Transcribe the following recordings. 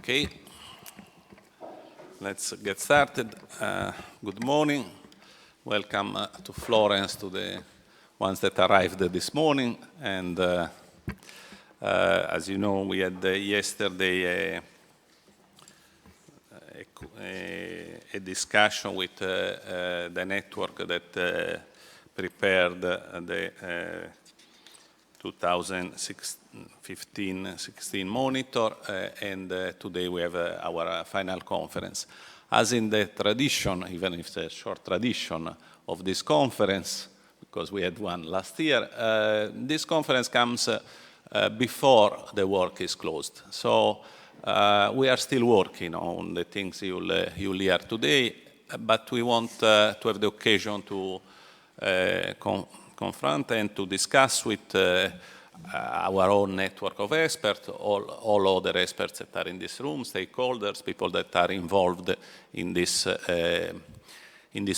Okay, let's get started. Good morning. Welcome to Florence, to the ones that arrived this morning. And as you know, we had yesterday a discussion with the network that prepared the 2015-16 monitor, and today we have our final conference. As in the tradition, even if it's a short tradition of this conference, because we had one last year, this conference comes before the work is closed. So we are still working on the things you'll hear today, but we want to have the occasion to confront and to discuss with our own network of experts, all other experts that are in this room, stakeholders, people that are involved in this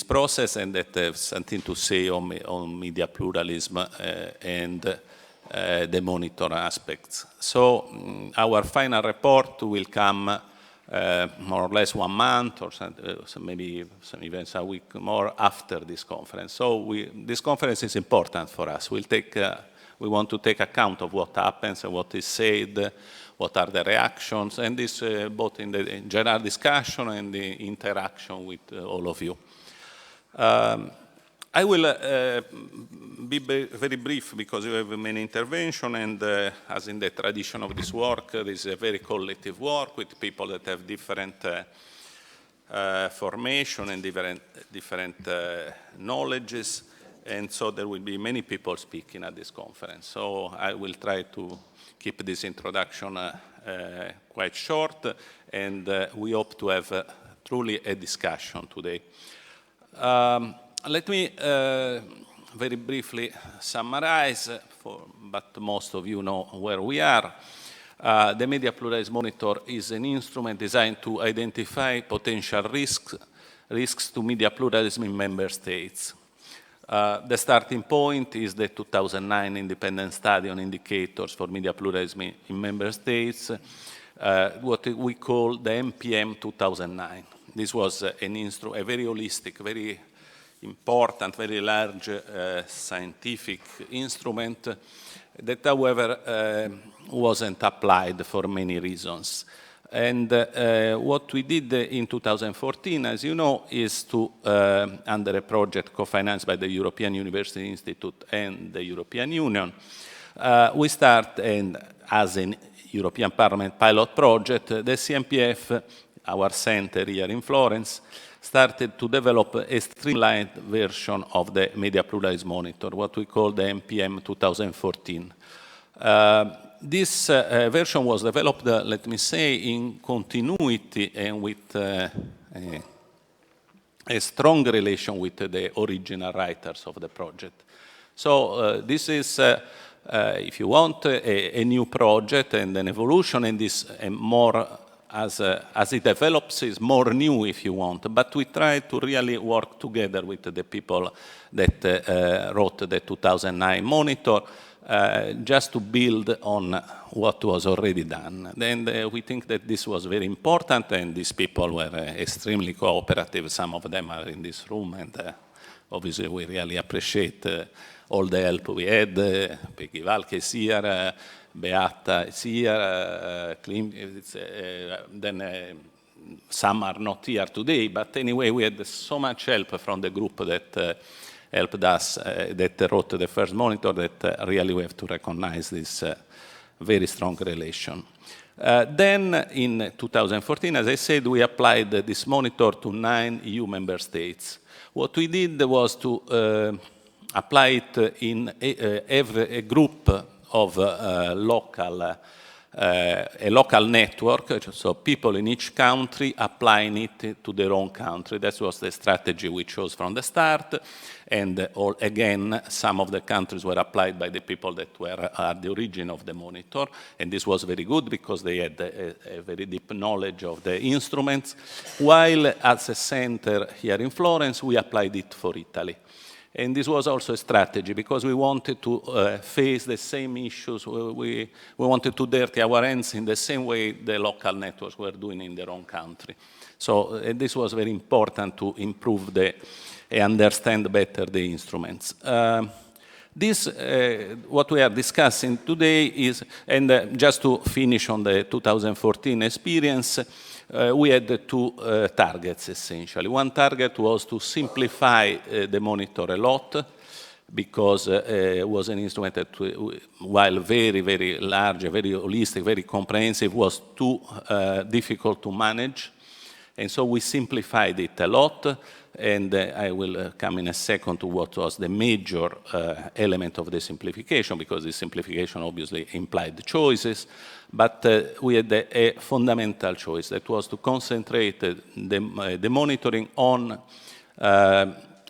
process and that have something to say on media pluralism and the monitor aspects. So our final report will come more or less 1 month or maybe even a week more after this conference. So this conference is important for us. We want to take account of what happens and what is said, what are the reactions, and this both in the general discussion and the interaction with all of you. I will be very brief because you have many interventions, and as in the tradition of this work, this is a very collective work with people that have different formation and different knowledges, and so there will be many people speaking at this conference. So I will try to keep this introduction quite short, and we hope to have truly a discussion today. Let me very briefly summarize, but most of you know where we are. The Media Pluralism Monitor is an instrument designed to identify potential risks to media pluralism in member states. The starting point is the 2009 independent study on indicators for media pluralism in member states, what we call the MPM 2009. This was a very holistic, very important, very large scientific instrument that, however, wasn't applied for many reasons. And what we did in 2014, as you know, is to, under a project co-financed by the European University Institute and the European Union, we start, and as an European Parliament pilot project, the CMPF, our center here in Florence, started to develop a streamlined version of the Media Pluralism Monitor, what we call the MPM 2014. This version was developed, let me say, in continuity and with a strong relation with the original writers of the project. So this is, if you want, a new project and an evolution, and this more as it develops is more new, if you want. But we try to really work together with the people that wrote the 2009 monitor, just to build on what was already done. Then we think that this was very important, and these people were extremely cooperative. Some of them are in this room, and obviously we really appreciate all the help we had. Peggy Valk is here, Beata is here, then some are not here today, but anyway, we had so much help from the group that helped us, that wrote the first monitor, that really we have to recognize this very strong relation. Then in 2014, as I said, we applied this monitor to 9 EU member states. What we did was to apply it in a group of a local network, so people in each country applying it to their own country. That was the strategy we chose from the start. And again, some of the countries were applied by the people that were at the origin of the monitor. And this was very good because they had a very deep knowledge of the instruments. While as a center here in Florence, we applied it for Italy. And this was also a strategy because we wanted to face the same issues. We wanted to dirty our hands in the same way the local networks were doing in their own country. So this was very important to improve and understand better the instruments. What we are discussing today is, and just to finish on the 2014 experience, we had two targets, essentially. One target was to simplify the monitor a lot, because it was an instrument that, while very, very large, very holistic, very comprehensive, was too difficult to manage. And so we simplified it a lot, and I will come in a second to what was the major element of the simplification, because the simplification obviously implied choices, but we had a fundamental choice that was to concentrate the monitoring on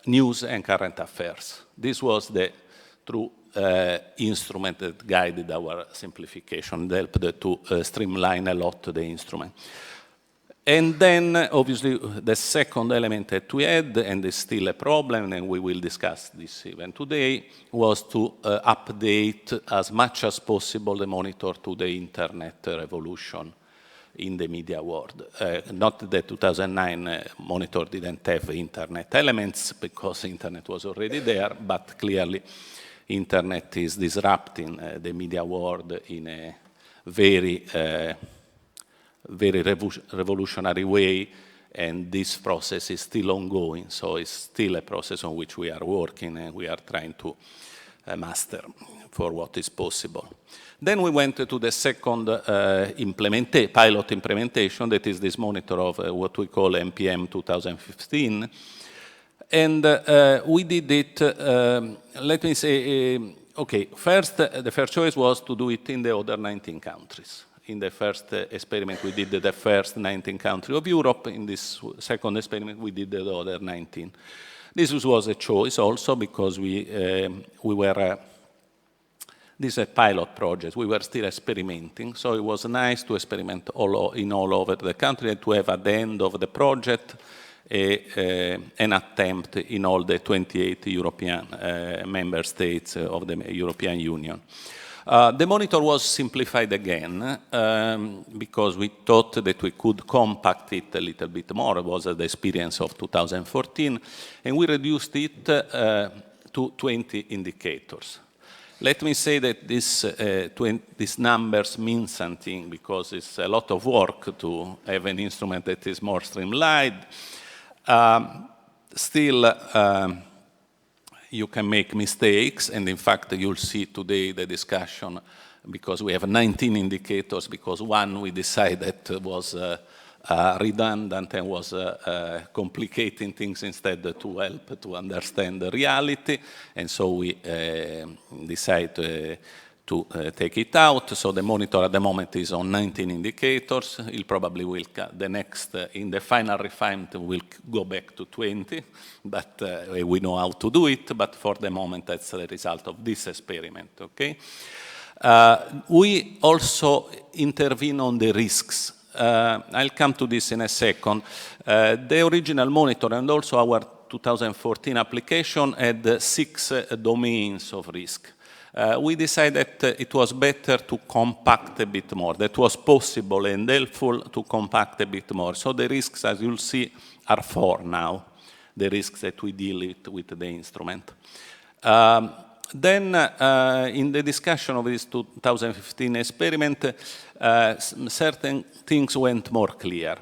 news and current affairs. This was the true instrument that guided our simplification, helped to streamline a lot the instrument. And then, obviously, the second element that we had, and is still a problem, and we will discuss this even today, was to update as much as possible the monitor to the internet revolution in the media world. Not that 2009 monitor didn't have internet elements, because internet was already there, but clearly internet is disrupting the media world in a very revolutionary way, and this process is still ongoing, so it's still a process on which we are working and we are trying to master for what is possible. Then we went to the second pilot implementation, that is this monitor of what we call NPM 2015, and we did it, let me say, okay, first, the first choice was to do it in the other 19 countries. In the first experiment, we did the first 19 countries of Europe. In this second experiment, we did the other 19. This was a choice also because this is a pilot project. We were still experimenting, so it was nice to experiment in all over the country and to have at the end of the project an attempt in all the 28 European member states of the European Union. The monitor was simplified again because we thought that we could compact it a little bit more. It was the experience of 2014, and we reduced it to 20 indicators. Let me say that these numbers mean something, because it's a lot of work to have an instrument that is more streamlined. Still, you can make mistakes, and in fact, you'll see today the discussion, because we have 19 indicators, because one we decided was redundant and was complicating things instead to help to understand the reality, and so we decided to take it out. So the monitor at the moment is on 19 indicators. It probably will, the next, in the final refinement, will go back to 20, but we know how to do it, but for the moment, that's the result of this experiment, okay? We also intervene on the risks. I'll come to this in a second. The original monitor and also our 2014 application had 6 domains of risk. We decided that it was better to compact a bit more. That was possible and helpful to compact a bit more. So the risks, as you'll see, are 4 now, the risks that we deal with the instrument. Then, in the discussion of this 2015 experiment, certain things went more clear.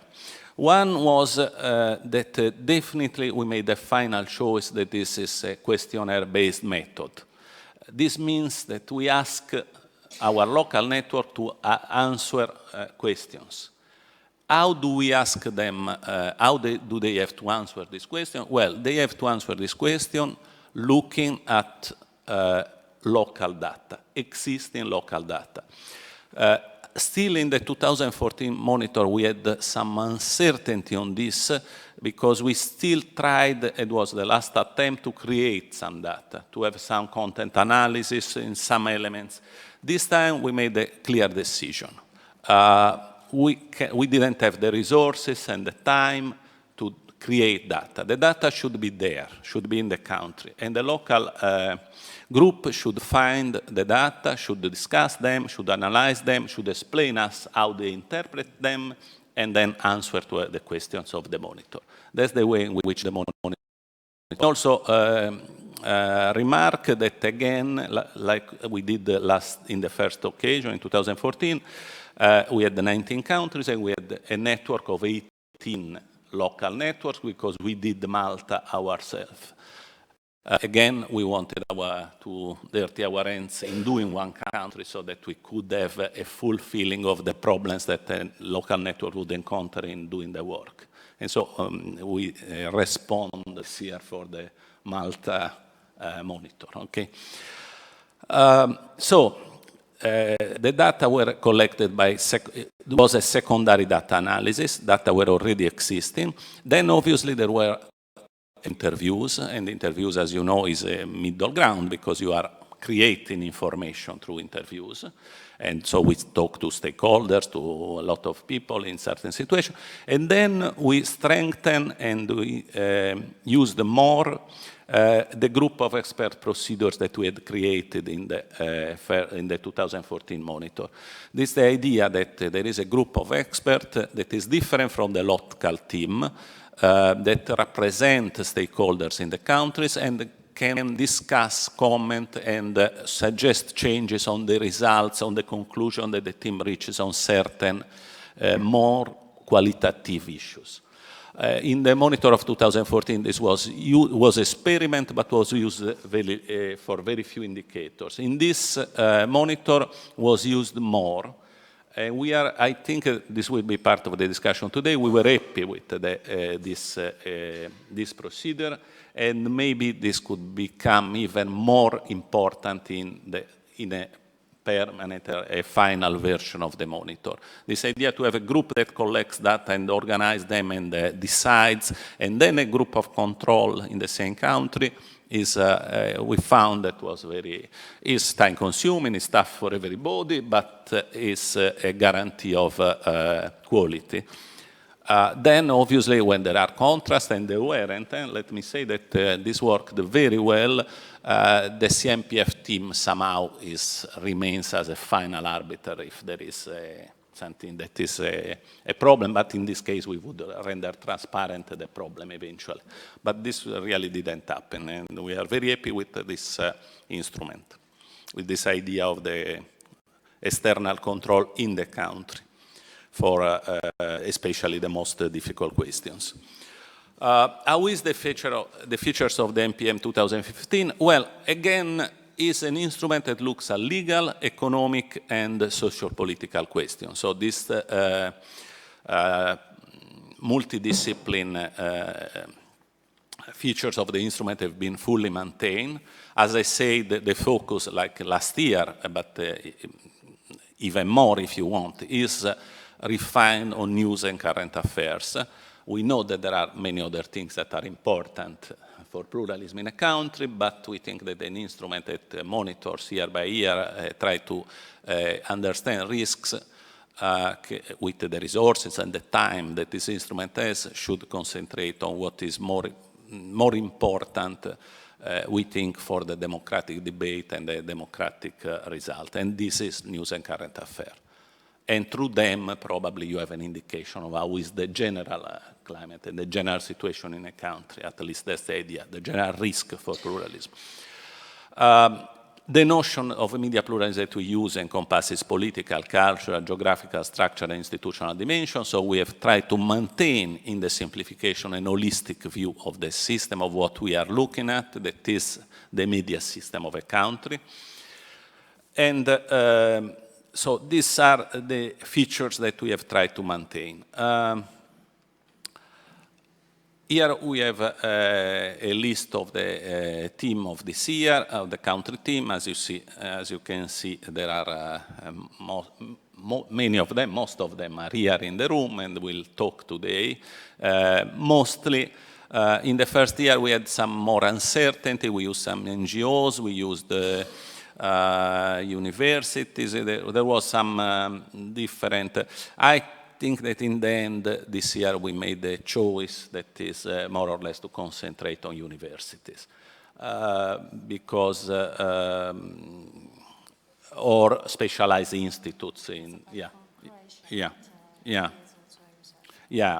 One was that definitely we made a final choice that this is a questionnaire-based method. This means that we ask our local network to answer questions. How do we ask them, do they have to answer this question? Well, they have to answer this question looking at local data, existing local data. Still in the 2014 monitor, we had some uncertainty on this because we still tried, it was the last attempt to create some data, to have some content analysis in some elements. This time we made a clear decision. We didn't have the resources and the time to create data. The data should be there, should be in the country, and the local group should find the data, should discuss them, should analyze them, should explain us how they interpret them, and then answer to the questions of the monitor. That's the way in which the monitor. Also, remark that again, like we did in the first occasion in 2014, we had the 19 countries and we had a network of 18 local networks because we did Malta ourselves. Again, we wanted to dirty our hands in doing one country so that we could have a full feeling of the problems that a local network would encounter in doing the work. And so we respond here for the Malta monitor, okay? The data were collected by, was a secondary data analysis, data were already existing. Then obviously there were interviews, and interviews, as you know, is a middle ground because you are creating information through interviews. And so we talk to stakeholders, to a lot of people in certain situations. And then we strengthen and we use more the group of expert procedures that we had created in the 2014 monitor. This is the idea that there is a group of experts that is different from the local team that represent stakeholders in the countries and can discuss, comment, and suggest changes on the results, on the conclusion that the team reaches on certain more qualitative issues. In the monitor of 2014, this was experiment, but was used for very few indicators. In this monitor was used more. We are, I think this will be part of the discussion today. We were happy with this procedure, and maybe this could become even more important in a permanent, a final version of the monitor. This idea to have a group that collects data and organizes them and decides, and then a group of control in the same country is, we found that is time consuming, it's tough for everybody, but is a guarantee of quality. Then obviously when there are contrasts and there weren't, let me say that this worked very well. The CMPF team somehow remains as a final arbiter if there is something that is a problem, but in this case we would render transparent the problem eventually. But this really didn't happen, and we are very happy with this instrument, with this idea of the external control in the country for especially the most difficult questions. How is the features of the MPM 2015? Well, again, is an instrument that looks at legal, economic, and social-political questions. So this multidiscipline features of the instrument have been fully maintained. As I said, the focus, like last year, but even more if you want, is refined on news and current affairs. We know that there are many other things that are important for pluralism in a country, but we think that an instrument that monitors year by year, try to understand risks with the resources and the time that this instrument has, should concentrate on what is more important, we think, for the democratic debate and the democratic result. And this is news and current affairs. And through them, probably you have an indication of how is the general climate and the general situation in a country. At least that's the idea, the general risk for pluralism. The notion of media pluralism that we use encompasses political, cultural, geographical, structural, and institutional dimensions. So we have tried to maintain in the simplification an holistic view of the system of what we are looking at, that is the media system of a country. And so these are the features that we have tried to maintain. Here we have a list of the team of this year, of the country team. As you can see, there are many of them, most of them are here in the room and will talk today. Mostly, in the first year we had some more uncertainty. We used some NGOs, we used universities. There was some different. I think that in the end, this year we made a choice that is more or less to concentrate on universities. Because, or specialized institutes in,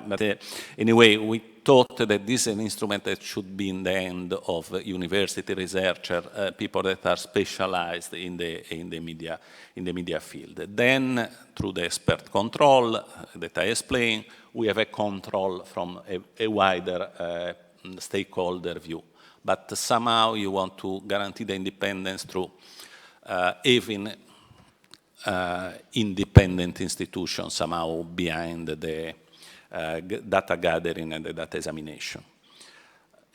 but anyway, we thought that this is an instrument that should be in the hand of university researchers, people that are specialized in the media field. Then, through the expert control that I explained, we have a control from a wider stakeholder view. But somehow you want to guarantee the independence through having independent institutions somehow behind the data gathering and the data examination,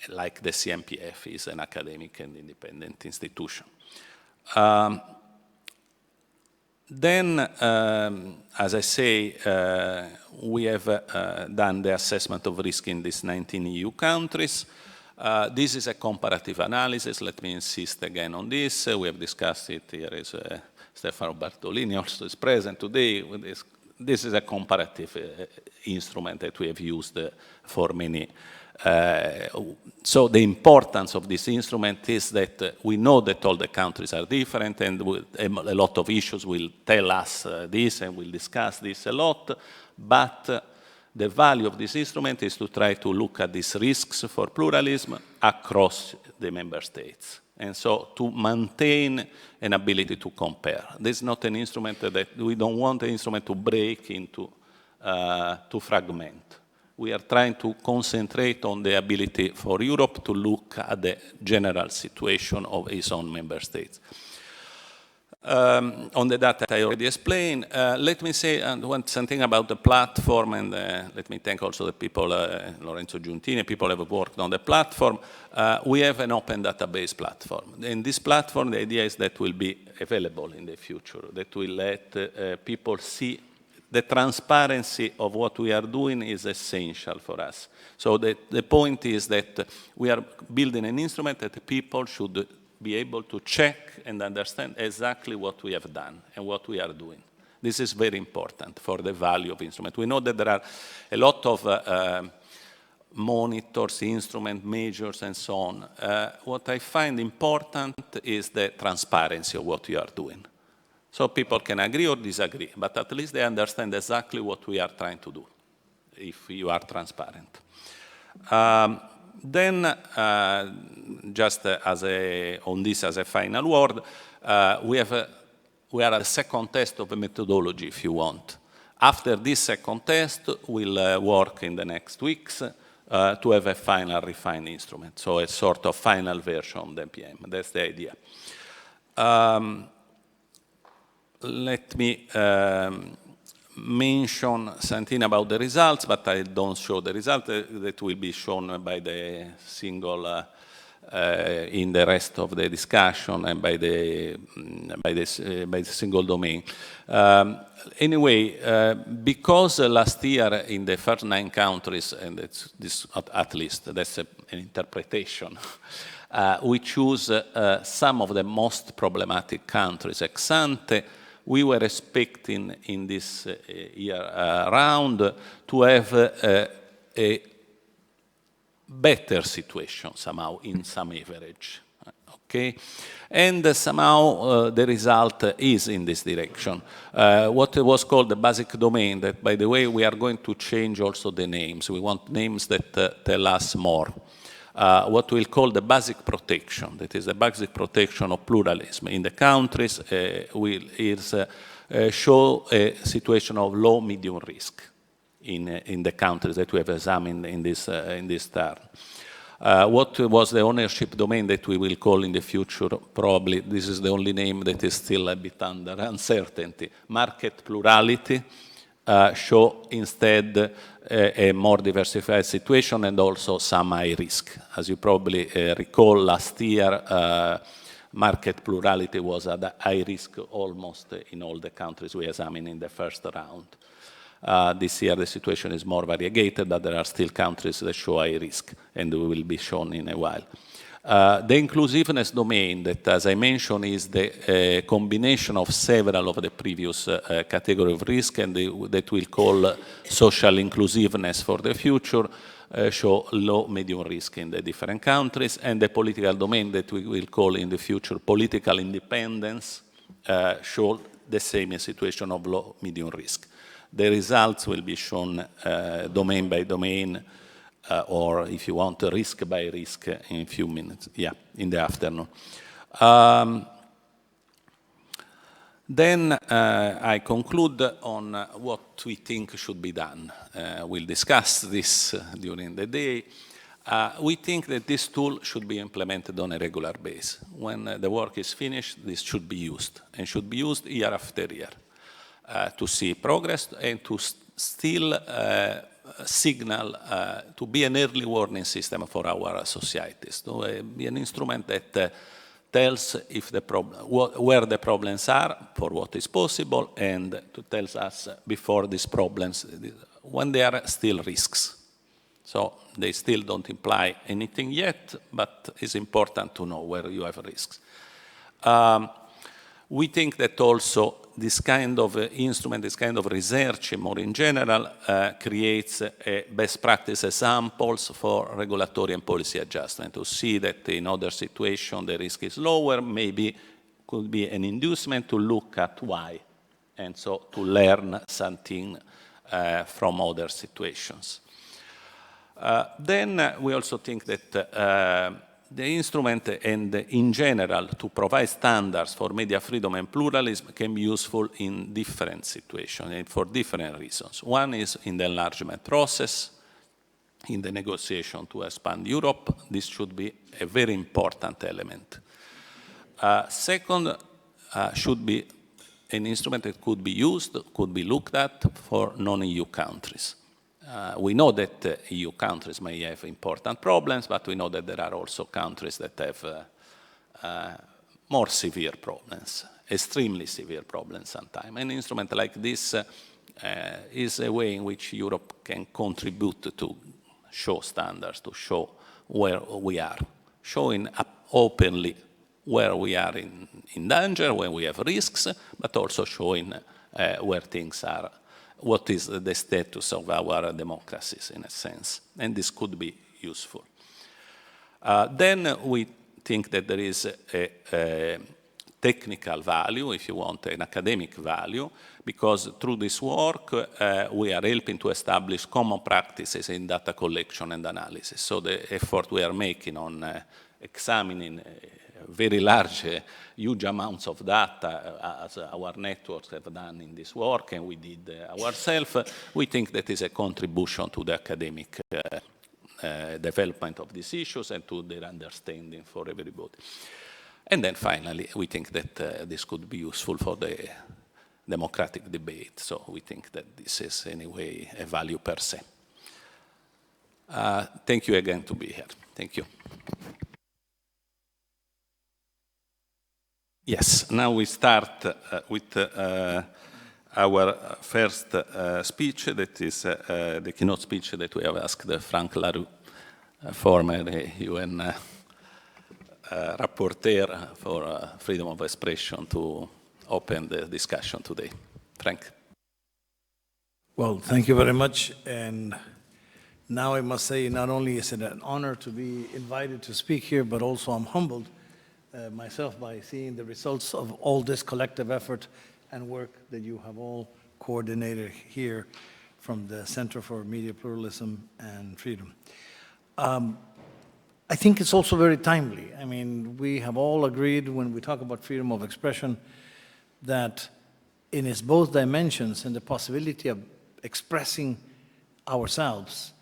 like the CMPF is an academic and independent institution. Then, as I say, we have done the assessment of risk in these 19 EU countries. This is a comparative analysis. Let me insist again on this. We have discussed it. Here is Stefano Bartolini also is present today. This is a comparative instrument that we have used for many. So the importance of this instrument is that we know that all the countries are different, and a lot of issues will tell us this, and we'll discuss this a lot. But the value of this instrument is to try to look at these risks for pluralism across the member states. And so to maintain an ability to compare. This is not an instrument that we don't want an instrument to break into, to fragment. We are trying to concentrate on the ability for Europe to look at the general situation of its own member states. On the data I already explained, let me say something about the platform, and let me thank also the people, Lorenzo Giuntini, people who have worked on the platform. We have an open database platform. In this platform, the idea is that will be available in the future, that will let people see the transparency of what we are doing is essential for us. So the point is that we are building an instrument that people should be able to check and understand exactly what we have done and what we are doing. This is very important for the value of instrument. We know that there are a lot of monitors, instrument measures, and so on. What I find important is the transparency of what we are doing. So people can agree or disagree, but at least they understand exactly what we are trying to do, if you are transparent. Then, just on this as a final word, we are at the second test of a methodology, if you want. After this second test, we'll work in the next weeks to have a final refined instrument, so a sort of final version of the NPM. That's the idea. Let me mention something about the results, but I don't show the result. That will be shown by the single in the rest of the discussion and by the single domain. Anyway, because last year in the first 9 countries, and it's this at least that's an interpretation, we choose some of the most problematic countries ex ante. We were expecting in this year round to have a better situation somehow in some average, okay? And somehow the result is in this direction. What was called the basic domain, that by the way we are going to change also the names. We want names that tell us more. What we'll call the basic protection, that is the basic protection of pluralism in the countries, show a situation of low, medium risk in the countries that we have examined in this term. What was the ownership domain that we will call in the future? Probably this is the only name that is still a bit under uncertainty. Market plurality show instead a more diversified situation and also some high risk. As you probably recall, last year market plurality was at high risk almost in all the countries we examined in the first round. This year the situation is more variegated, but there are still countries that show high risk, and will be shown in a while. The inclusiveness domain that, as I mentioned, is the combination of several of the previous category of risk and that we'll call social inclusiveness for the future, show low, medium risk in the different countries, and the political domain that we will call in the future political independence show the same situation of low, medium risk. The results will be shown domain by domain, or if you want, risk by risk in a few minutes, in the afternoon. Then I conclude on what we think should be done. We'll discuss this during the day. We think that this tool should be implemented on a regular basis. When the work is finished, this should be used, and should be used year after year to see progress and to still signal, to be an early warning system for our societies, to be an instrument that tells if the where the problems are, for what is possible, and to tells us before these problems, when they are still risks. So they still don't imply anything yet, but it's important to know where you have risks. We think that also this kind of instrument, this kind of research, more in general, creates best practice examples for regulatory and policy adjustment to see that in other situations the risk is lower, maybe could be an inducement to look at why, and so to learn something from other situations. Then we also think that the instrument and in general to provide standards for media freedom and pluralism can be useful in different situations and for different reasons. One is in the enlargement process, in the negotiation to expand Europe. This should be a very important element. Second, should be an instrument that could be used, could be looked at for non-EU countries. We know that EU countries may have important problems, but we know that there are also countries that have more severe problems, extremely severe problems sometimes. An instrument like this is a way in which Europe can contribute to show standards, to show where we are, showing up openly where we are in danger, where we have risks, but also showing where things are, what is the status of our democracies in a sense, and this could be useful. Then we think that there is a technical value, if you want, an academic value, because through this work we are helping to establish common practices in data collection and analysis. So the effort we are making on examining very large, huge amounts of data, as our networks have done in this work, and we did ourselves, we think that is a contribution to the academic development of these issues and to their understanding for everybody. And then finally, we think that this could be useful for the democratic debate. So we think that this is, anyway, a value per se. Thank you again to be here. Thank you. Yes, now we start with our first speech, that is the keynote speech that we have asked Frank LaRue, former UN rapporteur for freedom of expression, to open the discussion today. Frank. Well, thank you very much. And now I must say, not only is it an honor to be invited to speak here, but also I'm humbled myself by seeing the results of all this collective effort and work that you have all coordinated here from the Center for Media Pluralism and Freedom. I think it's also very timely. I mean, we have all agreed when we talk about freedom of expression that in its both dimensions and the possibility of expressing ourselves,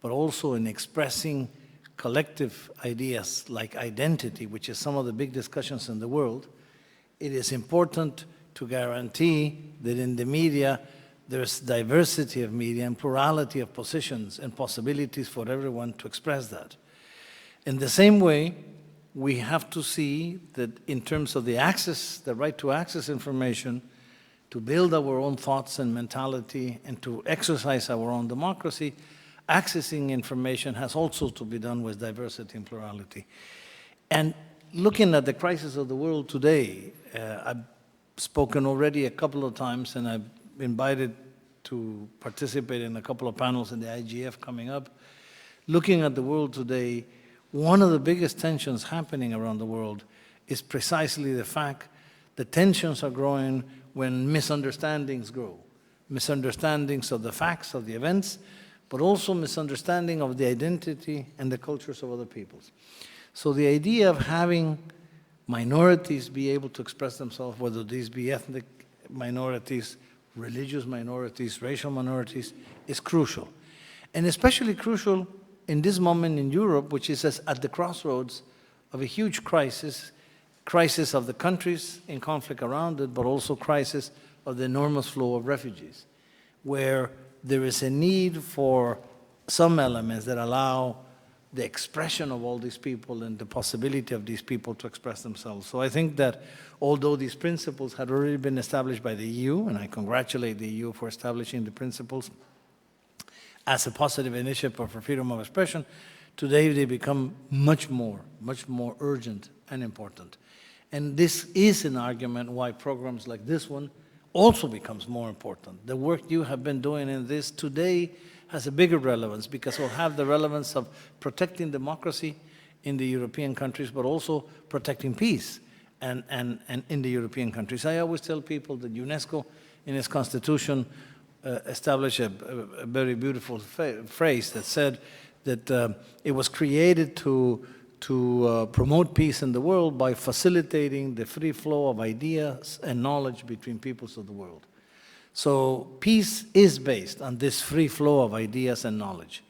but also in expressing collective ideas like identity, which is some of the big discussions in the world, it is important to guarantee that in the media there's diversity of media and plurality of positions and possibilities for everyone to express that. In the same way, we have to see that in terms of the access, the right to access information, to build our own thoughts and mentality and to exercise our own democracy, accessing information has also to be done with diversity and plurality. And looking at the crisis of the world today, I've spoken already a couple of times, and I've invited to participate in a couple of panels in the IGF coming up. Looking at the world today, one of the biggest tensions happening around the world is precisely the fact that tensions are growing when misunderstandings grow. Misunderstandings of the facts of the events, but also misunderstanding of the identity and the cultures of other peoples. So the idea of having minorities be able to express themselves, whether these be ethnic minorities, religious minorities, racial minorities, is crucial. And especially crucial in this moment in Europe, which is at the crossroads of a huge crisis of the countries in conflict around it, but also crisis of the enormous flow of refugees, where there is a need for some elements that allow the expression of all these people and the possibility of these people to express themselves. So I think that although these principles had already been established by the EU, and I congratulate the EU for establishing the principles as a positive initiative for freedom of expression, today they become much more urgent and important. And this is an argument why programs like this one also becomes more important. The work you have been doing in this today has a bigger relevance because it will have the relevance of protecting democracy in the European countries, but also protecting peace and in the European countries. I always tell people that UNESCO, in its constitution, established a very beautiful phrase that said that it was created to promote peace in the world by facilitating the free flow of ideas and knowledge between peoples of the world. So peace is based on this free flow of ideas and knowledge.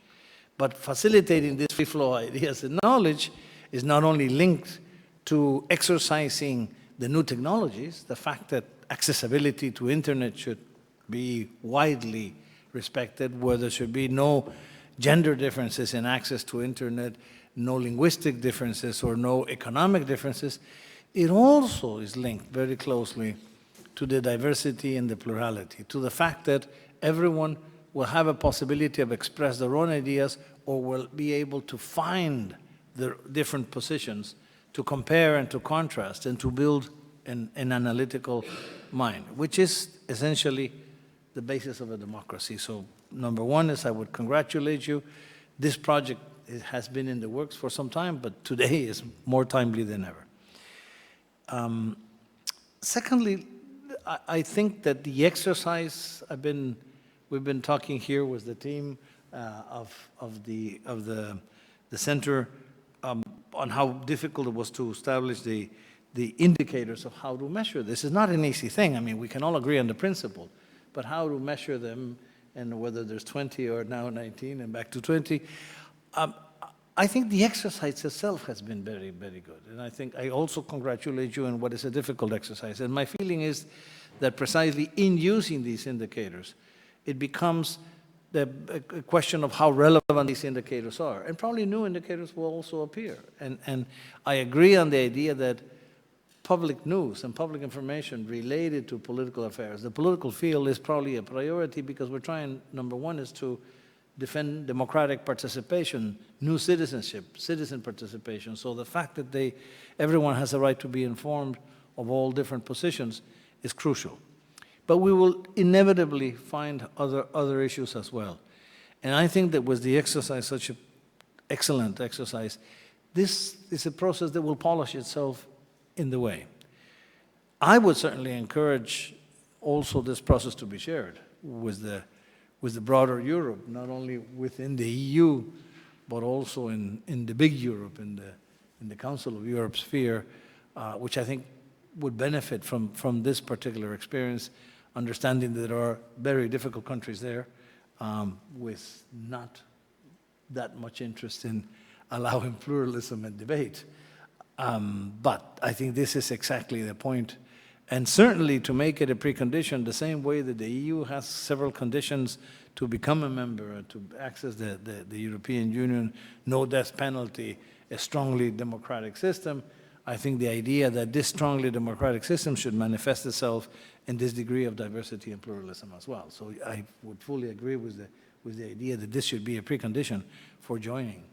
But facilitating this free flow of ideas and knowledge is not only linked to exercising the new technologies, the fact that accessibility to internet should be widely respected, where there should be no gender differences in access to internet, no linguistic differences or no economic differences. It also is linked very closely to the diversity and the plurality, to the fact that everyone will have a possibility of express their own ideas or will be able to find the different positions to compare and to contrast and to build an analytical mind, which is essentially the basis of a democracy. So number one is I would congratulate you. This project has been in the works for some time, but today is more timely than ever. Secondly, I think that the exercise we've been talking here with the team of the center on how difficult it was to establish the indicators of how to measure this. It's not an easy thing. I mean, we can all agree on the principle, but how to measure them and whether there's 20 or now 19 and back to 20. I think the exercise itself has been very, very good. And I think I also congratulate you on what is a difficult exercise. And my feeling is that precisely in using these indicators, it becomes a question of how relevant these indicators are. And probably new indicators will also appear. And I agree on the idea that public news and public information related to political affairs, the political field is probably a priority because we're trying, number one, is to defend democratic participation, new citizenship, citizen participation. So the fact that everyone has a right to be informed of all different positions is crucial. But we will inevitably find other issues as well. And I think that with the exercise, such an excellent exercise, this is a process that will polish itself in the way. I would certainly encourage also this process to be shared with the broader Europe, not only within the EU, but also in the big Europe, in the Council of Europe sphere, which I think would benefit from this particular experience, understanding that there are very difficult countries there with not that much interest in allowing pluralism and debate. But I think this is exactly the point. And certainly to make it a precondition, the same way that the EU has several conditions to become a member, to access the European Union, no death penalty, a strongly democratic system, I think the idea that this strongly democratic system should manifest itself in this degree of diversity and pluralism as well. So I would fully agree with the idea that this should be a precondition for joining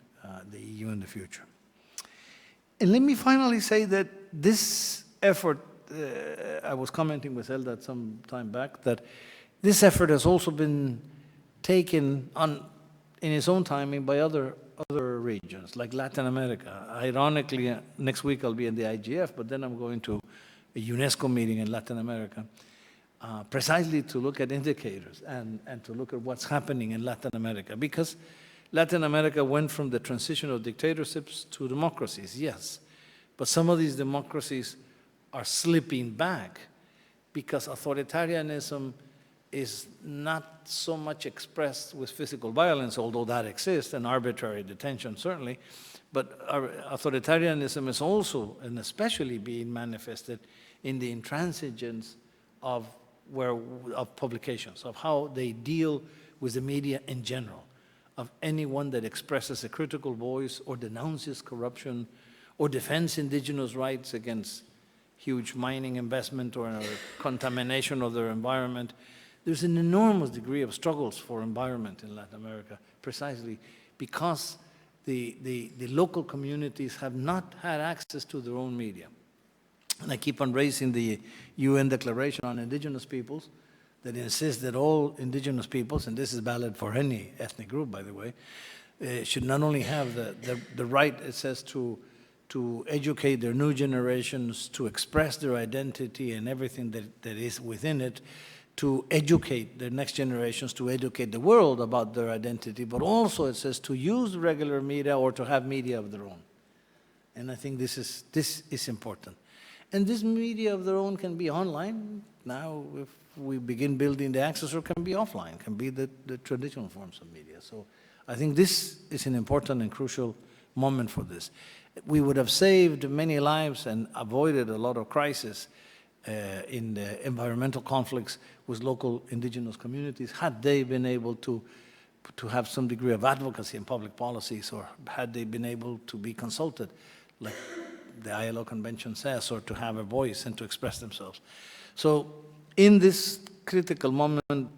the EU in the future. And let me finally say that this effort, I was commenting with Eldad some time back, that this effort has also been taken on in its own timing by other regions, like Latin America. Ironically, next week I'll be in the IGF, but then I'm going to a UNESCO meeting in Latin America, precisely to look at indicators and to look at what's happening in Latin America. Because Latin America went from the transition of dictatorships to democracies, yes. But some of these democracies are slipping back because authoritarianism is not so much expressed with physical violence, although that exists, and arbitrary detention certainly, but authoritarianism is also and especially being manifested in the intransigence of publications, of how they deal with the media in general, of anyone that expresses a critical voice or denounces corruption or defends indigenous rights against huge mining investment or contamination of their environment. There's an enormous degree of struggles for environment in Latin America, precisely because the local communities have not had access to their own media. And I keep on raising the UN Declaration on Indigenous Peoples that insists that all indigenous peoples, and this is valid for any ethnic group, by the way, should not only have the right, it says, to educate their new generations, to express their identity and everything that is within it, to educate the next generations, to educate the world about their identity, but also it says to use regular media or to have media of their own. And I think this is important. And this media of their own can be online. Now, if we begin building the access, or can be offline, can be the traditional forms of media. So I think this is an important and crucial moment for this. We would have saved many lives and avoided a lot of crisis in the environmental conflicts with local indigenous communities had they been able to have some degree of advocacy in public policies, or had they been able to be consulted, like the ILO Convention says, or to have a voice and to express themselves. So in this critical moment,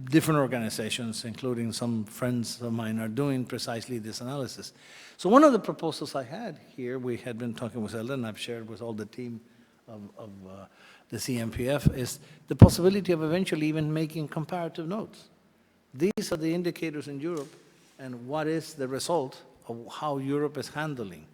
different organizations, including some friends of mine, are doing precisely this analysis. So one of the proposals I had here, we had been talking with Elda, and I've shared with all the team of the CMPF, is the possibility of eventually even making comparative notes. These are the indicators in Europe, and what is the result of how Europe is handling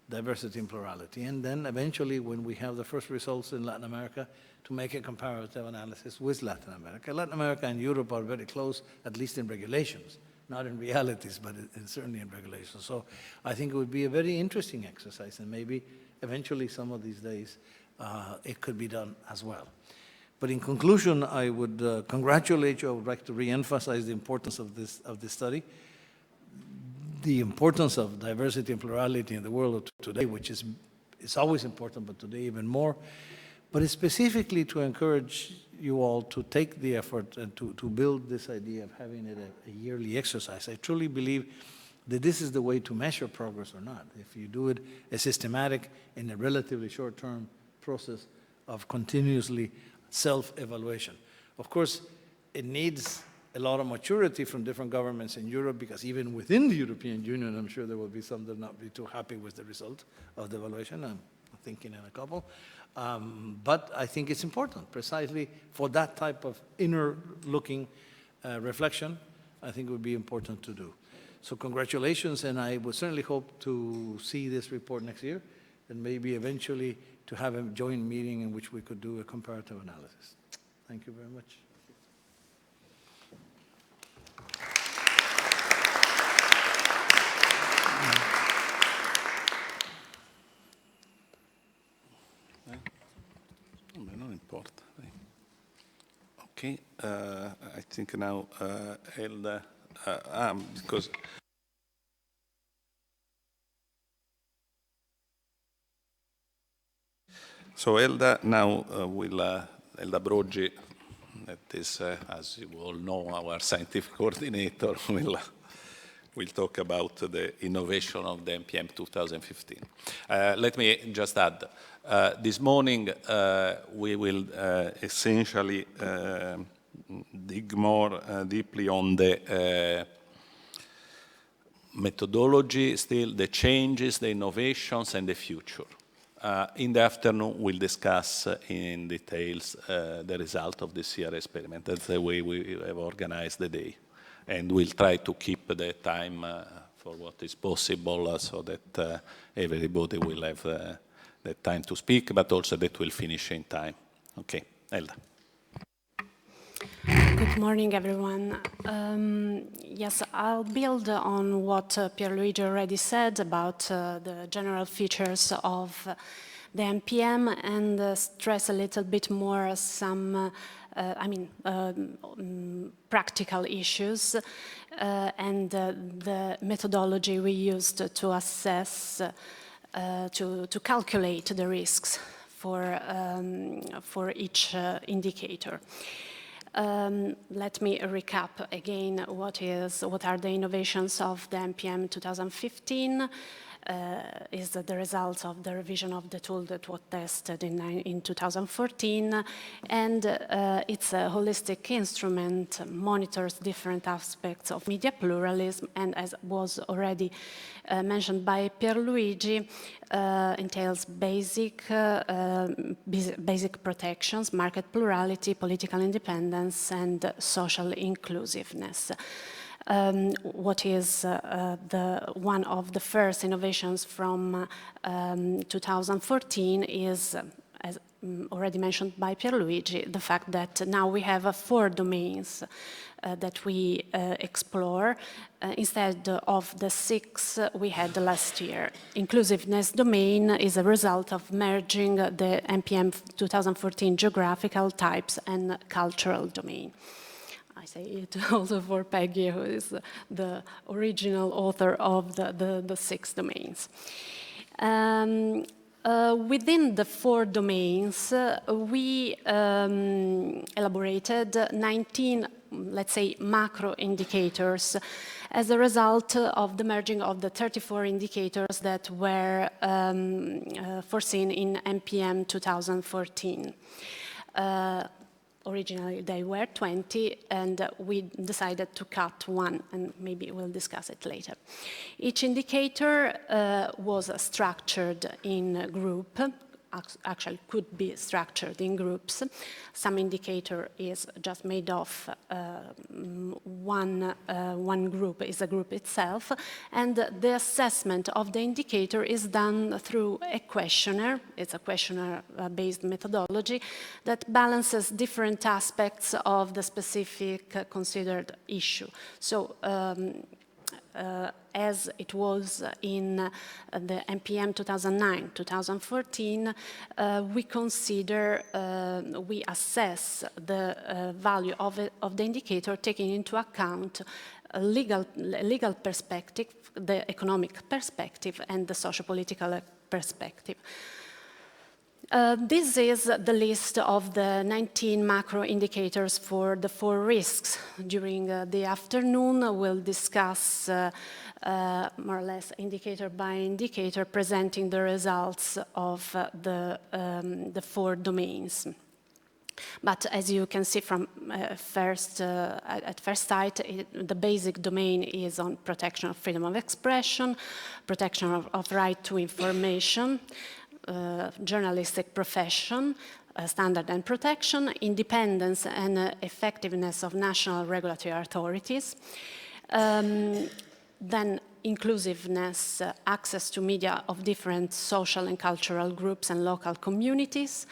diversity and plurality. And then eventually, when we have the first results in Latin America, to make a comparative analysis with Latin America. Latin America and Europe are very close, at least in regulations, not in realities, but certainly in regulations. So I think it would be a very interesting exercise, and maybe eventually some of these days it could be done as well. But in conclusion, I would congratulate you. I would like to re-emphasize the importance of this study, the importance of diversity and plurality in the world of today, which is always important, but today even more. But it's specifically to encourage you all to take the effort and to build this idea of having it a yearly exercise. I truly believe that this is the way to measure progress or not. If you do it a systematic in a relatively short-term process of continuously self-evaluation. Of course, it needs a lot of maturity from different governments in Europe, because even within the European Union, I'm sure there will be some that will not be too happy with the result of the evaluation. I'm thinking in a couple. But I think it's important, precisely for that type of inner-looking reflection. I think it would be important to do. So congratulations, and I would certainly hope to see this report next year, and maybe eventually to have a joint meeting in which we could do a comparative analysis. Thank you very much. Non importa. Okay, I think now Elda, because so Elda now Elda Brogi, that is, as you all know, our scientific coordinator, will talk about the innovation of the NPM 2015. Let me just add, this morning we will essentially dig more deeply on the methodology, still the changes, the innovations, and the future. In the afternoon, we'll discuss in details the result of this year experiment. That's the way we have organized the day. And we'll try to keep the time for what is possible so that everybody will have the time to speak, but also that we'll finish in time. Okay, Elda. Good morning, everyone. Yes, I'll build on what Pierluigi already said about the general features of the NPM and stress a little bit more some, practical issues and the methodology we used to assess, to calculate the risks for each indicator. Let me recap again what are the innovations of the NPM 2015. Is the result of the revision of the tool that was tested in 2014, and it's a holistic instrument, monitors different aspects of media pluralism, and as was already mentioned by Pierluigi, entails basic protections, market plurality, political independence, and social inclusiveness. What is one of the first innovations from 2014 is, as already mentioned by Pierluigi, the fact that now we have 4 domains that we explore instead of the 6 we had last year. Inclusiveness domain is a result of merging the NPM 2014 geographical, types, and cultural domain. I say it also for Peggy, who is the original author of the 6 domains. Within the 4 domains, we elaborated 19, let's say, macro indicators as a result of the merging of the 34 indicators that were foreseen in NPM 2014. Originally, they were 20, and we decided to cut 1, and maybe we'll discuss it later. Each indicator was structured in a group, actually could be structured in groups. Some indicator is just made of one group, is a group itself, and the assessment of the indicator is done through a questionnaire. It's a questionnaire-based methodology that balances different aspects of the specific considered issue. So, as it was in the NPM 2009-2014, we assess the value of the indicator taking into account a legal perspective, the economic perspective, and the socio-political perspective. This is the list of the 19 macro indicators for the 4 risks. During the afternoon, we'll discuss more or less indicator by indicator, presenting the results of the 4 domains. But as you can see from at first sight, the basic domain is on protection of freedom of expression, protection of right to information, journalistic profession, standard and protection, independence and effectiveness of national regulatory authorities, then inclusiveness, access to media of different social and cultural groups and local communities,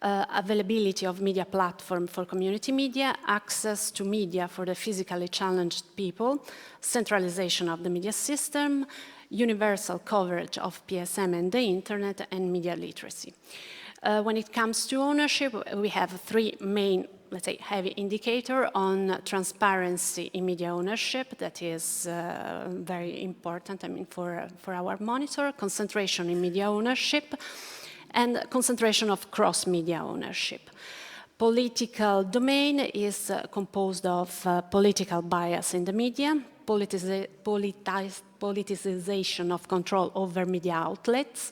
availability of media platform for community media, access to media for the physically challenged people, centralization of the media system, universal coverage of PSM and the internet, and media literacy. When it comes to ownership, we have 3 main, let's say, heavy indicators on transparency in media ownership. That is very important, for our monitor, concentration in media ownership, and concentration of cross-media ownership. Political domain is composed of political bias in the media, politicization of control over media outlets,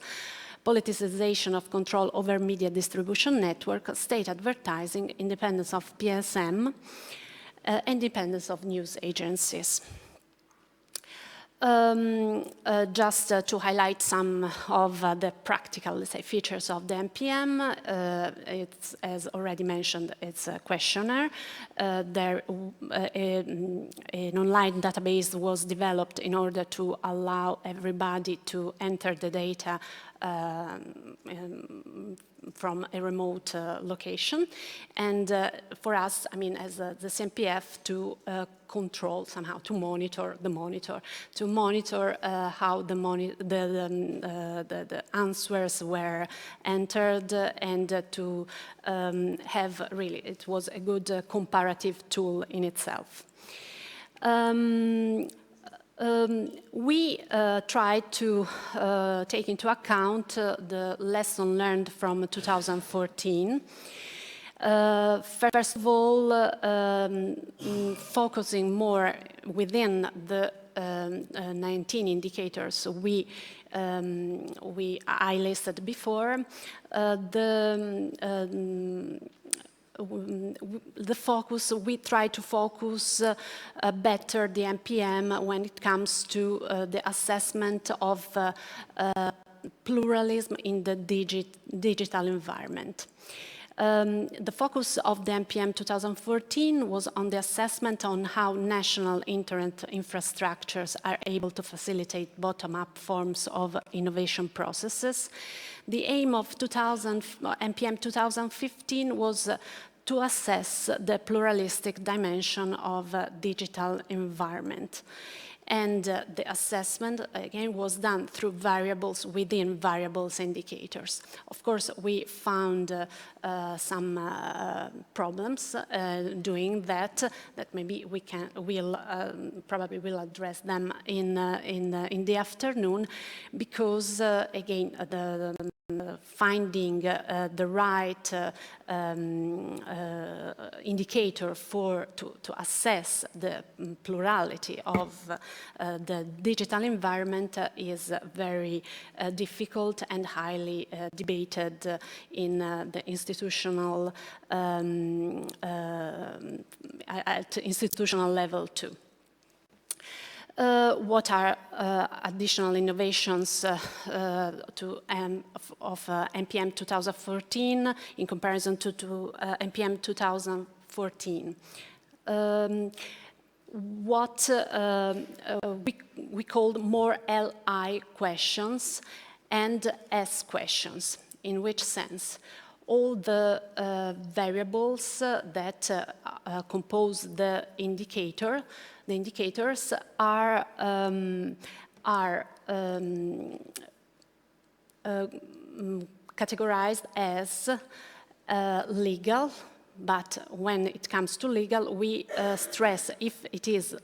politicization of control over media distribution network, state advertising, independence of PSM, independence of news agencies. Just to highlight some of the practical, let's say, features of the NPM, it's, as already mentioned, it's a questionnaire. An online database was developed in order to allow everybody to enter the data from a remote location. And for us, I mean, as the CNPF, to control somehow, to monitor the monitor, to monitor how the answers were entered, and to have really, it was a good comparative tool in itself. We tried to take into account the lesson learned from 2014. First of all, focusing more within the 19 indicators I listed before, we try to focus better the NPM when it comes to the assessment of pluralism in the digital environment. The focus of the NPM 2014 was on the assessment on how national internet infrastructures are able to facilitate bottom-up forms of innovation processes. The aim of NPM 2015 was to assess the pluralistic dimension of digital environment. And the assessment, again, was done through variables within variables indicators. Of course, we found some problems doing that maybe probably will address them in the afternoon, because again, finding the right indicator to assess the plurality of the digital environment is very difficult and highly debated in the institutional at institutional level too. What are additional innovations of NPM 2014 in comparison to NPM 2014? What we called more LI questions and S questions. In which sense? All the variables that compose the indicators are categorized as legal, but when it comes to legal, we stress if it is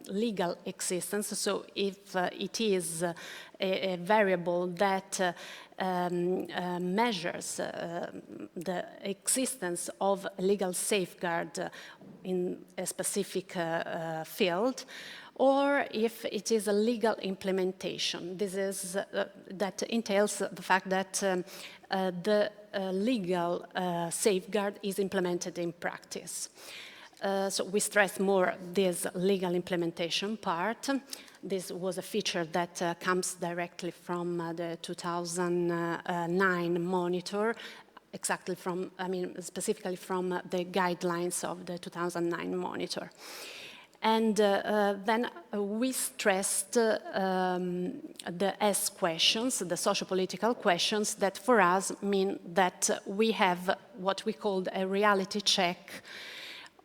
legal existence, so if it is a variable that measures the existence of a legal safeguard in a specific field, or if it is a legal implementation. This is that entails the fact that the legal safeguard is implemented in practice. So we stress more this legal implementation part. This was a feature that comes directly from the 2009 monitor, specifically from the guidelines of the 2009 monitor. And then we stressed the S questions, the socio-political questions, that for us mean that we have what we called a reality check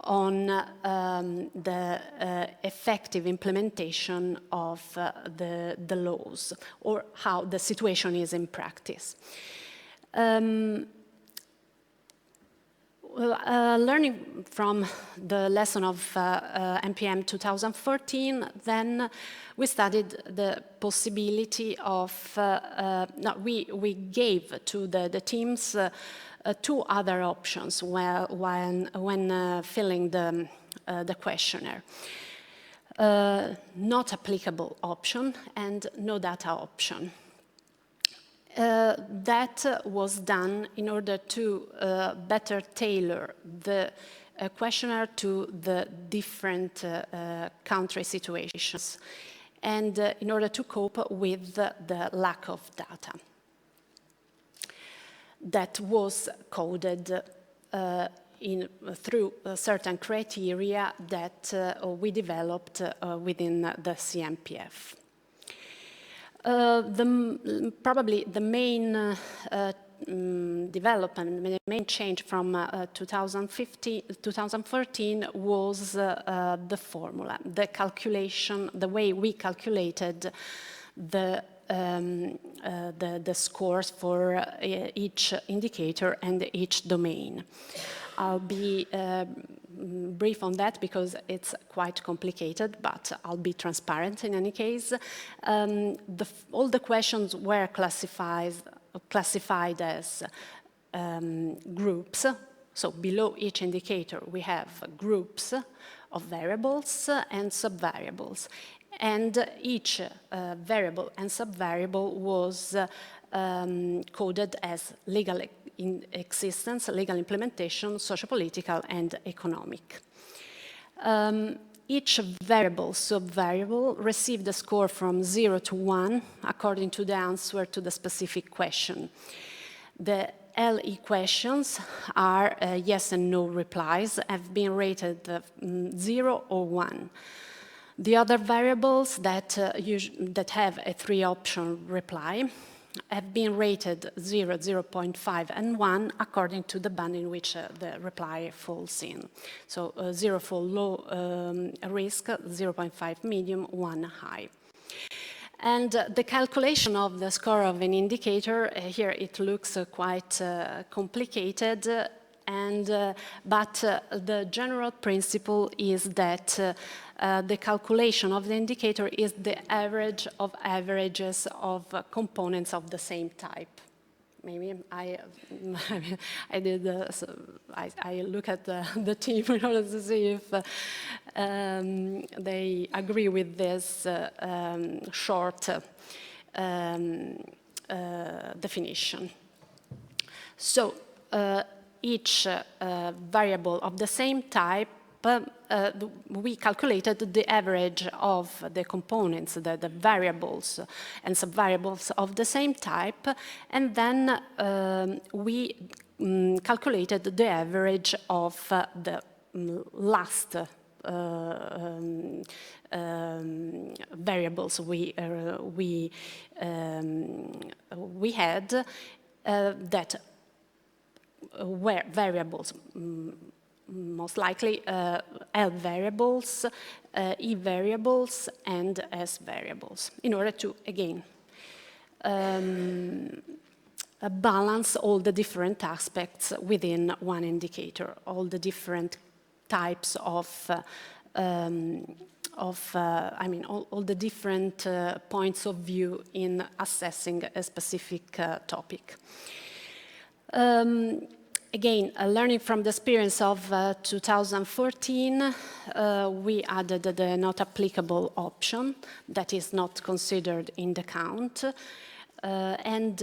on the effective implementation of the laws, or how the situation is in practice. Learning from the lesson of NPM 2014, then we studied the possibility of, we gave to the teams two other options when filling the questionnaire. Not applicable option and no data option. That was done in order to better tailor the questionnaire to the different country situations. and in order to cope with the lack of data that was coded through certain criteria that we developed within the CMPF. Probably the main development, the main change from 2014 was the formula, the calculation, the way we calculated the scores for each indicator and each domain. I'll be brief on that because it's quite complicated, but I'll be transparent in any case. All the questions were classified as groups. So below each indicator, we have groups of variables and subvariables. And each variable and subvariable was coded as legal in existence, legal implementation, socio-political, and economic. Each variable, subvariable, received a score from 0 to 1 according to the answer to the specific question. The LE questions are yes and no replies, have been rated 0 or 1. The other variables that have a 3-option reply have been rated 0, 0.5, and 1 according to the band in which the reply falls in. So 0 for low risk, 0.5 medium, 1 high. And the calculation of the score of an indicator, here it looks quite complicated, but the general principle is that the calculation of the indicator is the average of averages of components of the same type. Maybe I look at the team in order to see if they agree with this short definition. So each variable of the same type, we calculated the average of the components, the variables and subvariables of the same type, and then we calculated the average of the last variables we had that were variables, most likely L variables, E variables, and S variables, in order to, again, balance all the different aspects within one indicator, all the different types of I mean, all the different points of view in assessing a specific topic. Again, learning from the experience of 2014, we added the not applicable option that is not considered in the count. And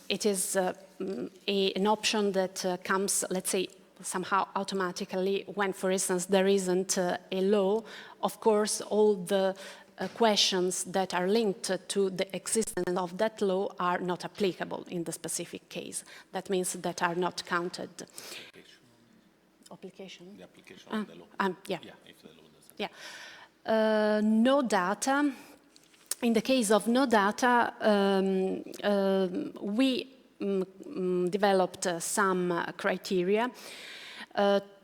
it is an option that comes, let's say, somehow automatically when, for instance, there isn't a law. Of course, all the questions that are linked to the existence of that law are not applicable in the specific case. That means that are not counted. Application? The application of the law. Yeah. Yeah, if the law doesn't. Yeah. No data. In the case of no data, we developed some criteria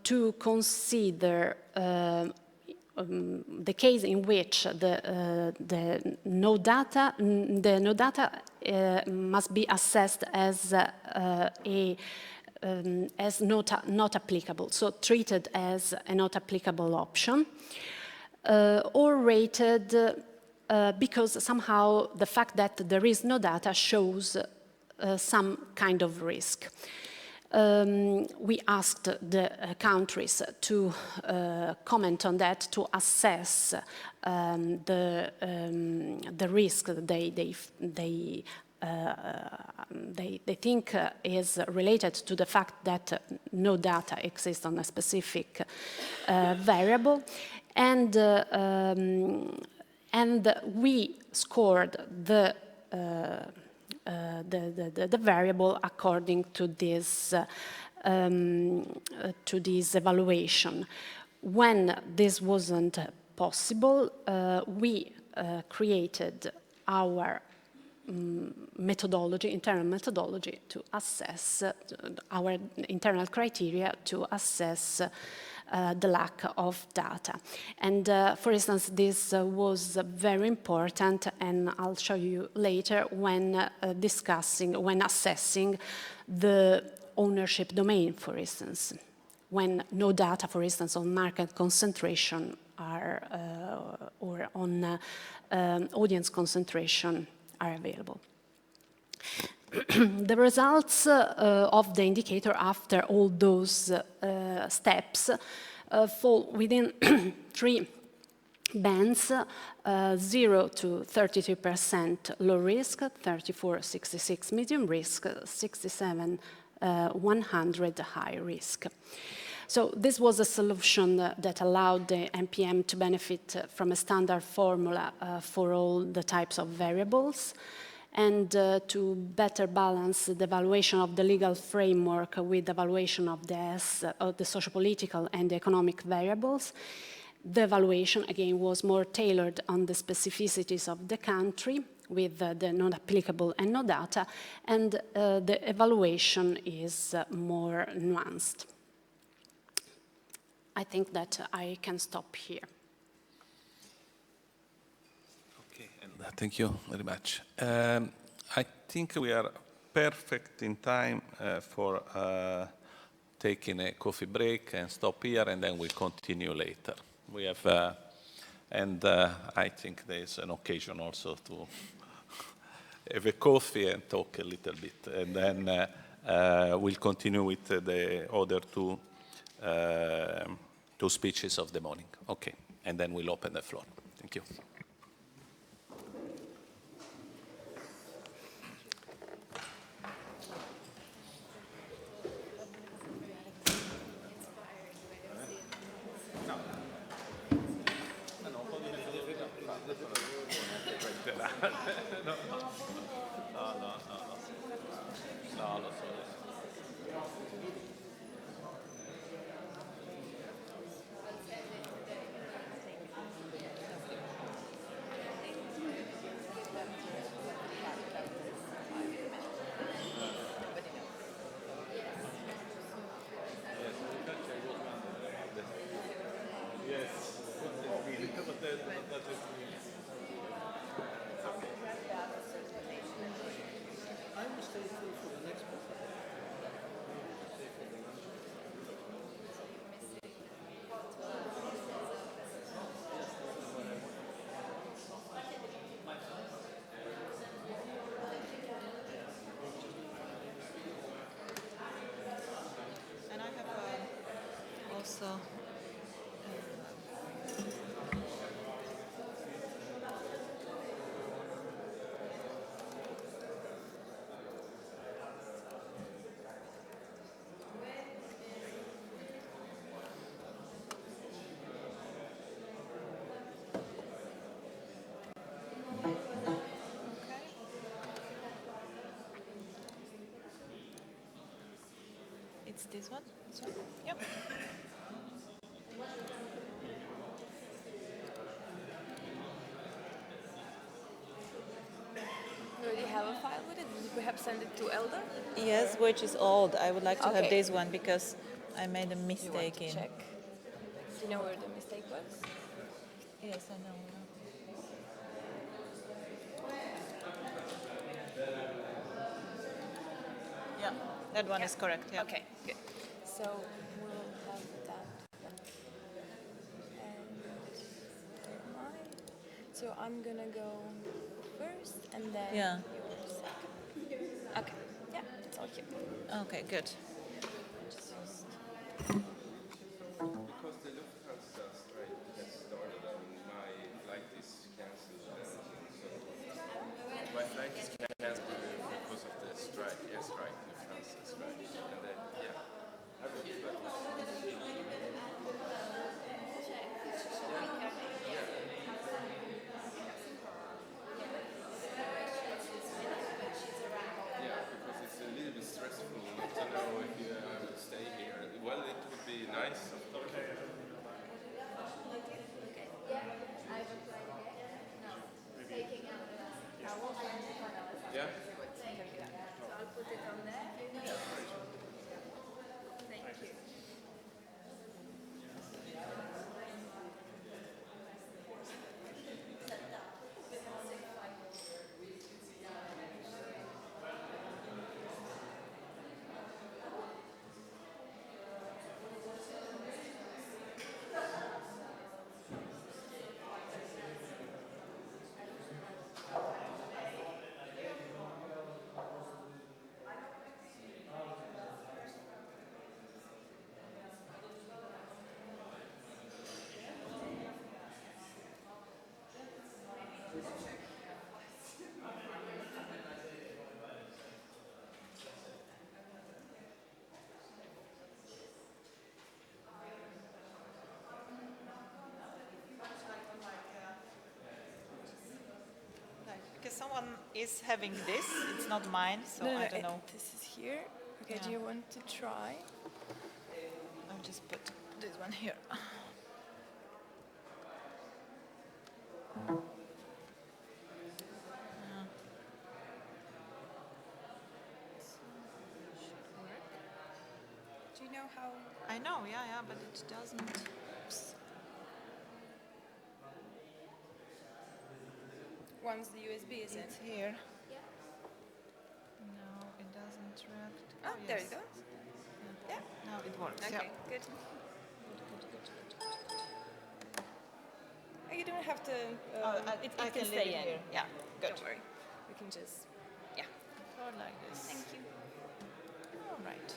to consider the case in which the no data must be assessed as not applicable, so treated as a not applicable option, or rated because somehow the fact that there is no data shows some kind of risk. We asked the countries to comment on that, to assess the risk they think is related to the fact that no data exists on a specific variable, and And we scored the variable according to this evaluation. When this wasn't possible, we created our methodology, internal methodology to assess our internal criteria to assess the lack of data. And for instance, this was very important, and I'll show you later when when assessing the ownership domain, for instance, when no data, for instance, on market concentration are, or on audience concentration are available. The results of the indicator after all those steps fall within three bands, 0 to 32% low risk, 34-66 medium risk, 67-100 high risk. So this was a solution that allowed the NPM to benefit from a standard formula for all the types of variables, and to better balance the evaluation of the legal framework with the evaluation of the sociopolitical and economic variables. The evaluation, again, was more tailored on the specificities of the country, with the non-applicable and no data, and the evaluation is more nuanced. I think that I can stop here. Okay, and thank you very much. I think we are perfect in time for taking a coffee break and stop here, and then we'll continue later. We have, I think there's an occasion also to have a coffee and talk a little bit, and then we'll continue with the other two speeches of the morning. Okay, and then we'll open the floor. Thank you. And I have also it's this one? This one? Yep. Do you have a file with it? Did you perhaps send it to Elder? Yes, which is old. I would like to have Okay. this one because I made a You want mistake to in. check? Do you know where the mistake was? Yes, I know. Yeah, that one is correct. Yeah. Okay, good. So we'll have that one. And mine. So I'm gonna go first, and then Yeah. yours second. Okay. Yeah, it's all here. Okay, good. Because the Lufthansa strike has started and my flight is cancelled. My flight is cancelled because of the strike, airstrike, Lufthansa strike. And then, yeah, I will be back. put it on there. Thank you. Because someone is having this, it's not mine, so I don't know. This is here. Okay, do Yeah. you want to try? I'll just put this one here. Do you know how? I know, yeah, but it doesn't. One's the USB, is it? It's here. Yeah. No, it doesn't react. Oh, there yes. you go. Yeah. Now it works. Okay, Yeah. good. You don't have to. It I can can stay leave it in. here. Yeah, good. Don't worry. We can just. Yeah. Or like this. Thank you. All right.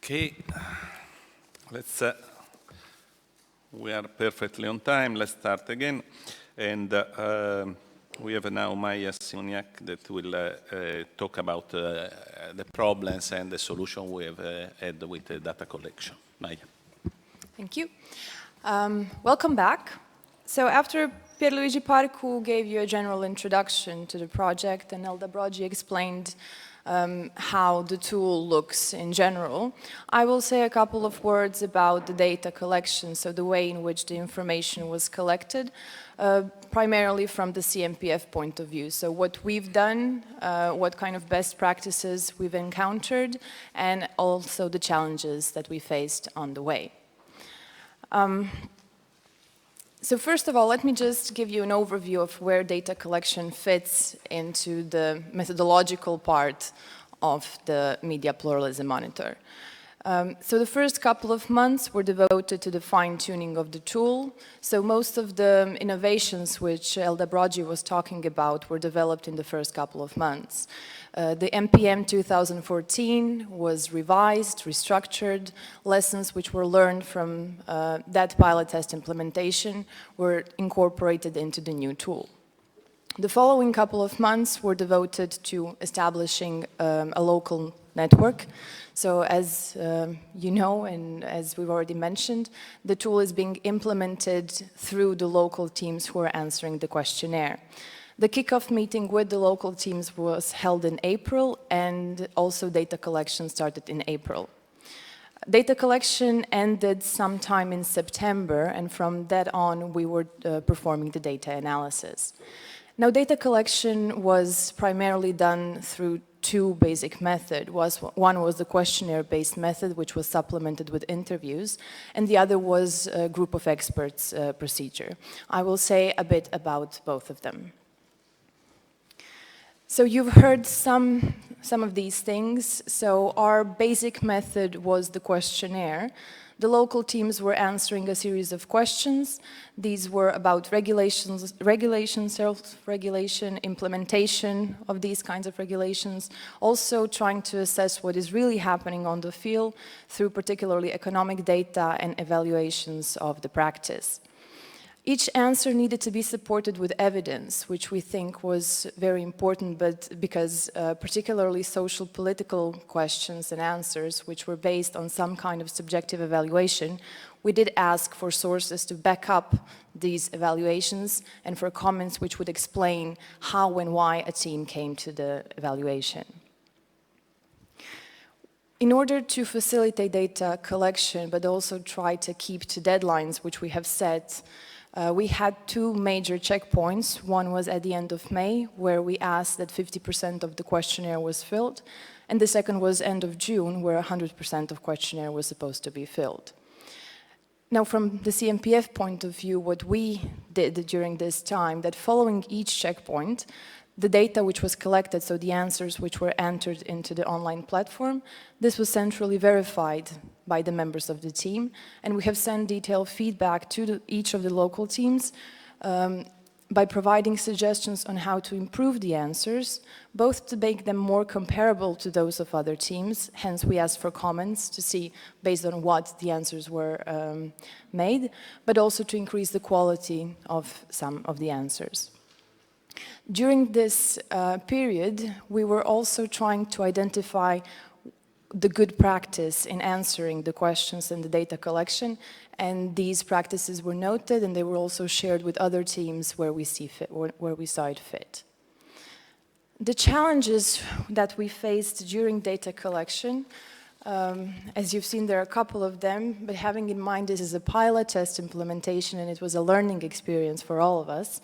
Okay, let's, we are perfectly on time. Let's start again. And we have now Maya Simoniak that will talk about the problems and the solution we have had with the data collection. Maya. Thank you. Welcome back. So after Pierluigi Parcu gave you a general introduction to the project and Elda Broggi explained how the tool looks in general, I will say a couple of words about the data collection, so the way in which the information was collected, primarily from the CMPF point of view. So what we've done, what kind of best practices we've encountered, and also the challenges that we faced on the way. So first of all, let me just give you an overview of where data collection fits into the methodological part of the Media Pluralism Monitor. So the first couple of months were devoted to the fine-tuning of the tool. So most of the innovations which Elda Broggi was talking about were developed in the first couple of months. The MPM 2014 was revised, restructured. Lessons which were learned from that pilot test implementation were incorporated into the new tool. The following couple of months were devoted to establishing a local network. So as you know, and as we've already mentioned, the tool is being implemented through the local teams who are answering the questionnaire. The kickoff meeting with the local teams was held in April, and also data collection started in April. Data collection ended sometime in September, and from that on, we were performing the data analysis. Now, data collection was primarily done through two basic methods. One was the questionnaire-based method, which was supplemented with interviews, and the other was a group of experts procedure. I will say a bit about both of them. So you've heard some of these things. So our basic method was the questionnaire. The local teams were answering a series of questions. These were about regulations, self-regulation, implementation of these kinds of regulations, also trying to assess what is really happening on the field through particularly economic data and evaluations of the practice. Each answer needed to be supported with evidence, which we think was very important, but because particularly social political questions and answers, which were based on some kind of subjective evaluation, we did ask for sources to back up these evaluations and for comments which would explain how and why a team came to the evaluation. In order to facilitate data collection, but also try to keep to deadlines which we have set, we had two major checkpoints. One was at the end of May, where we asked that 50% of the questionnaire was filled, and the second was end of June, where 100% of questionnaire was supposed to be filled. Now, from the CMPF point of view, what we did during this time, that following each checkpoint, the data which was collected, so the answers which were entered into the online platform, this was centrally verified by the members of the team, and we have sent detailed feedback to each of the local teams by providing suggestions on how to improve the answers, both to make them more comparable to those of other teams, hence we asked for comments to see based on what the answers were made, but also to increase the quality of some of the answers. During this period, we were also trying to identify the good practice in answering the questions and the data collection, and these practices were noted and they were also shared with other teams where we saw it fit. The challenges that we faced during data collection, as you've seen, there are a couple of them, but having in mind this is a pilot test implementation and it was a learning experience for all of us,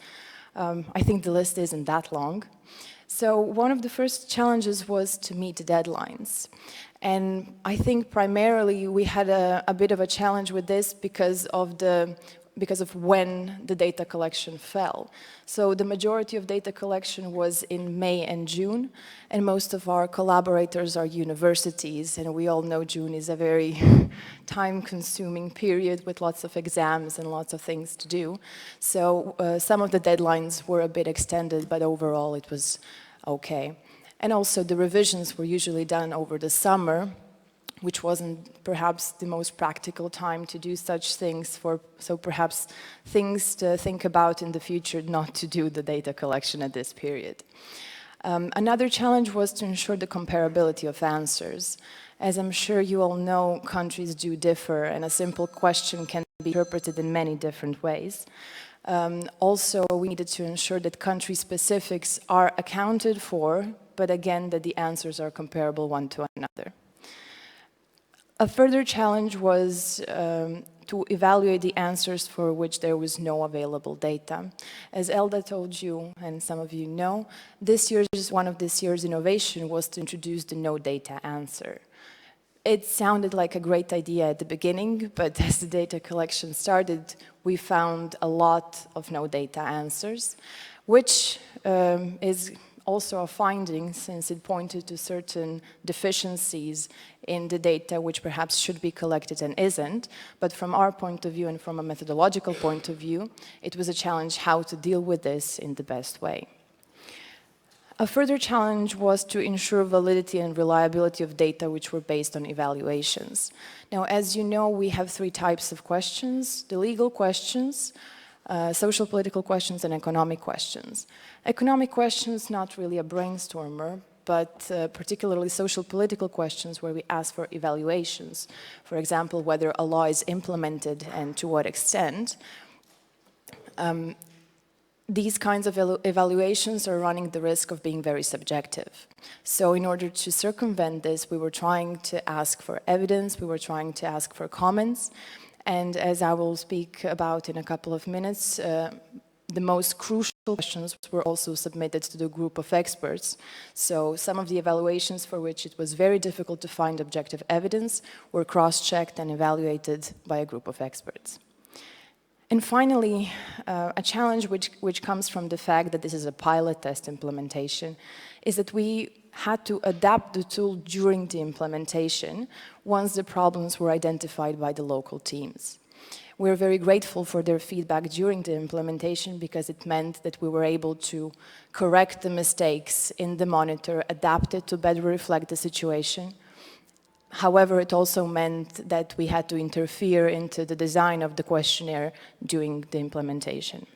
I think the list isn't that long. So one of the first challenges was to meet deadlines. And I think primarily we had a bit of a challenge with this because of when the data collection fell. So the majority of data collection was in May and June, and most of our collaborators are universities, and we all know June is a very time-consuming period with lots of exams and lots of things to do. So some of the deadlines were a bit extended, but overall it was okay. And also the revisions were usually done over the summer, which wasn't perhaps the most practical time to do such things, so perhaps things to think about in the future, not to do the data collection at this period. Another challenge was to ensure the comparability of answers. As I'm sure you all know, countries do differ, and a simple question can be interpreted in many different ways. Also, we needed to ensure that country specifics are accounted for, but again, that the answers are comparable one to another. A further challenge was to evaluate the answers for which there was no available data. As Elda told you, and some of you know, one of this year's innovation was to introduce the no data answer. It sounded like a great idea at the beginning, but as the data collection started, we found a lot of no data answers, which is also a finding, since it pointed to certain deficiencies in the data which perhaps should be collected and isn't. But from our point of view and from a methodological point of view, it was a challenge how to deal with this in the best way. A further challenge was to ensure validity and reliability of data which were based on evaluations. Now, as you know, we have three types of questions: the legal questions, social political questions, and economic questions. Economic questions, not really a brainstormer, but particularly social political questions where we ask for evaluations. For example, whether a law is implemented and to what extent. These kinds of evaluations are running the risk of being very subjective. So in order to circumvent this, we were trying to ask for evidence, we were trying to ask for comments, and as I will speak about in a couple of minutes, the most crucial questions were also submitted to the group of experts. So some of the evaluations for which it was very difficult to find objective evidence were cross-checked and evaluated by a group of experts. And finally, a challenge which comes from the fact that this is a pilot test implementation is that we had to adapt the tool during the implementation once the problems were identified by the local teams. We're very grateful for their feedback during the implementation because it meant that we were able to correct the mistakes in the monitor, adapt it to better reflect the situation. However, it also meant that we had to interfere into the design of the questionnaire during the implementation.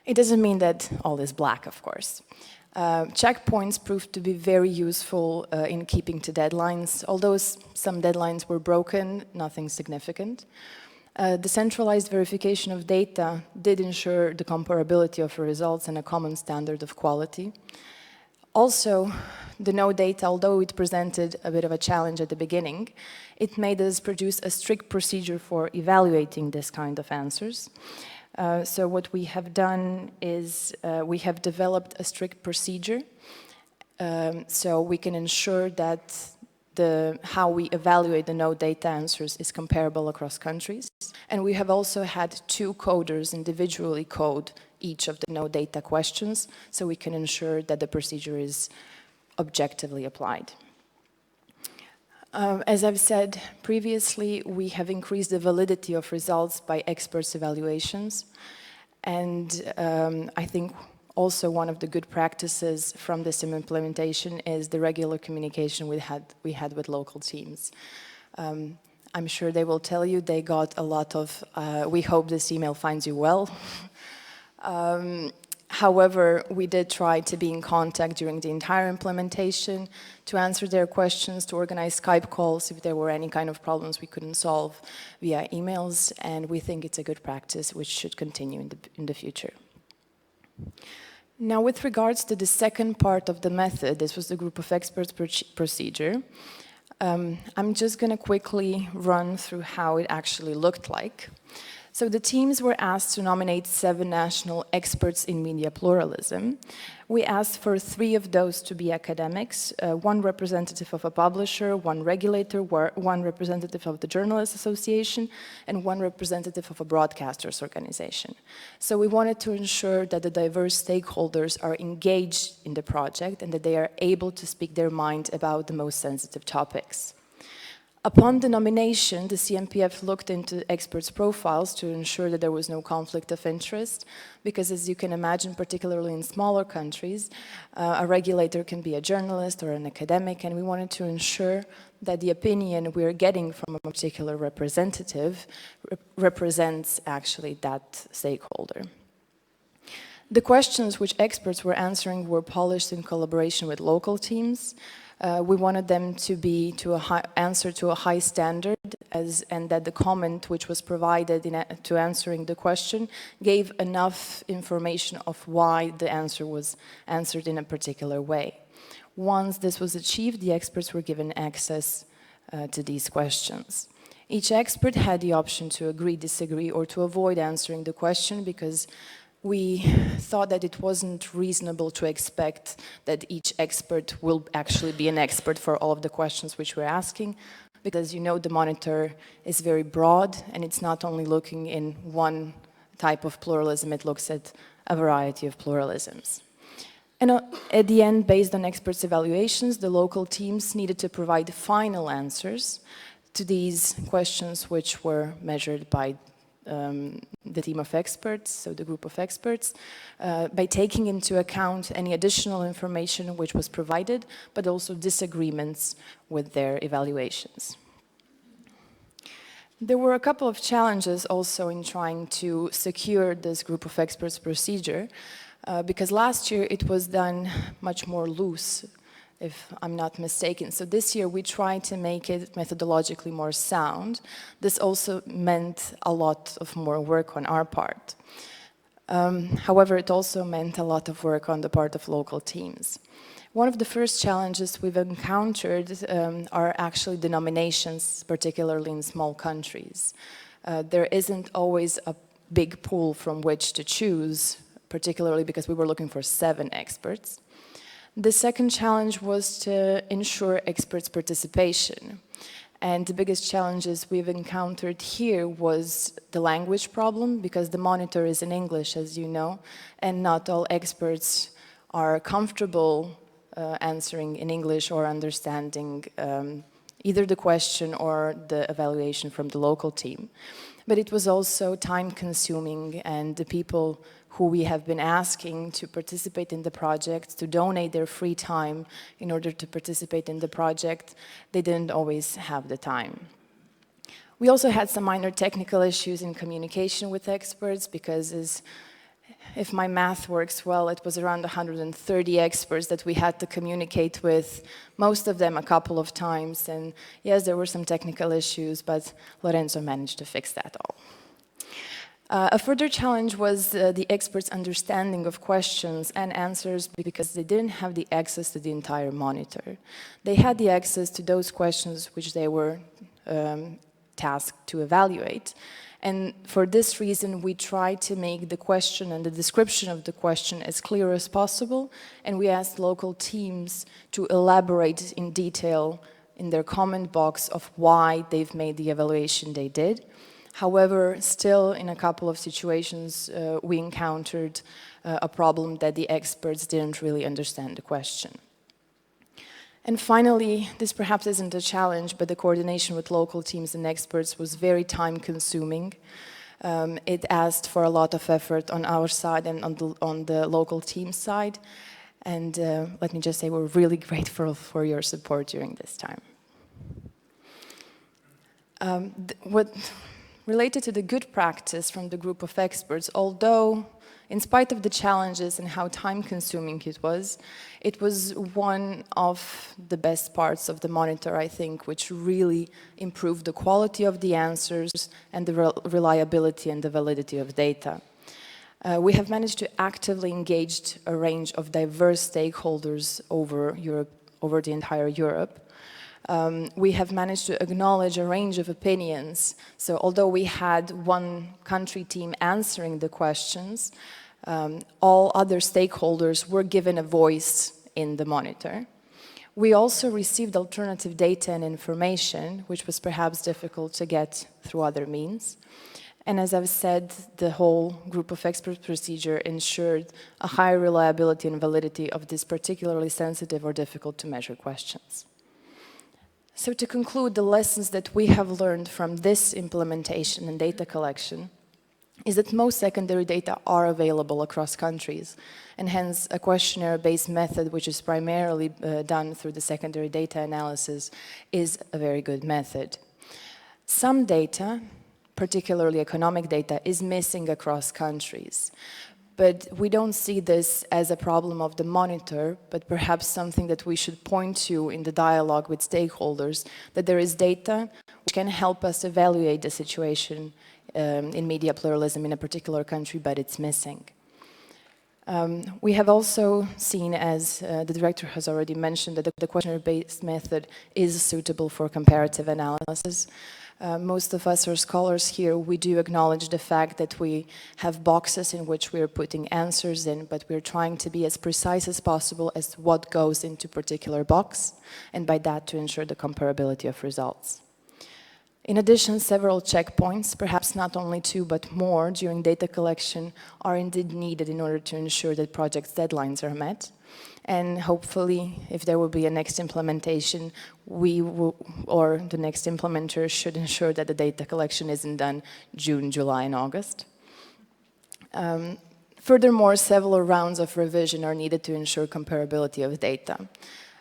It doesn't mean that all is black, of course. Checkpoints proved to be very useful in keeping to deadlines, although some deadlines were broken, nothing significant. The centralized verification of data did ensure the comparability of results and a common standard of quality. Also, the no data, although it presented a bit of a challenge at the beginning, it made us produce a strict procedure for evaluating this kind of answers. So what we have done is we have developed a strict procedure so we can ensure that how we evaluate the no data answers is comparable across countries. And we have also had 2 coders individually code each of the no data questions, so we can ensure that the procedure is objectively applied. As I've said previously, we have increased the validity of results by experts' evaluations, and I think also one of the good practices from this implementation is the regular communication we had with local teams. I'm sure they will tell you they got a lot of, we hope this email finds you well. However, we did try to be in contact during the entire implementation to answer their questions, to organize Skype calls if there were any kind of problems we couldn't solve via emails, and we think it's a good practice which should continue in the future. Now, with regards to the second part of the method, this was the group of experts procedure. I'm just going to quickly run through how it actually looked like. So the teams were asked to nominate 7 national experts in media pluralism. We asked for 3 of those to be academics, 1 representative of a publisher, 1 regulator, 1 representative of the Journalists Association, and 1 representative of a broadcasters organization. So we wanted to ensure that the diverse stakeholders are engaged in the project and that they are able to speak their mind about the most sensitive topics. Upon the nomination, the CMPF looked into experts' profiles to ensure that there was no conflict of interest, because as you can imagine, particularly in smaller countries, a regulator can be a journalist or an academic, and we wanted to ensure that the opinion we're getting from a particular representative represents actually that stakeholder. The questions which experts were answering were polished in collaboration with local teams. We wanted them to be answer to a high standard, and that the comment which was provided to answering the question gave enough information of why the answer was answered in a particular way. Once this was achieved, the experts were given access to these questions. Each expert had the option to agree, disagree, or to avoid answering the question, because we thought that it wasn't reasonable to expect that each expert will actually be an expert for all of the questions which we're asking, because you know the monitor is very broad, and it's not only looking in one type of pluralism, it looks at a variety of pluralisms. And at the end, based on experts' evaluations, the local teams needed to provide final answers to these questions which were measured by the team of experts, so the group of experts, by taking into account any additional information which was provided, but also disagreements with their evaluations. There were a couple of challenges also in trying to secure this group of experts procedure, because last year it was done much more loose, if I'm not mistaken. So this year we tried to make it methodologically more sound. This also meant a lot of more work on our part. However, it also meant a lot of work on the part of local teams. One of the first challenges we've encountered are actually the nominations, particularly in small countries. There isn't always a big pool from which to choose, particularly because we were looking for 7 experts. The second challenge was to ensure experts' participation. And the biggest challenges we've encountered here was the language problem, because the monitor is in English, as you know, and not all experts are comfortable answering in English or understanding either the question or the evaluation from the local team. But it was also time-consuming, and the people who we have been asking to participate in the project, to donate their free time in order to participate in the project, they didn't always have the time. We also had some minor technical issues in communication with experts, because if my math works well, it was around 130 experts that we had to communicate with, most of them a couple of times. And yes, there were some technical issues, but Lorenzo managed to fix that all. A further challenge was the experts' understanding of questions and answers, because they didn't have the access to the entire monitor. They had the access to those questions which they were tasked to evaluate. And for this reason, we tried to make the question and the description of the question as clear as possible, and we asked local teams to elaborate in detail in their comment box of why they've made the evaluation they did. However, still in a couple of situations, we encountered a problem that the experts didn't really understand the question. And finally, this perhaps isn't a challenge, but the coordination with local teams and experts was very time-consuming. It asked for a lot of effort on our side and on the local team side. And let me just say, we're really grateful for your support during this time. Related to the good practice from the group of experts, although in spite of the challenges and how time-consuming it was one of the best parts of the monitor, I think, which really improved the quality of the answers and the reliability and the validity of data. We have managed to actively engage a range of diverse stakeholders over the entire Europe. We have managed to acknowledge a range of opinions. So although we had one country team answering the questions, all other stakeholders were given a voice in the monitor. We also received alternative data and information, which was perhaps difficult to get through other means. And as I've said, the whole group of expert procedure ensured a high reliability and validity of these particularly sensitive or difficult to measure questions. So to conclude, the lessons that we have learned from this implementation and data collection is that most secondary data are available across countries, and hence a questionnaire-based method, which is primarily done through the secondary data analysis, is a very good method. Some data, particularly economic data, is missing across countries. But we don't see this as a problem of the monitor, but perhaps something that we should point to in the dialogue with stakeholders, that there is data which can help us evaluate the situation in media pluralism in a particular country, but it's missing. We have also seen, as the director has already mentioned, that the questionnaire-based method is suitable for comparative analysis. Most of us are scholars here. We do acknowledge the fact that we have boxes in which we are putting answers in, but we're trying to be as precise as possible as what goes into a particular box, and by that to ensure the comparability of results. In addition, several checkpoints, perhaps not only 2 but more, during data collection are indeed needed in order to ensure that projects' deadlines are met. And hopefully, if there will be a next implementation, we will, or the next implementer should ensure that the data collection isn't done June, July, and August. Furthermore, several rounds of revision are needed to ensure comparability of data.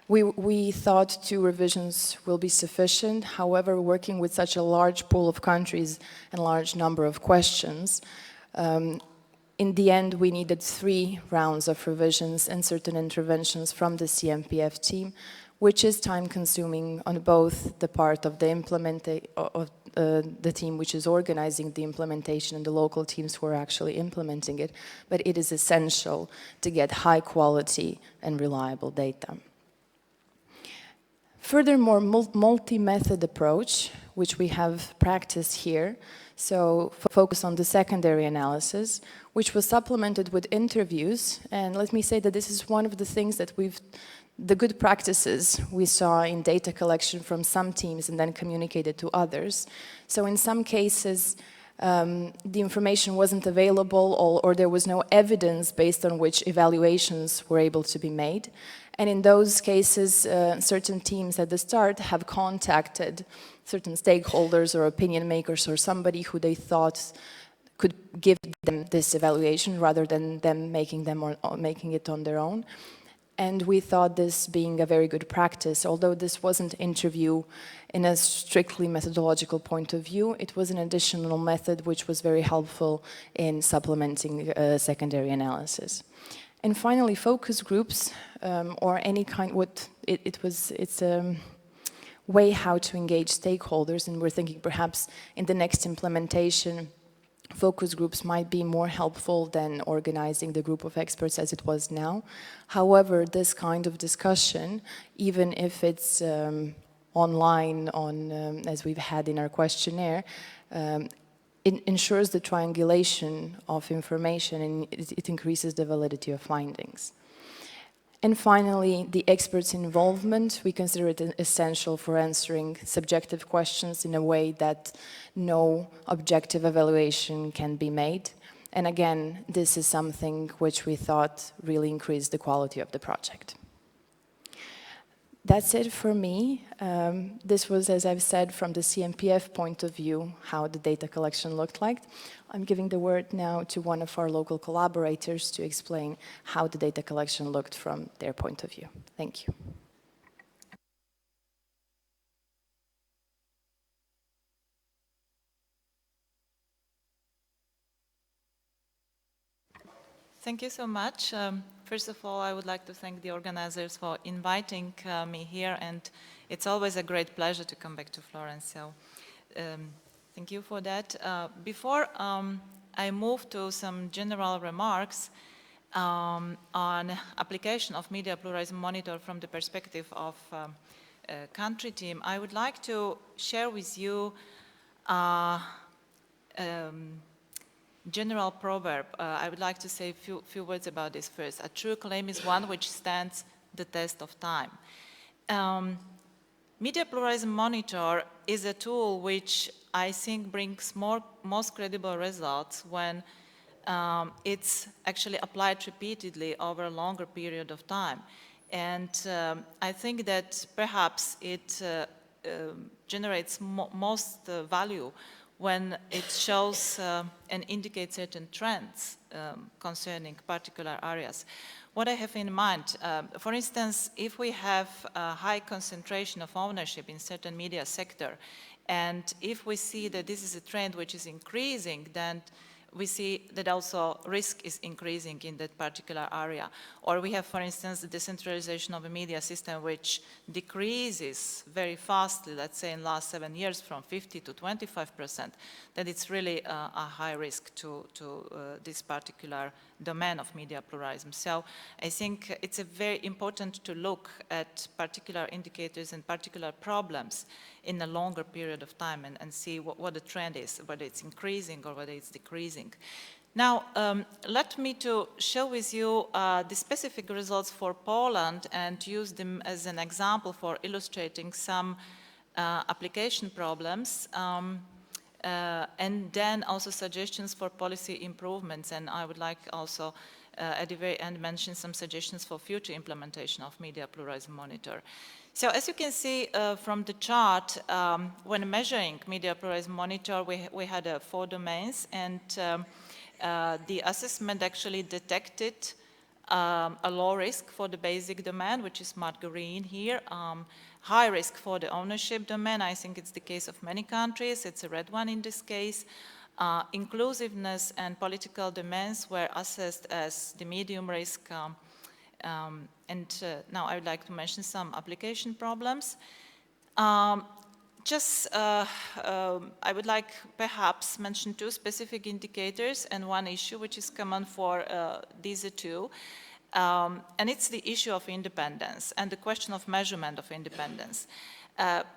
We thought 2 revisions will be sufficient. However, working with such a large pool of countries and large number of questions, in the end, we needed 3 rounds of revisions and certain interventions from the CMPF team, which is time-consuming on both the part of the team which is organizing the implementation and the local teams who are actually implementing it, but it is essential to get high quality and reliable data. Furthermore, multi-method approach, which we have practiced here, so focus on the secondary analysis, which was supplemented with interviews. And let me say that this is one of the things that the good practices we saw in data collection from some teams and then communicated to others. So in some cases, the information wasn't available or there was no evidence based on which evaluations were able to be made. And in those cases, certain teams at the start have contacted certain stakeholders or opinion makers or somebody who they thought could give them this evaluation rather than them making it on their own. And we thought this being a very good practice, although this wasn't interview in a strictly methodological point of view, it was an additional method which was very helpful in supplementing secondary analysis. And finally, focus groups, or any kind, it's a way how to engage stakeholders, and we're thinking perhaps in the next implementation, focus groups might be more helpful than organizing the group of experts as it was now. However, this kind of discussion, even if it's online, as we've had in our questionnaire, it ensures the triangulation of information and it increases the validity of findings. And finally, the experts' involvement, we consider it essential for answering subjective questions in a way that no objective evaluation can be made. And again, this is something which we thought really increased the quality of the project. That's it for me. This was, as I've said, from the CMPF point of view, how the data collection looked like. I'm giving the word now to one of our local collaborators to explain how the data collection looked from their point of view. Thank you. Thank you so much. First of all, I would like to thank the organizers for inviting me here, and it's always a great pleasure to come back to Florence, so thank you for that. Before I move to some general remarks on application of Media Pluralism Monitor from the perspective of country team, I would like to share with you general proverb. I would like to say a few words about this first. A true claim is one which stands the test of time. Media Pluralism Monitor is a tool which I think brings most credible results when it's actually applied repeatedly over a longer period of time. And I think that perhaps it generates most value when it shows and indicates certain trends concerning particular areas. What I have in mind, for instance, if we have a high concentration of ownership in certain media sector, and if we see that this is a trend which is increasing, then we see that also risk is increasing in that particular area. Or we have, for instance, the decentralization of a media system which decreases very fastly, let's say in the last 7 years from 50 to 25%, then it's really a high risk to this particular domain of media pluralism. So I think it's very important to look at particular indicators and particular problems in a longer period of time and see what the trend is, whether it's increasing or whether it's decreasing. Now, let me to show with you the specific results for Poland and use them as an example for illustrating some application problems and then also suggestions for policy improvements. And I would like also at the very end mention some suggestions for future implementation of Media Pluralism Monitor. So as you can see from the chart, when measuring Media Pluralism Monitor, we had 4 domains, and the assessment actually detected a low risk for the basic domain, which is marked green here, high risk for the ownership domain. I think it's the case of many countries. It's a red one in this case. Inclusiveness and political domains were assessed as the medium risk. Now I would like to mention some application problems. I would like perhaps mention 2 specific indicators and 1 issue which is common for these 2. And it's the issue of independence and the question of measurement of independence.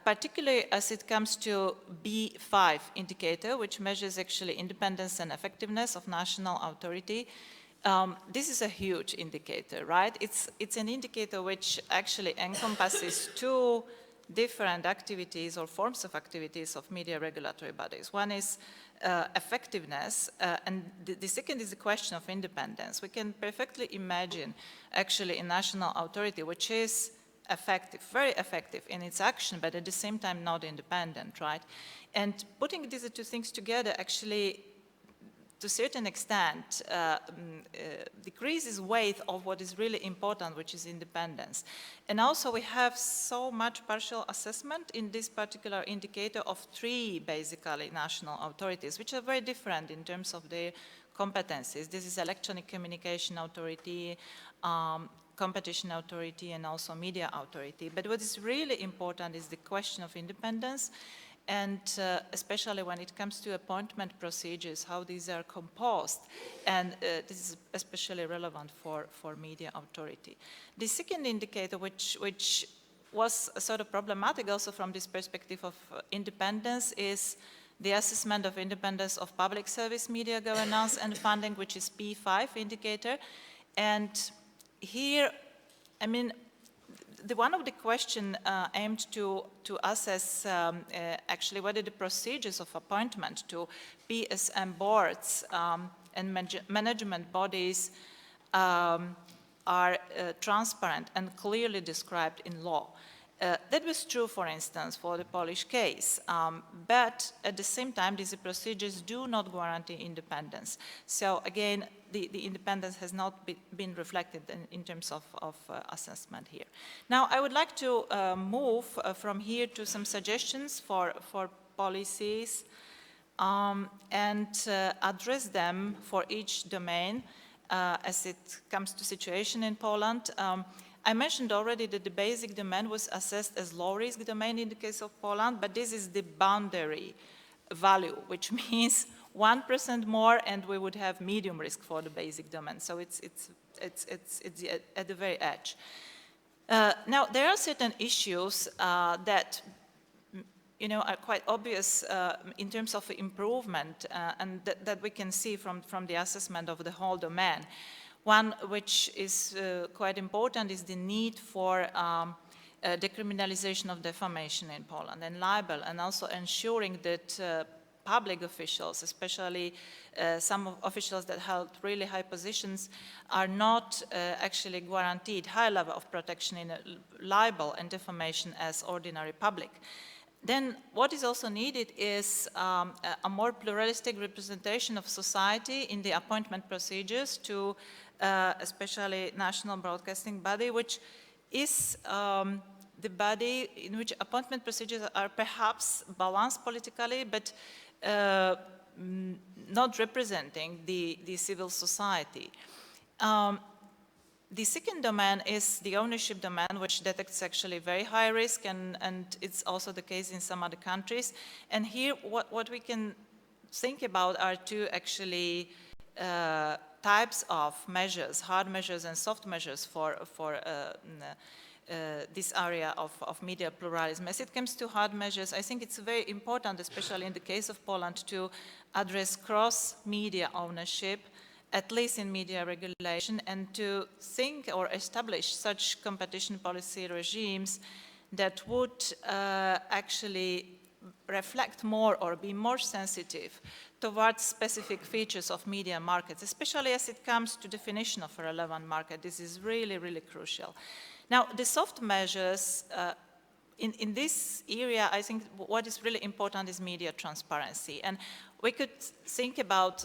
Particularly as it comes to B5 indicator, which measures actually independence and effectiveness of national authority. This is a huge indicator, right? It's an indicator which actually encompasses 2 different activities or forms of activities of media regulatory bodies. One is effectiveness, and the second is the question of independence. We can perfectly imagine actually a national authority which is effective, very effective in its action, but at the same time not independent, right? And putting these 2 things together actually to a certain extent, decreases weight of what is really important, which is independence. And also we have so much partial assessment in this particular indicator of 3 basically national authorities, which are very different in terms of their competencies. This is Electronic Communication Authority, Competition Authority, and also Media Authority. But what is really important is the question of independence, and especially when it comes to appointment procedures, how these are composed, and this is especially relevant for media authority. The second indicator, which was sort of problematic also from this perspective of independence, is the assessment of independence of public service media governance and funding, which is P5 indicator. And here, I mean, one of the questions aimed to assess actually whether the procedures of appointment to PSM boards and management bodies are transparent and clearly described in law. That was true, for instance, for the Polish case, but at the same time, these procedures do not guarantee independence. So again, the independence has not been reflected in terms of assessment here. Now, I would like to move from here to some suggestions for policies and address them for each domain as it comes to situation in Poland. I mentioned already that the basic domain was assessed as low-risk domain in the case of Poland, but this is the boundary value, which means 1% more and we would have medium risk for the basic domain. So it's at the very edge. Now, there are certain issues that are quite obvious in terms of improvement and that we can see from the assessment of the whole domain. One which is quite important is the need for decriminalization of defamation in Poland and libel, and also ensuring that public officials, especially some officials that held really high positions, are not actually guaranteed high level of protection in libel and defamation as ordinary public. Then what is also needed is a more pluralistic representation of society in the appointment procedures to especially national broadcasting body, which is the body in which appointment procedures are perhaps balanced politically, but not representing the civil society. The second domain is the ownership domain, which detects actually very high risk, and it's also the case in some other countries. And here, what we can think about are two actually types of measures, hard measures and soft measures for this area of media pluralism. As it comes to hard measures, I think it's very important, especially in the case of Poland, to address cross-media ownership, at least in media regulation, and to think or establish such competition policy regimes that would actually reflect more or be more sensitive towards specific features of media markets, especially as it comes to definition of a relevant market. This is really, really crucial. Now, the soft measures, in this area, I think what is really important is media transparency. And we could think about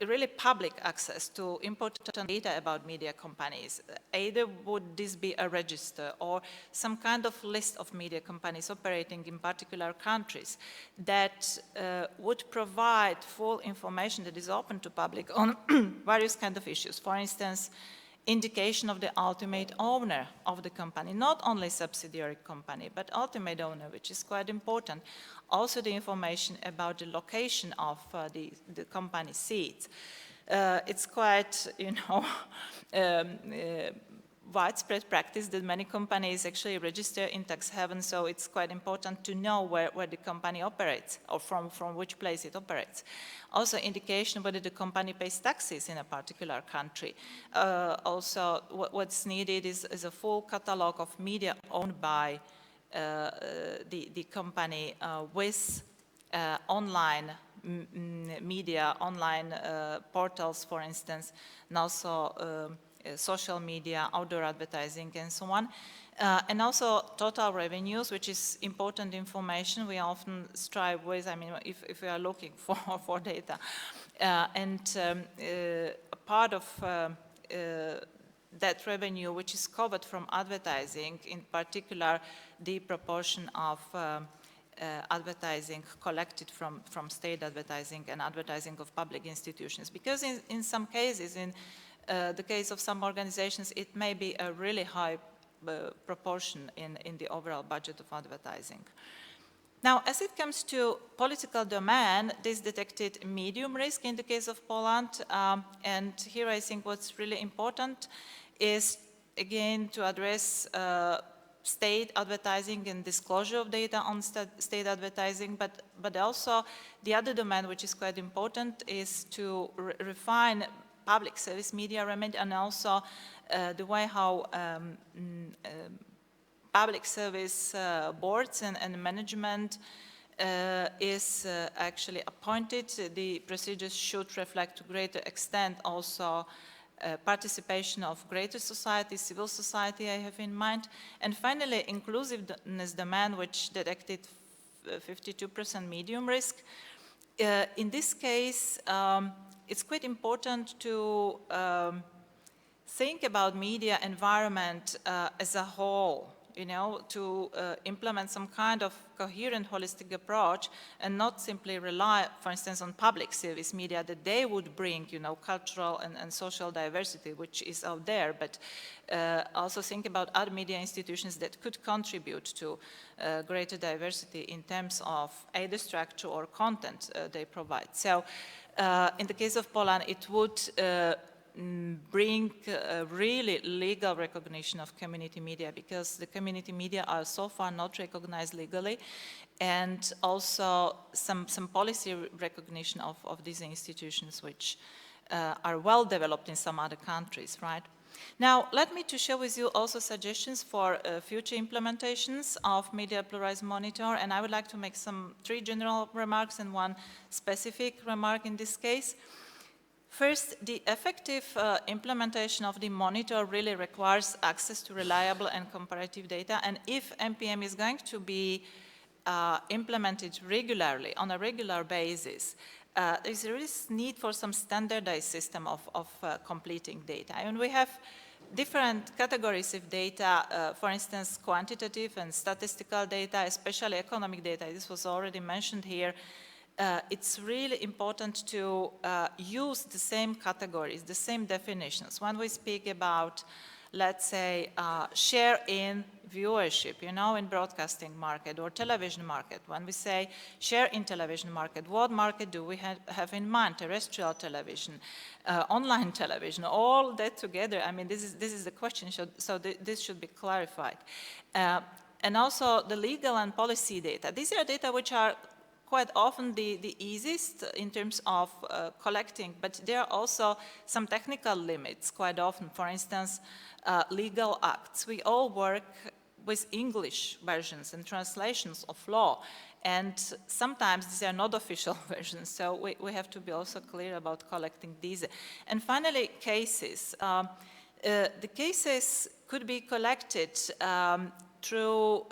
really public access to important data about media companies. Either would this be a register or some kind of list of media companies operating in particular countries that would provide full information that is open to public on various kind of issues. For instance, indication of the ultimate owner of the company, not only subsidiary company, but ultimate owner, which is quite important. Also the information about the location of the company seats. It's quite, widespread practice that many companies actually register in tax haven, so it's quite important to know where the company operates or from which place it operates. Also indication whether the company pays taxes in a particular country. Also what's needed is a full catalog of media owned by the company with online media, online portals, for instance, and also social media, outdoor advertising, and so on. And also total revenues, which is important information we often strive with, I mean, if we are looking for data. And a part of that revenue, which is covered from advertising, in particular, the proportion of advertising collected from state advertising and advertising of public institutions. Because in some cases, in the case of some organizations, it may be a really high proportion in the overall budget of advertising. Now, as it comes to political domain, this detected medium risk in the case of Poland. And here I think what's really important is, again, to address state advertising and disclosure of data on state advertising, but also the other domain, which is quite important, is to refine public service media remit, and also the way how public service boards and management is actually appointed. The procedures should reflect to greater extent also participation of greater society, civil society I have in mind. And finally, inclusiveness domain, which detected 52% medium risk. In this case, it's quite important to think about media environment as a whole, to implement some kind of coherent, holistic approach and not simply rely, for instance, on public service media that they would bring, cultural and social diversity, which is out there, but also think about other media institutions that could contribute to greater diversity in terms of either structure or content they provide. So in the case of Poland, it would bring really legal recognition of community media, because the community media are so far not recognized legally, and also some policy recognition of these institutions, which are well developed in some other countries, right? Now, let me to share with you also suggestions for future implementations of Media Pluralism Monitor, and I would like to make three general remarks and one specific remark in this case. First, the effective implementation of the monitor really requires access to reliable and comparative data, and if MPM is going to be implemented regularly, on a regular basis, there's a real need for some standardized system of completing data. And we have different categories of data, for instance, quantitative and statistical data, especially economic data. This was already mentioned here. It's really important to use the same categories, the same definitions. When we speak about, let's say, share in viewership, you know, in broadcasting market or television market, when we say share in television market, what market do we have in mind? Terrestrial television, online television, all that together. I mean, this is the question, so this should be clarified. And also the legal and policy data. These are data which are quite often the easiest in terms of collecting, but there are also some technical limits quite often. For instance, legal acts. We all work with English versions and translations of law, and sometimes these are not official versions, so we have to be also clear about collecting these. And finally, cases. The cases could be collected through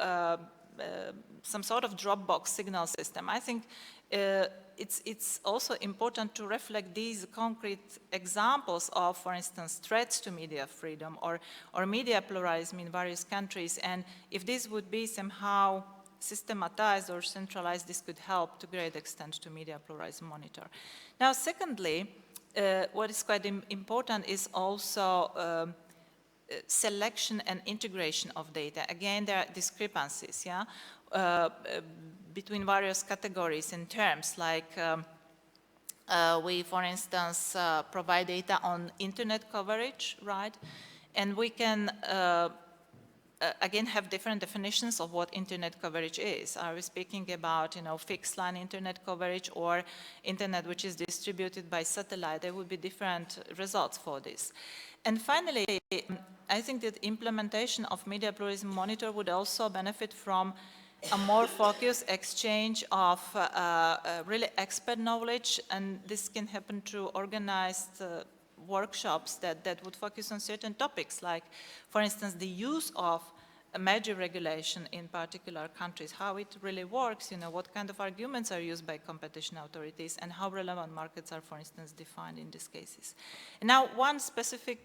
some sort of Dropbox signal system. I think it's also important to reflect these concrete examples of, for instance, threats to media freedom or media pluralism in various countries. And if this would be somehow systematized or centralized, this could help to a great extent to Media Pluralism Monitor. Now, secondly, what is quite important is also selection and integration of data. Again, there are discrepancies, yeah? Between various categories and terms, like we, for instance, provide data on internet coverage, right? And we can, again, have different definitions of what internet coverage is. Are we speaking about, you know, fixed line internet coverage or internet which is distributed by satellite? There would be different results for this. And finally, I think that implementation of Media Pluralism Monitor would also benefit from a more focused exchange of really expert knowledge, and this can happen through organized workshops that would focus on certain topics, like, for instance, the use of a major regulation in particular countries, how it really works, you know, what kind of arguments are used by competition authorities, and how relevant markets are, for instance, defined in these cases. And now, one specific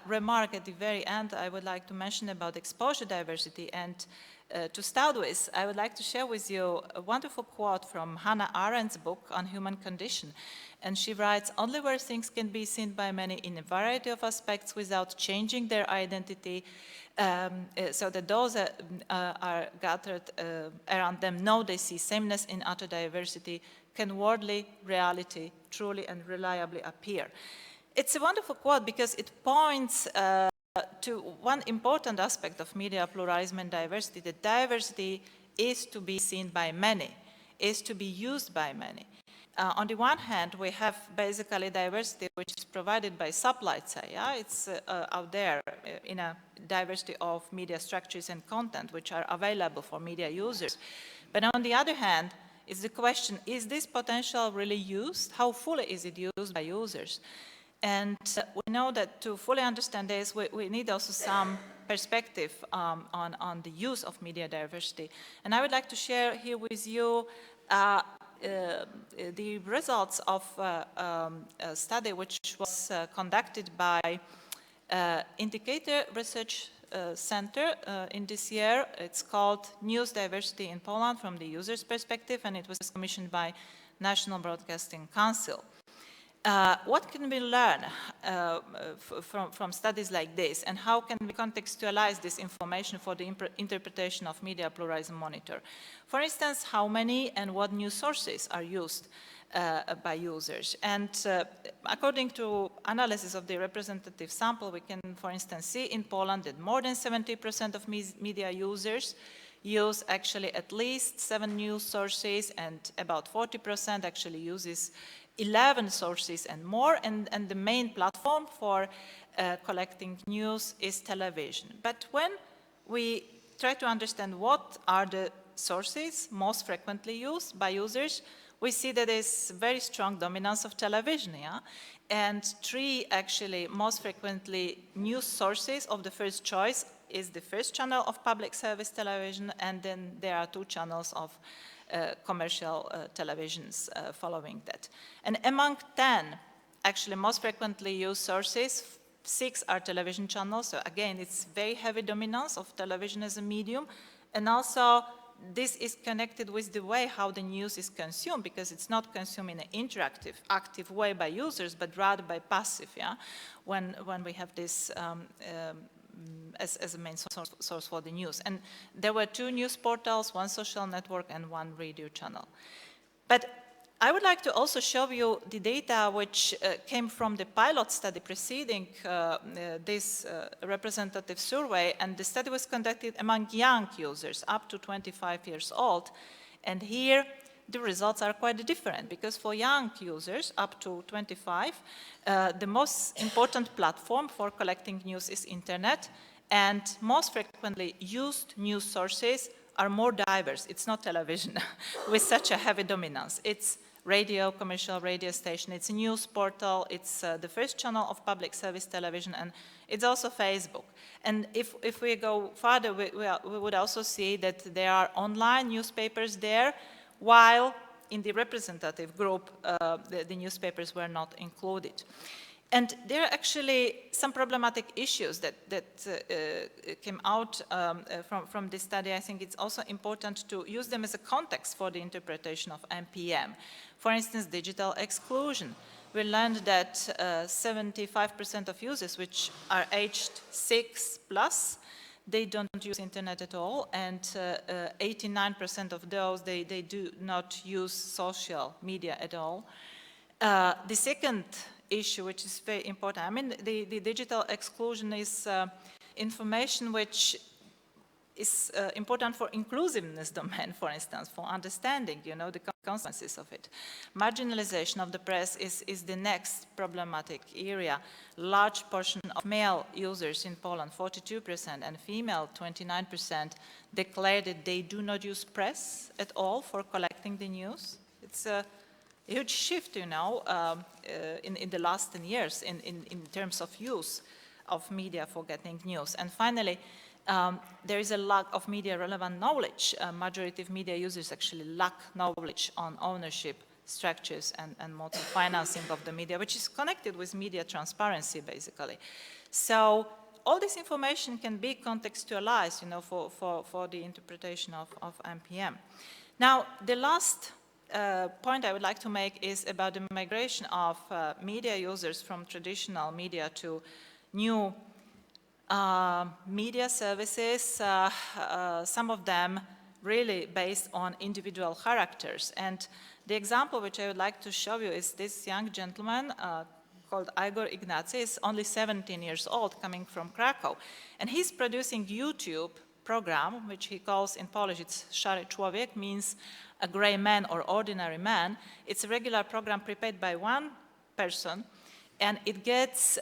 remark at the very end I would like to mention about exposure diversity, and to start with, I would like to share with you a wonderful quote from Hannah Arendt's book on human condition. And she writes, "Only where things can be seen by many in a variety of aspects without changing their identity, so that those that are gathered around them know they see sameness in utter diversity, can worldly reality truly and reliably appear." It's a wonderful quote because it points to one important aspect of media pluralism and diversity, that diversity is to be seen by many, is to be used by many. On the one hand, we have basically diversity which is provided by supply side. Yeah? It's out there in a diversity of media structures and content which are available for media users. But on the other hand, is the question, is this potential really used? How fully is it used by users? And we know that to fully understand this, we need also some perspective on the use of media diversity. And I would like to share here with you the results of a study which was conducted by Indicator Research Center in this year. It's called News Diversity in Poland from the User's Perspective, and it was commissioned by National Broadcasting Council. What can we learn from studies like this, and how can we contextualize this information for the interpretation of Media Pluralism Monitor? For instance, how many and what news sources are used by users? And according to analysis of the representative sample, we can, for instance, see in Poland that more than 70% of media users use actually at least 7 news sources, and about 40% actually uses 11 sources and more, and the main platform for collecting news is television. But when we try to understand what are the sources most frequently used by users, we see that there's very strong dominance of television, yeah? And 3 actually most frequently news sources of the first choice is the first channel of public service television, and then there are 2 channels of commercial televisions following that. And among 10 actually most frequently used sources, 6 are television channels. So again, it's very heavy dominance of television as a medium. And also this is connected with the way how the news is consumed, because it's not consumed in an interactive, active way by users, but rather by passive, yeah? When we have this as a main source for the news. And there were 2 news portals, 1 social network and 1 radio channel. But I would like to also show you the data which came from the pilot study preceding this representative survey, and the study was conducted among young users up to 25 years old. And here the results are quite different, because for young users up to 25, the most important platform for collecting news is internet, and most frequently used news sources are more diverse. It's not television with such a heavy dominance. It's radio, commercial radio station, it's a news portal, it's the first channel of public service television, and it's also Facebook. And if we go further, we would also see that there are online newspapers there, while in the representative group, the newspapers were not included. And there are actually some problematic issues that came out from this study. I think it's also important to use them as a context for the interpretation of NPM. For instance, digital exclusion. We learned that 75% of users which are aged 6+, they don't use internet at all, and 89% of those, they do not use social media at all. The second issue, which is very important, I mean, the digital exclusion is information which is important for inclusiveness domain, for instance, for understanding, you know, the consequences of it. Marginalization of the press is the next problematic area. Large portion of male users in Poland, 42%, and female, 29%, declare that they do not use press at all for collecting the news. It's a huge shift, you know, in the last 10 years in terms of use of media for getting news. And finally, there is a lack of media-relevant knowledge. Majority of media users actually lack knowledge on ownership structures and mode of financing of the media, which is connected with media transparency, basically. So all this information can be contextualized, you know, for the interpretation of NPM. Now, the last point I would like to make is about the migration of media users from traditional media to new media services, some of them really based on individual characters. And the example which I would like to show you is this young gentleman called Igor Ignacy. He's only 17 years old, coming from Krakow. And he's producing YouTube program, which he calls in Polish, it's Szary Człowiek, means a gray man or ordinary man. It's a regular program prepared by one person, and it gets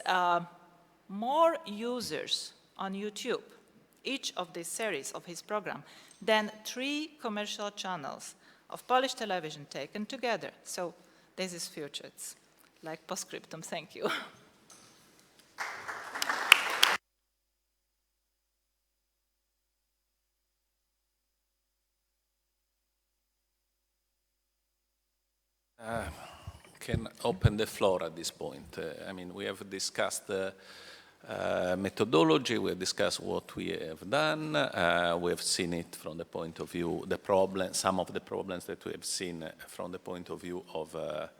more users on YouTube, each of this series of his program, than 3 commercial channels of Polish television taken together. So this is future. It's like postscriptum. Thank you. Can open the floor at this point. I mean, we have discussed methodology, we have discussed what we have done, we have seen it from the point of view, some of the problems that we have seen from the point of view of the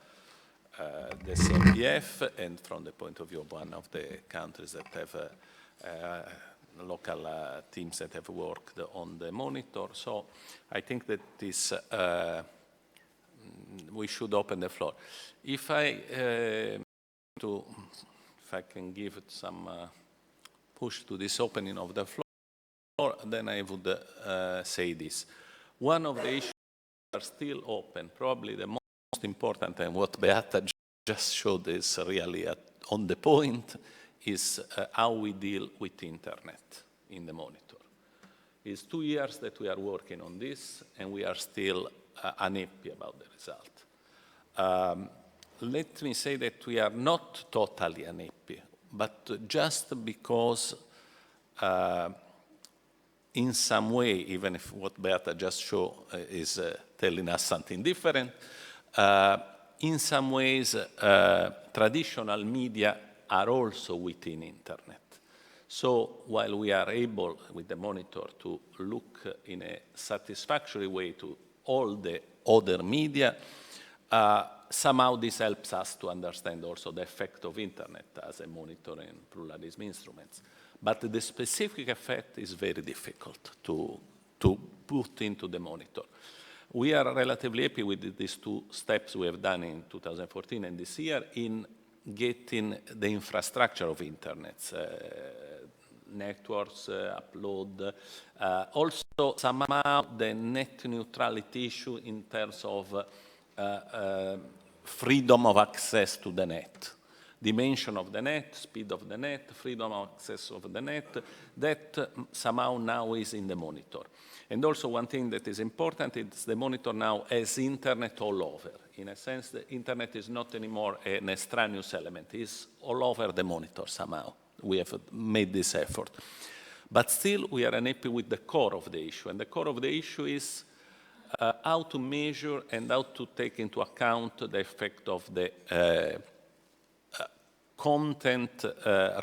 CMPF and from the point of view of one of the countries that have local teams that have worked on the monitor. So I think that this we should open the floor. If I can give some push to this opening of the floor, then I would say this. One of the issues that are still open, probably the most important, and what Beata just showed is really on the point, is how we deal with internet in the monitor. It's 2 years that we are working on this, and we are still unhappy about the result. Let me say that we are not totally unhappy, but just because in some way, even if what Beata just showed is telling us something different, in some ways, traditional media are also within internet. So while we are able, with the monitor, to look in a satisfactory way to all the other media, somehow this helps us to understand also the effect of internet as a monitoring pluralism instruments. But the specific effect is very difficult to put into the monitor. We are relatively happy with these 2 steps we have done in 2014 and this year in getting the infrastructure of internet, networks, upload, also somehow the net neutrality issue in terms of freedom of access to the net. Dimension of the net, speed of the net, freedom of access of the net, that somehow now is in the monitor. And also one thing that is important is the monitor now has internet all over. In a sense, the internet is not anymore an extraneous element. It's all over the monitor somehow. We have made this effort. But still, we are unhappy with the core of the issue. And the core of the issue is how to measure and how to take into account the effect of the content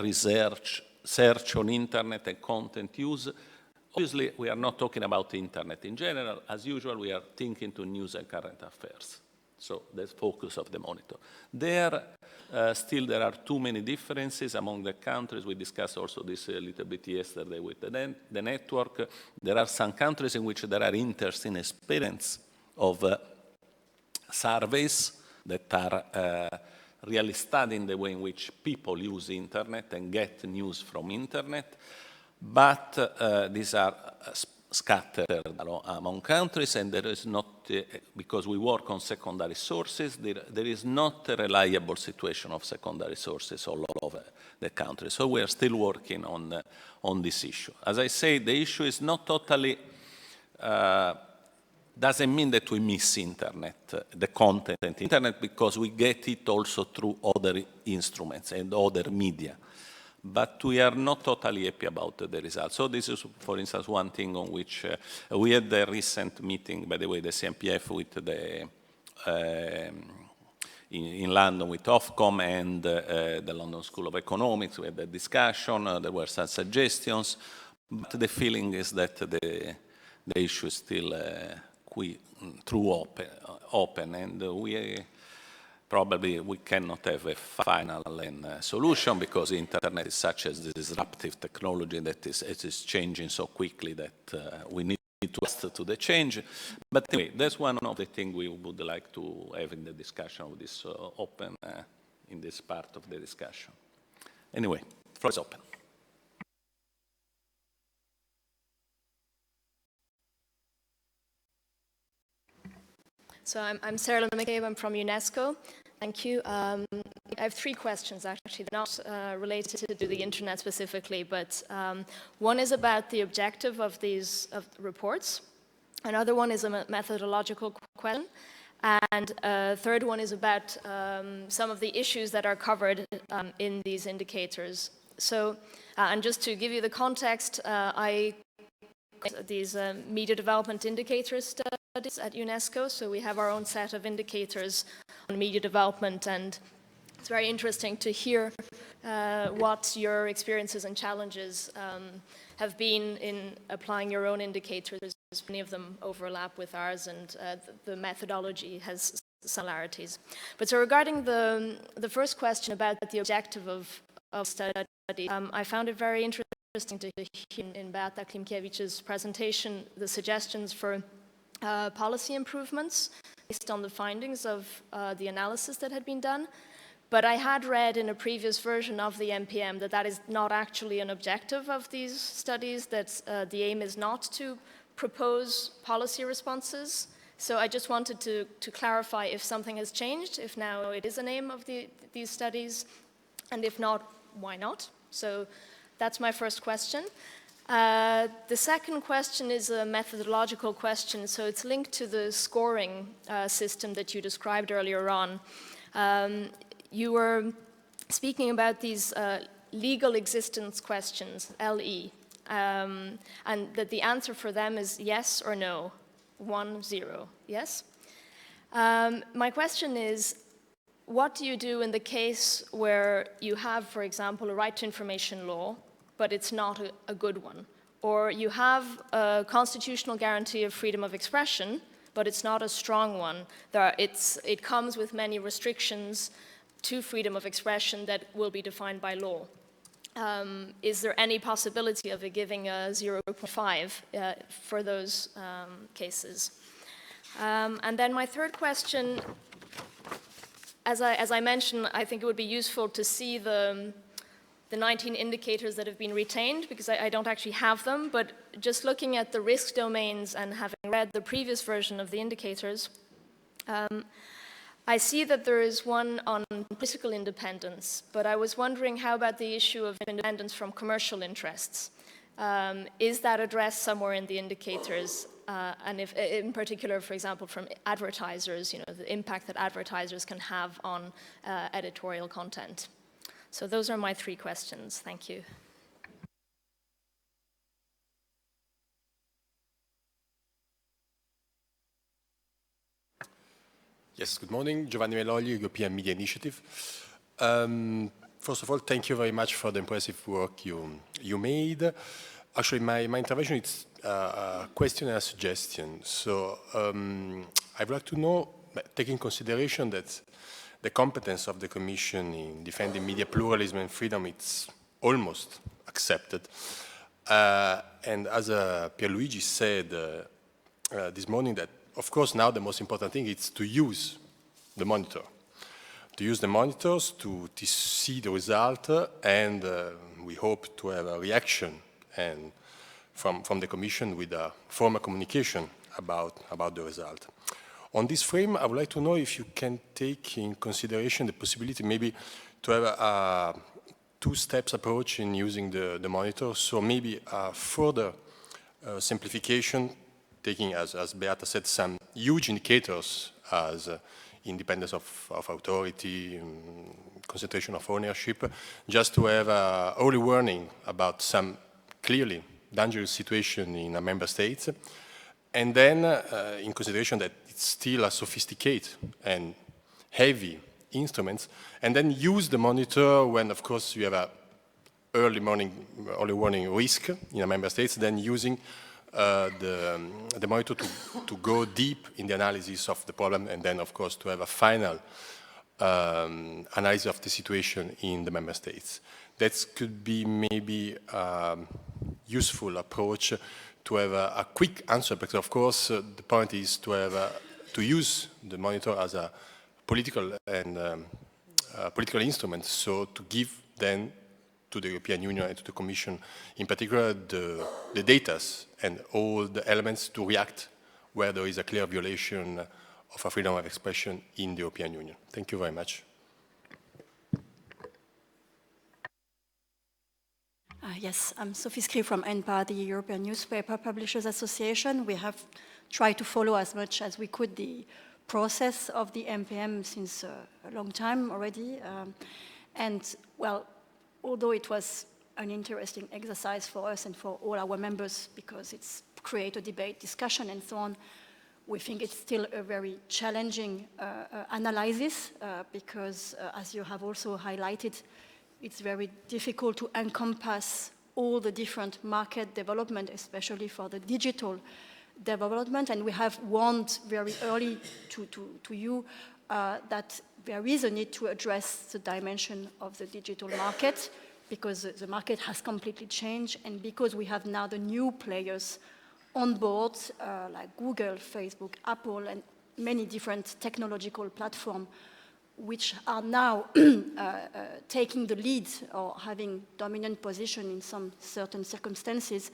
research, search on internet and content use. Obviously, we are not talking about internet in general. As usual, we are thinking to news and current affairs. So that's focus of the monitor. There, still there are too many differences among the countries. We discussed also this a little bit yesterday with the network. There are some countries in which there are interesting experience of surveys that are really studying the way in which people use internet and get news from internet. But these are scattered among countries, and there is not, because we work on secondary sources, there is not a reliable situation of secondary sources all over the country. So we are still working on this issue. As I say, the issue is not totally, doesn't mean that we miss internet, the content in internet, because we get it also through other instruments and other media. But we are not totally happy about the results. So this is, for instance, one thing on which we had a recent meeting, by the way, the CMPF with the, in London with Ofcom and the London School of Economics. We had a discussion, there were some suggestions, but the feeling is that the issue is still open, and probably we cannot have a final solution because the internet is such a disruptive technology that it is changing so quickly that we need to adjust to the change. But anyway, that's one of the things we would like to have in the discussion of this open, in this part of the discussion. Anyway, floor is open. So I'm Sarah McCabe, I'm from UNESCO. Thank you. I have 3 questions, actually. They're not related to the internet specifically, but one is about the objective of these reports. Another one is a methodological question. And a third one is about some of the issues that are covered in these indicators. So, and just to give you the context, I these media development indicators studies at UNESCO, so we have our own set of indicators on media development, and it's very interesting to hear what your experiences and challenges have been in applying your own indicators. Many of them overlap with ours, and the methodology has similarities. But so regarding the first question about the objective of study, I found it very interesting to hear in Beata Klimkiewicz's presentation the suggestions for policy improvements based on the findings of the analysis that had been done. But I had read in a previous version of the MPM that that is not actually an objective of these studies, that the aim is not to propose policy responses So I just wanted to clarify if something has changed, if now it is a name of these studies, and if not, why not? So that's my first question. The second question is a methodological question, so it's linked to the scoring system that you described earlier on. You were speaking about these legal existence questions, LE, and that the answer for them is yes or no, 1, 0, yes? My question is, what do you do in the case where you have, for example, a right to information law, but it's not a good one? Or you have a constitutional guarantee of freedom of expression, but it's not a strong one. It comes with many restrictions to freedom of expression that will be defined by law. Is there any possibility of it giving a 0.5 for those cases? And then my third question, as I mentioned, I think it would be useful to see the 19 indicators that have been retained, because I don't actually have them, but just looking at the risk domains and having read the previous version of the indicators, I see that there is one on political independence, but I was wondering how about the issue of independence from commercial interests? Is that addressed somewhere in the indicators? And if, in particular, for example, from advertisers, you know, the impact that advertisers can have on editorial content. So those are my 3 questions. Thank you. Yes, good morning. Giovanni Melogli, European Media Initiative. First of all, thank you very much for the impressive work you made. Actually, my intervention is a question and a suggestion. So I'd like to know, taking consideration that the competence of the Commission in defending media pluralism and freedom, it's almost accepted. And as Pierluigi said this morning, that of course now the most important thing is to use the monitor. To use the monitors to see the result, and we hope to have a reaction and from the Commission with a formal communication about the result. On this frame, I would like to know if you can take in consideration the possibility maybe to have a 2-step approach in using the monitor. So maybe a further simplification, taking, as Beata said, some huge indicators as independence of authority, concentration of ownership, just to have a early warning about some clearly dangerous situation in a member state. And then, in consideration that it's still a sophisticated and heavy instruments, and then use the monitor when, of course, you have a early warning risk in a member state, then using the monitor to go deep in the analysis of the problem, and then, of course, to have a final analysis of the situation in the member states. That could be maybe a useful approach to have a quick answer, because of course the point is to have to use the monitor as a political and political instrument, so to give then to the European Union and to the Commission in particular the data and all the elements to react where there is a clear violation of a freedom of expression in the European Union. Thank you very much. Yes, I'm Sophie Scree from ENPA, the European Newspaper Publishers Association. We have tried to follow as much as we could the process of the MPM since a long time already. And, well, although it was an interesting exercise for us and for all our members, because it's create a debate, discussion, and so on, we think it's still a very challenging analysis because, as you have also highlighted, it's very difficult to encompass all the different market development, especially for the digital development. And we have warned very early to you that there is a need to address the dimension of the digital market, because the market has completely changed, and because we have now the new players on board, like Google, Facebook, Apple, and many different technological platforms, which are now taking the lead or having dominant position in some certain circumstances.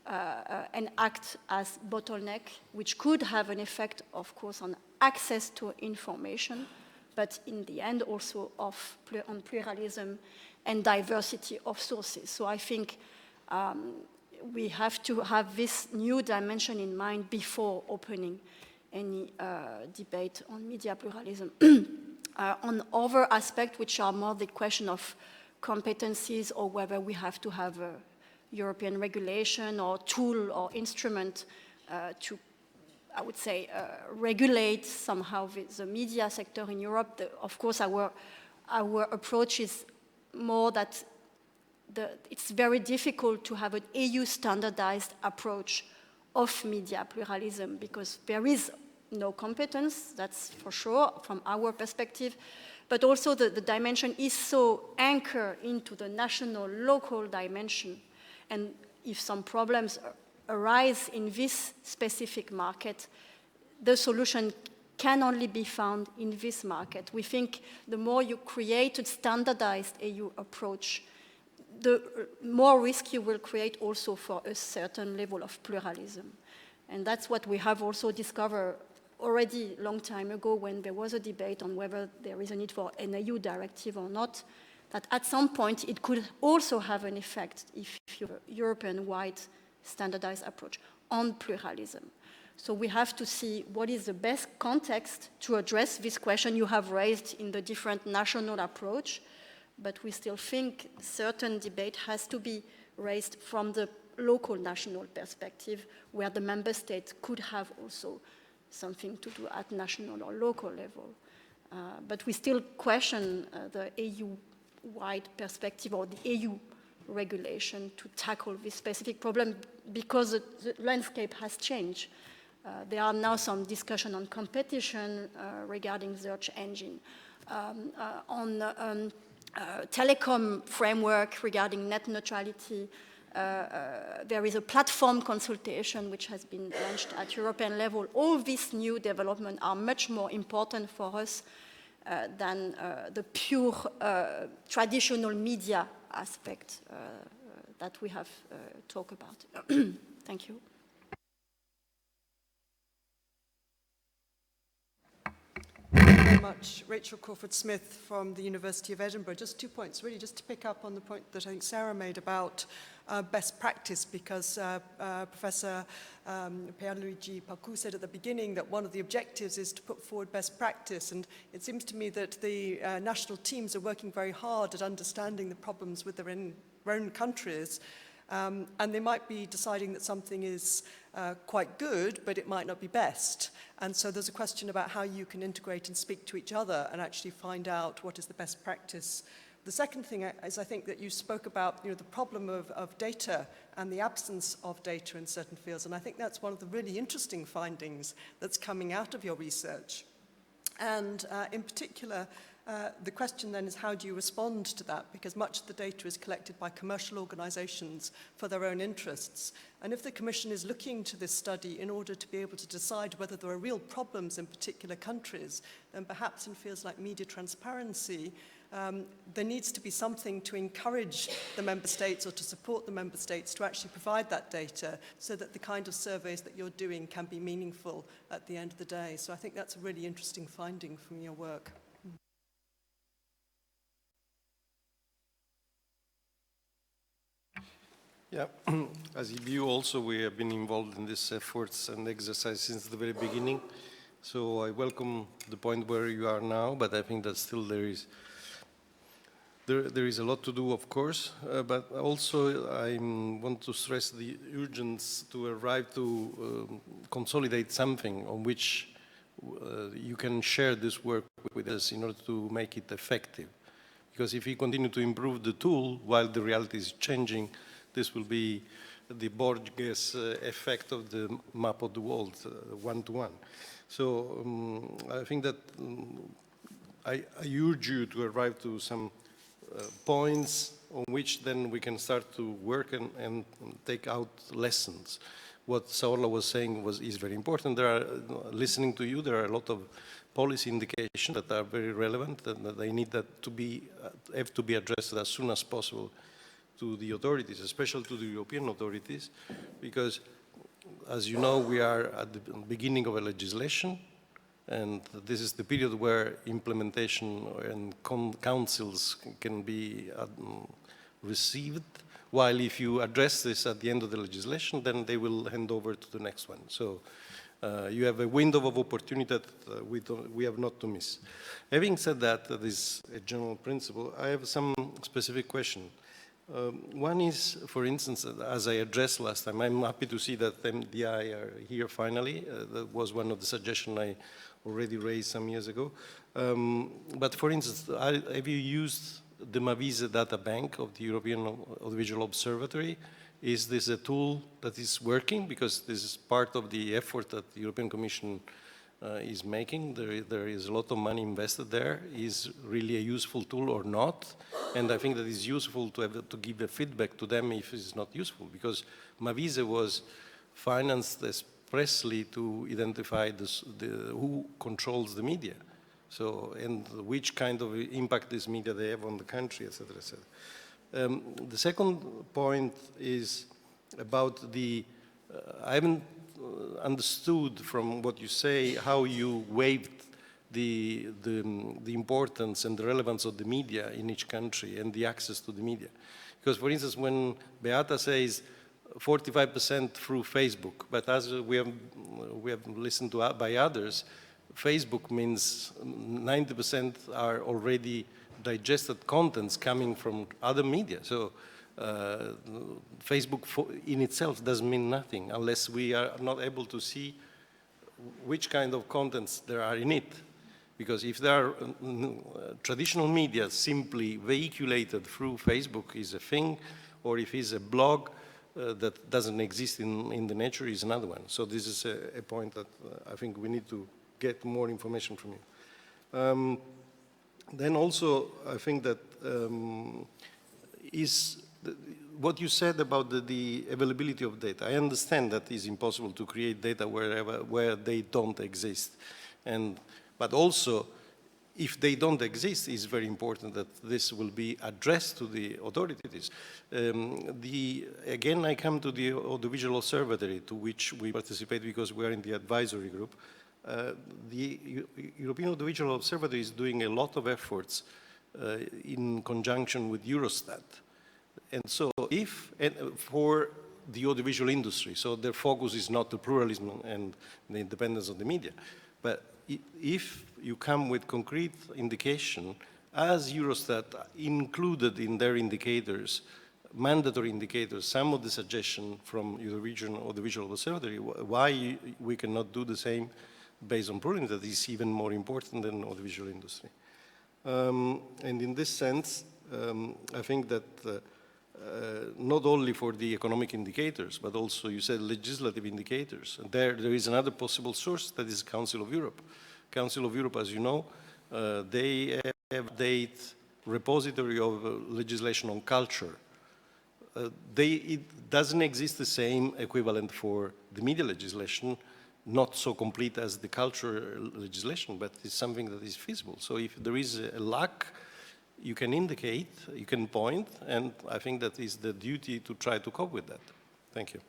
and act as bottleneck, which could have an effect, of course, on access to information, but in the end also on pluralism and diversity of sources. So I think we have to have this new dimension in mind before opening any debate on media pluralism. On other aspects, which are more the question of competencies or whether we have to have a European regulation or tool or instrument to, I would say, regulate somehow the media sector in Europe. Of course, our approach is more that it's very difficult to have an EU standardized approach of media pluralism because there is no competence, that's for sure, from our perspective. But also the dimension is so anchored into the national, local dimension. And if some problems arise in this specific market, the solution can only be found in this market. We think the more you create a standardized EU approach, the more risk you will create also for a certain level of pluralism. And that's what we have also discovered already a long time ago when there was a debate on whether there is a need for an EU directive or not, that at some point it could also have an effect if you have a European-wide standardized approach on pluralism. So we have to see what is the best context to address this question you have raised in the different national approach, but we still think certain debate has to be raised from the local national perspective where the member state could have also something to do at national or local level. But we still question the EU-wide perspective or the EU regulation to tackle this specific problem because the landscape has changed. There are now some discussion on competition regarding search engine, on telecom framework regarding net neutrality. There is a platform consultation which has been launched at European level. All these new developments are much more important for us than the pure traditional media aspect that we have talked about. Thank you. Thank you very much. Rachel Crawford-Smith from the University of Edinburgh. Just 2 points, really, just to pick up on the point that I think Sarah made about best practice, because Professor Pierluigi Palcu said at the beginning that one of the objectives is to put forward best practice, and it seems to me that the national teams are working very hard at understanding the problems with their own countries, and they might be deciding that something is quite good, but it might not be best. And so there's a question about how you can integrate and speak to each other and actually find out what is the best practice. The second thing is I think that you spoke about the problem of data and the absence of data in certain fields, and I think that's one of the really interesting findings that's coming out of your research. And in particular, the question then is how do you respond to that? Because much of the data is collected by commercial organizations for their own interests. And if the Commission is looking to this study in order to be able to decide whether there are real problems in particular countries, then perhaps in fields like media transparency, there needs to be something to encourage the member states or to support the member states to actually provide that data so that the kind of surveys that you're doing can be meaningful at the end of the day. So I think that's a really interesting finding from your work. Yeah, as EBU also, we have been involved in these efforts and exercise since the very beginning. So I welcome the point where you are now, but I think that still there is a lot to do, of course, but also I want to stress the urgency to arrive to consolidate something on which you can share this work with us in order to make it effective. Because if we continue to improve the tool while the reality is changing, this will be the Borges effect of the map of the world, one-to-one. So I think that I urge you to arrive to some points on which then we can start to work and take out lessons. What Saola was saying is very important. Listening to you, there are a lot of policy indications that are very relevant and that they need have to be addressed as soon as possible to the authorities, especially to the European authorities, because, as you know, we are at the beginning of a legislation, and this is the period where implementation and councils can be received, while if you address this at the end of the legislation, then they will hand over to the next one. So you have a window of opportunity that we have not to miss. Having said that, that is a general principle, I have some specific questions. One is, for instance, as I addressed last time, I'm happy to see that MDI are here finally. That was one of the suggestions I already raised some years ago. But for instance, have you used the Mavise data bank of the European Audiovisual Observatory? Is this a tool that is working? Because this is part of the effort that the European Commission is making. There is a lot of money invested there. Is really a useful tool or not? And I think that it's useful to have to give a feedback to them if it's not useful, because Mavise was financed expressly to identify who controls the media. So, and which kind of impact this media they have on the country, etc., etc. The second point is about the, I haven't understood from what you say how you weighed the importance and the relevance of the media in each country and the access to the media. Because, for instance, when Beata says 45% through Facebook, but as we have listened to by others, Facebook means 90% are already digested contents coming from other media. So Facebook in itself doesn't mean nothing unless we are not able to see which kind of contents there are in it. Because if there are traditional media simply vehiculated through Facebook is a thing, or if it's a blog that doesn't exist in the nature is another one. So this is a point that I think we need to get more information from you. Then also, I think that what you said about the availability of data. I understand that it's impossible to create data where they don't exist. But also, if they don't exist, it's very important that this will be addressed to the authorities. Again, I come to the Audiovisual Observatory, to which we participate because we are in the advisory group. The European Audiovisual Observatory is doing a lot of efforts in conjunction with Eurostat. And so for the audiovisual industry, so their focus is not the pluralism and the independence of the media. But if you come with concrete indication, as Eurostat included in their indicators, mandatory indicators, some of the suggestions from the Regional Audiovisual Observatory, why we cannot do the same based on pluralism that is even more important than audiovisual industry. And in this sense, I think that not only for the economic indicators, but also you said legislative indicators. And there is another possible source that is Council of Europe. Council of Europe, as you know, they have a repository of legislation on culture. It doesn't exist the same equivalent for the media legislation, not so complete as the culture legislation, but it's something that is feasible. So if there is a lack, you can indicate, you can point, and I think that is the duty to try to cope with that. Thank you.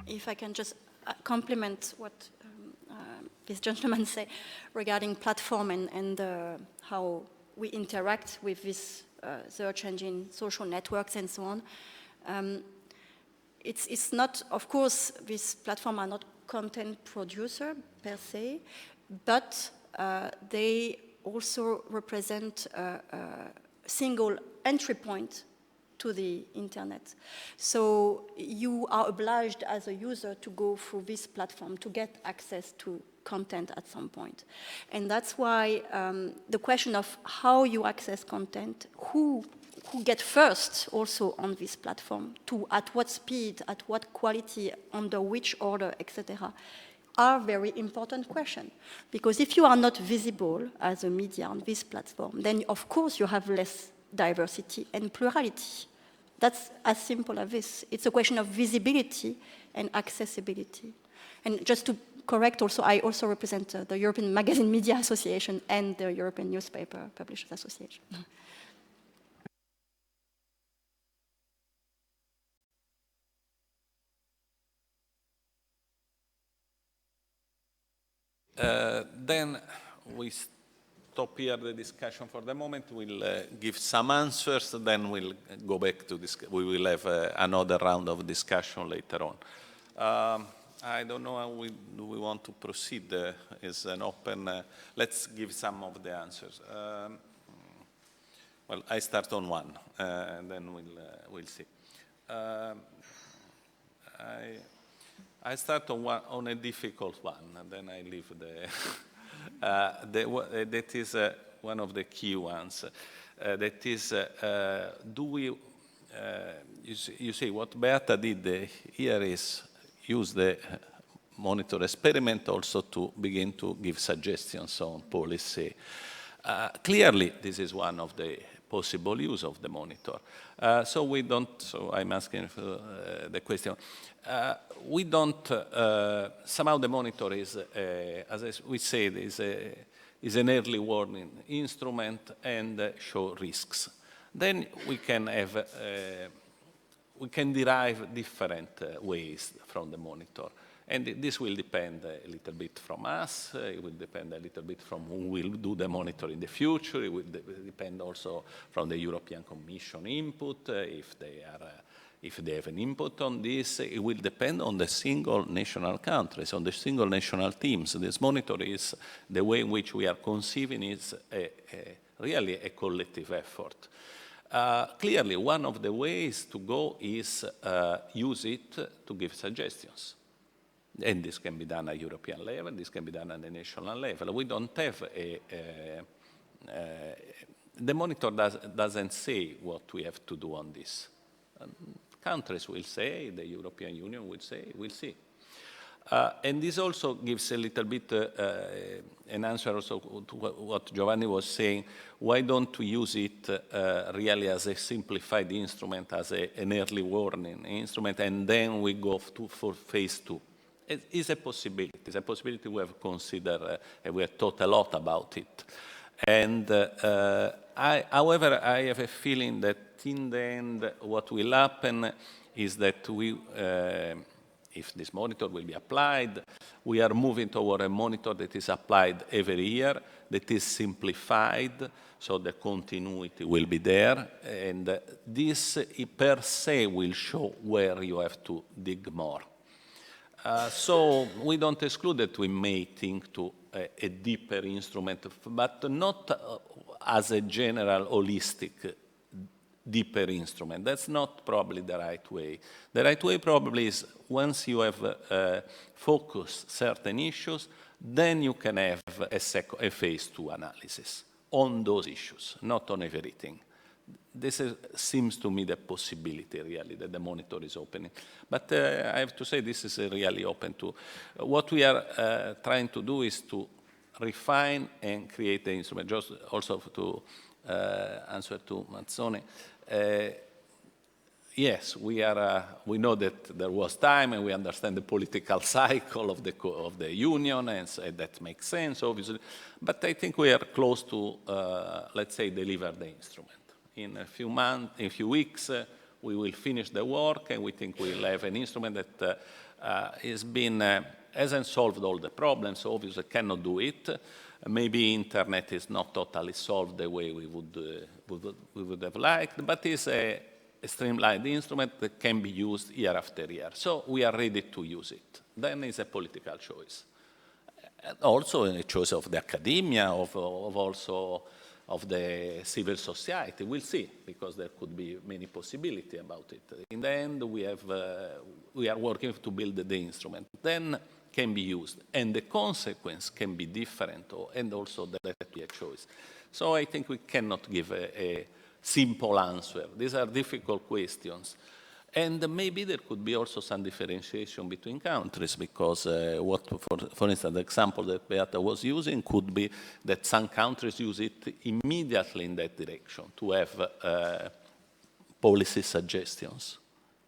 If I can just complement what this gentleman said regarding platform and how we interact with this search engine, social networks and so on. It's not, of course, these platforms are not content producer per se, but they also represent a single entry point to the internet. So you are obliged as a user to go through this platform to get access to content at some point. And that's why the question of how you access content, who get first also on this platform, at what speed, at what quality, under which order, etc., are very important questions. Because if you are not visible as a media on this platform, then of course you have less diversity and plurality. That's as simple as this. It's a question of visibility and accessibility. And just to correct also, I also represent the European Magazine Media Association and the European Newspaper Publishers Association. Then we stop here the discussion for the moment. We'll give some answers, then we'll go back to this. We will have another round of discussion later on. I don't know how do we want to proceed. Is an open. Let's give some of the answers. Well, I start on one, and then we'll see. I start on a difficult one, and then I leave that is one of the key ones. That is, do we, you see, what Beata did here is use the monitor experiment also to begin to give suggestions on policy. Clearly, this is one of the possible use of the monitor. So we don't, so I'm asking for the question. We don't, somehow the monitor is, as we said, is an early warning instrument and show risks. Then we can have, we can derive different ways from the monitor. And this will depend a little bit from us. It will depend a little bit from who will do the monitor in the future. It will depend also from the European Commission input, if they have an input on this. It will depend on the single national countries, on the single national teams. This monitor is the way in which we are conceiving is really a collective effort. Clearly, one of the ways to go is use it to give suggestions. And this can be done at European level, this can be done at the national level. We don't have the monitor doesn't say what we have to do on this. Countries will say, the European Union will say, we'll see. And this also gives a little bit an answer also to what Giovanni was saying. Why don't we use it really as a simplified instrument, as an early warning instrument, and then we go for phase 2? It is a possibility. It's a possibility we have considered, and we have thought a lot about it. And however, I have a feeling that in the end, what will happen is that we, if this monitor will be applied, we are moving toward a monitor that is applied every year, that is simplified, so the continuity will be there. And this per se will show where you have to dig more. So we don't exclude that we may think to a deeper instrument, but not as a general holistic deeper instrument. That's not probably the right way. The right way probably is once you have focused certain issues, then you can have a phase 2 analysis on those issues, not on everything. This seems to me the possibility, really, that the monitor is opening. But I have to say this is really open to. What we are trying to do is to refine and create the instrument. Just also to answer to Mazzone, yes, we know that there was time, and we understand the political cycle of the union, and so that makes sense, obviously. But I think we are close to, let's say, deliver the instrument. In a few months, in a few weeks, we will finish the work, and we think we'll have an instrument that hasn't solved all the problems, so obviously cannot do it. Maybe internet is not totally solved the way we would have liked, but it's a streamlined instrument that can be used year after year. So we are ready to use it. Then it's a political choice. Also a choice of the academia, also of the civil society. We'll see, because there could be many possibilities about it. In the end, we are working to build the instrument. Then can be used, and the consequence can be different, and also there has to be a choice. So I think we cannot give a simple answer. These are difficult questions. And maybe there could be also some differentiation between countries, because for instance, the example that Beata was using could be that some countries use it immediately in that direction to have policy suggestions.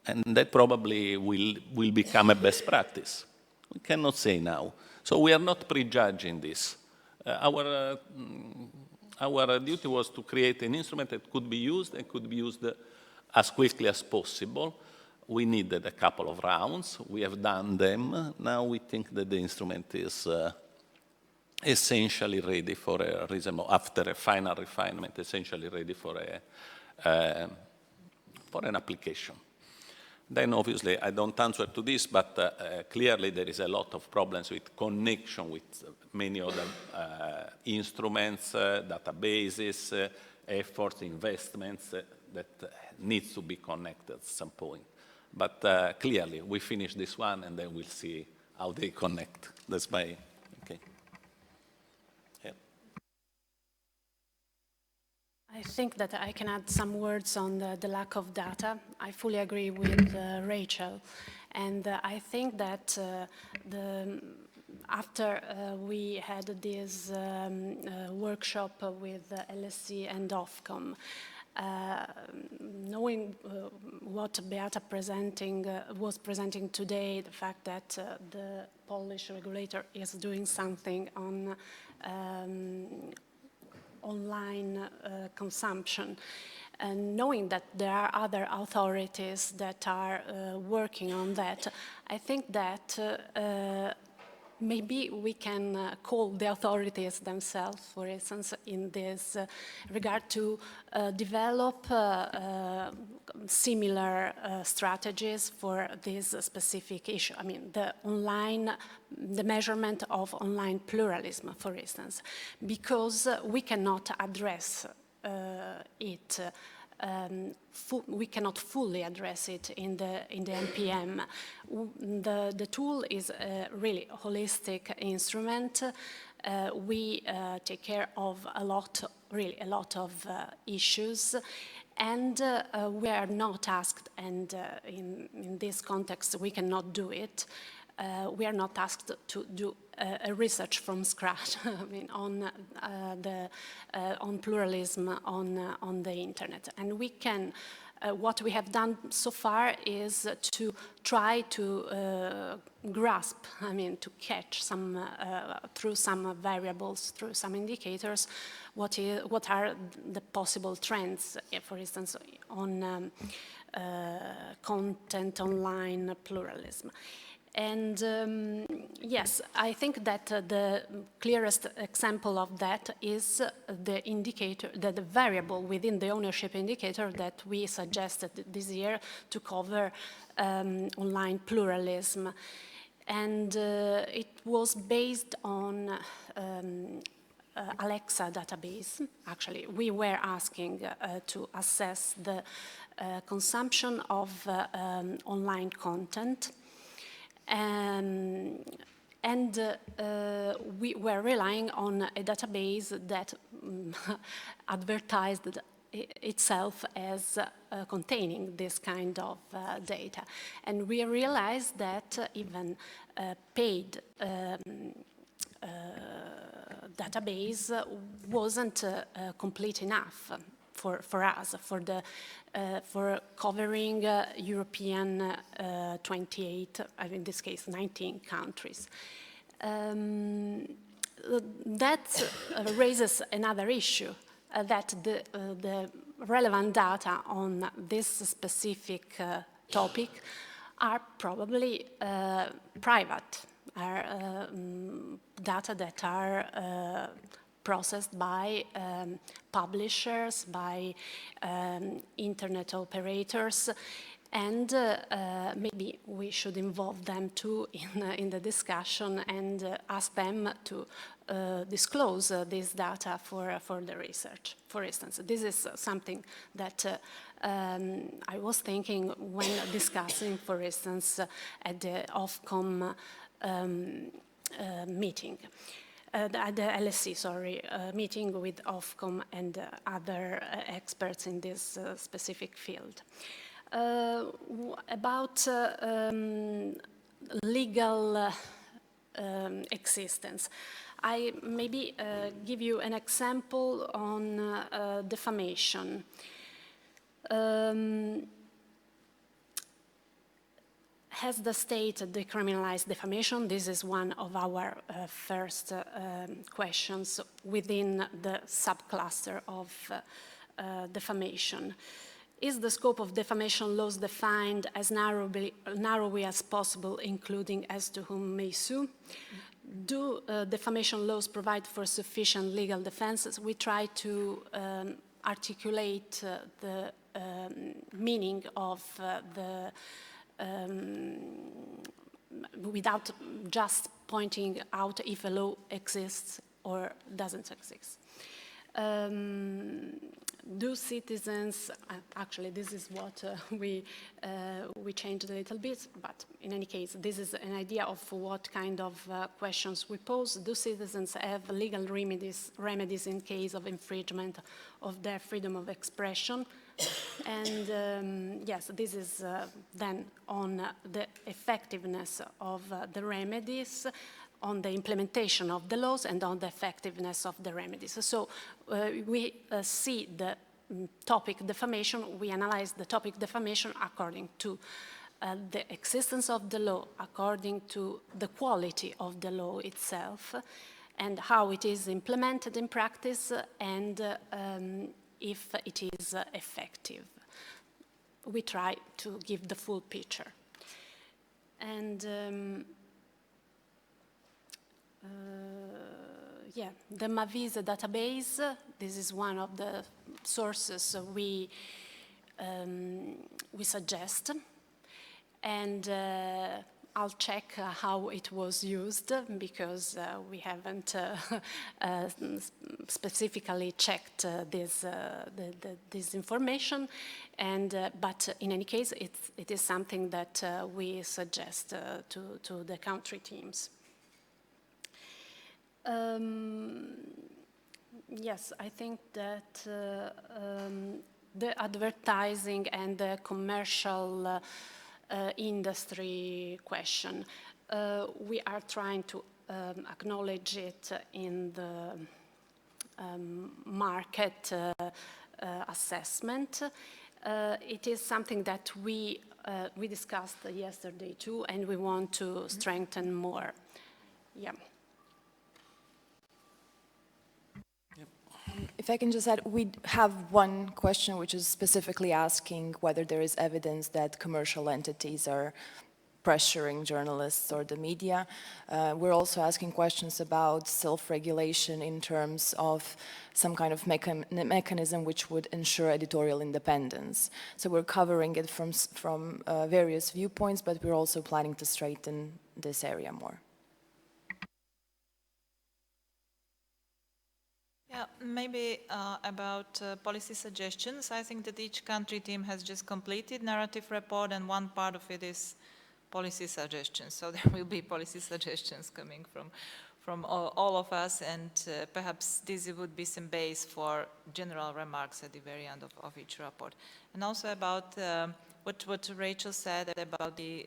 And that probably will become a best practice. We cannot say now. So we are not prejudging this. Our duty was to create an instrument that could be used and could be used as quickly as possible. We needed a couple of rounds. We have done them. Now we think that the instrument is essentially ready for a reasonable, after a final refinement, essentially ready for an application. Then obviously I don't answer to this, but clearly there is a lot of problems with connection with many other instruments, databases, efforts, investments that needs to be connected at some point. But clearly we finish this one and then we'll see how they connect. That's my, okay. Yeah. I think that I can add some words on the lack of data. I fully agree with Rachel. And I think that after we had this workshop with LSE and Ofcom, knowing what Beata was presenting today, the fact that the Polish regulator is doing something on online consumption, and knowing that there are other authorities that are working on that, I think that maybe we can call the authorities themselves, for instance, in this regard to develop similar strategies for this specific issue. I mean, the measurement of online pluralism, for instance, because we cannot address it. We cannot fully address it in the NPM. The tool is a really holistic instrument. We take care of a lot of issues, and we are not asked, and in this context we cannot do it. We are not asked to do a research from scratch I mean, on pluralism on the internet. And we can, what we have done so far is to try to grasp, I mean, to catch some, through some variables, through some indicators, what are the possible trends, for instance, on content online pluralism. And yes, I think that the clearest example of that is the indicator, the variable within the ownership indicator that we suggested this year to cover online pluralism. And it was based on Alexa database. Actually, we were asking to assess the consumption of online content. And we were relying on a database that advertised itself as containing this kind of data. And we realized that even paid database wasn't complete enough for us, for covering European 28, in this case 19 countries. That raises another issue, that the relevant data on this specific topic are probably private, are data that are processed by publishers, by internet operators, and maybe we should involve them too in the discussion and ask them to disclose this data for the research. For instance, this is something that I was thinking when discussing, for instance, at the Ofcom meeting. At the LSE, sorry, meeting with Ofcom and other experts in this specific field. About legal existence. I maybe give you an example on defamation. Has the state decriminalized defamation? This is one of our first questions within the subcluster of defamation. Is the scope of defamation laws defined as narrowly as possible, including as to whom may sue? Do defamation laws provide for sufficient legal defenses? We try to articulate the meaning of the without just pointing out if a law exists or doesn't exist. Do citizens, actually this is what we changed a little bit, but in any case, this is an idea of what kind of questions we pose. Do citizens have legal remedies in case of infringement of their freedom of expression? And yes, this is then on the effectiveness of the remedies, on the implementation of the laws, and on the effectiveness of the remedies. So we see the topic defamation, we analyze the topic defamation according to the existence of the law, according to the quality of the law itself, and how it is implemented in practice, and if it is effective. We try to give the full picture. And yeah, the Mavise database, this is one of the sources we suggest. And I'll check how it was used, because we haven't specifically checked this information. And but in any case, it is something that we suggest to the country teams. Yes, I think that the advertising and the commercial industry question, we are trying to acknowledge it in the market assessment. It is something that we discussed yesterday too, and we want to strengthen more. Yeah. If I can just add, we have one question which is specifically asking whether there is evidence that commercial entities are pressuring journalists or the media. We're also asking questions about self-regulation in terms of some kind of mechanism which would ensure editorial independence. So we're covering it from various viewpoints, but we're also planning to straighten this area more. Yeah, maybe about policy suggestions. I think that each country team has just completed narrative report, and one part of it is policy suggestions. So there will be policy suggestions coming from all of us, and perhaps this would be some base for general remarks at the very end of each report. And also about what Rachel said about the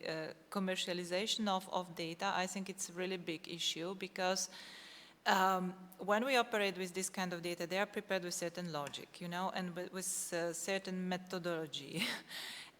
commercialization of data. I think it's a really big issue, because when we operate with this kind of data, they are prepared with certain logic, you know, and with certain methodology.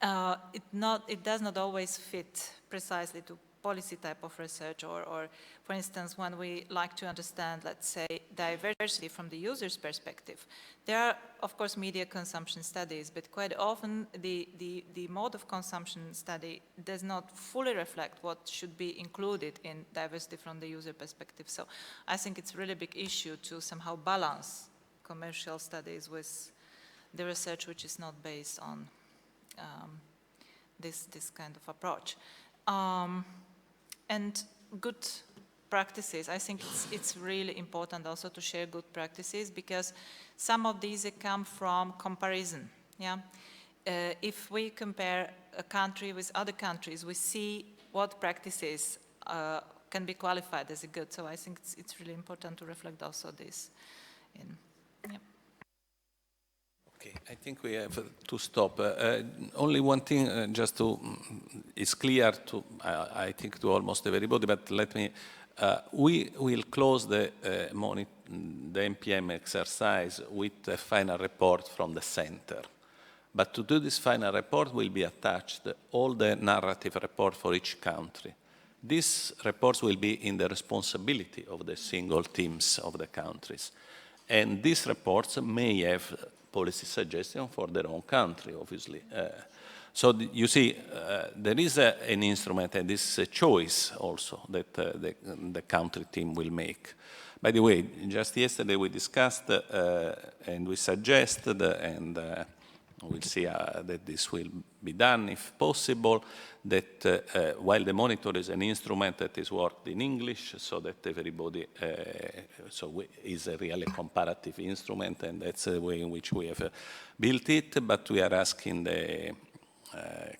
It does not always fit precisely to policy type of research, or for instance, when we like to understand, let's say, diversity from the user's perspective. There are, of course, media consumption studies, but quite often the mode of consumption study does not fully reflect what should be included in diversity from the user perspective. So I think it's a really big issue to somehow balance commercial studies with the research which is not based on this kind of approach. And good practices, I think it's really important also to share good practices, because some of these come from comparison. Yeah, if we compare a country with other countries, we see what practices can be qualified as a good. So I think it's really important to reflect also this. Okay, I think we have to stop. Only one thing, just to, it's clear to, I think, to almost everybody, but let me, we will close the MPM exercise with a final report from the center. But to do this final report will be attached all the narrative report for each country. These reports will be in the responsibility of the single teams of the countries. And these reports may have policy suggestions for their own country, obviously. So you see, there is an instrument, and this is a choice also that the country team will make. By the way, just yesterday we discussed and we suggested, and we'll see that this will be done if possible, that while the monitor is an instrument that is worked in English, so that everybody, is a really comparative instrument, and that's the way in which we have built it, but we are asking the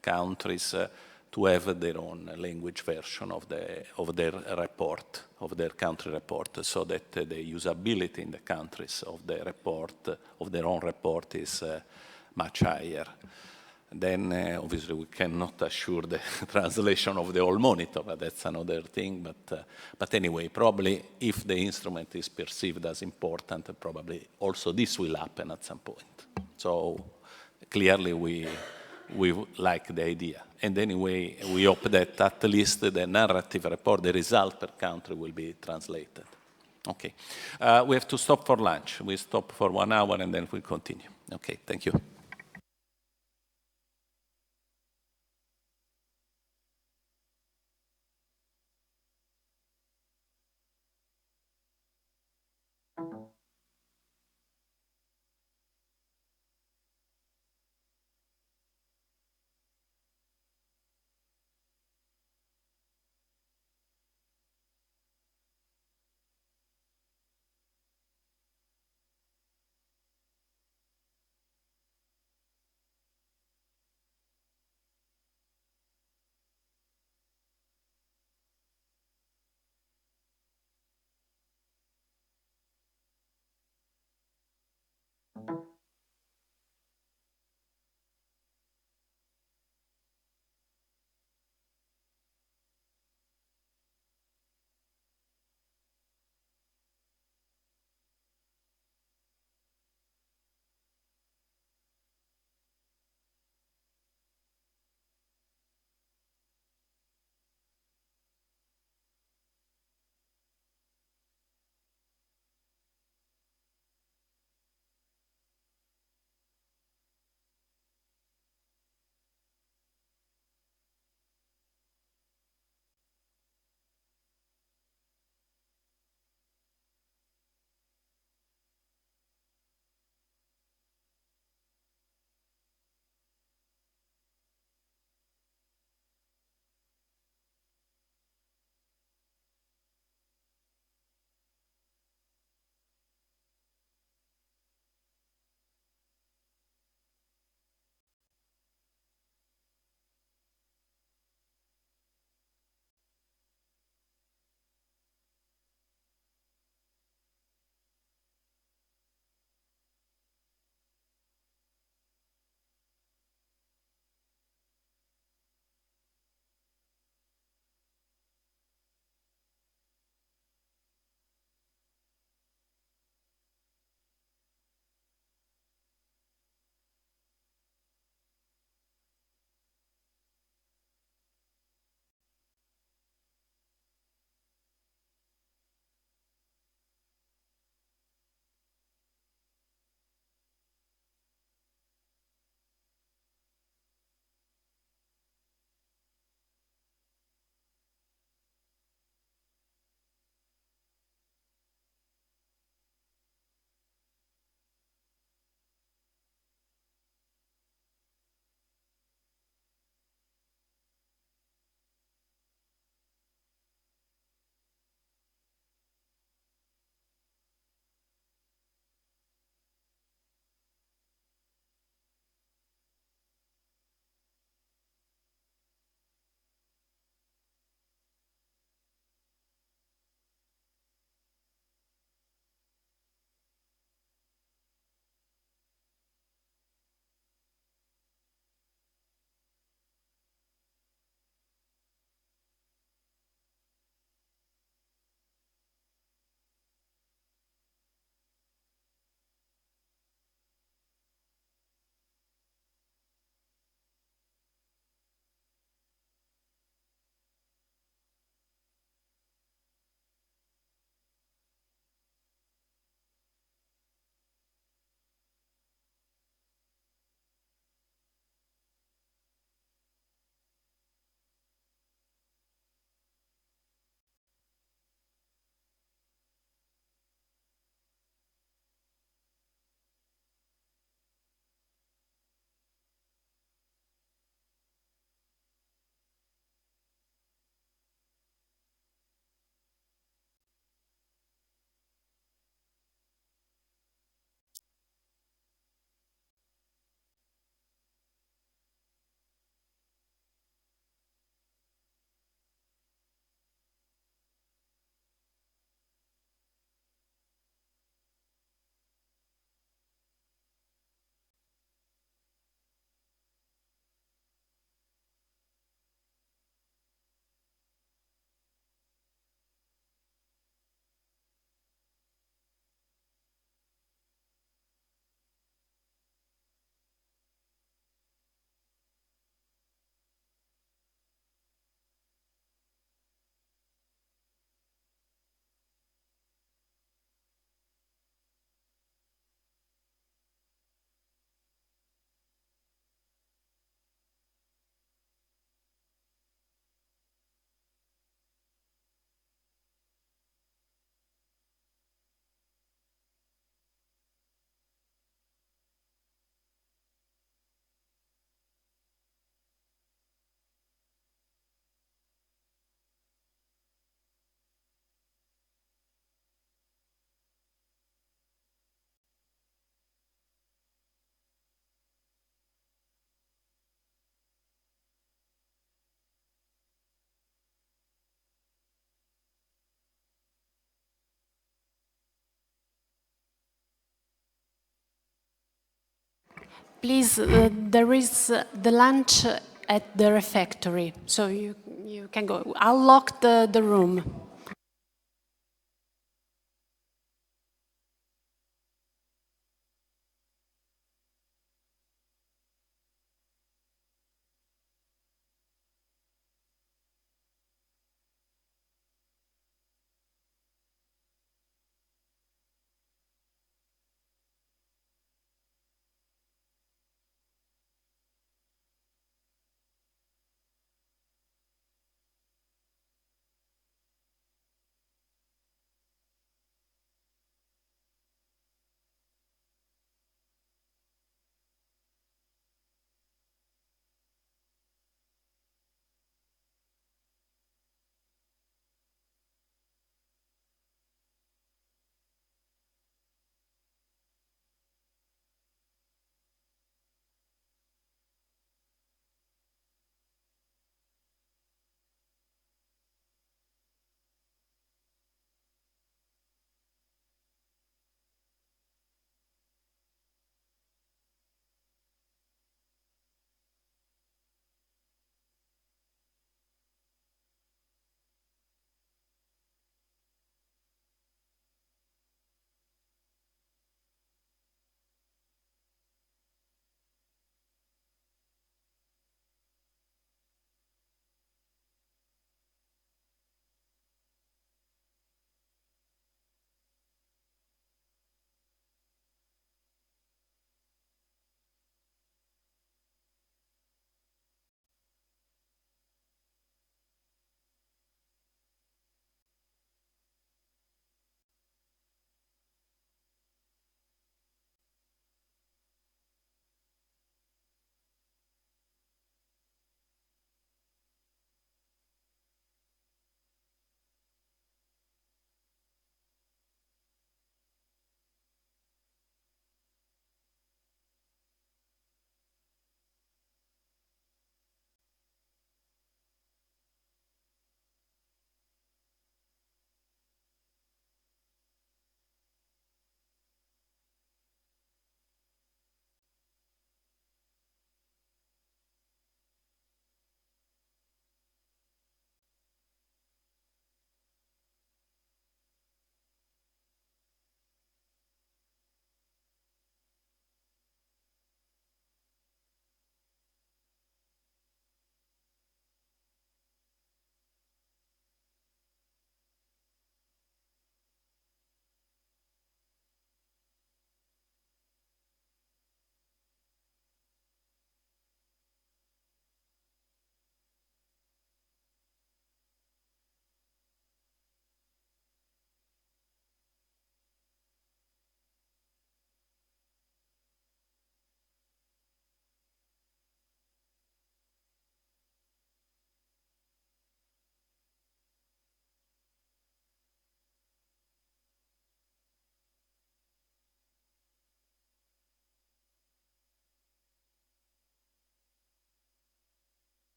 countries to have their own language version of their report, of their country report, so that the usability in the countries of the report, of their own report, is much higher. Then obviously we cannot assure the translation of the whole monitor, but that's another thing. But anyway, probably if the instrument is perceived as important, probably also this will happen at some point. So clearly we like the idea. And anyway, we hope that at least the narrative report, the result per country, will be translated. Okay. We have to stop for lunch. We stop for 1 hour and then we continue. Okay, thank you. Please, there is the lunch at the refectory, so you can go. I'll lock the room.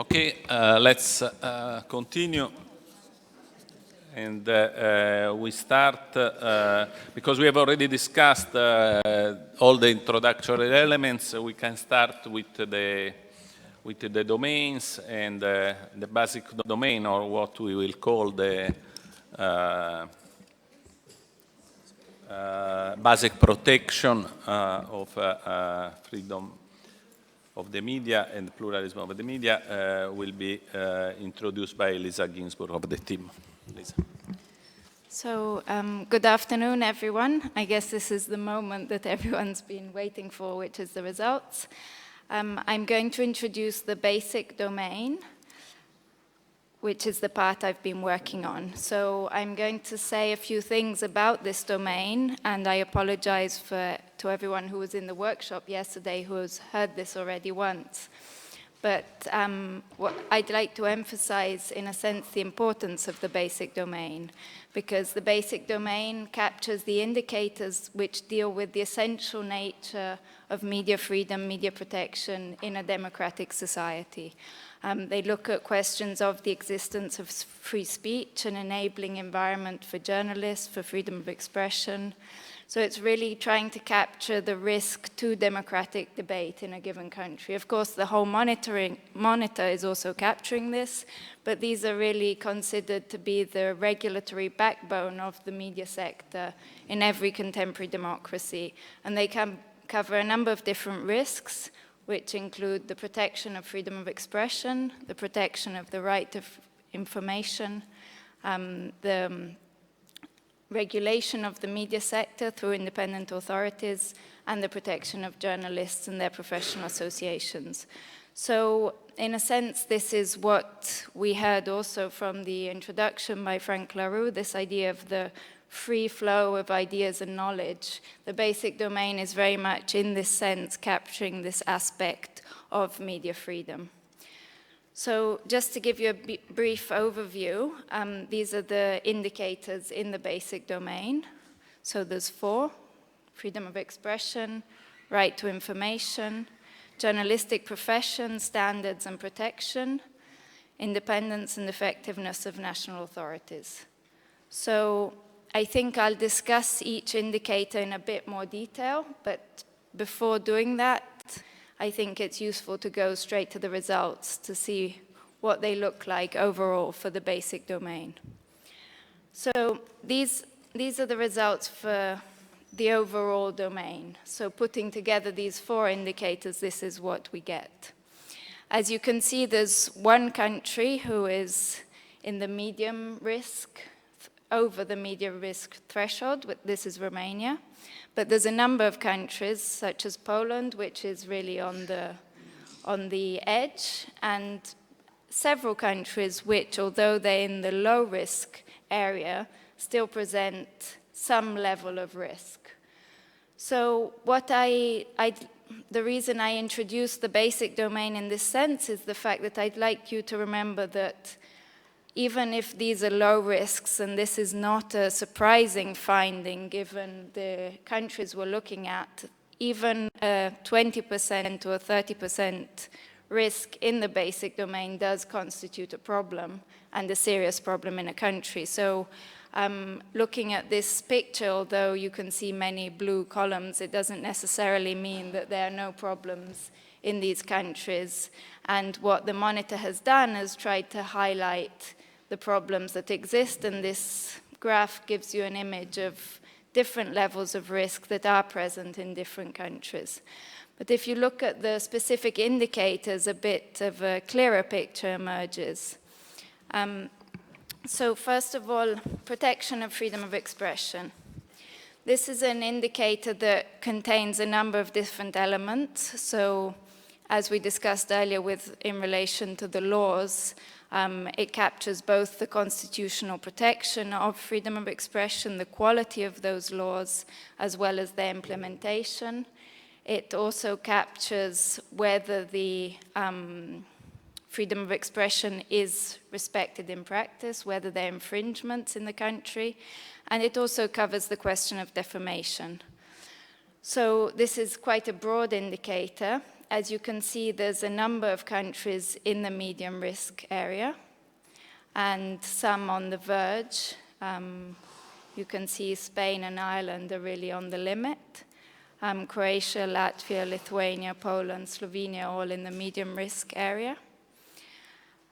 Okay, let's continue. And we start, because we have already discussed all the introductory elements, we can start with the domains and the basic domain, or what we will call the basic protection of freedom of the media and pluralism of the media will be introduced by Lisa Ginsburg of the team. Lisa. So, good afternoon, everyone. I guess this is the moment that everyone's been waiting for, which is the results. I'm going to introduce the basic domain, which is the part I've been working on. So I'm going to say a few things about this domain, and I apologize to everyone who was in the workshop yesterday who has heard this already once. But what I'd like to emphasize, in a sense, the importance of the basic domain, because the basic domain captures the indicators which deal with the essential nature of media freedom, media protection in a democratic society. They look at questions of the existence of free speech, an enabling environment for journalists, for freedom of expression. So it's really trying to capture the risk to democratic debate in a given country. Of course, the whole monitor is also capturing this, but these are really considered to be the regulatory backbone of the media sector in every contemporary democracy. And they can cover a number of different risks, which include the protection of freedom of expression, the protection of the right of information, the regulation of the media sector through independent authorities, and the protection of journalists and their professional associations. So, in a sense, this is what we heard also from the introduction by Frank LaRue, this idea of the free flow of ideas and knowledge. The basic domain is very much, in this sense, capturing this aspect of media freedom. So just to give you a brief overview, these are the indicators in the basic domain. So there's 4: freedom of expression, right to information, journalistic profession, standards and protection, independence and effectiveness of national authorities. So I think I'll discuss each indicator in a bit more detail, but before doing that, I think it's useful to go straight to the results to see what they look like overall for the basic domain. So these are the results for the overall domain. So putting together these 4 indicators, this is what we get. As you can see, there's one country who is in the medium risk, over the medium risk threshold. This is Romania. But there's a number of countries, such as Poland, which is really on the edge, and several countries which, although they're in the low risk area, still present some level of risk. So the reason I introduced the basic domain in this sense is the fact that I'd like you to remember that even if these are low risks, and this is not a surprising finding given the countries we're looking at, even a 20% or a 30% risk in the basic domain does constitute a problem, and a serious problem in a country. So looking at this picture, although you can see many blue columns, it doesn't necessarily mean that there are no problems in these countries. And what the monitor has done is tried to highlight the problems that exist, and this graph gives you an image of different levels of risk that are present in different countries. But if you look at the specific indicators, a bit of a clearer picture emerges. So first of all, protection of freedom of expression. This is an indicator that contains a number of different elements. So as we discussed earlier in relation to the laws, it captures both the constitutional protection of freedom of expression, the quality of those laws, as well as their implementation. It also captures whether the freedom of expression is respected in practice, whether there are infringements in the country, and it also covers the question of defamation. So this is quite a broad indicator. as you can see, there's a number of countries in the medium risk area and some on the verge. You can see Spain and Ireland are really on the limit. Croatia, Latvia, Lithuania, Poland, Slovenia, all in the medium risk area.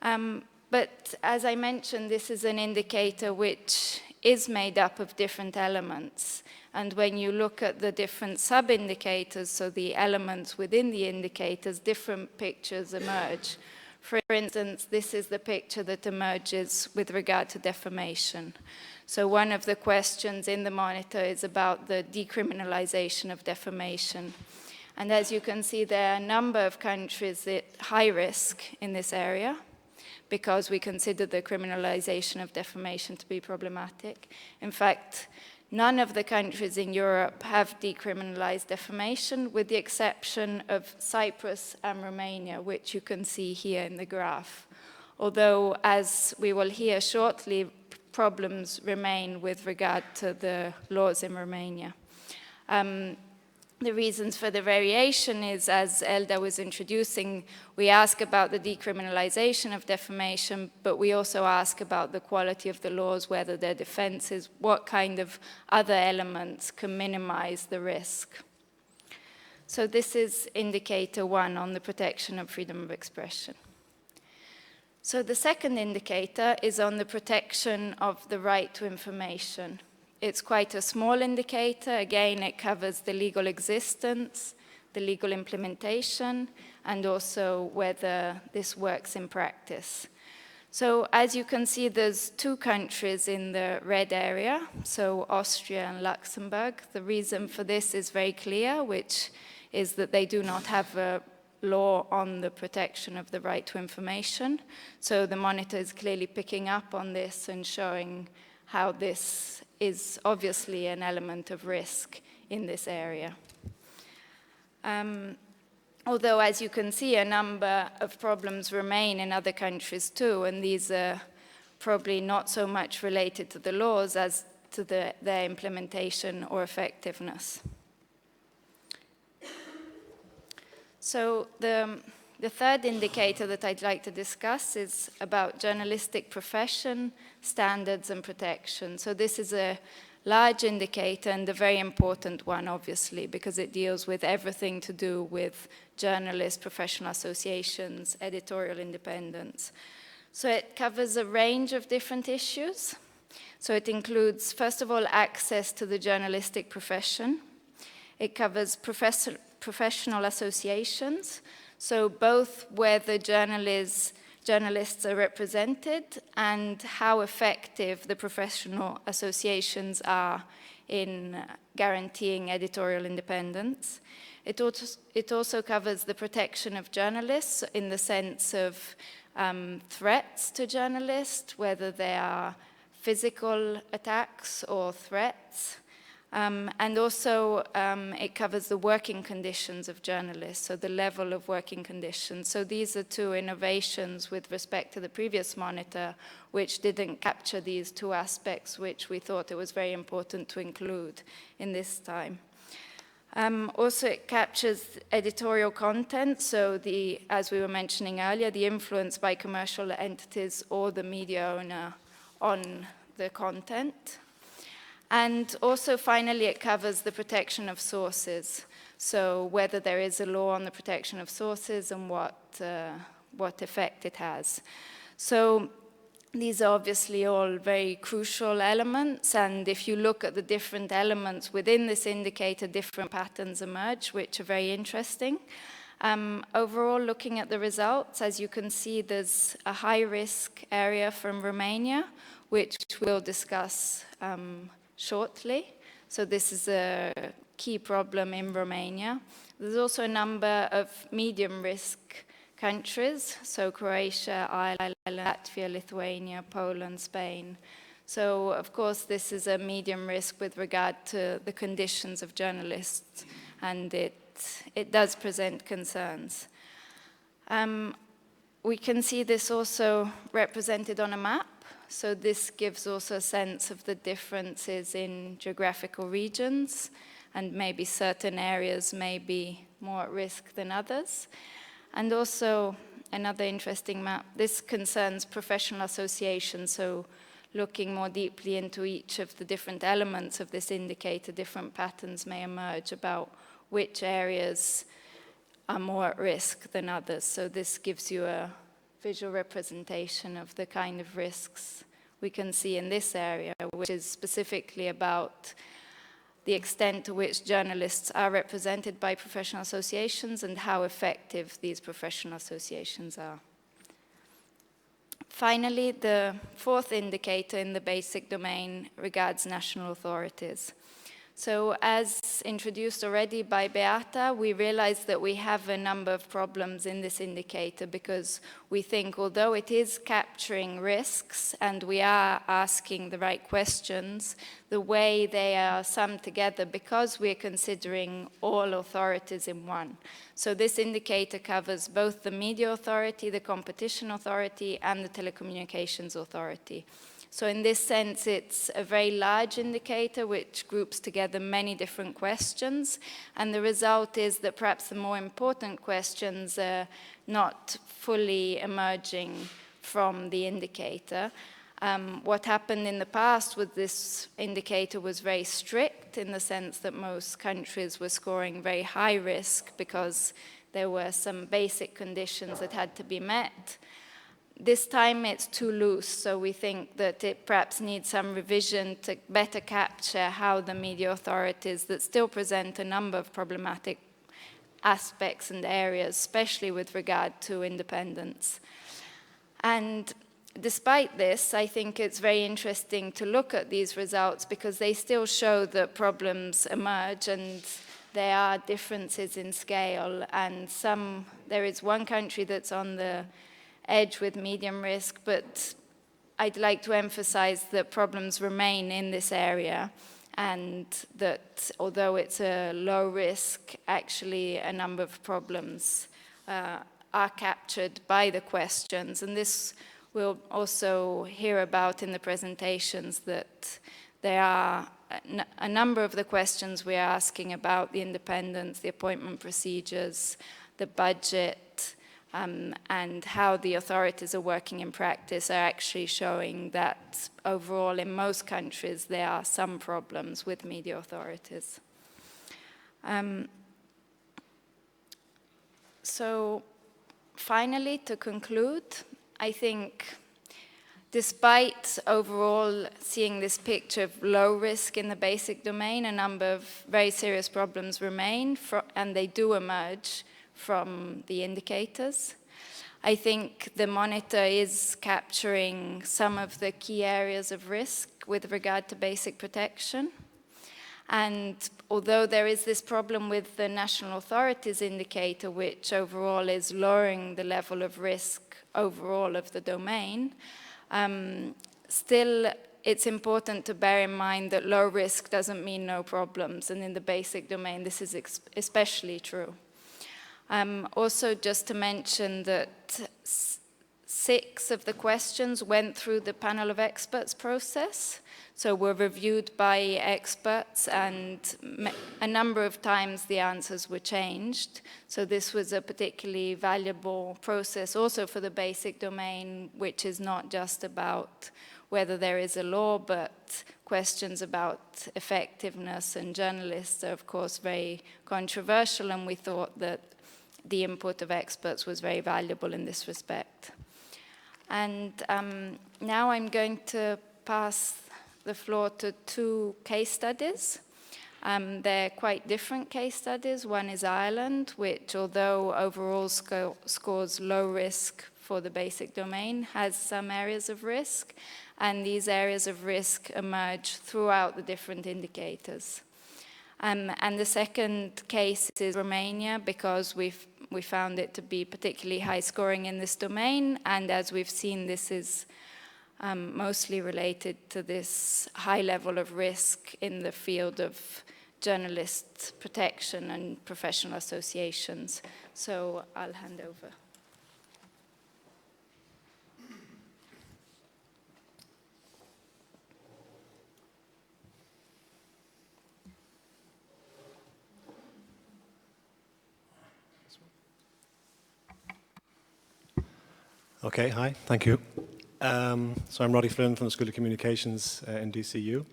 But as I mentioned, this is an indicator which is made up of different elements. And when you look at the different sub-indicators, so the elements within the indicators, different pictures emerge. For instance, this is the picture that emerges with regard to defamation. So one of the questions in the monitor is about the decriminalization of defamation. And as you can see, there are a number of countries at high risk in this area, because we consider the criminalization of defamation to be problematic. In fact, none of the countries in Europe have decriminalized defamation, with the exception of Cyprus and Romania, which you can see here in the graph. Although, as we will hear shortly, problems remain with regard to the laws in Romania. The reasons for the variation is, as Elda was introducing, we ask about the decriminalization of defamation, but we also ask about the quality of the laws, whether they're defenses, what kind of other elements can minimize the risk. So this is indicator 1 on the protection of freedom of expression. So the second indicator is on the protection of the right to information. It's quite a small indicator. Again, it covers the legal existence, the legal implementation, and also whether this works in practice. So as you can see, there's 2 countries in the red area, so Austria and Luxembourg. The reason for this is very clear, which is that they do not have a law on the protection of the right to information. So the monitor is clearly picking up on this and showing how this is obviously an element of risk in this area. Although, as you can see, a number of problems remain in other countries too, and these are probably not so much related to the laws as to their implementation or effectiveness. So the third indicator that I'd like to discuss is about journalistic profession, standards, and protection. So this is a large indicator and a very important one, obviously, because it deals with everything to do with journalists, professional associations, editorial independence. So it covers a range of different issues. So it includes, first of all, access to the journalistic profession. It covers professional associations, so both where the journalists are represented and how effective the professional associations are in guaranteeing editorial independence. It also covers the protection of journalists in the sense of threats to journalists, whether they are physical attacks or threats. And also it covers the working conditions of journalists, so the level of working conditions. So these are 2 innovations with respect to the previous monitor, which didn't capture these 2 aspects, which we thought it was very important to include in this time. Also, it captures editorial content, so as we were mentioning earlier, the influence by commercial entities or the media owner on the content. And also, finally, it covers the protection of sources, so whether there is a law on the protection of sources and what effect it has. So these are obviously all very crucial elements, and if you look at the different elements within this indicator, different patterns emerge, which are very interesting. Overall, looking at the results, as you can see, there's a high-risk area from Romania, which we'll discuss shortly. So this is a key problem in Romania. There's also a number of medium risk countries, so Croatia, Ireland, Latvia, Lithuania, Poland, Spain. So of course this is a medium risk with regard to the conditions of journalists, and it does present concerns. We can see this also represented on a map. So this gives also a sense of the differences in geographical regions, and maybe certain areas may be more at risk than others. And also another interesting map, this concerns professional associations, so looking more deeply into each of the different elements of this indicator, different patterns may emerge about which areas are more at risk than others. So this gives you a visual representation of the kind of risks we can see in this area, which is specifically about the extent to which journalists are represented by professional associations and how effective these professional associations are. Finally, the fourth indicator in the basic domain regards national authorities. So as introduced already by Beata, we realize that we have a number of problems in this indicator because we think although it is capturing risks and we are asking the right questions, the way they are summed together because we're considering all authorities in one. So this indicator covers both the media authority, the competition authority, and the telecommunications authority. So in this sense, it's a very large indicator which groups together many different questions. And the result is that perhaps the more important questions are not fully emerging from the indicator. What happened in the past with this indicator was very strict in the sense that most countries were scoring very high risk because there were some basic conditions that had to be met. This time it's too loose, so we think that it perhaps needs some revision to better capture how the media authorities that still present a number of problematic aspects and areas, especially with regard to independence. And despite this, I think it's very interesting to look at these results because they still show that problems emerge and there are differences in scale. And there is one country that's on the edge with medium risk, but I'd like to emphasize that problems remain in this area and that although it's a low risk, actually a number of problems are captured by the questions. And this we'll also hear about in the presentations, that there are a number of the questions we're asking about the independence, the appointment procedures, the budget, and how the authorities are working in practice are actually showing that overall in most countries there are some problems with media authorities. So finally, to conclude, I think despite overall seeing this picture of low risk in the basic domain, a number of very serious problems remain, and they do emerge from the indicators. I think the monitor is capturing some of the key areas of risk with regard to basic protection. And although there is this problem with the national authorities indicator, which overall is lowering the level of risk overall of the domain, still it's important to bear in mind that low risk doesn't mean no problems. And in the basic domain, this is especially true. Also, just to mention that 6 of the questions went through the panel of experts process, so were reviewed by experts, and a number of times the answers were changed. So this was a particularly valuable process also for the basic domain, which is not just about whether there is a law, but questions about effectiveness, and journalists are of course very controversial, and we thought that the input of experts was very valuable in this respect. And now I'm going to pass the floor to 2 case studies. They're quite different case studies. One is Ireland, which although overall scores low risk for the basic domain, has some areas of risk, and these areas of risk emerge throughout the different indicators. And the second case is Romania, because we found it to be particularly high scoring in this domain, and as we've seen, this is mostly related to this high level of risk in the field of journalist protection and professional associations. So I'll hand over. Okay, hi, thank you. So I'm Roddy Flynn from the School of Communications in DCU,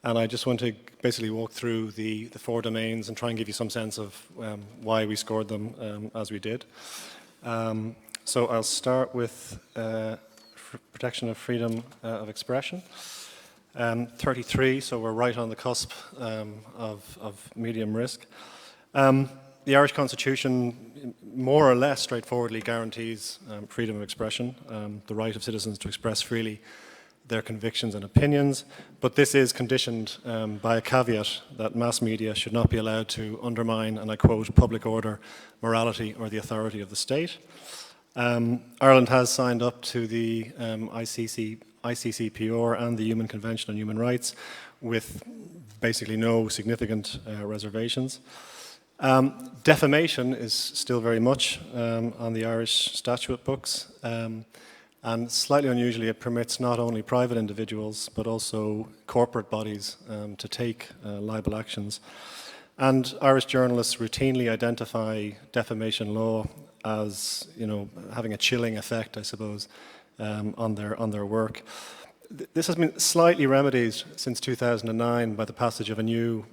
and I just want to basically walk through the 4 domains and try and give you some sense of why we scored them as we did. So I'll start with protection of freedom of expression. 33, so we're right on the cusp of medium risk. The Irish Constitution more or less straightforwardly guarantees freedom of expression, the right of citizens to express freely their convictions and opinions, but this is conditioned by a caveat that mass media should not be allowed to undermine, and I quote, public order, morality, or the authority of the state. Ireland has signed up to the ICCPR and the Human Convention on Human Rights with basically no significant reservations. Defamation is still very much on the Irish statute books, and slightly unusually it permits not only private individuals but also corporate bodies to take liable actions. And Irish journalists routinely identify defamation law as, you know, having a chilling effect, I suppose, on their work. This has been slightly remedied since 2009 by the passage of a new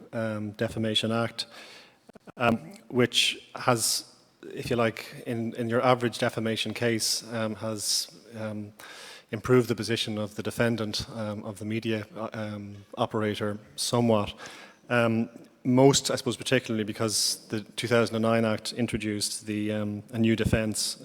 Defamation Act, which has, if you like, in your average defamation case, has improved the position of the defendant, of the media operator somewhat. Most, I suppose, particularly because the 2009 Act introduced a new defence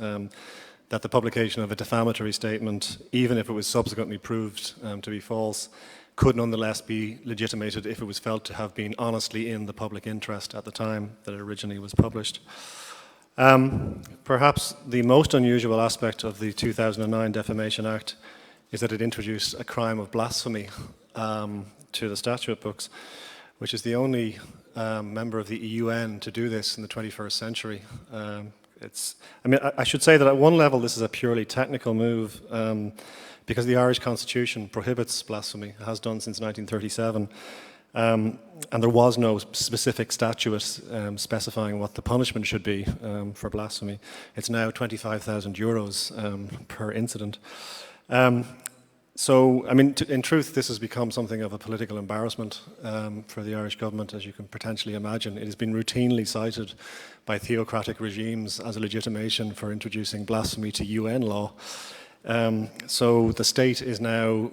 that the publication of a defamatory statement, even if it was subsequently proved to be false, could nonetheless be legitimated if it was felt to have been honestly in the public interest at the time that it originally was published. Perhaps the most unusual aspect of the 2009 Defamation Act is that it introduced a crime of blasphemy to the statute books, which is the only member of the UN to do this in the 21st century. I should say that at one level this is a purely technical move, because the Irish Constitution prohibits blasphemy, it has done since 1937, and there was no specific statute specifying what the punishment should be for blasphemy. It's now €25,000 per incident. So, I mean, in truth, this has become something of a political embarrassment for the Irish government, as you can potentially imagine. It has been routinely cited by theocratic regimes as a legitimation for introducing blasphemy to UN law. So the state has now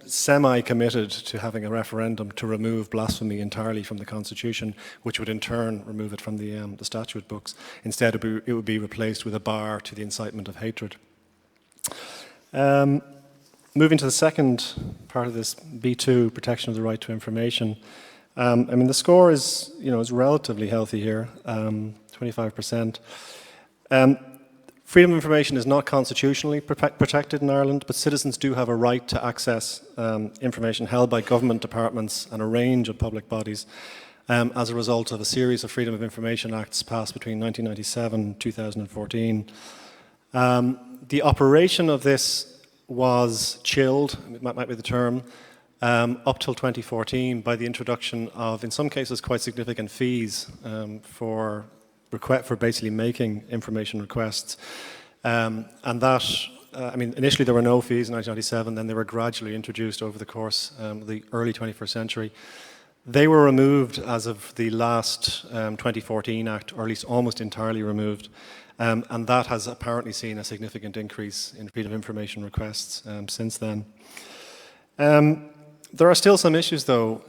semi-committed to having a referendum to remove blasphemy entirely from the Constitution, which would in turn remove it from the statute books. Instead, it would be replaced with a bar to the incitement of hatred. Moving to the second part of this, B2, protection of the right to information. I mean, the score is relatively healthy here, 25%. Freedom of information is not constitutionally protected in Ireland, but citizens do have a right to access information held by government departments and a range of public bodies as a result of a series of Freedom of Information Acts passed between 1997 and 2014. The operation of this was chilled, it might be the term, up till 2014 by the introduction of, in some cases, quite significant fees for basically making information requests. And that, initially there were no fees in 1997, then they were gradually introduced over the course of the early 21st century. They were removed as of the last 2014 Act, or at least almost entirely removed. And that has apparently seen a significant increase in freedom of information requests since then. There are still some issues though.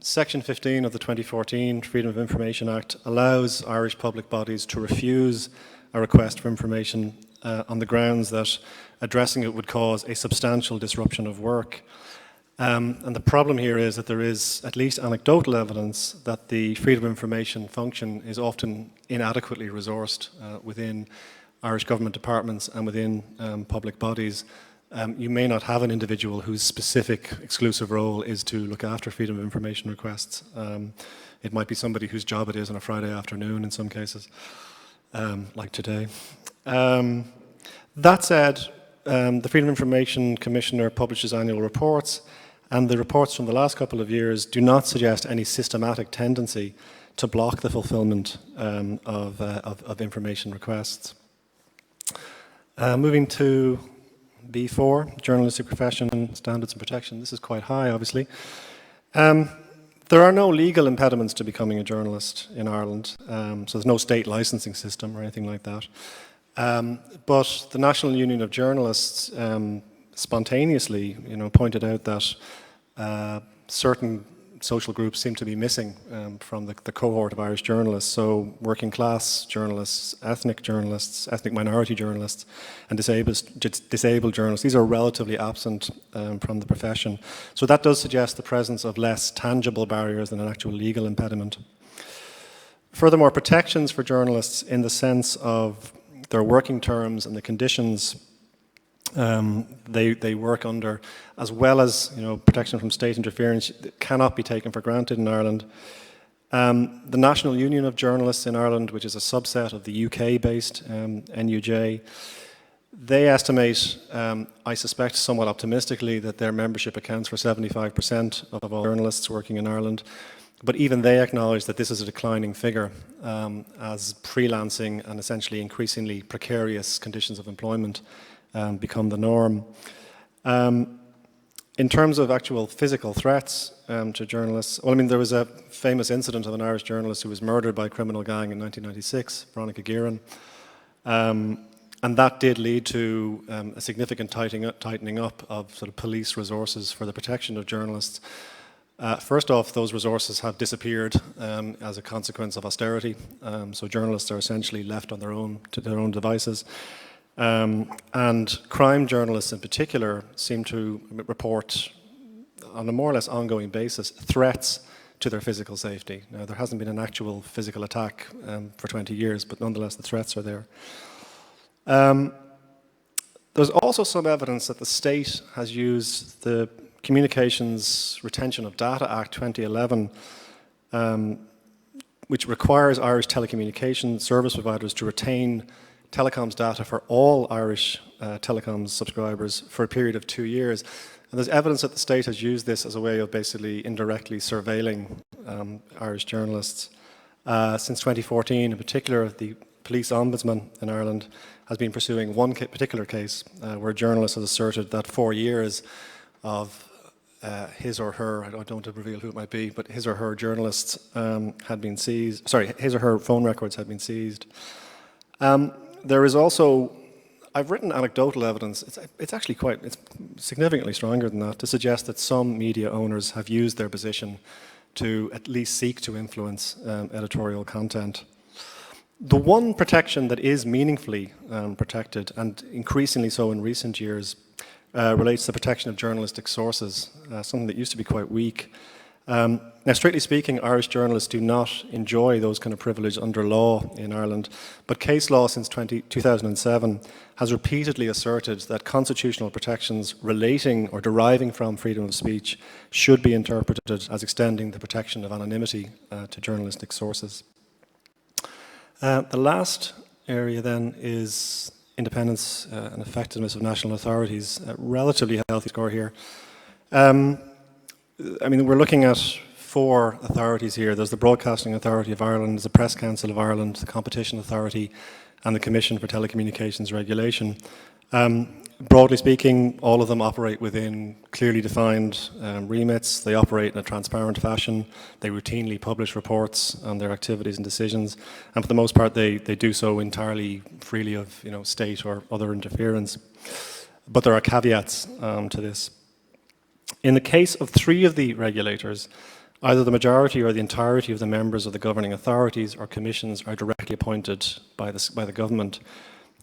Section 15 of the 2014 Freedom of Information Act allows Irish public bodies to refuse a request for information on the grounds that addressing it would cause a substantial disruption of work. And the problem here is that there is at least anecdotal evidence that the freedom of information function is often inadequately resourced within Irish government departments and within public bodies. You may not have an individual whose specific exclusive role is to look after freedom of information requests. It might be somebody whose job it is on a Friday afternoon in some cases, like today. That said, the Freedom of Information Commissioner publishes annual reports, and the reports from the last couple of years do not suggest any systematic tendency to block the fulfillment of information requests. Moving to B4, journalistic profession, standards and protection. This is quite high, obviously. There are no legal impediments to becoming a journalist in Ireland, so there's no state licensing system or anything like that. But the National Union of Journalists spontaneously, pointed out that certain social groups seem to be missing from the cohort of Irish journalists. So working class journalists, ethnic minority journalists, and disabled journalists. These are relatively absent from the profession. So that does suggest the presence of less tangible barriers than an actual legal impediment. Furthermore, protections for journalists in the sense of their working terms and the conditions they work under, as well as protection from state interference, cannot be taken for granted in Ireland. The National Union of Journalists in Ireland, which is a subset of the UK-based NUJ, they estimate, I suspect somewhat optimistically, that their membership accounts for 75% of all journalists working in Ireland. But even they acknowledge that this is a declining figure as freelancing and essentially increasingly precarious conditions of employment become the norm. In terms of actual physical threats to journalists, well, I mean, there was a famous incident of an Irish journalist who was murdered by a criminal gang in 1996, Veronica Guerin, and that did lead to a significant tightening up of sort of police resources for the protection of journalists. First off, those resources have disappeared as a consequence of austerity, so journalists are essentially left on their own, to their own devices. And crime journalists in particular seem to report on a more or less ongoing basis threats to their physical safety. Now, there hasn't been an actual physical attack for 20 years, but nonetheless the threats are there. There's also some evidence that the state has used the Communications Retention of Data Act 2011, which requires Irish telecommunication service providers to retain telecoms data for all Irish telecoms subscribers for a period of 2 years. And there's evidence that the state has used this as a way of basically indirectly surveilling Irish journalists. Since 2014, in particular, the police ombudsman in Ireland has been pursuing one particular case where a journalist has asserted that 4 years of his or her, I don't want to reveal who it might be, but his or her journalists had been seized, sorry, his or her phone records had been seized. There is also, I've written anecdotal evidence, it's actually it's significantly stronger than that, to suggest that some media owners have used their position to at least seek to influence editorial content. The one protection that is meaningfully protected, and increasingly so in recent years, relates to the protection of journalistic sources, something that used to be quite weak. Now, strictly speaking, Irish journalists do not enjoy those kind of privileges under law in Ireland, but case law since 2007 has repeatedly asserted that constitutional protections relating or deriving from freedom of speech should be interpreted as extending the protection of anonymity to journalistic sources. The last area then is independence and effectiveness of national authorities. A relatively healthy score here. I mean, we're looking at 4 authorities here. There's the Broadcasting Authority of Ireland, there's the Press Council of Ireland, the Competition Authority, and the Commission for Telecommunications Regulation. Broadly speaking, all of them operate within clearly defined remits. They operate in a transparent fashion. They routinely publish reports on their activities and decisions. And for the most part, they do so entirely freely of state or other interference. But there are caveats to this. In the case of 3 of the regulators, either the majority or the entirety of the members of the governing authorities or commissions are directly appointed by the government.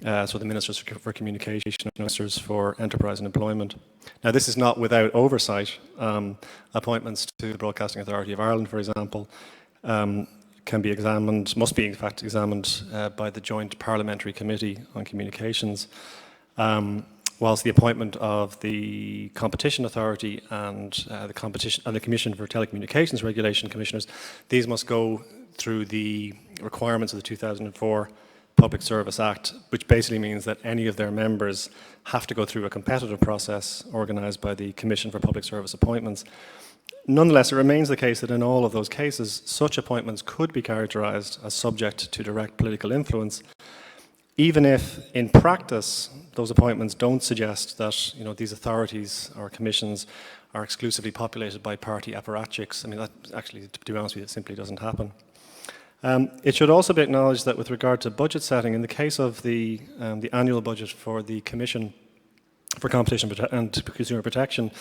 So the Ministers for Communication and Ministers for Enterprise and Employment. Now, this is not without oversight. Appointments to the Broadcasting Authority of Ireland, for example, can be examined, must be in fact examined by the Joint Parliamentary Committee on Communications, whilst the appointment of the Competition Authority and the Commission for Telecommunications Regulation commissioners, these must go through the requirements of the 2004 Public Service Act, which basically means that any of their members have to go through a competitive process organised by the Commission for Public Service Appointments. Nonetheless, it remains the case that in all of those cases, such appointments could be characterised as subject to direct political influence, even if in practice those appointments don't suggest that these authorities or commissions are exclusively populated by party apparatchiks. I mean, that actually, to be honest with you, it simply doesn't happen. It should also be acknowledged that with regard to budget setting, in the case of the annual budget for the Commission for Competition and Consumer Protection,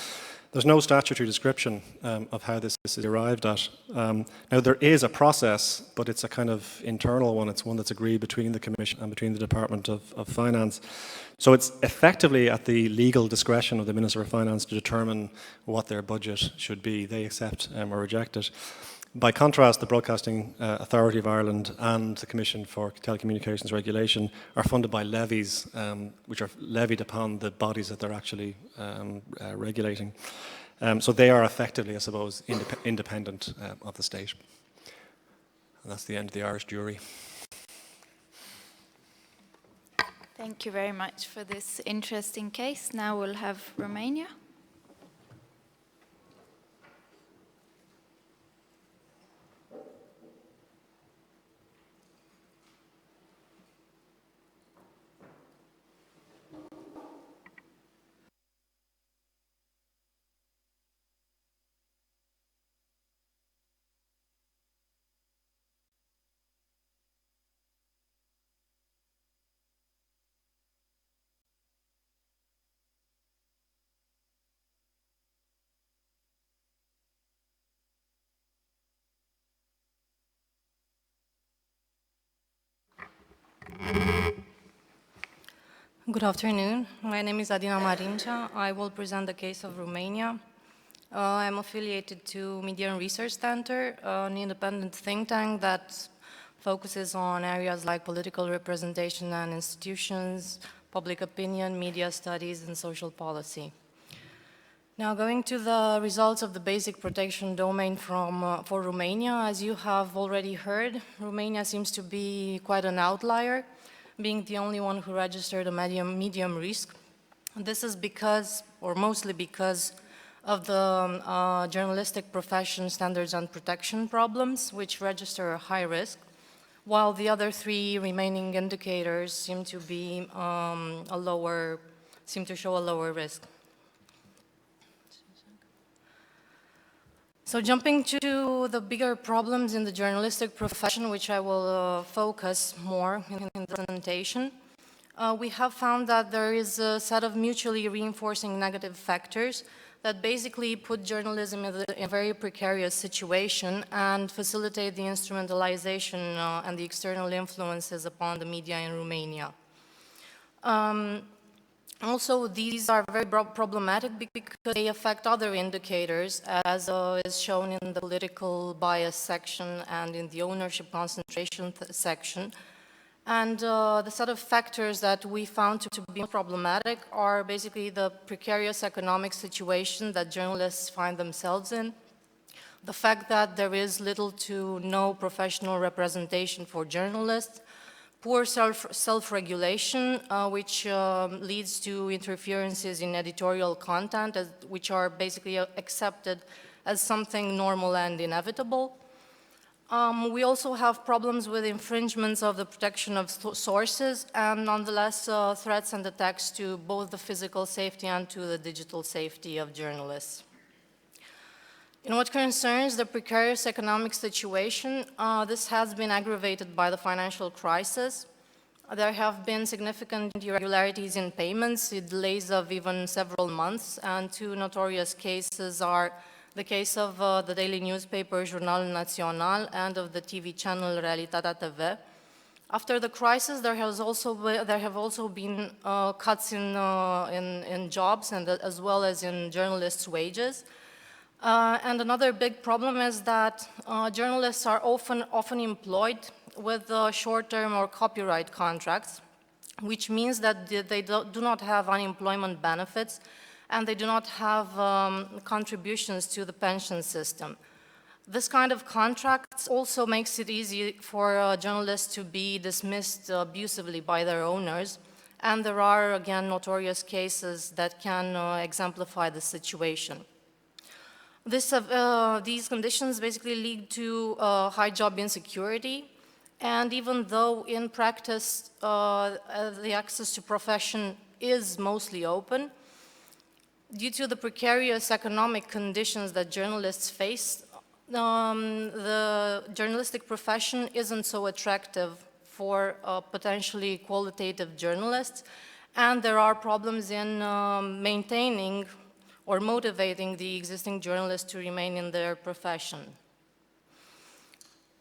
there's no statutory description of how this is arrived at. Now, there is a process, but it's a kind of internal one. It's one that's agreed between the Commission and between the Department of Finance. So it's effectively at the legal discretion of the Minister of Finance to determine what their budget should be. They accept or reject it. By contrast, the Broadcasting Authority of Ireland and the Commission for Telecommunications Regulation are funded by levies, which are levied upon the bodies that they're actually regulating. So they are effectively, I suppose, independent of the state. And that's the end of the Irish jury. Thank you very much for this interesting case. Now we'll have Romania. Good afternoon. My name is Adina Marincea. I will present the case of Romania. I'm affiliated to Media and Research Center, an independent think tank that focuses on areas like political representation and institutions, public opinion, media studies, and social policy. Now, going to the results of the basic protection domain for Romania, as you have already heard, Romania seems to be quite an outlier, being the only one who registered a medium risk. This is because, or mostly because, of the journalistic profession standards and protection problems, which register a high risk, while the other three remaining indicators seem to be seem to show a lower risk. So jumping to the bigger problems in the journalistic profession, which I will focus more in the presentation, we have found that there is a set of mutually reinforcing negative factors that basically put journalism in a very precarious situation and facilitate the instrumentalization and the external influences upon the media in Romania. Also, these are very problematic because they affect other indicators, as is shown in the political bias section and in the ownership concentration section. And the set of factors that we found to be problematic are basically the precarious economic situation that journalists find themselves in, the fact that there is little to no professional representation for journalists, poor self-regulation, which leads to interferences in editorial content, which are basically accepted as something normal and inevitable. We also have problems with infringements of the protection of sources and nonetheless threats and attacks to both the physical safety and to the digital safety of journalists. In what concerns the precarious economic situation, this has been aggravated by the financial crisis. There have been significant irregularities in payments, delays of even several months, and two notorious cases are the case of the daily newspaper Jurnalul Național and of the TV channel Realitatea TV. After the crisis, there have also been cuts in jobs and as well as in journalists' wages. And another big problem is that journalists are often employed with short-term or copyright contracts, which means that they do not have unemployment benefits and they do not have contributions to the pension system. This kind of contracts also makes it easy for journalists to be dismissed abusively by their owners, and there are, again, notorious cases that can exemplify the situation. These conditions basically lead to high job insecurity, And even though in practice the access to profession is mostly open, due to the precarious economic conditions that journalists face, the journalistic profession isn't so attractive for potentially qualitative journalists, and there are problems in maintaining or motivating the existing journalists to remain in their profession.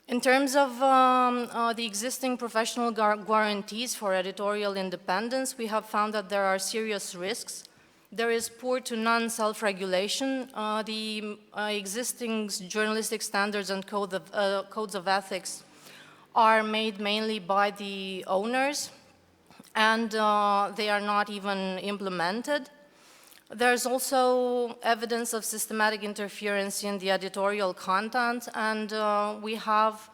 In terms of the existing professional guarantees for editorial independence, we have found that there are serious risks. There is poor to none self-regulation. The existing journalistic standards and codes of ethics are made mainly by the owners, and they are not even implemented. There's also evidence of systematic interference in the editorial content, and we have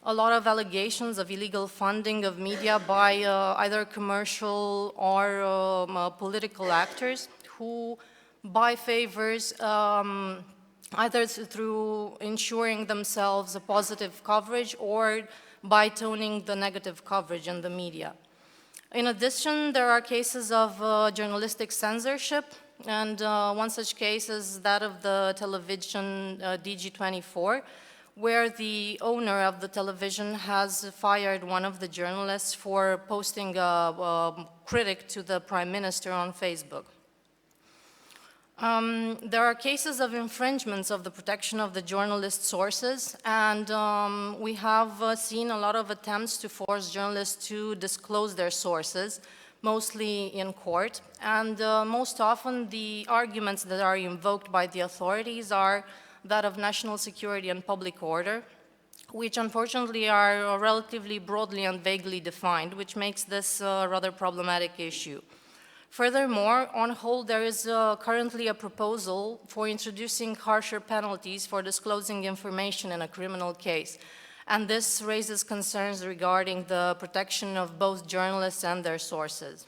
a lot of allegations of illegal funding of media by either commercial or political actors who buy favors either through ensuring themselves a positive coverage or by toning the negative coverage in the media. In addition, there are cases of journalistic censorship, and one such case is that of the television DG24, where the owner of the television has fired one of the journalists for posting a critic to the Prime Minister on Facebook. There are cases of infringements of the protection of the journalist sources, and we have seen a lot of attempts to force journalists to disclose their sources, mostly in court, and most often the arguments that are invoked by the authorities are that of national security and public order, which unfortunately are relatively broadly and vaguely defined, which makes this a rather problematic issue. Furthermore, on hold, there is currently a proposal for introducing harsher penalties for disclosing information in a criminal case. And this raises concerns regarding the protection of both journalists and their sources.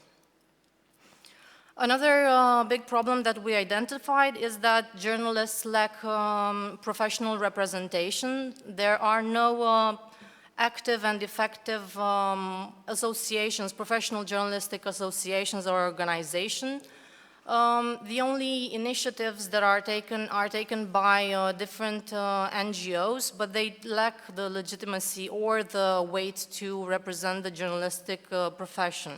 Another big problem that we identified is that journalists lack professional representation. There are no active and effective associations, professional journalistic associations or organizations. The only initiatives that are taken by different NGOs, but they lack the legitimacy or the weight to represent the journalistic profession.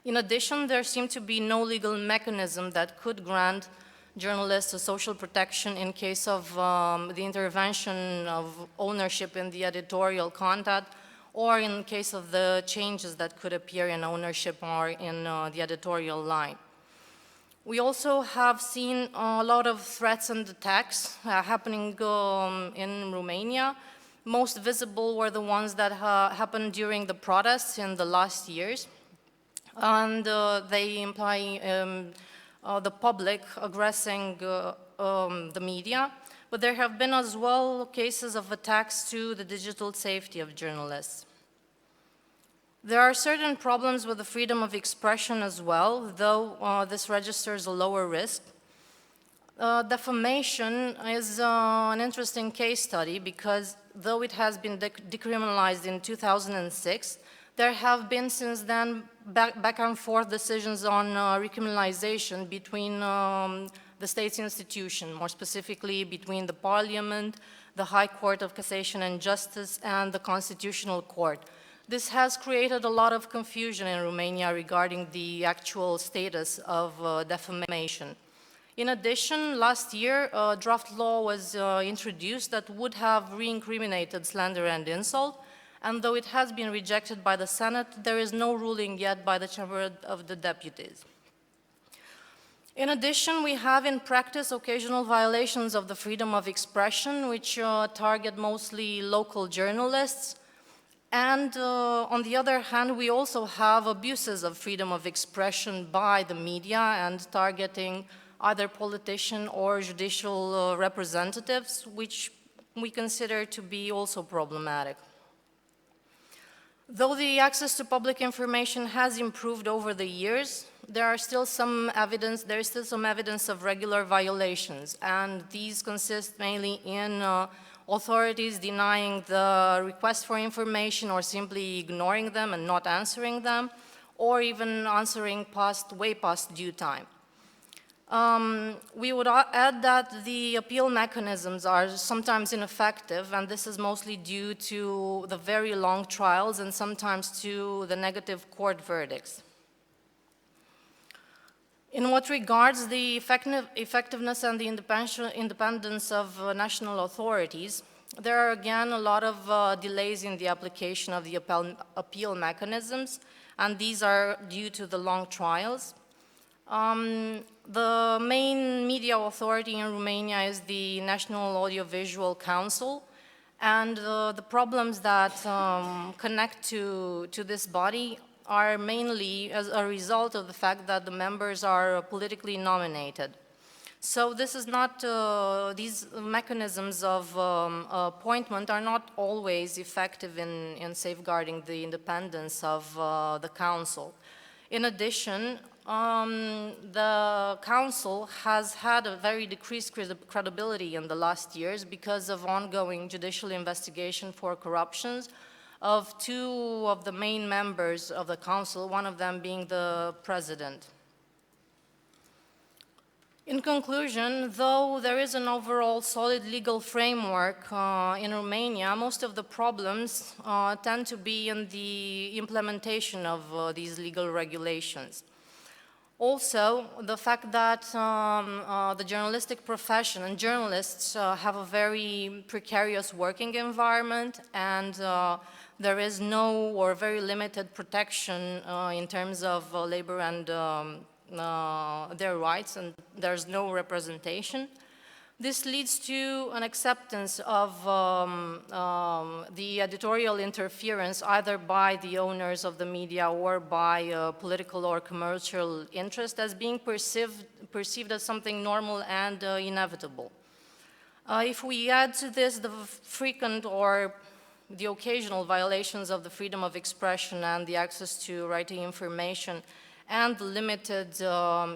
In addition, there seems to be no legal mechanism that could grant journalists a social protection in case of the intervention of ownership in the editorial content, or in case of the changes that could appear in ownership or in the editorial line. We also have seen a lot of threats and attacks happening in Romania. Most visible were the ones that happened during the protests in the last years. And they imply the public aggressing the media. But there have been as well cases of attacks to the digital safety of journalists. There are certain problems with the freedom of expression as well, though this registers a lower risk. Defamation is an interesting case study because though it has been decriminalized in 2006, there have been since then back and forth decisions on recriminalization between the state's institution, more specifically between the Parliament, the High Court of Cassation and Justice, and the Constitutional Court. This has created a lot of confusion in Romania regarding the actual status of defamation. In addition, last year, a draft law was introduced that would have re-incriminated slander and insult, and though it has been rejected by the Senate, there is no ruling yet by the Chamber of the Deputies. In addition, we have in practice occasional violations of the freedom of expression, which target mostly local journalists. And on the other hand, we also have abuses of freedom of expression by the media and targeting either politician or judicial representatives, which we consider to be also problematic. Though the access to public information has improved over the years, there is still some evidence of regular violations, and these consist mainly in authorities denying the request for information or simply ignoring them and not answering them, or even answering way past due time. We would add that the appeal mechanisms are sometimes ineffective, and this is mostly due to the very long trials and sometimes to the negative court verdicts. In what regards the effectiveness and the independence of national authorities, there are again a lot of delays in the application of the appeal mechanisms, and these are due to the long trials. The main media authority in Romania is the National Audiovisual Council, and the problems that connect to this body are mainly as a result of the fact that the members are politically nominated. So this is not, these mechanisms of appointment are not always effective in safeguarding the independence of the council. In addition, the council has had a very decreased credibility in the last years because of ongoing judicial investigation for corruptions of two of the main members of the council, one of them being the president. In conclusion, though there is an overall solid legal framework in Romania, most of the problems tend to be in the implementation of these legal regulations. Also, the fact that the journalistic profession and journalists have a very precarious working environment, and there is no or very limited protection in terms of labor and their rights, and there's no representation. This leads to an acceptance of the editorial interference either by the owners of the media or by political or commercial interest as being perceived as something normal and inevitable. If we add to this the frequent or the occasional violations of the freedom of expression and the access to writing information and the limited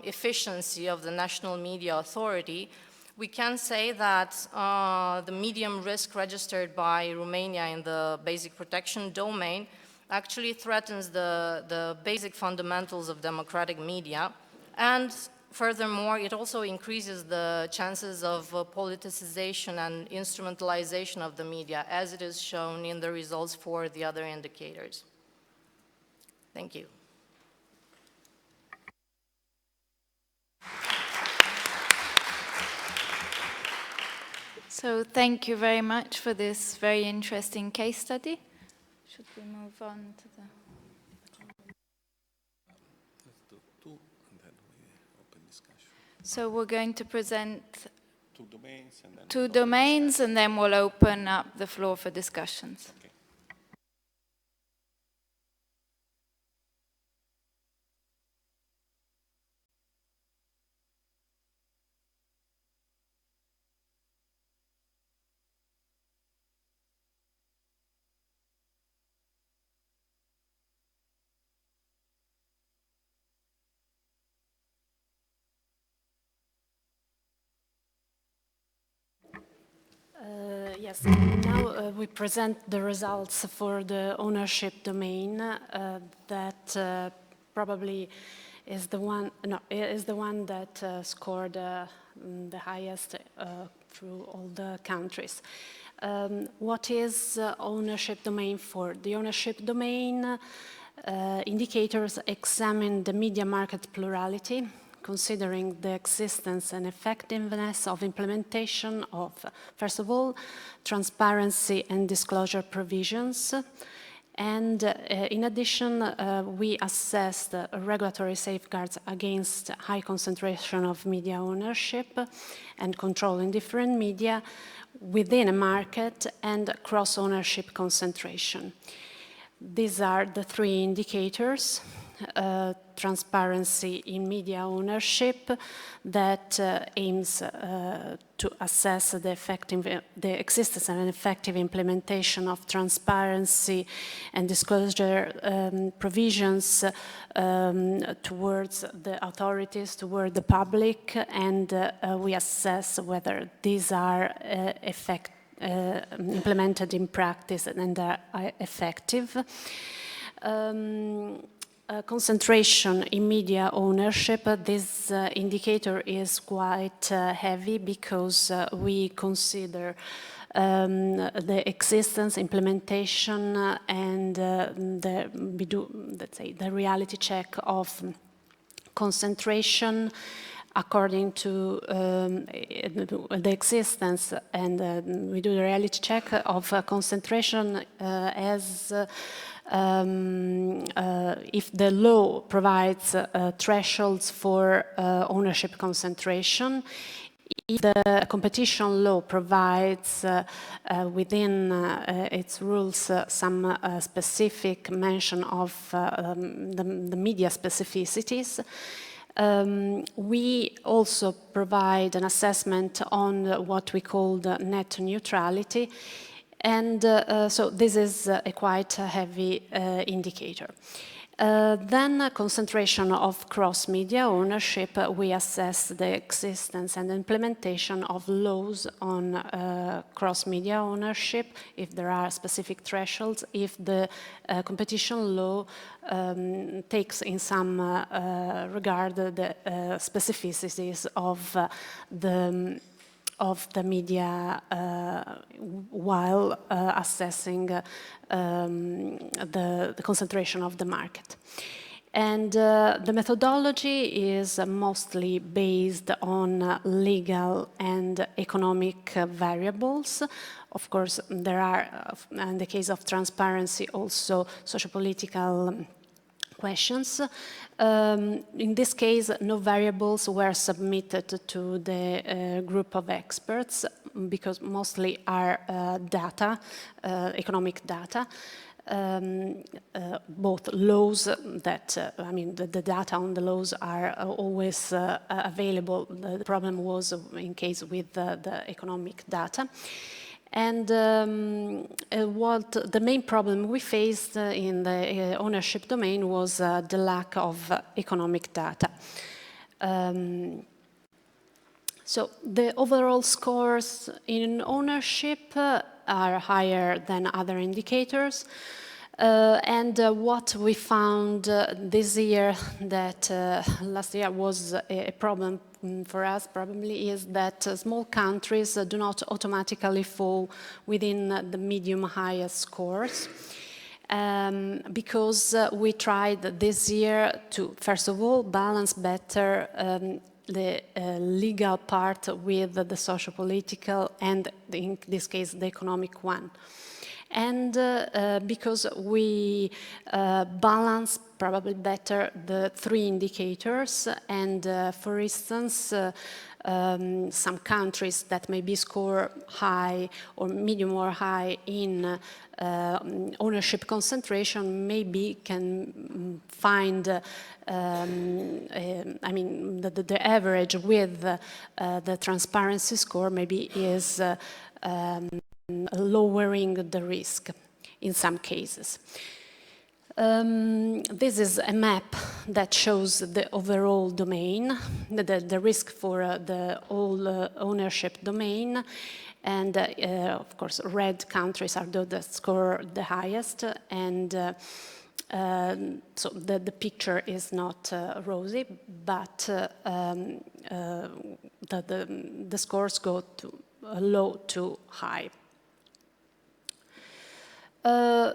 efficiency of the National Media Authority, we can say that the medium risk registered by Romania in the basic protection domain actually threatens the basic fundamentals of democratic media, and furthermore, it also increases the chances of politicization and instrumentalization of the media, as it is shown in the results for the other indicators. Thank you. So thank you very much for this very interesting case study. Should we move on to the... Let's do two, and then we open discussion. So we're going to present Two domains, and then two domains, and then we'll open up the floor for discussions. Okay. Yes, now we present the results for the ownership domain that probably is the one, that scored the highest through all the countries. What is ownership domain for? The ownership domain indicators examine the media market plurality, considering the existence and effectiveness of implementation of, first of all, transparency and disclosure provisions. And in addition, we assess the regulatory safeguards against high concentration of media ownership and control in different media within a market and cross-ownership concentration. These are the three indicators. Transparency in media ownership that aims to assess the existence and effective implementation of transparency and disclosure provisions towards the authorities, toward the public, and we assess whether these are implemented in practice and are effective. Concentration in media ownership, this indicator is quite heavy because we consider the existence, implementation, and we do, let's say, the reality check of concentration according to the existence, and we do the reality check of concentration as if the law provides thresholds for ownership concentration, if the competition law provides within its rules some specific mention of the media specificities. We also provide an assessment on what we call the net neutrality, and so this is a quite heavy indicator. Then concentration of cross-media ownership, we assess the existence and implementation of laws on cross-media ownership, if there are specific thresholds, if the competition law takes in some regard the specificities of the media while assessing the concentration of the market. And the methodology is mostly based on legal and economic variables. Of course, there are, in the case of transparency, also sociopolitical questions. In this case, no variables were submitted to the group of experts because mostly are data, economic data. Both laws that, the data on the laws are always available. The problem was in case with the economic data. And what the main problem we faced in the ownership domain was the lack of economic data. So the overall scores in ownership are higher than other indicators. And what we found this year that last year was a problem for us probably is that small countries do not automatically fall within the medium-high scores. Because we tried this year to, first of all, balance better the legal part with the socio-political and, in this case, the economic one. And because we balance probably better the three indicators, and for instance, some countries that maybe score high or medium or high in ownership concentration maybe can find, the average with the transparency score maybe is lowering the risk in some cases. This is a map that shows the overall domain, the risk for the whole ownership domain. And of course, red countries are those that score the highest. And so the picture is not rosy, but the scores go to low to high.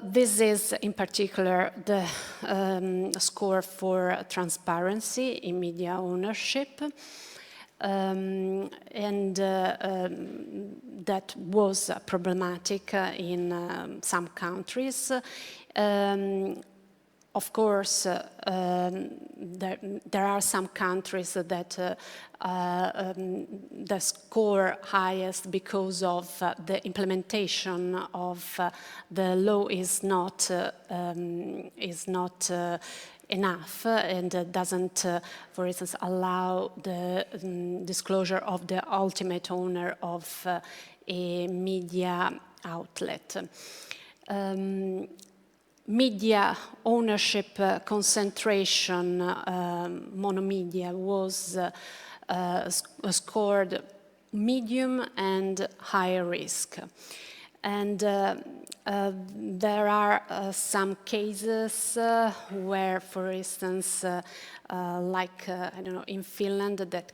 This is in particular the score for transparency in media ownership. And that was problematic in some countries. Of course, there are some countries that score highest because of the implementation of the law is not enough and doesn't, for instance, allow the disclosure of the ultimate owner of a media outlet. Media ownership concentration, monomedia, was scored medium and high risk. And there are some cases where, for instance, like I don't know, in Finland, it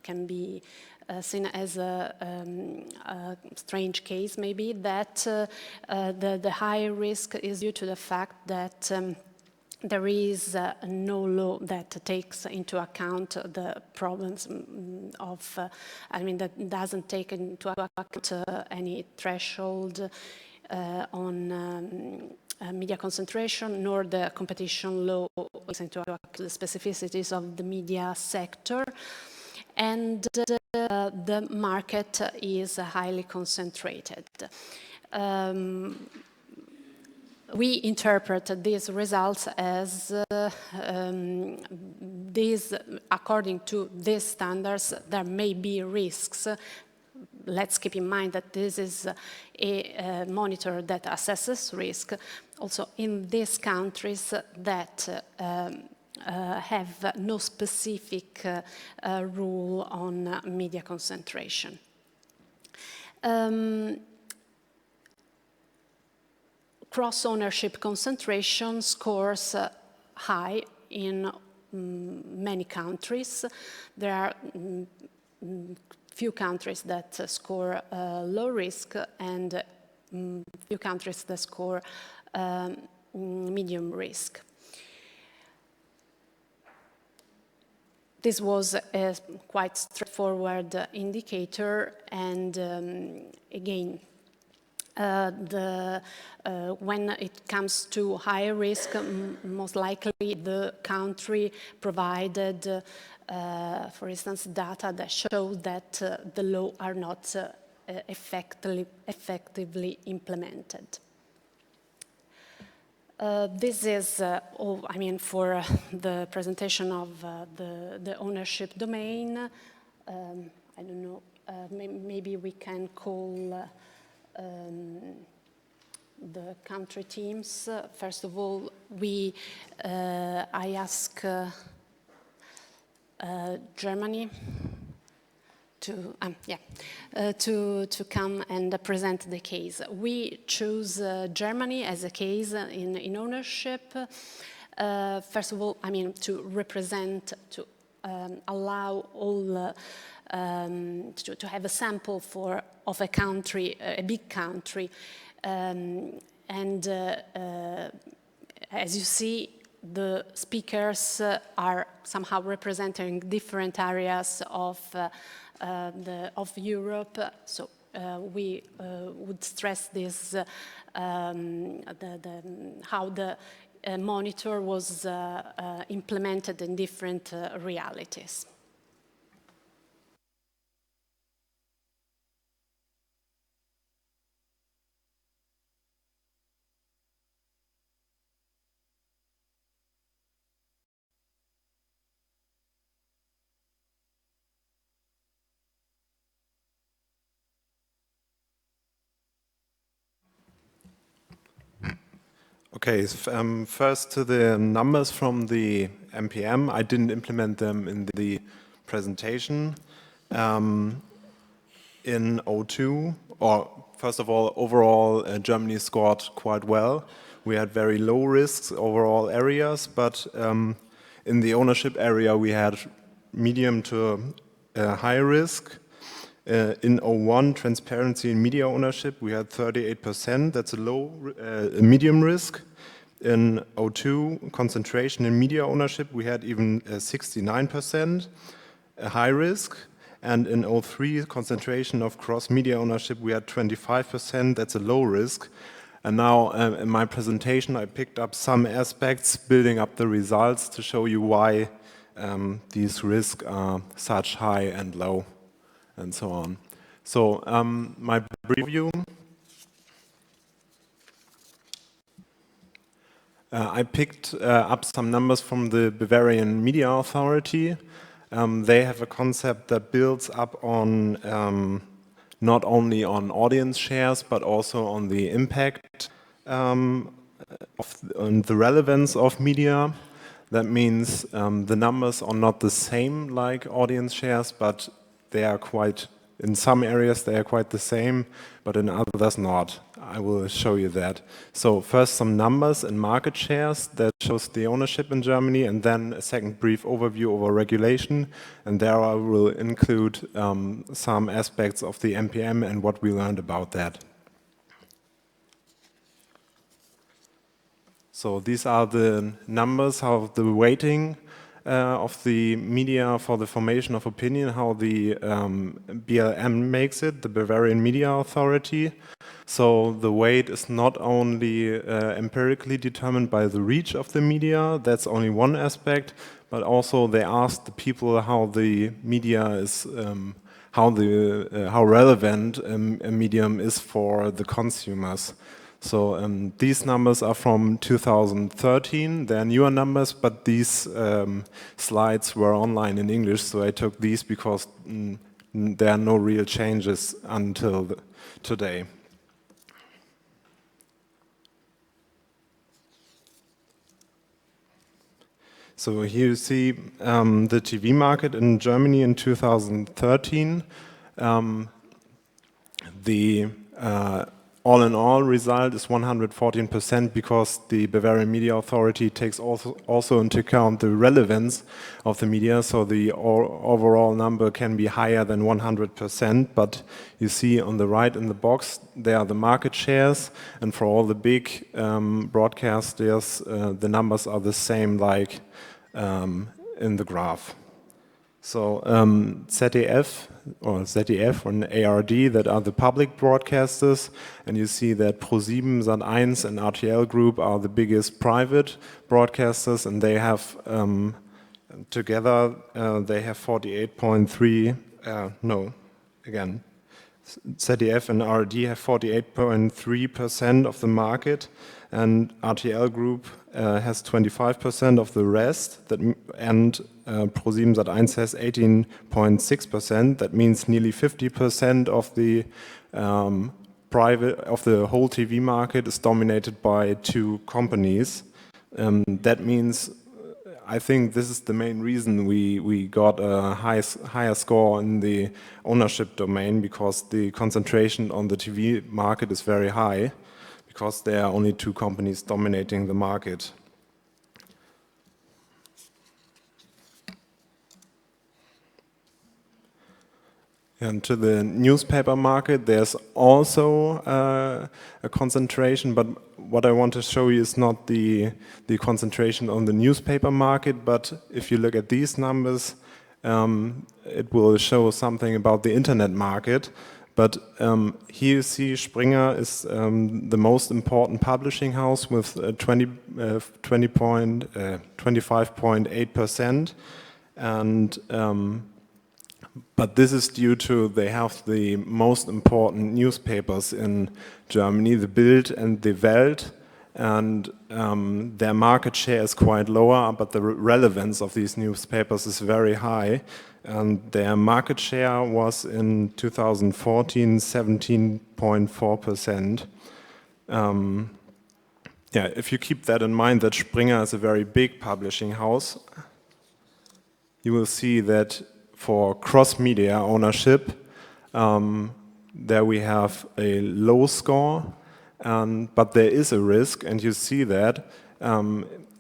can be seen as a strange case, maybe, that the high risk is due to the fact that there is no law that takes into account the problems of, that doesn't take into account any threshold on media concentration, nor the competition law takes into account the specificities of the media sector. And the market is highly concentrated. We interpret these results as according to these standards, there may be risks. Let's keep in mind that this is a monitor that assesses risk. Also, in these countries that have no specific rule on media concentration. Cross-ownership concentration scores high in many countries. There are few countries that score low risk and few countries that score medium risk. This was a quite straightforward indicator, and again, when it comes to high risk, most likely the country provided, for instance, data that show that the law are not effectively implemented. This is all, for the presentation of the ownership domain. I don't know, maybe we can call the country teams. First of all, I ask Germany to come and present the case. We choose Germany as a case in ownership. First of all, to represent, to allow all to have a sample of a country, a big country, and as you see, the speakers are somehow representing different areas of Europe. So we would stress this, how the monitor was implemented in different realities. Okay, first to the numbers from the MPM. I didn't implement them in the presentation. In 02, or first of all, overall, Germany scored quite well. We had very low risks overall areas, but in the ownership area, we had medium to high risk. In 01, transparency in media ownership, we had 38%. That's a medium risk. In 02, concentration in media ownership, we had even 69%, a high risk. And in 03, concentration of cross-media ownership, we had 25%. That's a low risk. And now in my presentation, I picked up some aspects, building up the results to show you why these risks are such high and low, and so on. So my preview. I picked up some numbers from the Bavarian Media Authority. They have a concept that builds up on not only on audience shares, but also on the impact on the relevance of media. That means the numbers are not the same like audience shares, but they are quite In some areas they are quite the same, but in others not. I will show you that. So first some numbers and market shares that shows the ownership in Germany, and then a second brief overview over regulation, and there I will include some aspects of the MPM and what we learned about that. So these are the numbers, how the weighting of the media for the formation of opinion, how the BLM makes it, the Bavarian Media Authority. So the weight is not only empirically determined by the reach of the media, that's only one aspect, but also they asked the people how the media is, how relevant a medium is for the consumers. So these numbers are from 2013. They're newer numbers, but these slides were online in English, so I took these because there are no real changes until today. So here you see the TV market in Germany in 2013. The all-in-all result is 114% because the Bavarian Media Authority takes also into account the relevance of the media, so the overall number can be higher than 100%, but you see on the right in the box, there are the market shares, and for all the big broadcasters, the numbers are the same like in the graph. So ZDF and ARD, that are the public broadcasters, and you see that ProSieben, Sat.1 and RTL Group are the biggest private broadcasters, and they have together they have 48.3. ZDF and ARD have 48.3% of the market, and RTL Group has 25% of the rest, and ProSieben Sat.1 has 18.6%. That means nearly 50% of the whole TV market is dominated by two companies. That means, I think this is the main reason we got a higher score in the ownership domain, because the concentration on the TV market is very high, because there are only two companies dominating the market. And to the newspaper market, there's also a concentration, but what I want to show you is not the concentration on the newspaper market, but if you look at these numbers, it will show something about the internet market. But here you see Springer is the most important publishing house with 25.8%, and but this is due to they have the most important newspapers in Germany, the Bild and the Welt, and their market share is quite lower, but the relevance of these newspapers is very high, and their market share was in 2014 17.4%. Yeah, if you keep that in mind, that Springer is a very big publishing house, you will see that for cross-media ownership, there we have a low score, but there is a risk, and you see that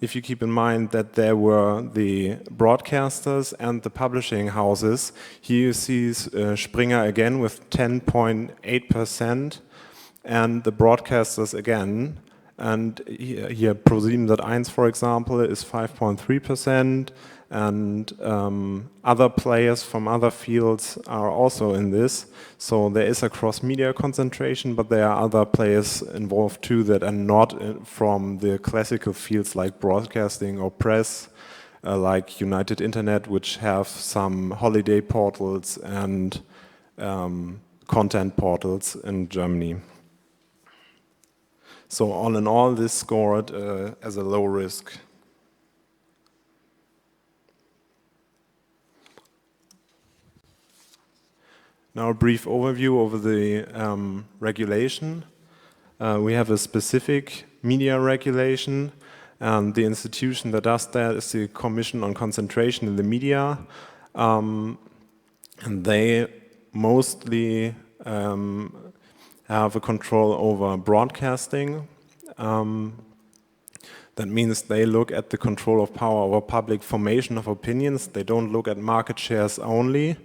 if you keep in mind that there were the broadcasters and the publishing houses. Here you see Springer again with 10.8%, and the broadcasters again. And here ProSieben Sat.1, for example, is 5.3%, and other players from other fields are also in this. So there is a cross-media concentration, but there are other players involved too that are not from the classical fields like broadcasting or press, like United Internet, which have some holiday portals and content portals in Germany. So all in all, this scored as a low risk. Now a brief overview over the regulation. We have a specific media regulation, and the institution that does that is the Commission on Concentration in the Media. And they mostly have a control over broadcasting. That means they look at the control of power over public formation of opinions. They don't look at market shares only,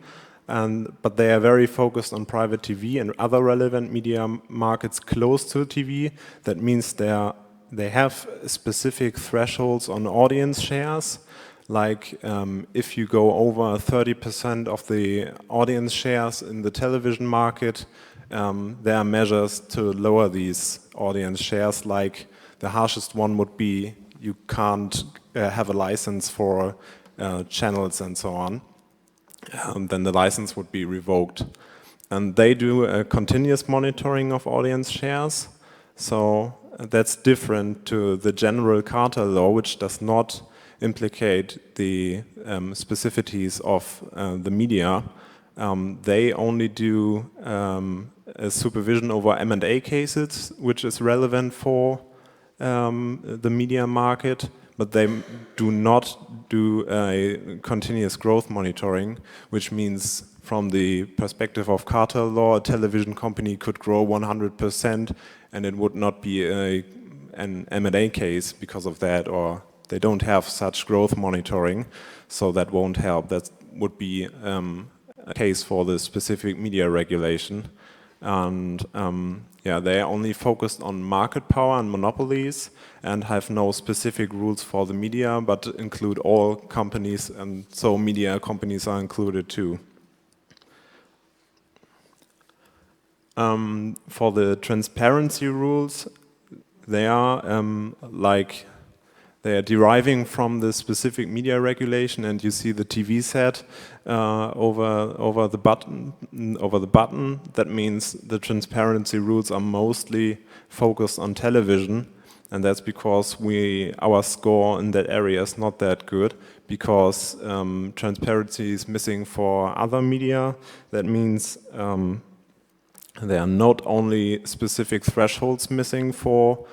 but they are very focused on private TV and other relevant media markets close to TV. That means they have specific thresholds on audience shares. Like if you go over 30% of the audience shares in the television market, there are measures to lower these audience shares. Like the harshest one would be you can't have a license for channels and so on. Then the license would be revoked. And they do a continuous monitoring of audience shares. So that's different to the general cartel law, which does not implicate the specificities of the media. They only do a supervision over M&A cases, which is relevant for the media market, but they do not do a continuous growth monitoring, which means from the perspective of cartel law, a television company could grow 100% and it would not be an M&A case because of that, or they don't have such growth monitoring, so that won't help. That would be a case for the specific media regulation. And yeah, they are only focused on market power and monopolies and have no specific rules for the media, but include all companies, and so media companies are included too. For the transparency rules, they are they are deriving from the specific media regulation, and you see the TV set over the button. That means the transparency rules are mostly focused on television, and that's because our score in that area is not that good, because transparency is missing for other media. That means there are not only specific thresholds missing for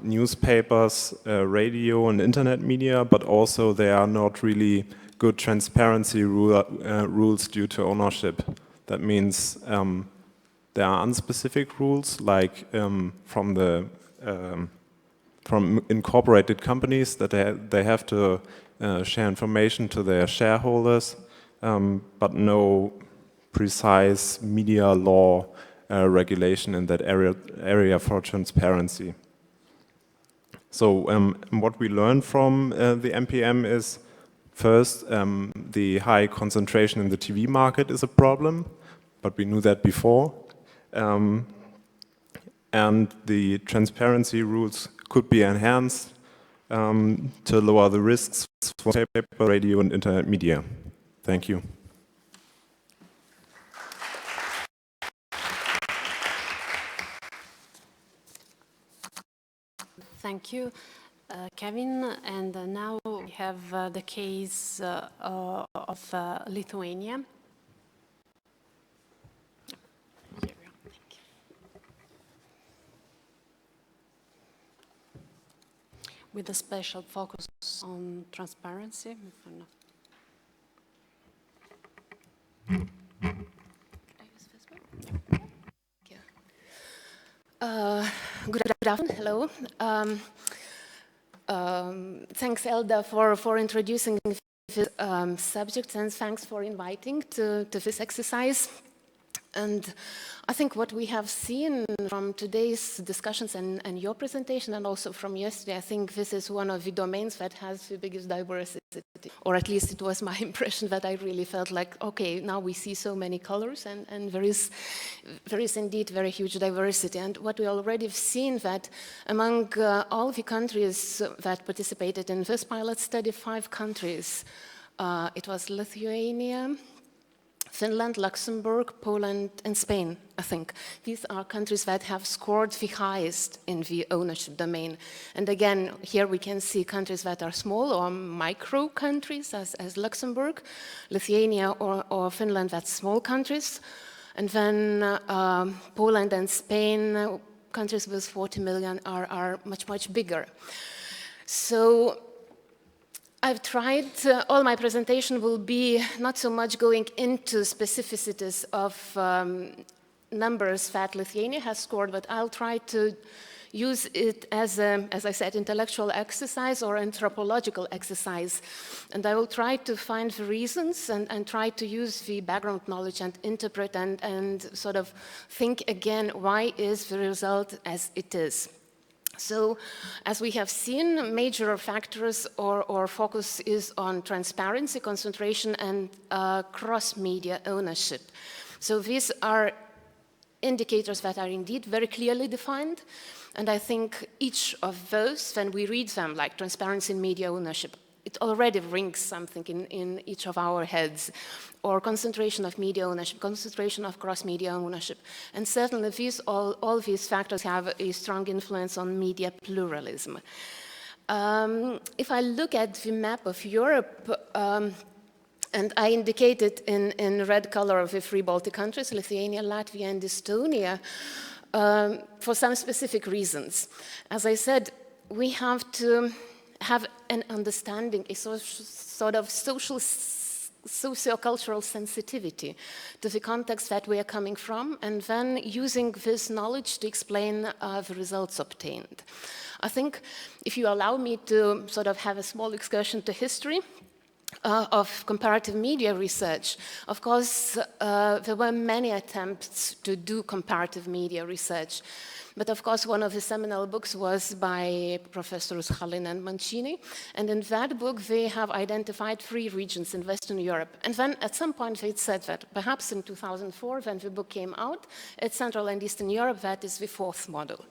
newspapers, radio and internet media, but also there are not really good transparency rules due to ownership. That means there are unspecific rules, like from incorporated companies, that they have to share information to their shareholders, but no precise media law regulation in that area for transparency. So what we learned from the MPM is, first, the high concentration in the TV market is a problem, but we knew that before. And the transparency rules could be enhanced to lower the risks for paper, radio and internet media. Thank you. Thank you, Kevin. And now we have the case of Lithuania. With a special focus on transparency. Good afternoon, hello. Thanks, Elda, for introducing this subject, and thanks for inviting to this exercise. And I think what we have seen from today's discussions and your presentation, and also from yesterday, I think this is one of the domains that has the biggest diversity, or at least it was my impression that I really felt like, okay, now we see so many colors, and there is indeed very huge diversity. And what we already have seen, that among all the countries that participated in this pilot study, 5 countries, it was Lithuania, Finland, Luxembourg, Poland, and Spain, I think. These are countries that have scored the highest in the ownership domain. And again, here we can see countries that are small or micro countries, as Luxembourg, Lithuania or Finland, that's small countries. And then Poland and Spain, countries with 40 million, are much, much bigger. So I've tried, all my presentation will be not so much going into specificities of numbers that Lithuania has scored, but I'll try to use it as I said, intellectual exercise or anthropological exercise. And I will try to find the reasons and try to use the background knowledge and interpret and sort of think again, why is the result as it is? So, as we have seen, major factors or focus is on transparency, concentration, and cross-media ownership. So these are indicators that are indeed very clearly defined, and I think each of those, when we read them, like transparency in media ownership, it already rings something in each of our heads, or concentration of media ownership, concentration of cross-media ownership. And certainly all these factors have a strong influence on media pluralism. If I look at the map of Europe, and I indicated in red color of the three Baltic countries, Lithuania, Latvia, and Estonia, for some specific reasons. As I said, we have to have an understanding, a sort of socio-cultural sensitivity to the context that we are coming from, and then using this knowledge to explain the results obtained. I think if you allow me to sort of have a small excursion to history, of comparative media research. Of course, there were many attempts to do comparative media research. But of course, one of the seminal books was by Professors Hallin and Mancini. And in that book, they have identified 3 regions in Western Europe. And then at some point, they said that perhaps in 2004, when the book came out, it's Central and Eastern Europe, that is the 4th model.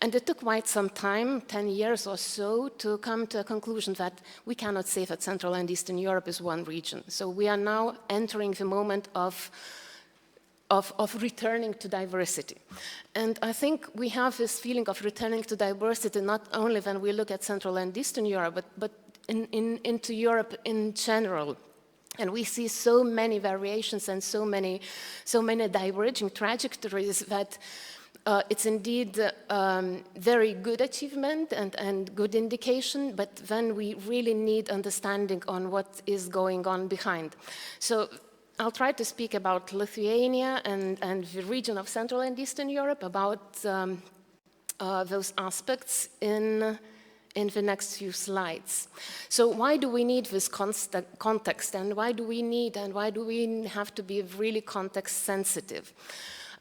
And it took quite some time, 10 years or so, to come to a conclusion that we cannot say that Central and Eastern Europe is one region. So we are now entering the moment of returning to diversity. And I think we have this feeling of returning to diversity not only when we look at Central and Eastern Europe, but into Europe in general. And we see so many variations and so many diverging trajectories that it's indeed very good achievement and good indication, but then we really need understanding on what is going on behind. So I'll try to speak about Lithuania and the region of Central and Eastern Europe, about those aspects in the next few slides. So why do we need this context, and why do we have to be really context sensitive?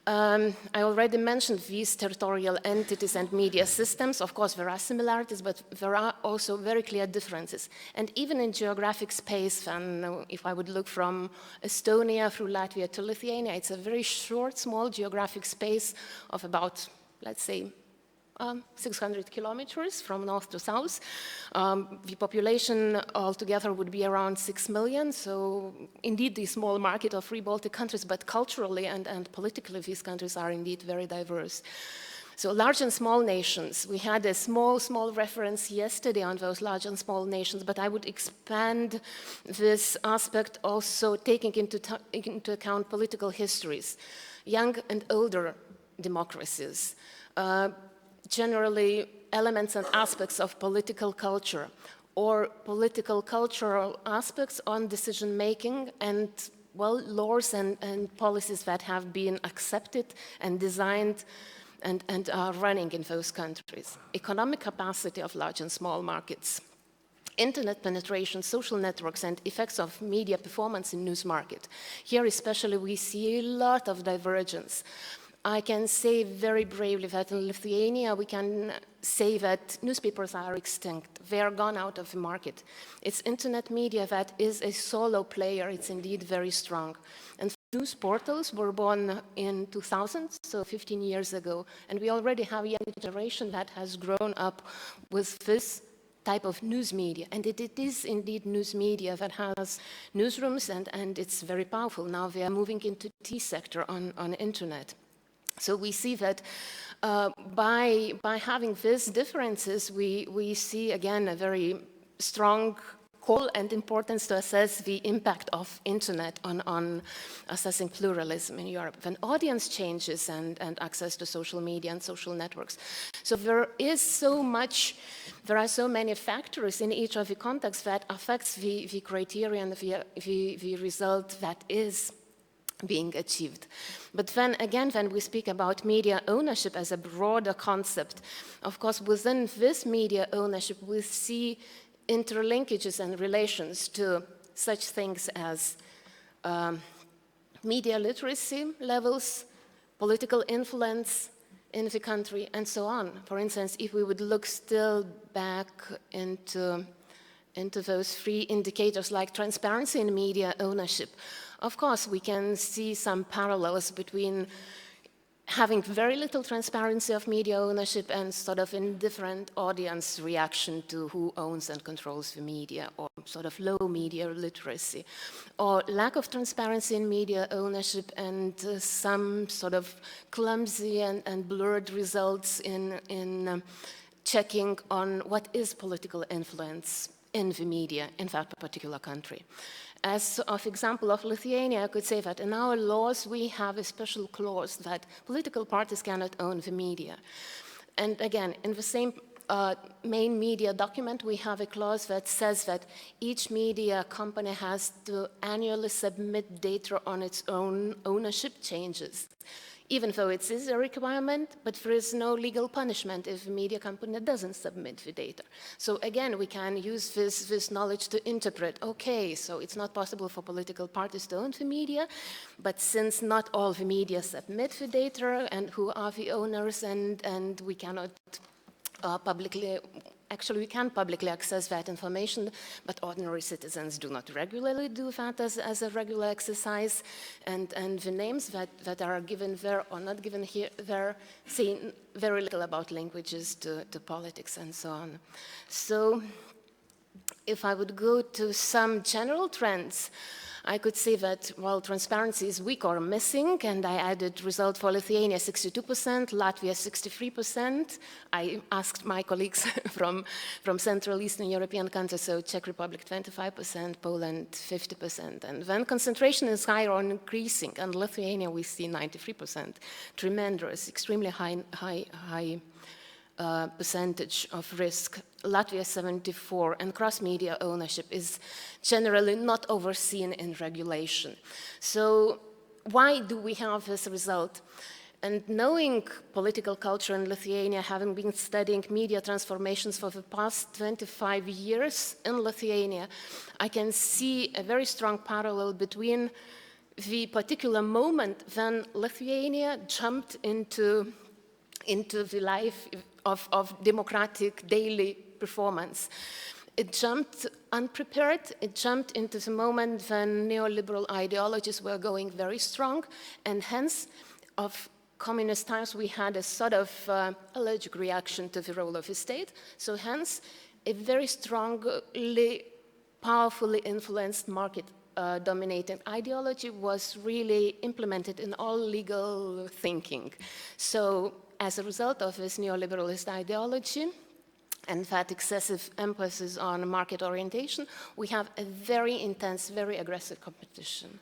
I already mentioned these territorial entities and media systems. Of course, there are similarities, but there are also very clear differences. And even in geographic space, and if I would look from Estonia through Latvia to Lithuania, it's a very short, small geographic space of about, let's say, 600 kilometers from north to south. The population altogether would be around 6 million, so indeed the small market of 3 Baltic countries, but culturally and politically these countries are indeed very diverse. So large and small nations, we had a small reference yesterday on those large and small nations, but I would expand this aspect also taking into account political histories, young and older democracies, generally elements and aspects of political culture, or political cultural aspects on decision-making and, well, laws and policies that have been accepted and designed and are running in those countries. Economic capacity of large and small markets. Internet penetration, social networks, and effects of media performance in news market. Here especially we see a lot of divergence. I can say very bravely that in Lithuania we can say that newspapers are extinct. They are gone out of the market. It's internet media that is a solo player. It's indeed very strong. And news portals were born in 2000, so 15 years ago. And we already have a young generation that has grown up with this type of news media. And it is indeed news media that has newsrooms, and it's very powerful. Now they are moving into the T sector on internet. So we see that by having these differences, we see again a very strong call and importance to assess the impact of internet on assessing pluralism in Europe, when audience changes and access to social media and social networks. So there are so many factors in each of the contexts that affects the criterion, the result that is being achieved. But then again, when we speak about media ownership as a broader concept, of course, within this media ownership, we see interlinkages and relations to such things as media literacy levels, political influence in the country, and so on. For instance, if we would look still back into those three indicators like transparency in media ownership, of course, we can see some parallels between having very little transparency of media ownership and sort of indifferent audience reaction to who owns and controls the media, or sort of low media literacy, or lack of transparency in media ownership and some sort of clumsy and blurred results in checking on what is political influence in the media in that particular country. As of example of Lithuania, I could say that in our laws we have a special clause that political parties cannot own the media. And again, in the same main media document, we have a clause that says that each media company has to annually submit data on its own ownership changes, even though it is a requirement, but there is no legal punishment if a media company doesn't submit the data. So again, we can use this knowledge to interpret, okay, so it's not possible for political parties to own the media, but since not all the media submit the data and who are the owners, and we cannot we can publicly access that information, but ordinary citizens do not regularly do that as a regular exercise, and the names that are given there or not given here, they're saying very little about linkages to politics and so on. So if I would go to some general trends, I could say that, well, transparency is weak or missing, and I added result for Lithuania 62%, Latvia 63%. I asked my colleagues from Central Eastern European countries, so Czech Republic 25%, Poland 50%. And then concentration is higher or increasing, and Lithuania we see 93%, tremendous, extremely high percentage of risk. Latvia 74%, and cross-media ownership is generally not overseen in regulation. So why do we have this result? And knowing political culture in Lithuania, having been studying media transformations for the past 25 years in Lithuania, I can see a very strong parallel between the particular moment when Lithuania jumped into the life of democratic daily performance. It jumped unprepared. It jumped into the moment when neoliberal ideologies were going very strong, and hence, of communist times, we had a sort of allergic reaction to the role of the state. So hence, a very strongly, powerfully influenced market-dominated ideology was really implemented in all legal thinking. So as a result of this neoliberalist ideology and that excessive emphasis on market orientation, we have a very intense, very aggressive competition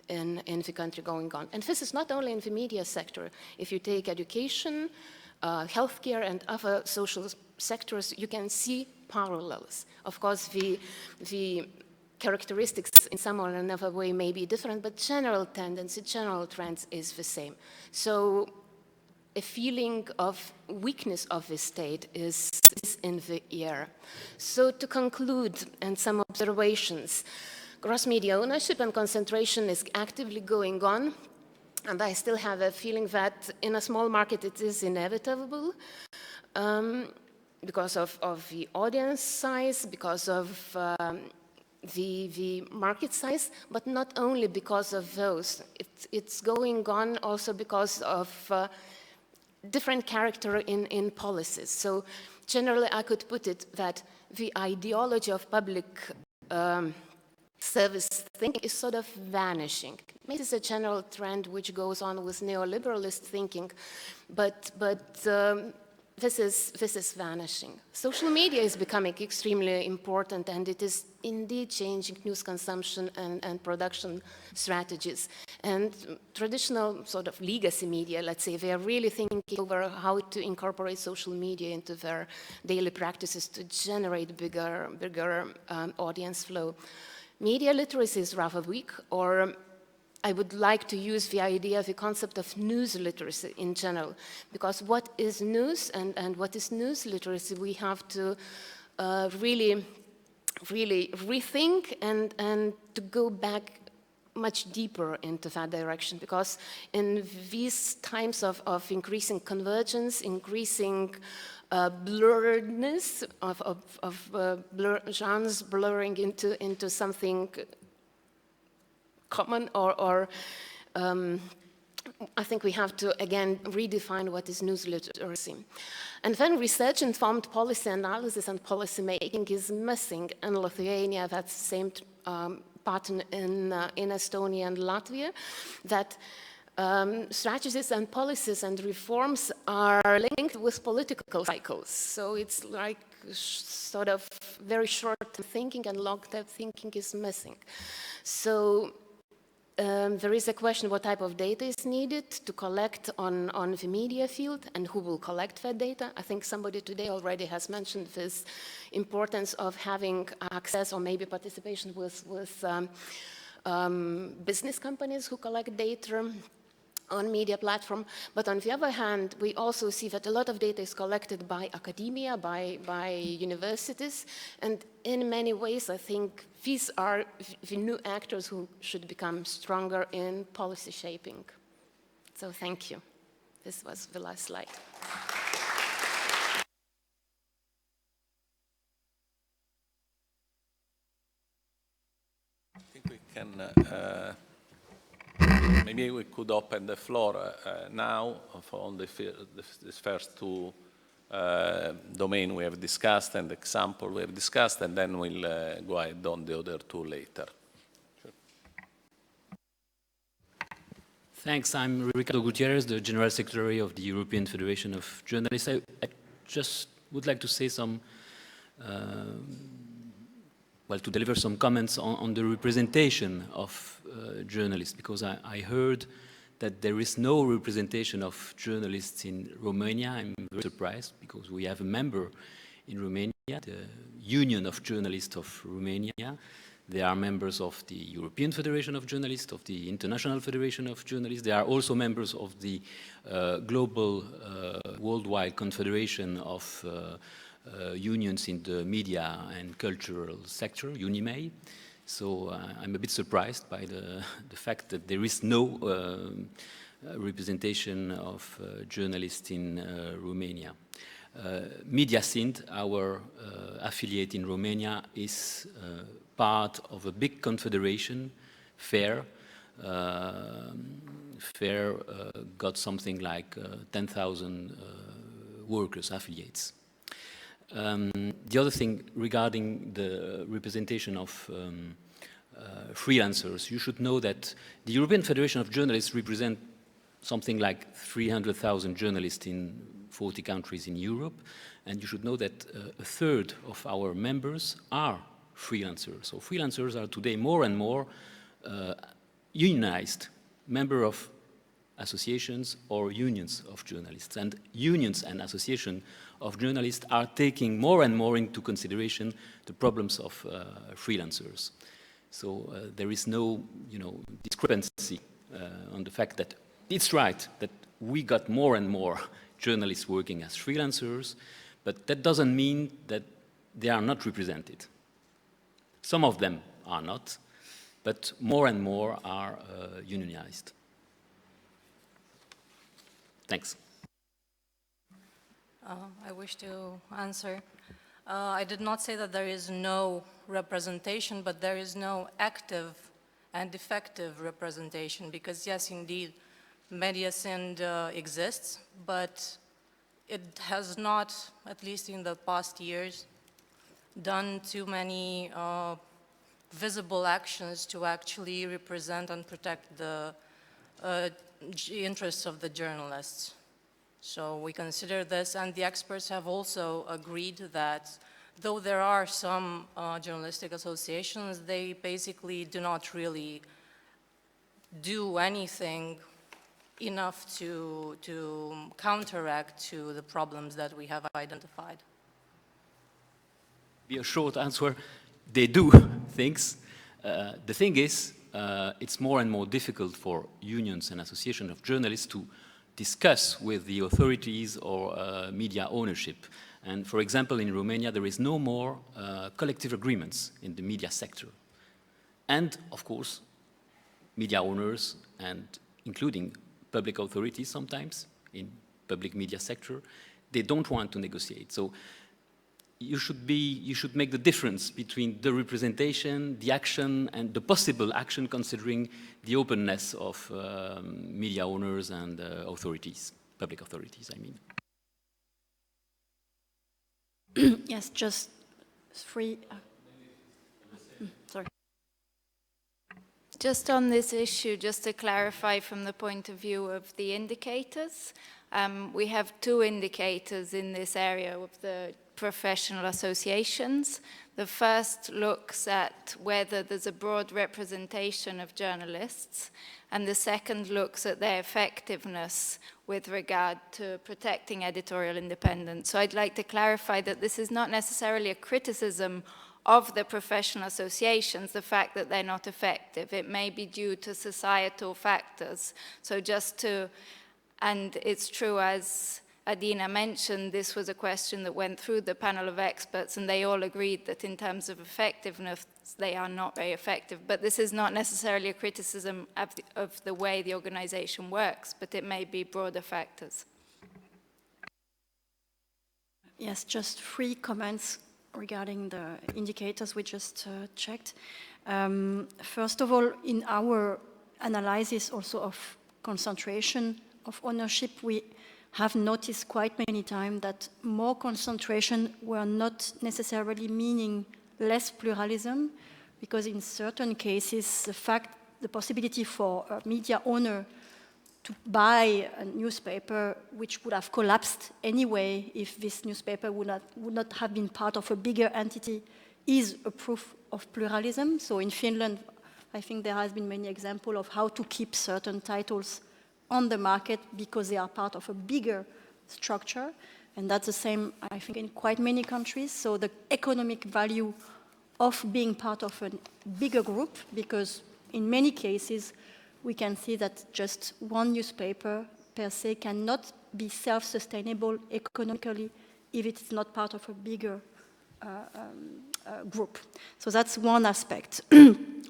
in the country going on. And this is not only in the media sector. If you take education, healthcare, and other social sectors, you can see parallels. Of course, the characteristics in some or another way may be different, but general tendency, general trends is the same. So a feeling of weakness of the state is in the air. So to conclude, and some observations, cross-media ownership and concentration is actively going on, and I still have a feeling that in a small market it is inevitable because of the audience size, because of the market size, but not only because of those. It's going on also because of different character in policies. So generally I could put it that the ideology of public service thinking is sort of vanishing. Maybe it's a general trend which goes on with neoliberalist thinking, but this is vanishing. Social media is becoming extremely important, and it is indeed changing news consumption and production strategies. And traditional sort of legacy media, let's say, they are really thinking over how to incorporate social media into their daily practices to generate bigger audience flow. Media literacy is rather weak, or I would like to use the idea, the concept of news literacy in general, because what is news and what is news literacy, we have to really rethink and to go back much deeper into that direction, because in these times of increasing convergence, increasing blurredness of genres blurring into something common, or I think we have to again redefine what is news literacy. And then research-informed policy analysis and policy making is missing in Lithuania. That's the same pattern in Estonia and Latvia, that strategies and policies and reforms are linked with political cycles. So it's like sort of very short-term thinking, and long-term thinking is missing. So there is a question what type of data is needed to collect on the media field, and who will collect that data. I think somebody today already has mentioned this importance of having access or maybe participation with business companies who collect data on media platform. But on the other hand, we also see that a lot of data is collected by academia, by universities, and in many ways I think these are the new actors who should become stronger in policy shaping. So thank you. This was the last slide. I think we can maybe we could open the floor now on this first two domain we have discussed and example we have discussed, and then we'll go ahead on the other two later. Sure. Thanks. I'm Ricardo Gutierrez, the General Secretary of the European Federation of Journalists. I just would like to say some, to deliver some comments on the representation of journalists, because I heard that there is no representation of journalists in Romania. I'm very surprised, because we have a member in Romania, the Union of Journalists of Romania. They are members of the European Federation of Journalists, of the International Federation of Journalists. They are also members of the global worldwide confederation of unions in the media and cultural sector, UNIMEI. So I'm a bit surprised by the fact that there is no representation of journalists in Romania. Mediasint, our affiliate in Romania, is part of a big confederation, FAIR. FAIR got something like 10,000 workers, affiliates. The other thing regarding the representation of freelancers, you should know that the European Federation of Journalists represent something like 300,000 journalists in 40 countries in Europe, and you should know that a third of our members are freelancers. So freelancers are today more and more unionized, member of associations or unions of journalists. And unions and associations of journalists are taking more and more into consideration the problems of freelancers. So there is no, discrepancy on the fact that it's right that we got more and more journalists working as freelancers, but that doesn't mean that they are not represented. Some of them are not, but more and more are unionized. Thanks. I wish to answer. I did not say that there is no representation, but there is no active and effective representation, because yes, indeed, Mediasint exists, but it has not, at least in the past years, done too many visible actions to actually represent and protect the interests of the journalists. So we consider this, and the experts have also agreed that though there are some journalistic associations, they basically do not really do anything enough to counteract to the problems that we have identified. Be a short answer, they do things. The thing is, it's more and more difficult for unions and associations of journalists to discuss with the authorities or media ownership. And for example, in Romania, there is no more collective agreements in the media sector. And of course, media owners, and including public authorities sometimes in public media sector, they don't want to negotiate. So you should make the difference between the representation, the action, and the possible action considering the openness of media owners and authorities, public authorities, I mean. Yes, just three. Sorry. Just on this issue, just to clarify from the point of view of the indicators, we have two indicators in this area of the professional associations. The first looks at whether there's a broad representation of journalists, and the second looks at their effectiveness with regard to protecting editorial independence. So I'd like to clarify that this is not necessarily a criticism of the professional associations, the fact that they're not effective. It may be due to societal factors. So just to, and it's true, as Adina mentioned, this was a question that went through the panel of experts, and they all agreed that in terms of effectiveness, they are not very effective. But this is not necessarily a criticism of the way the organization works, but it may be broader factors. Yes, just three comments regarding the indicators we just checked. First of all, in our analysis also of concentration of ownership, we have noticed quite many times that more concentration were not necessarily meaning less pluralism, because in certain cases, the possibility for a media owner to buy a newspaper which would have collapsed anyway if this newspaper would not have been part of a bigger entity is a proof of pluralism. So in Finland, I think there has been many examples of how to keep certain titles on the market because they are part of a bigger structure. And that's the same, I think, in quite many countries. So the economic value of being part of a bigger group, because in many cases, we can see that just one newspaper per se cannot be self-sustainable economically if it's not part of a bigger group. So that's one aspect.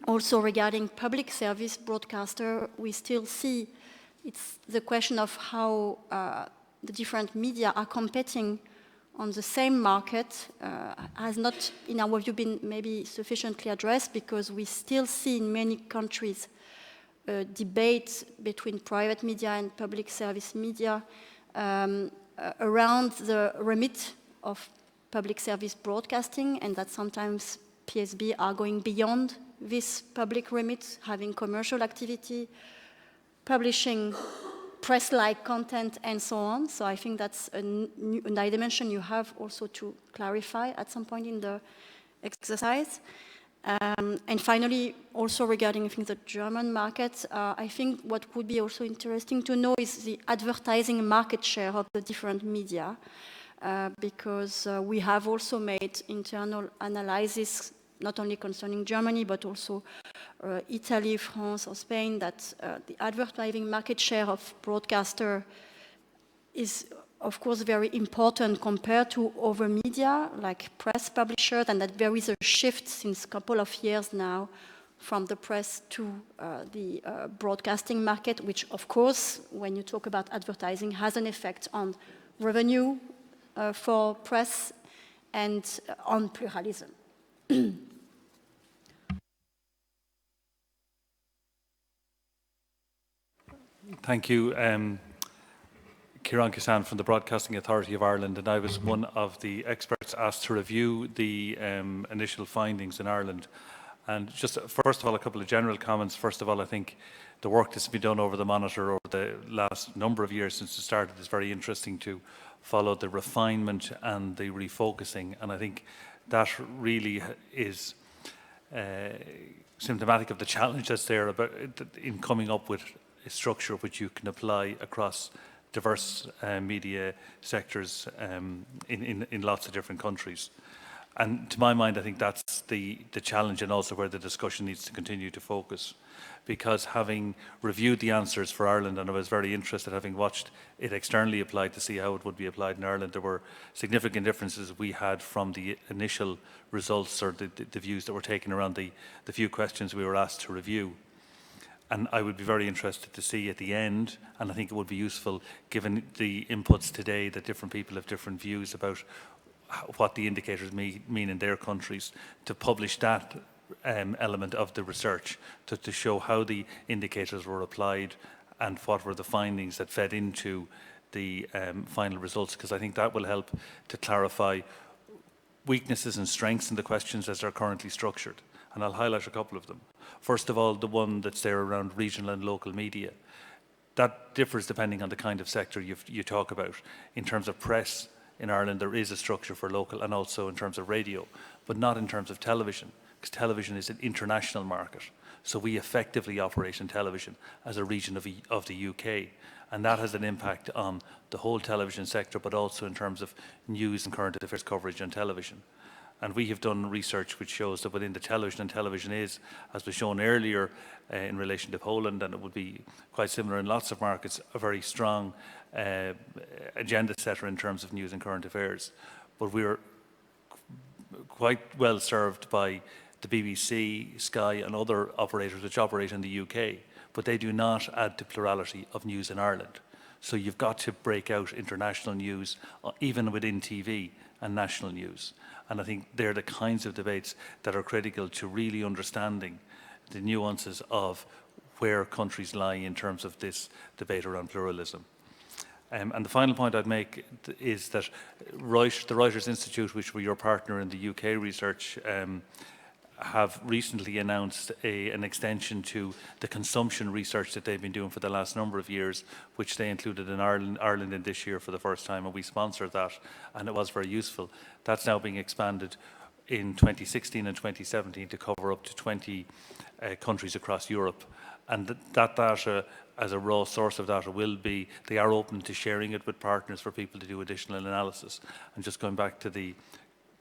Also regarding public service broadcaster, we still see it's the question of how the different media are competing on the same market has not, in our view, been maybe sufficiently addressed, because we still see in many countries a debate between private media and public service media around the remit of public service broadcasting, and that sometimes PSB are going beyond this public remit, having commercial activity, publishing press-like content, and so on. So I think that's a dimension you have also to clarify at some point in the exercise. And finally, also regarding, I think, the German market, I think what would be also interesting to know is the advertising market share of the different media, because we have also made internal analysis, not only concerning Germany, but also Italy, France, or Spain, that the advertising market share of broadcaster is, of course, very important compared to other media, like press publishers, and that there is a shift since a couple of years now from the press to the broadcasting market, which, of course, when you talk about advertising, has an effect on revenue for press and on pluralism. Thank you. Kieran Kisan from the Broadcasting Authority of Ireland, and I was one of the experts asked to review the initial findings in Ireland. And just first of all, a couple of general comments. First of all, I think the work that's been done over the Monitor over the last number of years since it started is very interesting to follow the refinement and the refocusing. And I think that really is symptomatic of the challenge that's there about in coming up with a structure which you can apply across diverse media sectors in lots of different countries. And to my mind, I think that's the challenge, and also where the discussion needs to continue to focus. Because having reviewed the answers for Ireland, and I was very interested, having watched it externally applied to see how it would be applied in Ireland, there were significant differences we had from the initial results or the views that were taken around the few questions we were asked to review. And I would be very interested to see at the end, and I think it would be useful, given the inputs today, that different people have different views about what the indicators mean in their countries, to publish that element of the research to show how the indicators were applied and what were the findings that fed into the final results, because I think that will help to clarify weaknesses and strengths in the questions as they're currently structured. And I'll highlight a couple of them. First of all, the one that's there around regional and local media. That differs depending on the kind of sector you talk about. In terms of press in Ireland, there is a structure for local, and also in terms of radio, but not in terms of television, because television is an international market. So we effectively operate in television as a region of the UK. And that has an impact on the whole television sector, but also in terms of news and current affairs coverage on television. And we have done research which shows that within the television, and television is, as was shown earlier in relation to Poland, and it would be quite similar in lots of markets, a very strong agenda setter in terms of news and current affairs. But we're quite well served by the BBC, Sky and other operators which operate in the UK, but they do not add to plurality of news in Ireland. So you've got to break out international news, even within TV, and national news. And I think they're the kinds of debates that are critical to really understanding the nuances of where countries lie in terms of this debate around pluralism. And the final point I'd make is that the Reuters Institute, which were your partner in the UK research, have recently announced an extension to the consumption research that they've been doing for the last number of years, which they included in Ireland in this year for the first time, and we sponsored that, and it was very useful. That's now being expanded in 2016 and 2017 to cover up to 20 countries across Europe. And that data, as a raw source of data, they are open to sharing it with partners for people to do additional analysis. And just going back to the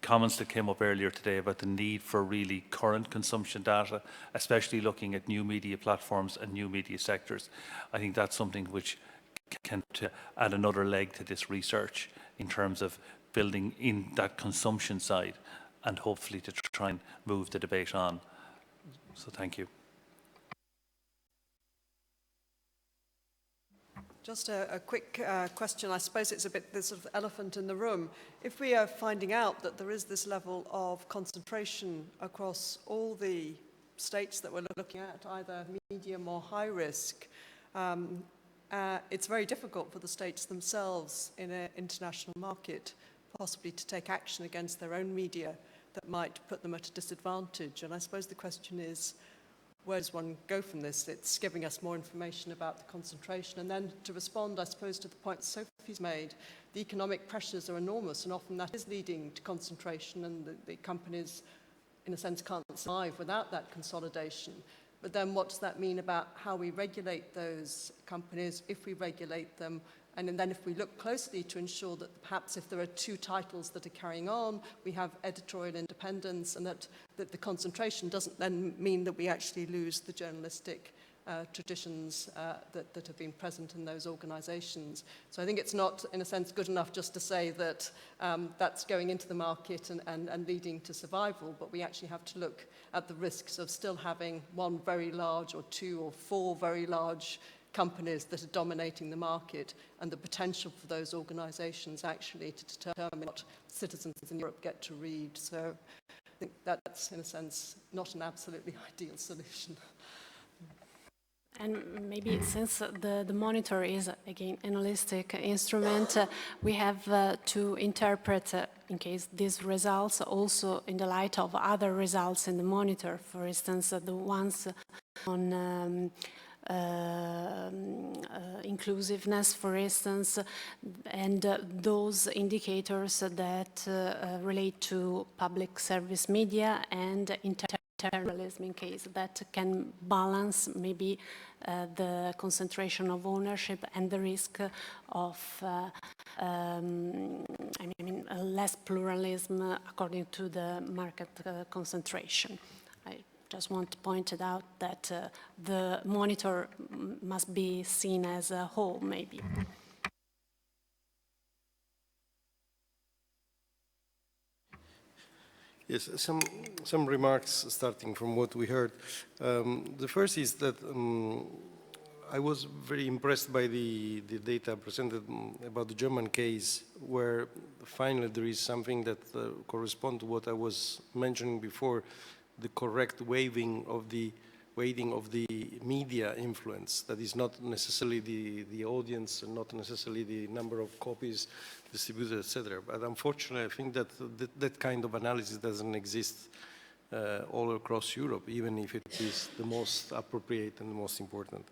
comments that came up earlier today about the need for really current consumption data, especially looking at new media platforms and new media sectors. I think that's something which can add another leg to this research in terms of building in that consumption side, and hopefully to try and move the debate on. So thank you. Just a quick question. I suppose it's a bit the sort of elephant in the room. If we are finding out that there is this level of concentration across all the states that we're looking at, either medium or high risk, it's very difficult for the states themselves in an international market possibly to take action against their own media that might put them at a disadvantage. And I suppose the question is, where does one go from this? It's giving us more information about the concentration. And then to respond, I suppose, to the point Sophie's made, the economic pressures are enormous, and often that is leading to concentration, and the companies, in a sense, can't survive without that consolidation. But then what does that mean about how we regulate those companies, if we regulate them? And then if we look closely to ensure that perhaps if there are two titles that are carrying on, we have editorial independence, and that the concentration doesn't then mean that we actually lose the journalistic traditions that have been present in those organisations. So I think it's not, in a sense, good enough just to say that that's going into the market and leading to survival, but we actually have to look at the risks of still having one very large or two or four very large companies that are dominating the market, and the potential for those organisations actually to determine what citizens in Europe get to read. So I think that's, in a sense, not an absolutely ideal solution. And maybe since the monitor is, again, an holistic instrument, we have to interpret, in case these results, also in the light of other results in the monitor, for instance, the ones on inclusiveness, for instance, and those indicators that relate to public service media and pluralism, in case that can balance maybe the concentration of ownership and the risk of less pluralism according to the market concentration. I just want to point it out that the monitor must be seen as a whole, maybe. Yes, some remarks starting from what we heard. The first is that I was very impressed by the data presented about the German case, where finally there is something that corresponds to what I was mentioning before, the correct weighting of the media influence. That is not necessarily the audience, and not necessarily the number of copies distributed, etc. But unfortunately, I think that that kind of analysis doesn't exist all across Europe, even if it is the most appropriate and the most important.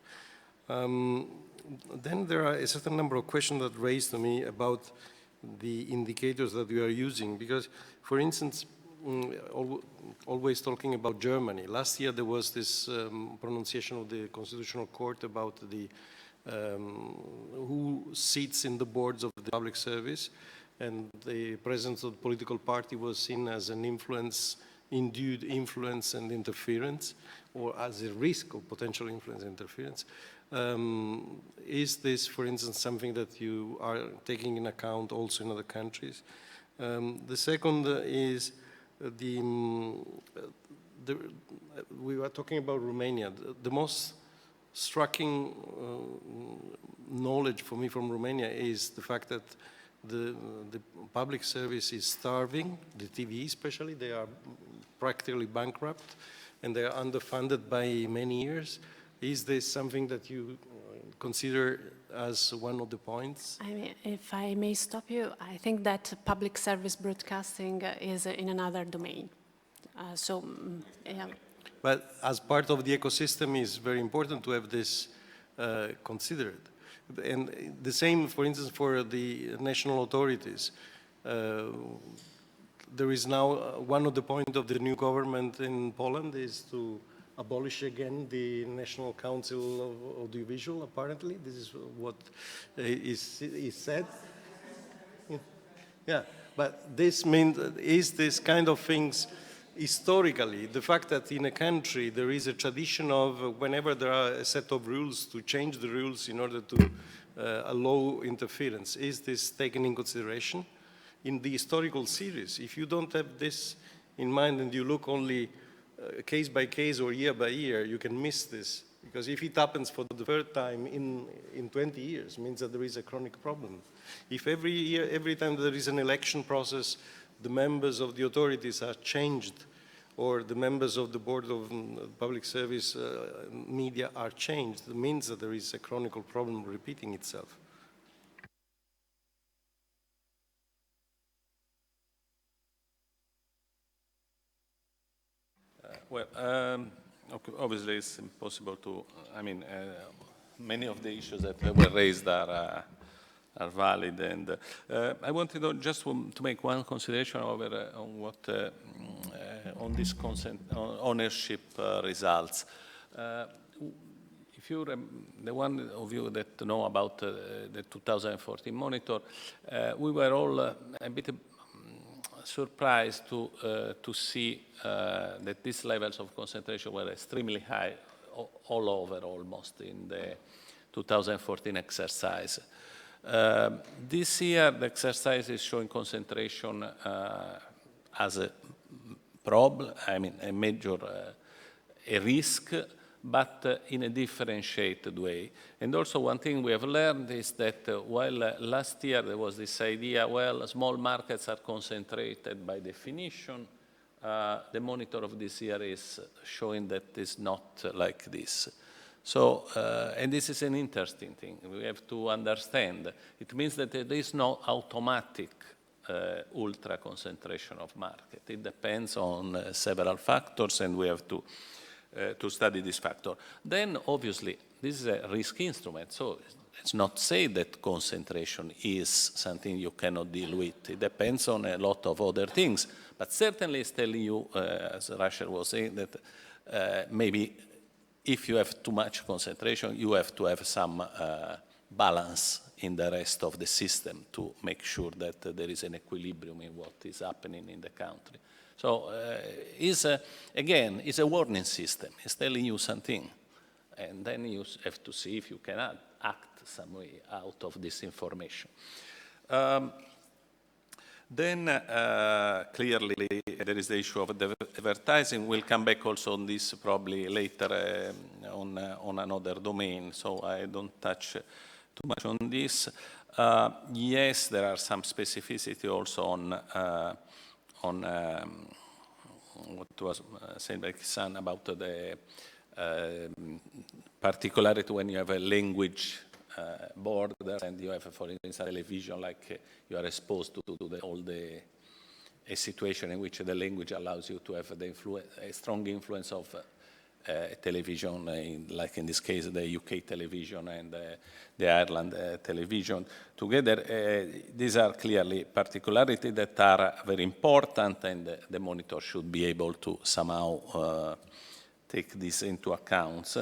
Then there are a certain number of questions that raised to me about the indicators that we are using, because, for instance, always talking about Germany. Last year there was this pronunciation of the Constitutional Court about the who sits in the boards of the public service, and the presence of the political party was seen as an influence, induced influence and interference, or as a risk of potential influence and interference. Is this, for instance, something that you are taking in account also in other countries? The second is we were talking about Romania. The most striking knowledge for me from Romania is the fact that the public service is starving, the TV especially. They are practically bankrupt, and they are underfunded by many years. Is this something that you consider as one of the points? I mean, if I may stop you, I think that public service broadcasting is in another domain. Yeah. But as part of the ecosystem, it's very important to have this considered. And the same, for instance, for the national authorities. There is now one of the points of the new government in Poland is to abolish again the National Council of Audiovisual, apparently. This is what is said. Yeah, but this means, is this kind of things, historically, the fact that in a country there is a tradition of whenever there are a set of rules to change the rules in order to allow interference, is this taken in consideration? In the historical series, if you don't have this in mind and you look only case by case or year by year, you can miss this. Because if it happens for the third time in 20 years, it means that there is a chronic problem. If every year, every time there is an election process, the members of the authorities are changed, or the members of the Board of Public Service Media are changed, it means that there is a chronic problem repeating itself. Obviously it's impossible to, many of the issues that were raised are valid, and I wanted just to make one consideration over on what, on this ownership results. If you, the one of you that know about the 2014 monitor, we were all a bit surprised to see that these levels of concentration were extremely high all over almost in the 2014 exercise. This year the exercise is showing concentration as a problem, a major a risk, but in a differentiated way. And also one thing we have learned is that while last year there was this idea, well, small markets are concentrated by definition, the monitor of this year is showing that it's not like this. So, and this is an interesting thing. We have to understand. It means that there is no automatic ultra concentration of market. It depends on several factors, and we have to study this factor. Then, obviously, this is a risk instrument. So let's not say that concentration is something you cannot deal with. It depends on a lot of other things. But certainly it's telling you, as Rachel was saying, that maybe if you have too much concentration, you have to have some balance in the rest of the system to make sure that there is an equilibrium in what is happening in the country. So again, it's a warning system. It's telling you something. And then you have to see if you can act some way out of this information. Then clearly there is the issue of the advertising. We'll come back also on this probably later on another domain, so I don't touch too much on this. Yes, there are some specificity also on what was said by Kisan about the particularity when you have a language border and you have, for instance, a television, like you are exposed to a situation in which the language allows you to have a strong influence of television, like in this case the UK television and the Ireland television together. These are clearly particularities that are very important, and the monitor should be able to somehow take this into account.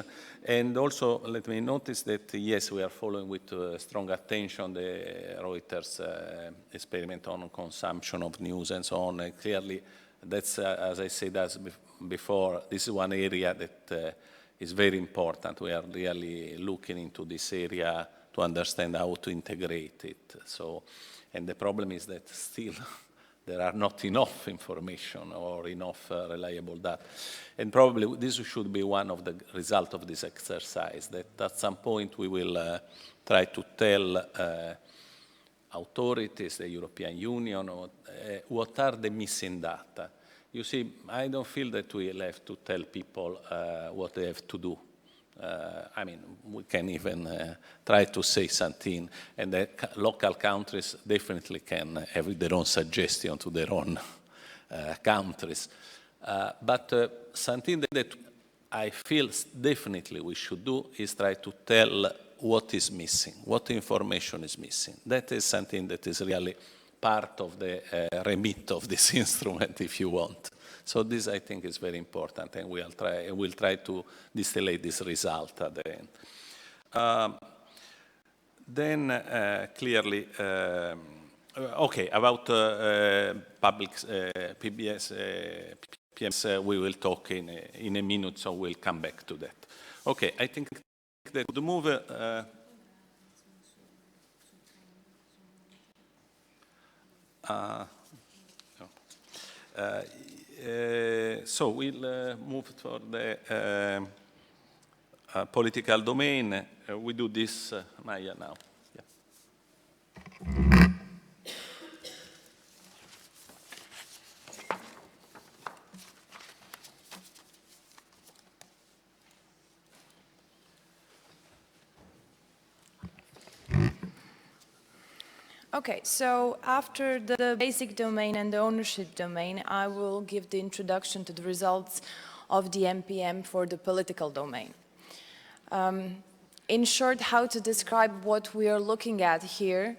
And also, let me notice that, yes, we are following with strong attention the Reuters experiment on consumption of news and so on. And clearly, that's, as I said before, this is one area that is very important. We are really looking into this area to understand how to integrate it. So, and the problem is that still there are not enough information or enough reliable data. And probably this should be one of the results of this exercise, that at some point we will try to tell authorities, the European Union, what are the missing data. You see, I don't feel that we will have to tell people what they have to do. I mean, we can even try to say something, and the local countries definitely can have their own suggestion to their own countries. But something that I feel definitely we should do is try to tell what is missing, what information is missing. That is something that is really part of the remit of this instrument, if you want. So this, I think, is very important, and we'll try to distillate this result at the end. Then, clearly, okay, about public PBS, PMS, we will talk in a minute, so we'll come back to that. Okay, I think that the move. So we'll move for the political domain. We do this, Maya, now. Yeah. Okay, so after the basic domain and the ownership domain, I will give the introduction to the results of the MPM for the political domain. In short, how to describe what we are looking at here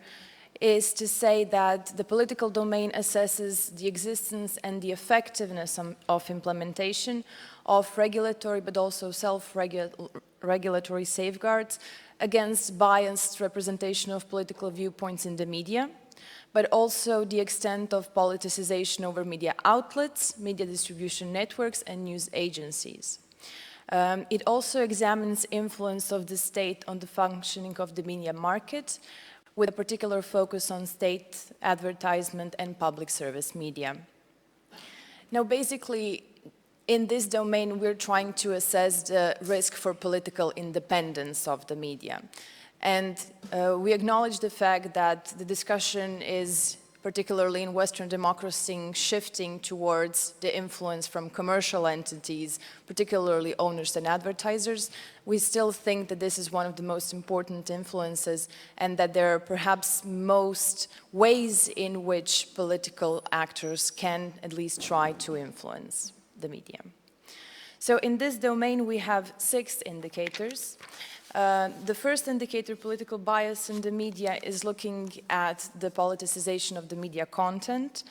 is to say that the political domain assesses the existence and the effectiveness of implementation of regulatory but also self-regulatory safeguards against biased representation of political viewpoints in the media, but also the extent of politicization over media outlets, media distribution networks, and news agencies. It also examines influence of the state on the functioning of the media market, with a particular focus on state advertisement and public service media. Now, basically, in this domain, we're trying to assess the risk for political independence of the media. And we acknowledge the fact that the discussion is particularly in Western democracy, shifting towards the influence from commercial entities, particularly owners and advertisers, we still think that this is one of the most important influences and that there are perhaps most ways in which political actors can at least try to influence the media. So in this domain, we have 6 indicators. The first indicator, political bias in the media, is looking at the politicization of the media content.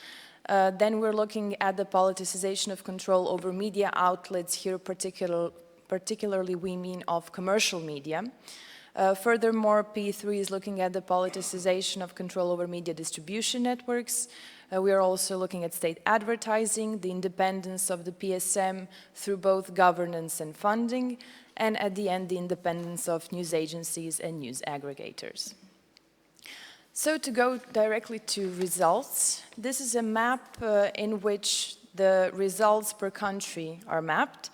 Then we're looking at the politicization of control over media outlets. Here particularly we mean of commercial media. Furthermore, P3 is looking at the politicization of control over media distribution networks. We are also looking at state advertising, the independence of the PSM through both governance and funding, and at the end, the independence of news agencies and news aggregators. So to go directly to results, this is a map in which the results per country are mapped.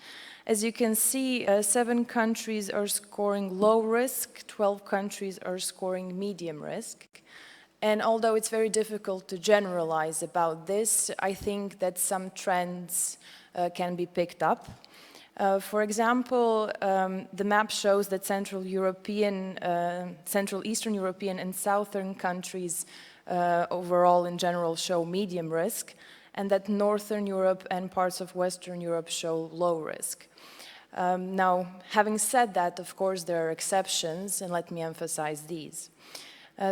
As you can see, 7 countries are scoring low risk, 12 countries are scoring medium risk. And although it's very difficult to generalize about this, I think that some trends can be picked up. For example, the map shows that Central Eastern European and Southern countries overall in general show medium risk, and that Northern Europe and parts of Western Europe show low risk. Now, having said that, of course, there are exceptions, and let me emphasize these.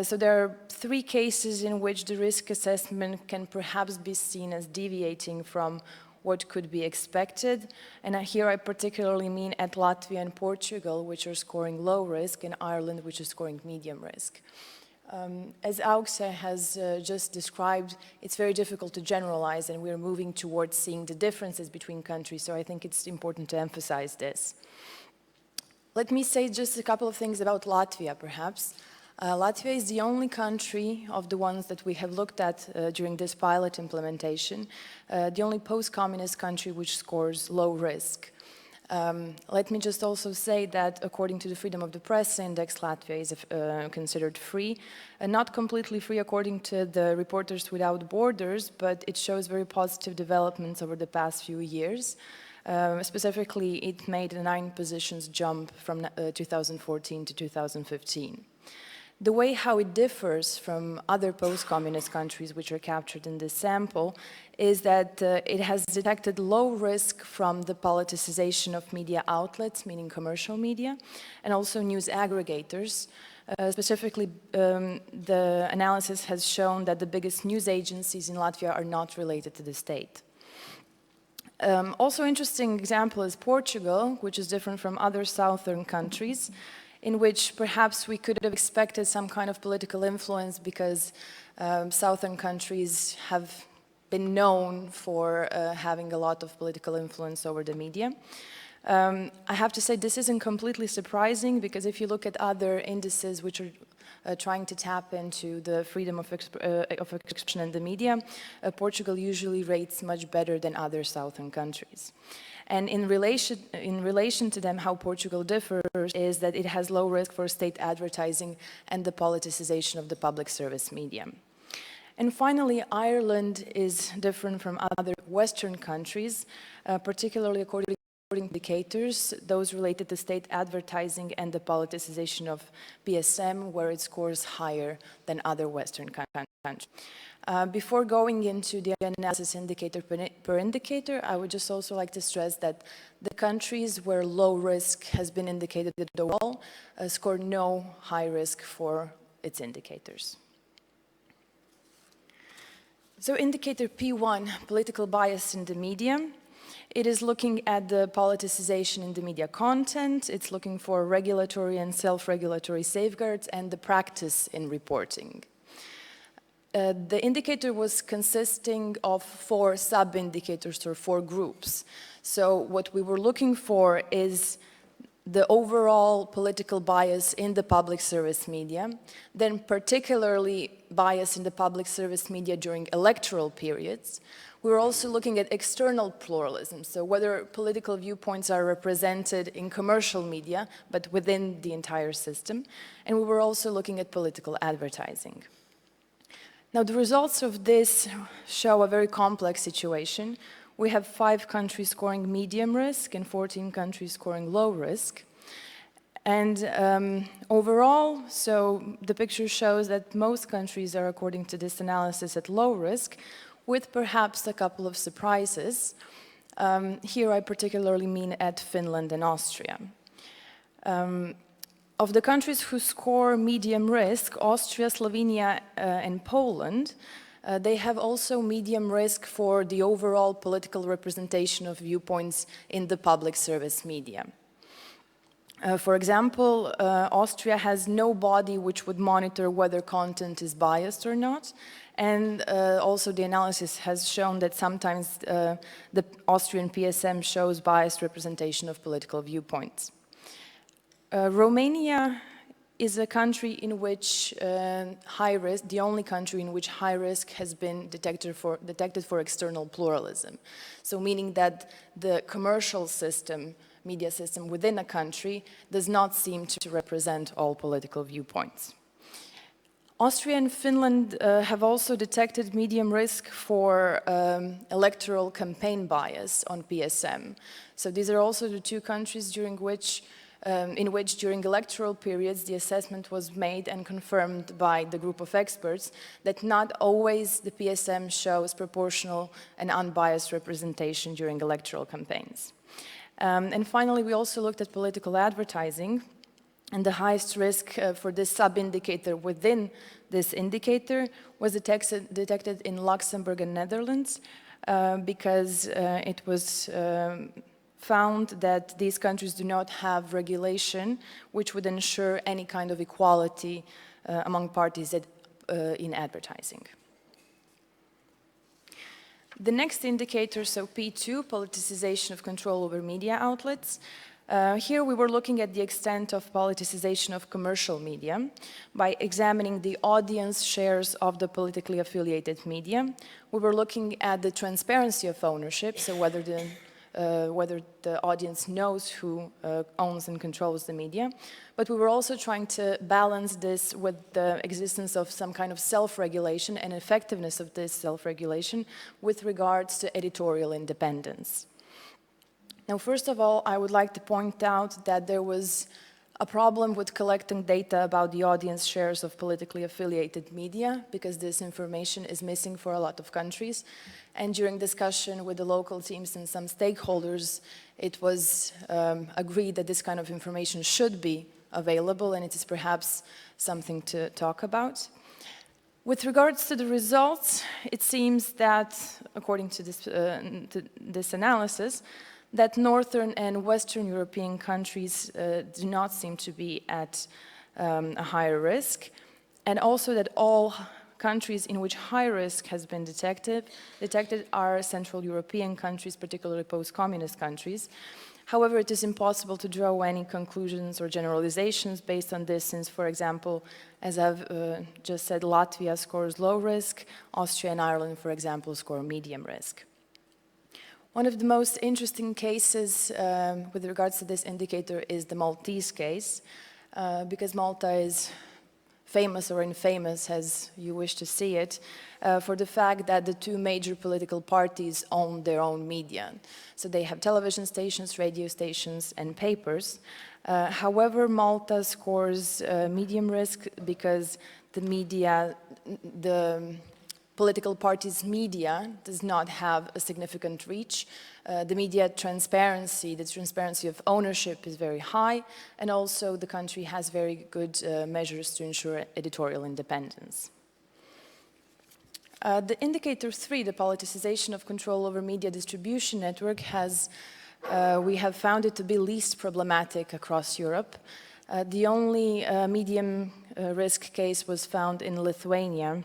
So there are 3 cases in which the risk assessment can perhaps be seen as deviating from what could be expected. And here I particularly mean at Latvia and Portugal, which are scoring low risk, and Ireland, which is scoring medium risk. As Aukse has just described, it's very difficult to generalize, and we're moving towards seeing the differences between countries, so I think it's important to emphasize this. Let me say just a couple of things about Latvia, perhaps. Latvia is the only country of the ones that we have looked at during this pilot implementation, the only post-communist country which scores low risk. Let me just also say that according to the Freedom of the Press Index, Latvia is considered free, not completely free according to the Reporters Without Borders, but it shows very positive developments over the past few years. Specifically, it made a 9 positions jump from 2014 to 2015. The way how it differs from other post-communist countries which are captured in this sample is that it has detected low risk from the politicization of media outlets, meaning commercial media, and also news aggregators. Specifically, the analysis has shown that the biggest news agencies in Latvia are not related to the state. Also interesting example is Portugal, which is different from other southern countries, in which perhaps we could have expected some kind of political influence because southern countries have been known for having a lot of political influence over the media. I have to say this isn't completely surprising because if you look at other indices which are trying to tap into the freedom of expression in the media, Portugal usually rates much better than other southern countries. And in relation to them, how Portugal differs is that it has low risk for state advertising and the politicization of the public service media. And finally, Ireland is different from other Western countries, particularly according to indicators, those related to state advertising and the politicization of PSM, where it scores higher than other Western countries. Before going into the analysis indicator per indicator, I would just also like to stress that the countries where low risk has been indicated at the wall score no high risk for its indicators. So indicator P1, political bias in the media. It is looking at the politicization in the media content. It's looking for regulatory and self-regulatory safeguards and the practice in reporting. The indicator was consisting of 4 sub-indicators or 4 groups. So what we were looking for is the overall political bias in the public service media, then particularly bias in the public service media during electoral periods. We were also looking at external pluralism, so whether political viewpoints are represented in commercial media, but within the entire system. And we were also looking at political advertising. Now, the results of this show a very complex situation. We have 5 countries scoring medium risk and 14 countries scoring low risk. And overall, so the picture shows that most countries are, according to this analysis, at low risk, with perhaps a couple of surprises. Here I particularly mean at Finland and Austria. Of the countries who score medium risk, Austria, Slovenia, and Poland, they have also medium risk for the overall political representation of viewpoints in the public service media. For example, Austria has no body which would monitor whether content is biased or not, and also the analysis has shown that sometimes the Austrian PSM shows biased representation of political viewpoints. Romania is a country in which high risk, the only country in which high risk has been detected for external pluralism. So meaning that the commercial system, media system within a country does not seem to represent all political viewpoints. Austria and Finland have also detected medium risk for electoral campaign bias on PSM. So these are also the 2 countries in which during electoral periods the assessment was made and confirmed by the group of experts that not always the PSM shows proportional and unbiased representation during electoral campaigns. And finally, we also looked at political advertising, and the highest risk for this sub-indicator within this indicator was detected in Luxembourg and Netherlands because it was found that these countries do not have regulation which would ensure any kind of equality among parties in advertising. The next indicator, so P2, politicization of control over media outlets. Here we were looking at the extent of politicization of commercial media by examining the audience shares of the politically affiliated media. We were looking at the transparency of ownership, so whether the audience knows who owns and controls the media. But we were also trying to balance this with the existence of some kind of self-regulation and effectiveness of this self-regulation with regards to editorial independence. Now, first of all, I would like to point out that there was a problem with collecting data about the audience shares of politically affiliated media because this information is missing for a lot of countries. And during discussion with the local teams and some stakeholders, it was agreed that this kind of information should be available, and it is perhaps something to talk about. With regards to the results, it seems that, according to this analysis, that Northern and Western European countries do not seem to be at a higher risk, and also that all countries in which high risk has been detected are Central European countries, particularly post-communist countries. However, it is impossible to draw any conclusions or generalizations based on this, since, for example, as I've just said, Latvia scores low risk, Austria and Ireland, for example, score medium risk. One of the most interesting cases with regards to this indicator is the Maltese case, because Malta is famous or infamous, as you wish to see it, for the fact that the 2 major political parties own their own media. So they have television stations, radio stations, and papers. However, Malta scores medium risk because the political parties' media does not have a significant reach. The media transparency, the transparency of ownership is very high, and also the country has very good measures to ensure editorial independence. The indicator 3, the politicization of control over media distribution network, we have found it to be least problematic across Europe. The only medium risk case was found in Lithuania,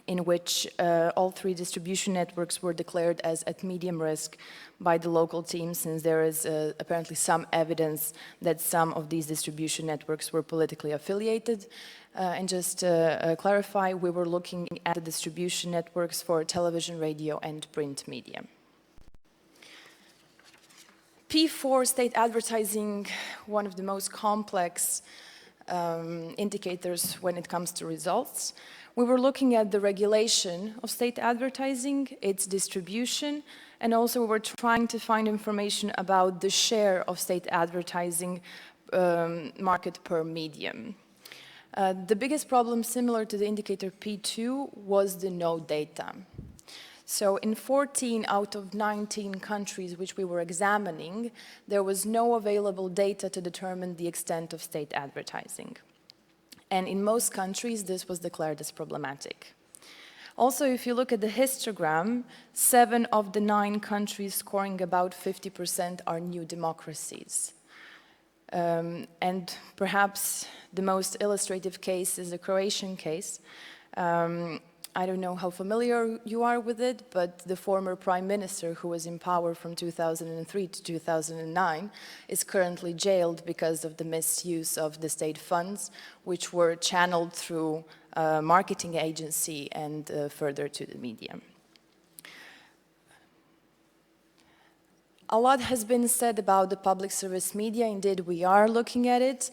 in which all 3 distribution networks were declared as at medium risk by the local team, since there is apparently some evidence that some of these distribution networks were politically affiliated. And just to clarify, we were looking at the distribution networks for television, radio, and print media. P4, state advertising, one of the most complex indicators when it comes to results. We were looking at the regulation of state advertising, its distribution, and also we were trying to find information about the share of state advertising market per medium. The biggest problem, similar to the indicator P2, was the no data. So in 14 out of 19 countries which we were examining, there was no available data to determine the extent of state advertising. And in most countries, this was declared as problematic. Also, if you look at the histogram, 7 of the 9 countries scoring about 50% are new democracies. And perhaps the most illustrative case is the Croatian case. I don't know how familiar you are with it, but the former prime minister who was in power from 2003 to 2009 is currently jailed because of the misuse of the state funds, which were channeled through a marketing agency and further to the media. A lot has been said about the public service media. Indeed, we are looking at it.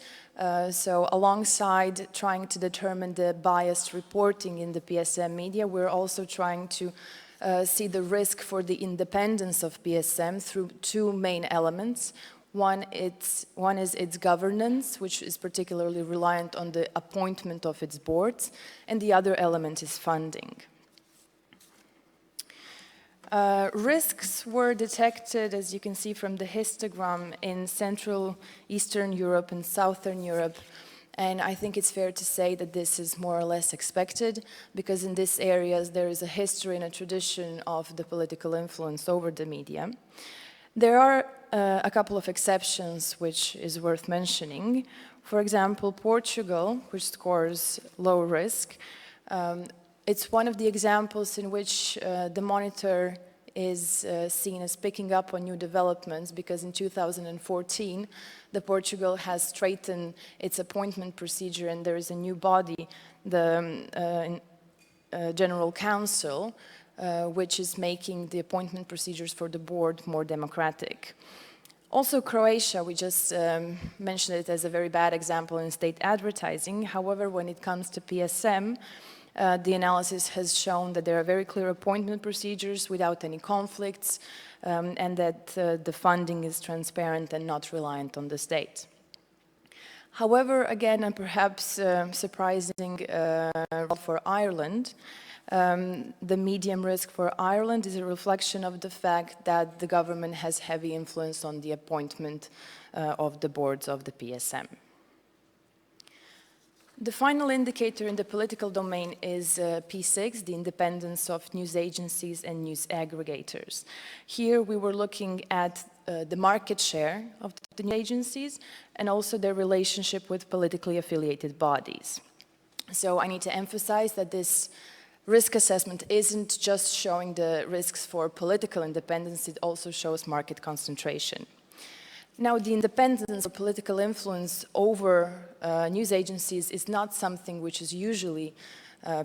So alongside trying to determine the biased reporting in the PSM media, we're also trying to see the risk for the independence of PSM through 2 main elements. One is its governance, which is particularly reliant on the appointment of its boards, and the other element is funding. Risks were detected, as you can see from the histogram, in Central, Eastern Europe and Southern Europe. And I think it's fair to say that this is more or less expected, because in these areas there is a history and a tradition of the political influence over the media. There are a couple of exceptions which is worth mentioning. For example, Portugal, which scores low risk. It's one of the examples in which the monitor is seen as picking up on new developments, because in 2014, Portugal has straightened its appointment procedure and there is a new body, the General Council, which is making the appointment procedures for the board more democratic. Also, Croatia, we just mentioned it as a very bad example in state advertising. However, when it comes to PSM, the analysis has shown that there are very clear appointment procedures without any conflicts, and that the funding is transparent and not reliant on the state. However, again, and perhaps surprising for Ireland, the medium risk for Ireland is a reflection of the fact that the government has heavy influence on the appointment of the boards of the PSM. The final indicator in the political domain is P6, the independence of news agencies and news aggregators. Here we were looking at the market share of the news agencies and also their relationship with politically affiliated bodies. So I need to emphasize that this risk assessment isn't just showing the risks for political independence, it also shows market concentration. Now, the independence or political influence over news agencies is not something which is usually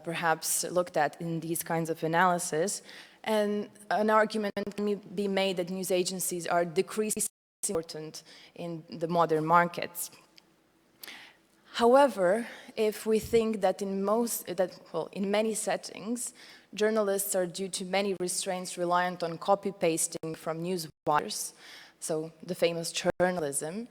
perhaps looked at in these kinds of analysis. And an argument can be made that news agencies are decreasingly important in the modern markets. However, if we think that in many settings, journalists are due to many restraints reliant on copy-pasting from news wires, so the famous journalism,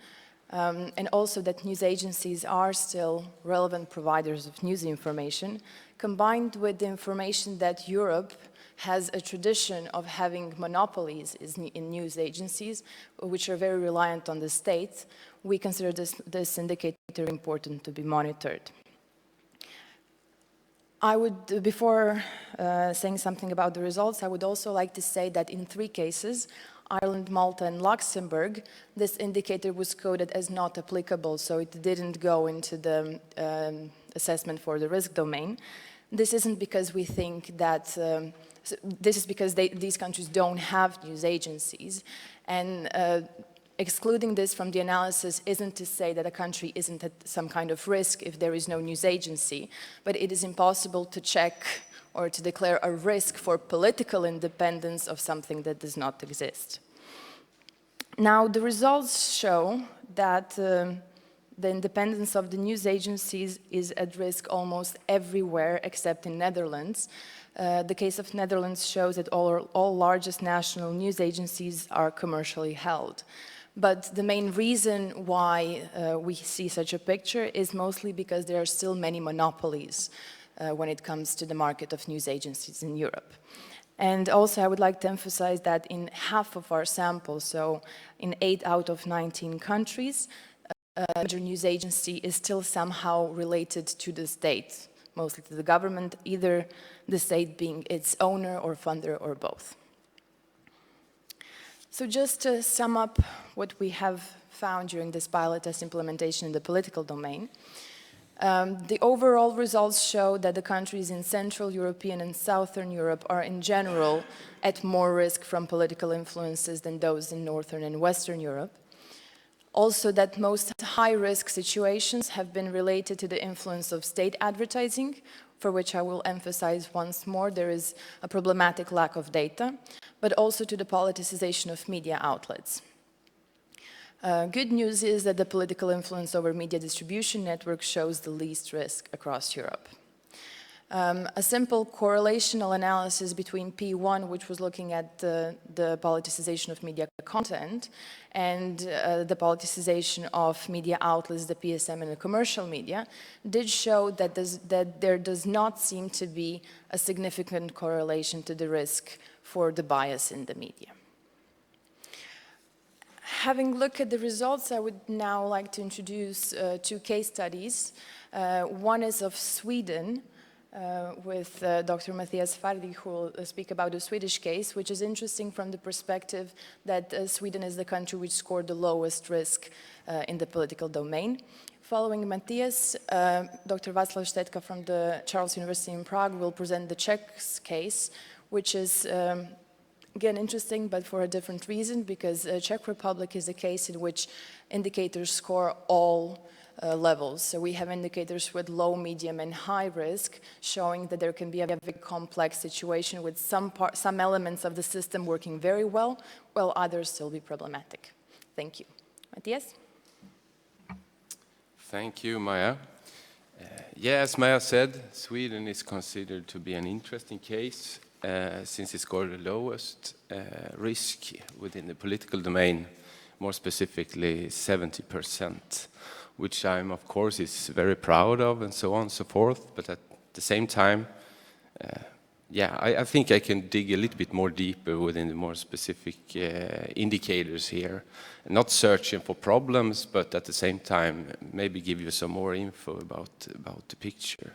and also that news agencies are still relevant providers of news information, combined with the information that Europe has a tradition of having monopolies in news agencies, which are very reliant on the state, we consider this indicator important to be monitored. I would, before saying something about the results, I would also like to say that in 3 cases, Ireland, Malta, and Luxembourg, this indicator was coded as not applicable, so it didn't go into the assessment for the risk domain. This isn't because we think that, this is because these countries don't have news agencies, and excluding this from the analysis isn't to say that a country isn't at some kind of risk if there is no news agency, but it is impossible to check or to declare a risk for political independence of something that does not exist. Now, the results show that The independence of the news agencies is at risk almost everywhere except in Netherlands. The case of Netherlands shows that all largest national news agencies are commercially held. But the main reason why we see such a picture is mostly because there are still many monopolies when it comes to the market of news agencies in Europe. And also I would like to emphasize that in half of our samples, so in 8 out of 19 countries, a major news agency is still somehow related to the state, mostly to the government, either the state being its owner or funder or both. So just to sum up what we have found during this pilot test implementation in the political domain, the overall results show that the countries in Central European and Southern Europe are in general at more risk from political influences than those in Northern and Western Europe. Also that most high-risk situations have been related to the influence of state advertising, for which I will emphasize once more there is a problematic lack of data, but also to the politicization of media outlets. Good news is that the political influence over media distribution networks shows the least risk across Europe. A simple correlational analysis between P1, which was looking at the politicization of media content, and the politicization of media outlets, the PSM and the commercial media, did show that there does not seem to be a significant correlation to the risk for the bias in the media. Having looked at the results, I would now like to introduce 2 case studies. One is of Sweden, with Dr. Matthias Fardi, who will speak about the Swedish case, which is interesting from the perspective that Sweden is the country which scored the lowest risk in the political domain. Following Matthias, Dr. Václav Štetka from the Charles University in Prague will present the Czech case, which is again interesting, but for a different reason, because Czech Republic is a case in which indicators score all levels. So we have indicators with low, medium, and high risk, showing that there can be a very complex situation with some elements of the system working very well, while others still be problematic. Thank you. Matthias? Thank you, Maya. As Maya said, Sweden is considered to be an interesting case since it scored the lowest risk within the political domain, more specifically 70%, which I'm, of course, is very proud of and so on and so forth. But at the same time, I think I can dig a little bit more deeper within the more specific indicators here. Not searching for problems, but at the same time, maybe give you some more info about the picture.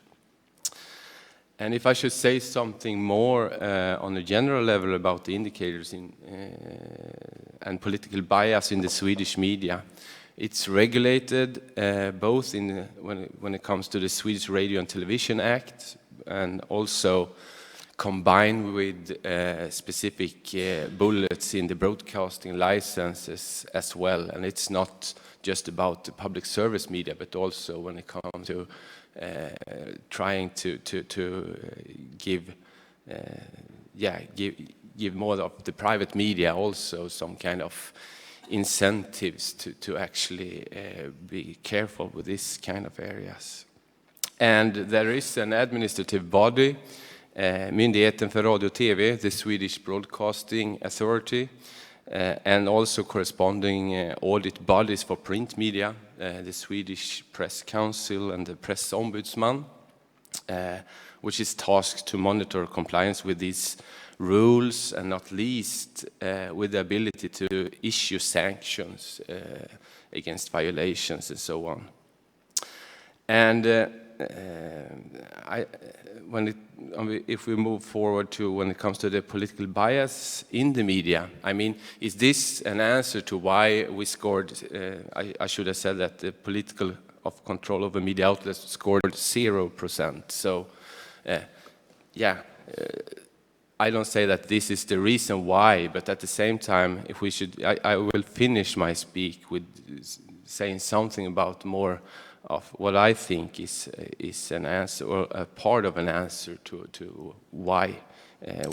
And if I should say something more on a general level about the indicators and political bias in the Swedish media, it's regulated both when it comes to the Swedish Radio and Television Act, and also combined with specific bullets in the broadcasting licenses as well. And it's not just about the public service media, but also when it comes to trying to give more of the private media also some kind of incentives to actually be careful with this kind of areas. And there is an administrative body, Myndigheten för radio och TV, the Swedish Broadcasting Authority, and also corresponding audit bodies for print media, the Swedish Press Council and the Press Ombudsman, which is tasked to monitor compliance with these rules, and not least with the ability to issue sanctions against violations and so on. And if we move forward to when it comes to the political bias in the media, I mean, is this an answer to why we scored, I should have said that the political of control over media outlets scored 0%. So, I don't say that this is the reason why, but at the same time, if we should, I will finish my speak with saying something about more of what I think is an answer, or a part of an answer to why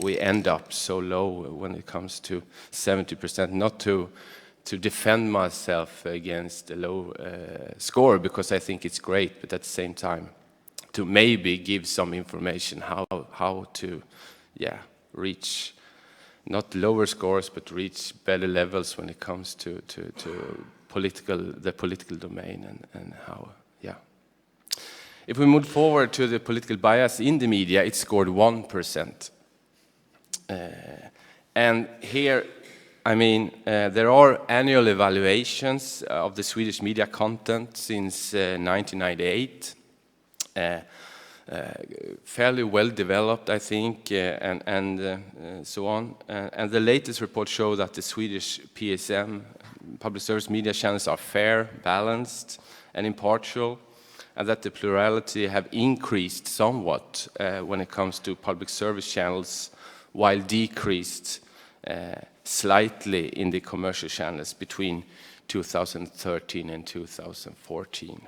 we end up so low when it comes to 70%. Not to to defend myself against a low score, because I think it's great, but at the same time to maybe give some information how to reach not lower scores but reach better levels when it comes to the political domain and how. If we move forward to the political bias in the media, it scored 1%. And here, I mean, there are annual evaluations of the Swedish media content since 1998. Fairly well developed, I think, and so on. And the latest report show that the Swedish PSM, public service media channels, are fair, balanced, and impartial, and that the plurality have increased somewhat when it comes to public service channels, while decreased slightly in the commercial channels between 2013 and 2014.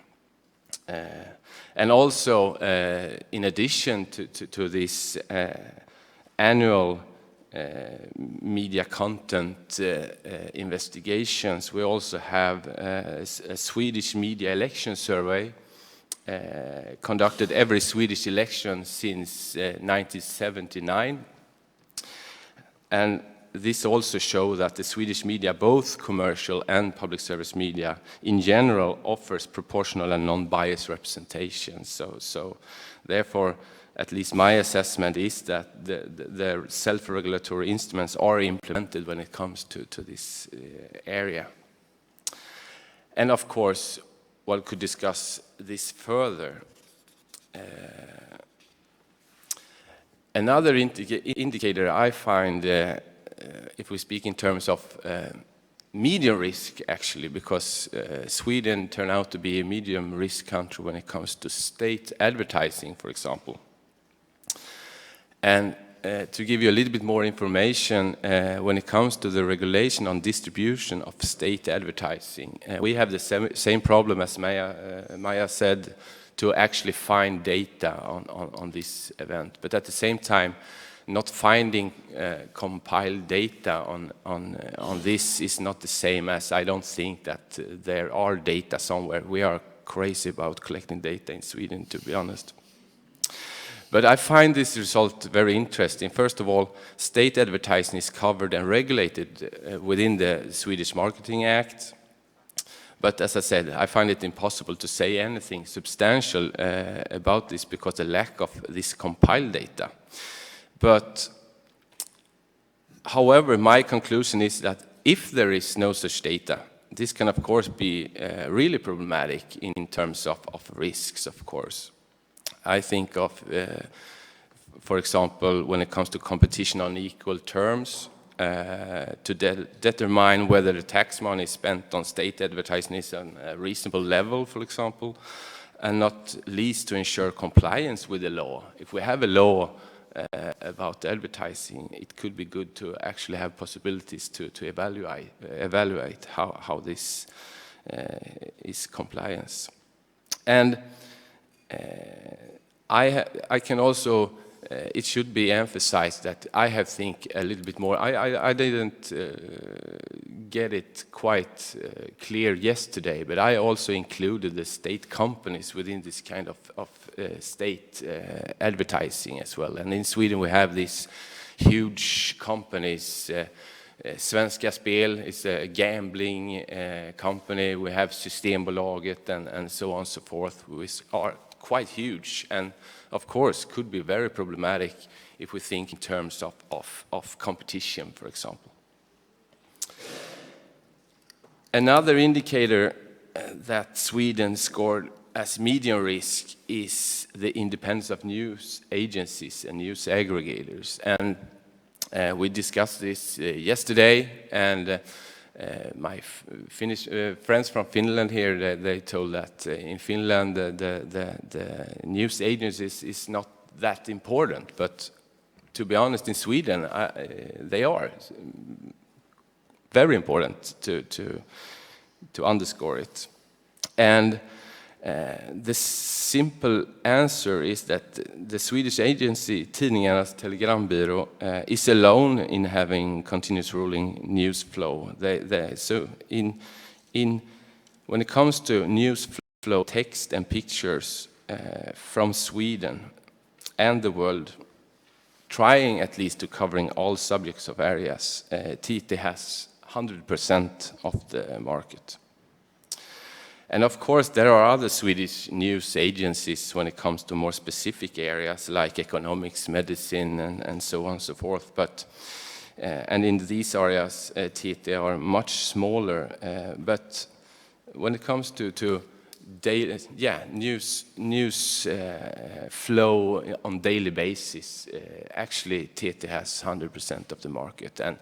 And also, in addition to this annual media content investigations, we also have a Swedish media election survey conducted every Swedish election since 1979. And this also shows that the Swedish media, both commercial and public service media, in general offers proportional and non-biased representation. So therefore, at least my assessment is that the self-regulatory instruments are implemented when it comes to this area. And of course, one could discuss this further. Another indicator I find, if we speak in terms of medium risk, actually, because Sweden turned out to be a medium risk country when it comes to state advertising, for example. And to give you a little bit more information, when it comes to the regulation on distribution of state advertising, we have the same problem as Maya said, to actually find data on this event. But at the same time, not finding compiled data on this is not the same as I don't think that there are data somewhere. We are crazy about collecting data in Sweden, to be honest. But I find this result very interesting. First of all, state advertising is covered and regulated within the Swedish Marketing Act. But as I said, I find it impossible to say anything substantial about this because of the lack of this compiled data. But however, my conclusion is that if there is no such data, this can of course be really problematic in terms of risks, of course. I think of, for example, when it comes to competition on equal terms, to determine whether the tax money spent on state advertising is on a reasonable level, for example, and not least to ensure compliance with the law. If we have a law about advertising, it could be good to actually have possibilities to evaluate how this is compliance. And I can also, it should be emphasized that I have think a little bit more. I didn't get it quite clear yesterday, but I also included the state companies within this kind of state advertising as well. And in Sweden we have these huge companies. Svenska Spel is a gambling company. We have Systembolaget and so on and so forth, which are quite huge and of course could be very problematic if we think in terms of competition, for example. Another indicator that Sweden scored as medium risk is the independence of news agencies and news aggregators. And we discussed this yesterday, and my Finnish friends from Finland here, they told that in Finland the news agencies is not that important, but to be honest, in Sweden they are very important to underscore it. And The simple answer is that the Swedish agency Tidningarnas Telegrambyrå is alone in having continuous rolling news flow. So when it comes to news flow, text and pictures from Sweden and the world, trying at least to covering all subjects of areas, TT has 100% of the market. And of course, there are other Swedish news agencies when it comes to more specific areas like economics, medicine, and so on and so forth. But and in these areas, TT are much smaller. But when it comes to daily, news flow on daily basis, actually TT has 100% of the market. And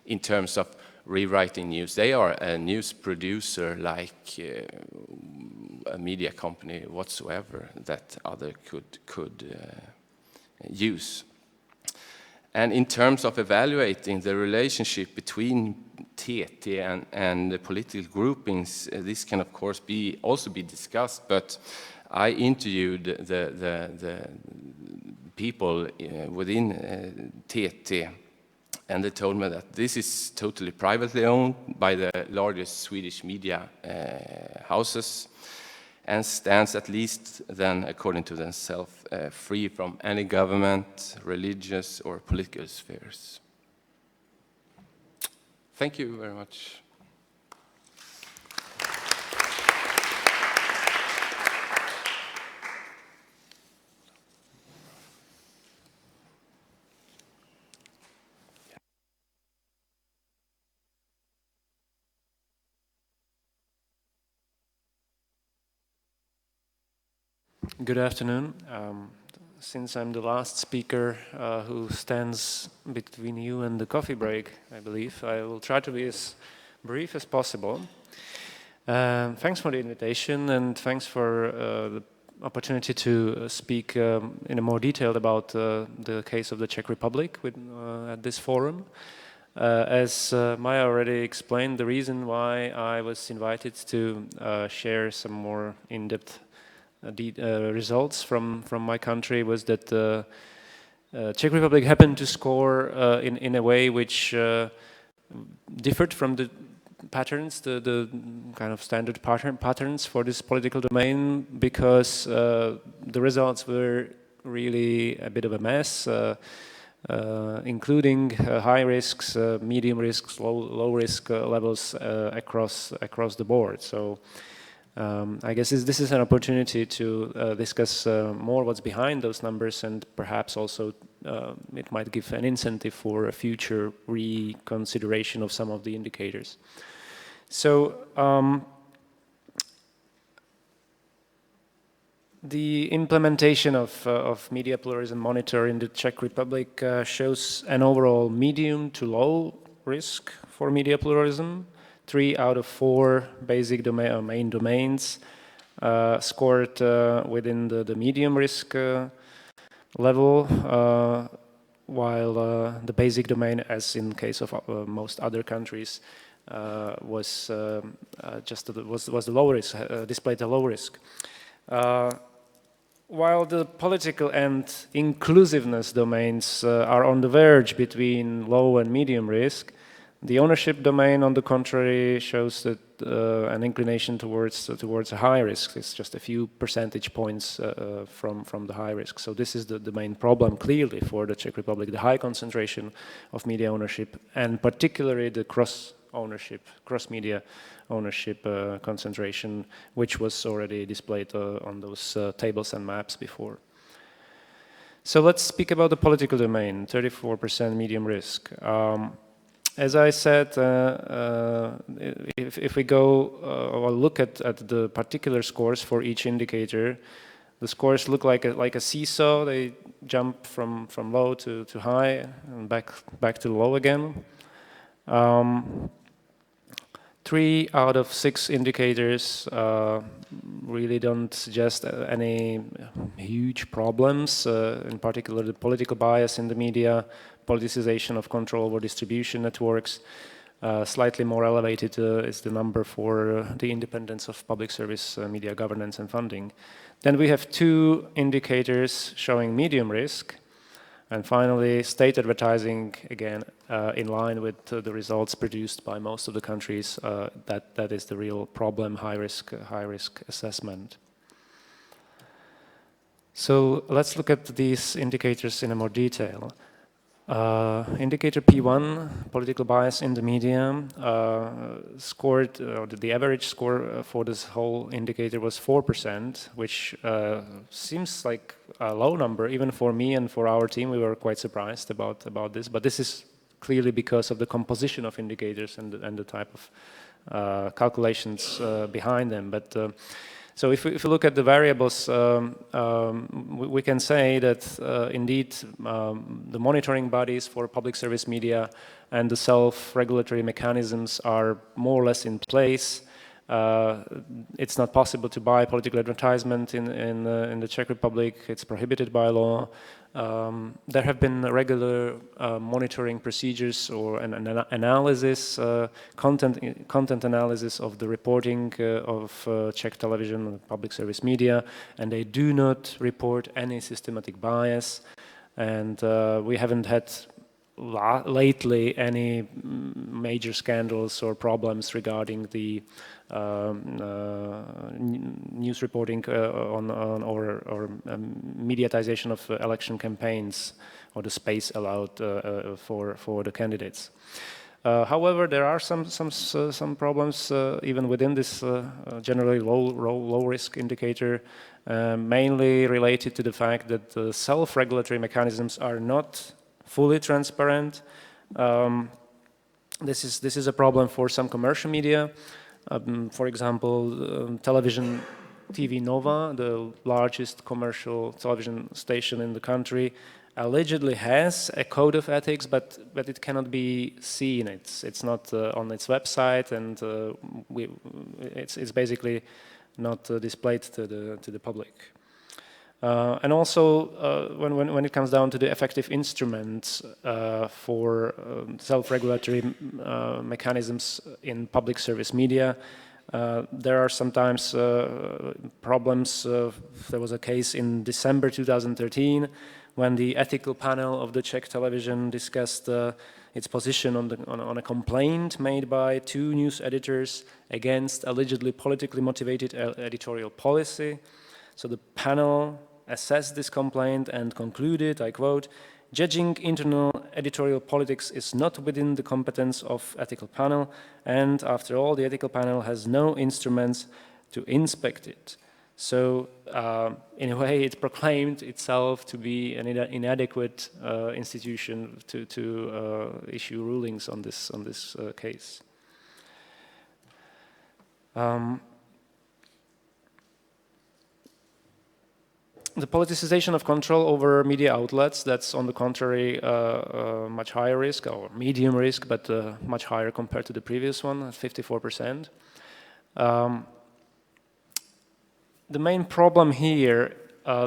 in terms of rewriting news, they are a news producer like a media company whatsoever that other could use. And in terms of evaluating the relationship between TT and the political groupings, this can of course also be discussed, but I interviewed the people within TT, and they told me that this is totally privately owned by the largest Swedish media houses, and stands, at least then according to themselves, free from any government, religious or political spheres. Thank you very much. Good afternoon. Since I'm the last speaker who stands between you and the coffee break, I believe, I will try to be as brief as possible. Thanks for the invitation, and thanks for the opportunity to speak in a more detail about the case of the Czech Republic at this forum. As Maya already explained, the reason why I was invited to share some more in-depth results from my country was that the Czech Republic happened to score in a way which differed from the patterns, the kind of standard patterns for this political domain, because the results were really a bit of a mess, including high risks, medium risks, low risk levels across the board. So I guess this is an opportunity to discuss more what's behind those numbers, and perhaps also it might give an incentive for a future reconsideration of some of the indicators. So the implementation of media pluralism monitor in the Czech Republic shows an overall medium to low risk for media pluralism. 3 out of 4 basic main domains scored within the medium risk level, while the basic domain, as in case of most other countries, was the low risk, displayed a low risk. While the political and inclusiveness domains are on the verge between low and medium risk, the ownership domain, on the contrary, shows that an inclination towards a high risk. It's just a few percentage points from the high risk. So this is the main problem, clearly, for the Czech Republic: the high concentration of media ownership, and particularly the cross-media ownership concentration, which was already displayed on those tables and maps before. So let's speak about the political domain: 34% medium risk. As I said, if we go or look at the particular scores for each indicator, the scores look like a seesaw. They jump from low to high and back to low again. 3 out of 6 indicators really don't suggest any huge problems, in particular the political bias in the media, politicization of control over distribution networks, Slightly more elevated is the number for the independence of public service media governance and funding. Then we have 2 indicators showing medium risk. And finally, state advertising, again, in line with the results produced by most of the countries, that is the real problem, high risk assessment. So let's look at these indicators in a more detail. Indicator P1, political bias in the media, scored, the average score for this whole indicator was 4%, which seems like a low number, even for me and for our team. We were quite surprised about this, but this is clearly because of the composition of indicators and the type of calculations behind them. But so if we look at the variables, we can say that indeed the monitoring bodies for public service media and the self-regulatory mechanisms are more or less in place. It's not possible to buy political advertisement in the Czech Republic. It's prohibited by law. There have been regular monitoring procedures or an analysis, content analysis of the reporting of Czech television, public service media, and they do not report any systematic bias. And we haven't had lately any major scandals or problems regarding the news reporting or mediatization of election campaigns or the space allowed for the candidates. However, there are some problems even within this generally low risk indicator, mainly related to the fact that the self-regulatory mechanisms are not fully transparent. This is a problem for some commercial media. For example, television TV Nova, the largest commercial television station in the country, allegedly has a code of ethics, but it cannot be seen. It's not on its website, and it's basically not displayed to the public. And also, when it comes down to the effective instruments for self-regulatory mechanisms in public service media, there are sometimes problems. There was a case in December 2013 when the ethical panel of the Czech television discussed its position on a complaint made by 2 news editors against allegedly politically motivated editorial policy. So the panel assessed this complaint and concluded, I quote, "Judging internal editorial politics is not within the competence of ethical panel, and after all, the ethical panel has no instruments to inspect it." So in a way, it proclaimed itself to be an inadequate institution to issue rulings on this case. The politicization of control over media outlets, that's on the contrary much higher risk, or medium risk, but much higher compared to the previous one, 54%. The main problem here,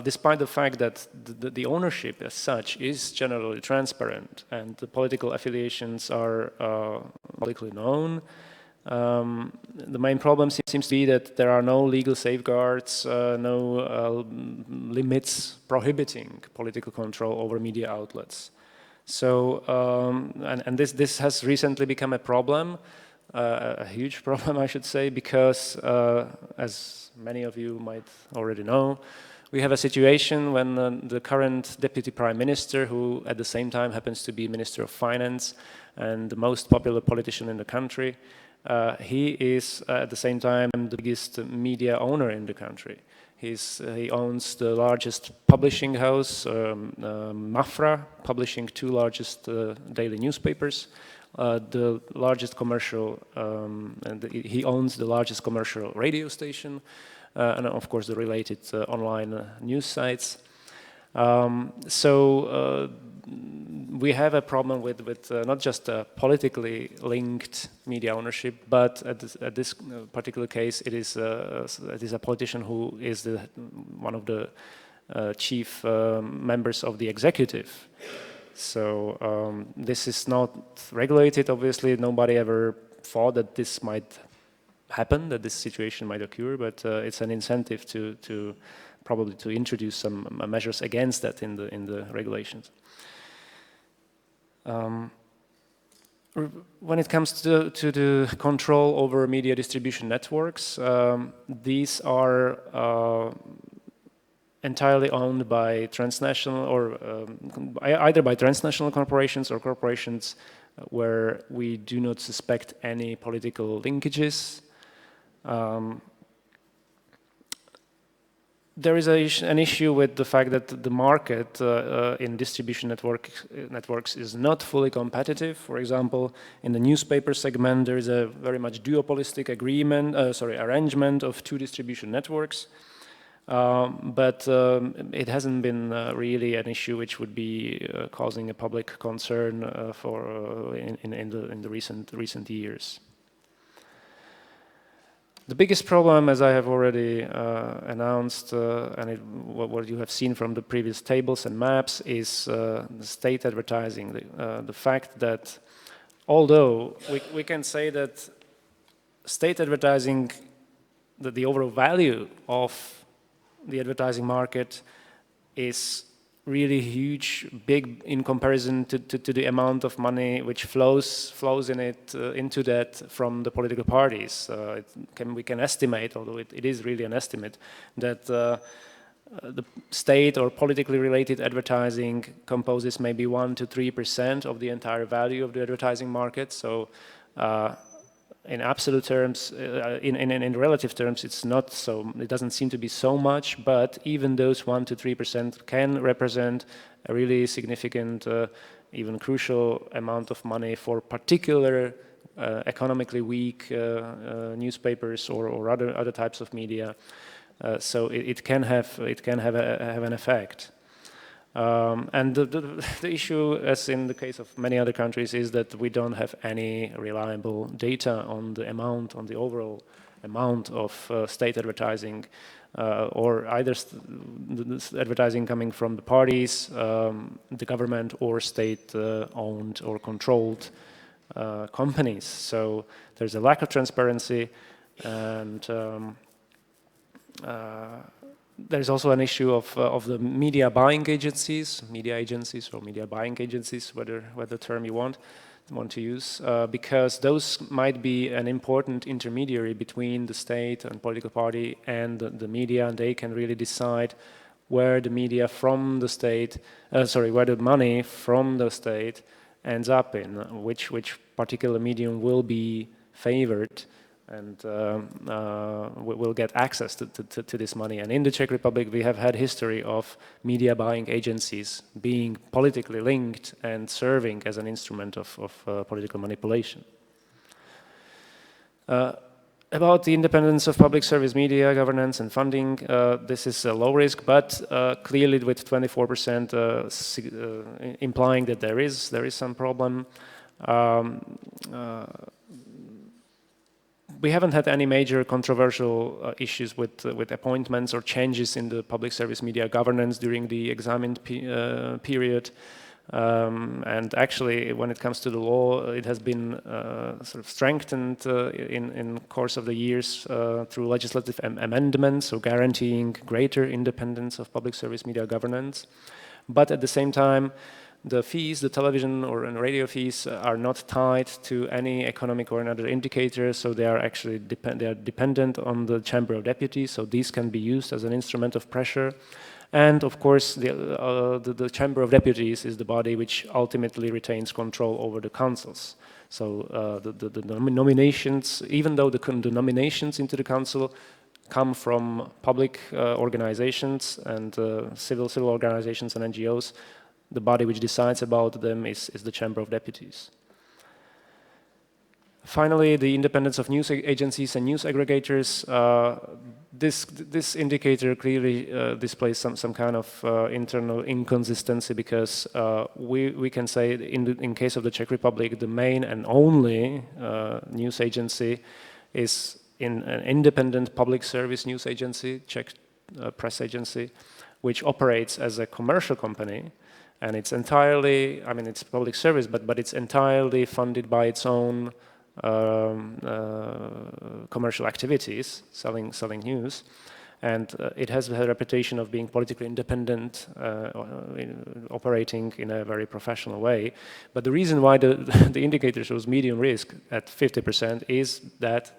despite the fact that the ownership as such is generally transparent and the political affiliations are publicly known, the main problem seems to be that there are no legal safeguards, no limits prohibiting political control over media outlets. So, and this has recently become a problem, a huge problem, I should say, because as many of you might already know, we have a situation when the current deputy prime minister, who at the same time happens to be Minister of Finance and the most popular politician in the country, he is at the same time the biggest media owner in the country. He owns the largest publishing house, Mafra, publishing 2 largest daily newspapers, the largest commercial, and he owns the largest commercial radio station, and of course the related online news sites. So we have a problem with not just politically linked media ownership, but at this particular case, it is a politician who is one of the chief members of the executive. So this is not regulated, obviously. Nobody ever thought that this might happen, that this situation might occur, but it's an incentive to probably to introduce some measures against that in the regulations. When it comes to the control over media distribution networks, these are entirely owned by transnational or either by transnational corporations or corporations where we do not suspect any political linkages. There is an issue with the fact that the market in distribution networks is not fully competitive. For example, in the newspaper segment, there is a very much duopolistic arrangement of two distribution networks. But it hasn't been really an issue which would be causing a public concern in the recent years. The biggest problem, as I have already announced, and what you have seen from the previous tables and maps, is the state advertising. The fact that although we can say that state advertising, that the overall value of the advertising market is really huge, big in comparison to the amount of money which flows into that from the political parties. We can estimate, although it is really an estimate, that the state or politically related advertising composes maybe 1 to 3% of the entire value of the advertising market. So in absolute terms, in relative terms, it's not so. It doesn't seem to be so much, but even those 1 to 3% can represent a really significant, even crucial amount of money for particular economically weak newspapers or other types of media. So it can have an effect. And the issue, as in the case of many other countries, is that we don't have any reliable data on the overall amount of state advertising, or either advertising coming from the parties, the government, or state-owned or controlled companies. So there's a lack of transparency, and there's also an issue of the media buying agencies, or media buying agencies, whatever term you want to use, because those might be an important intermediary between the state and political party and the media, and they can really decide where the media from the state, where the money from the state ends up in, which particular medium will be favored and will get access to this money. And in the Czech Republic, we have had history of media buying agencies being politically linked and serving as an instrument of political manipulation. About the independence of public service media governance and funding, this is a low risk, but clearly with 24% implying that there is some problem. We haven't had any major controversial issues with appointments or changes in the public service media governance during the examined period. And actually, when it comes to the law, it has been sort of strengthened in course of the years through legislative amendments, so guaranteeing greater independence of public service media governance. But at the same time, the fees, the television and radio fees, are not tied to any economic or another indicator, so they are actually dependent on the Chamber of Deputies, so these can be used as an instrument of pressure. And of course, the Chamber of Deputies is the body which ultimately retains control over the councils. So the nominations, even though the nominations into the council come from public organizations and civil organizations and NGOs, the body which decides about them is the Chamber of Deputies. Finally, the independence of news agencies and news aggregators. This indicator clearly displays some kind of internal inconsistency, because we can say in case of the Czech Republic, the main and only news agency is an independent public service news agency, Czech press agency, which operates as a commercial company. And it's entirely, I mean, it's public service, but it's entirely funded by its own commercial activities, selling news. And it has a reputation of being politically independent, operating in a very professional way. But the reason why the indicator shows medium risk at 50% is that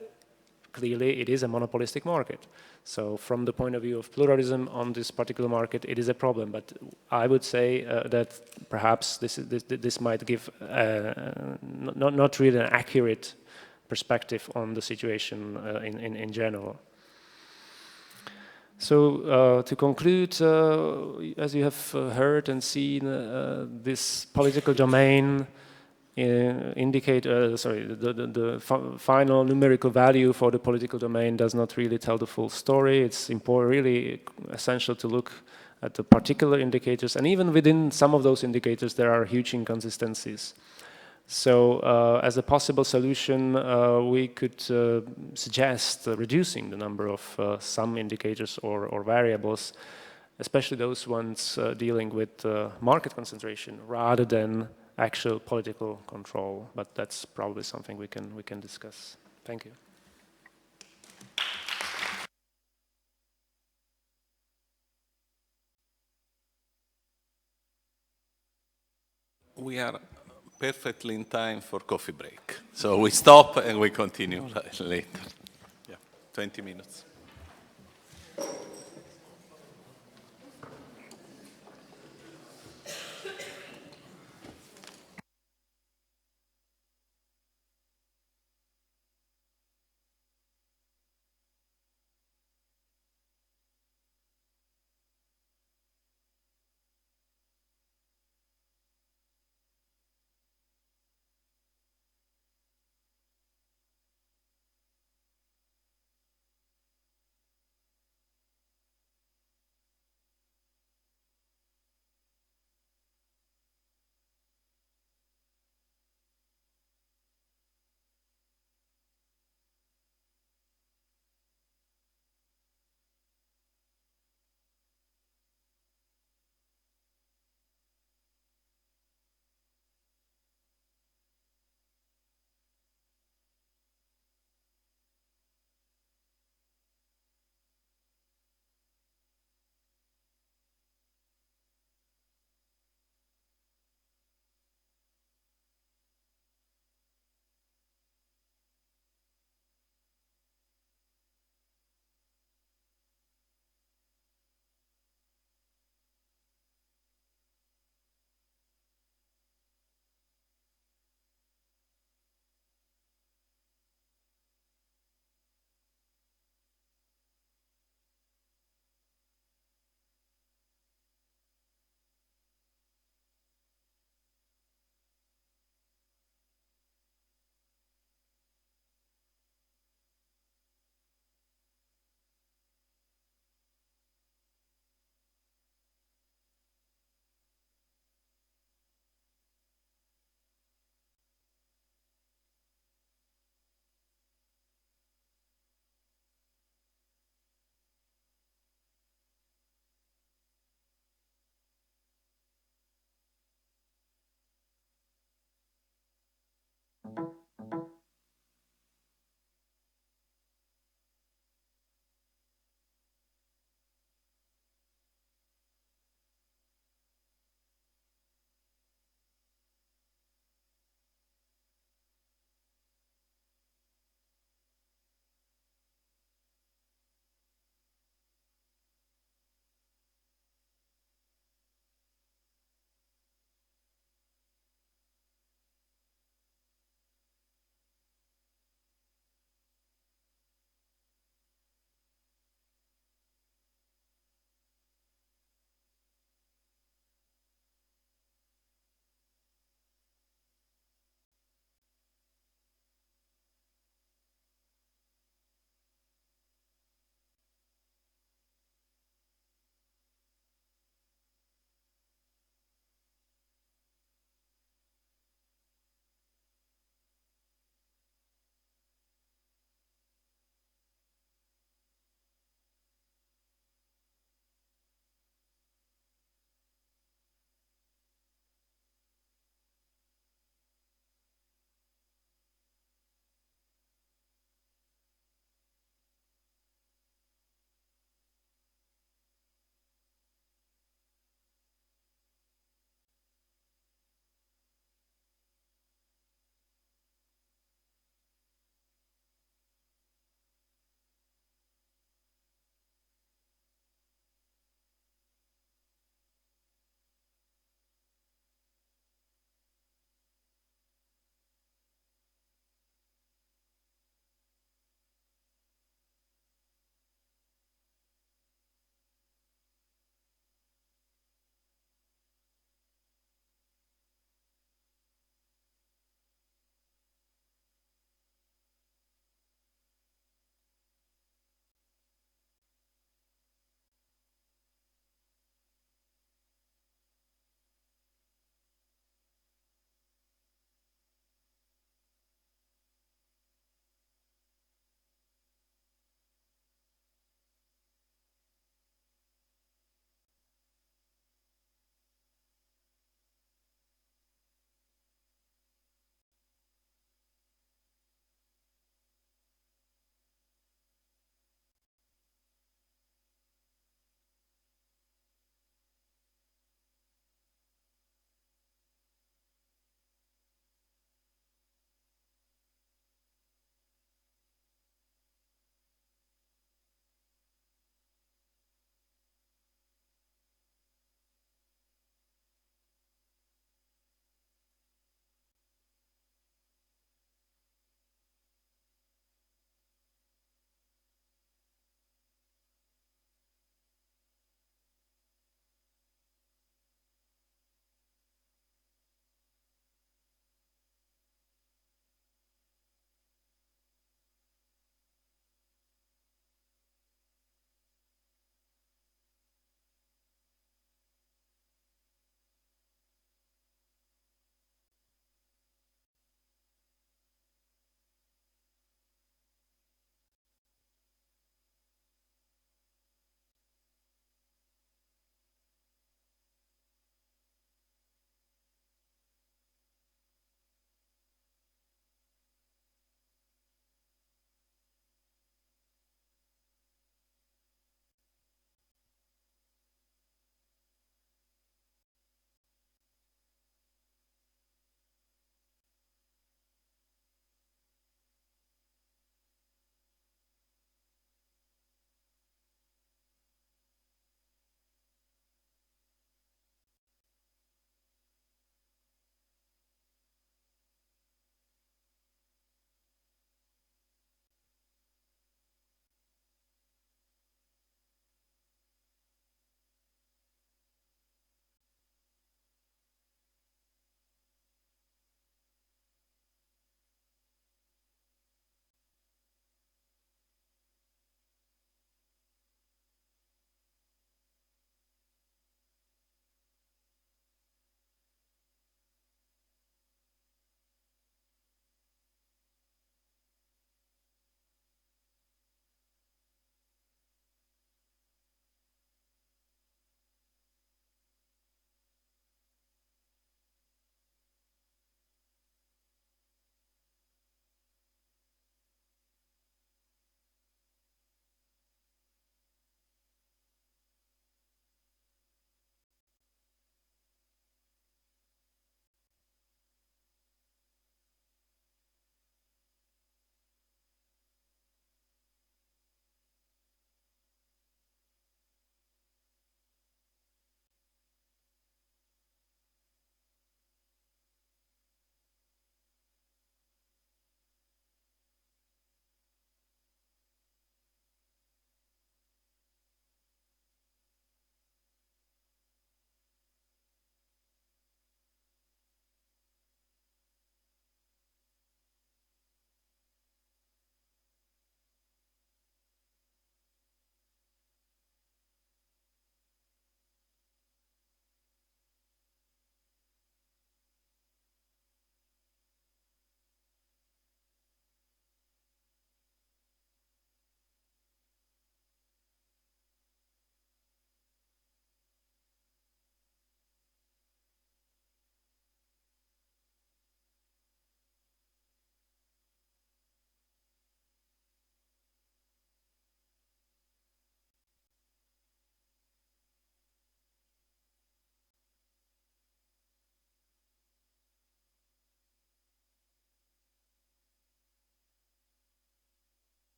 clearly it is a monopolistic market. So from the point of view of pluralism on this particular market, it is a problem. But I would say that perhaps this might give not really an accurate perspective on the situation in general. So to conclude, as you have heard and seen, this political domain indicate, the final numerical value for the political domain does not really tell the full story. It's really essential to look at the particular indicators, and even within some of those indicators there are huge inconsistencies. So as a possible solution, we could suggest reducing the number of some indicators or variables, especially those ones dealing with market concentration rather than actual political control. But that's probably something we can discuss. Thank you. We are perfectly in time for coffee break. So we stop and we continue later. Yeah, 20 minutes.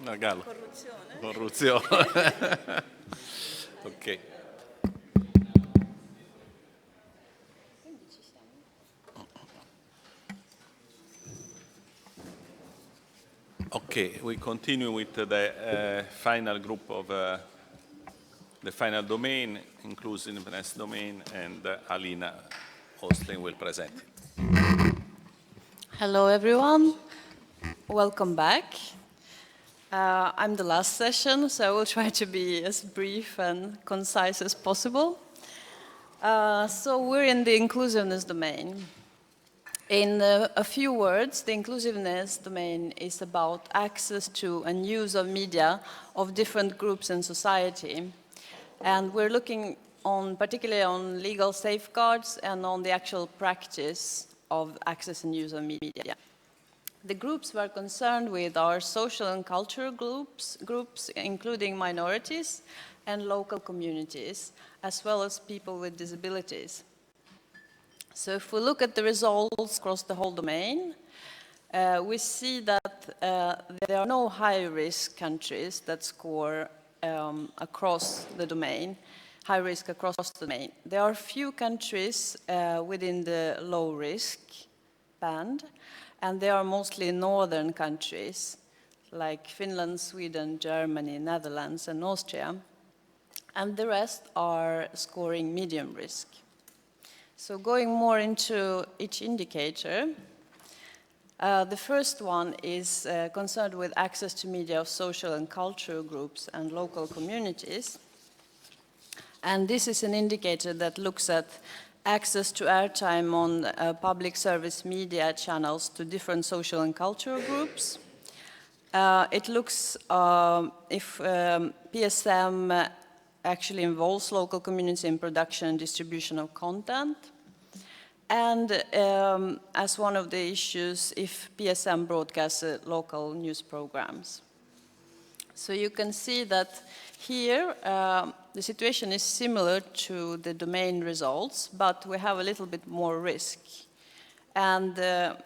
No, Gallo. Corruzione. Ok. Okay, we continue with the final group of the final domain, inclusiveness domain, and Alina Osling will present it. Hello, everyone. Welcome back. I'm the last session, so I will try to be as brief and concise as possible. So we're in the inclusiveness domain. In a few words, the inclusiveness domain is about access to and use of media of different groups in society. And we're looking particularly on legal safeguards and on the actual practice of access and use of media. The groups we're concerned with are social and cultural groups including minorities and local communities, as well as people with disabilities. So if we look at the results across the whole domain, we see that there are no high-risk countries that score across the domain, high risk across the domain. There are few countries within the low-risk band, and they are mostly northern countries, like Finland, Sweden, Germany, Netherlands, and Austria. And the rest are scoring medium risk. So going more into each indicator, the first one is concerned with access to media of social and cultural groups and local communities. And this is an indicator that looks at access to airtime on public service media channels to different social and cultural groups. It looks if PSM actually involves local communities in production and distribution of content. And as one of the issues, if PSM broadcasts local news programs. So you can see that here the situation is similar to the domain results, but we have a little bit more risk. And the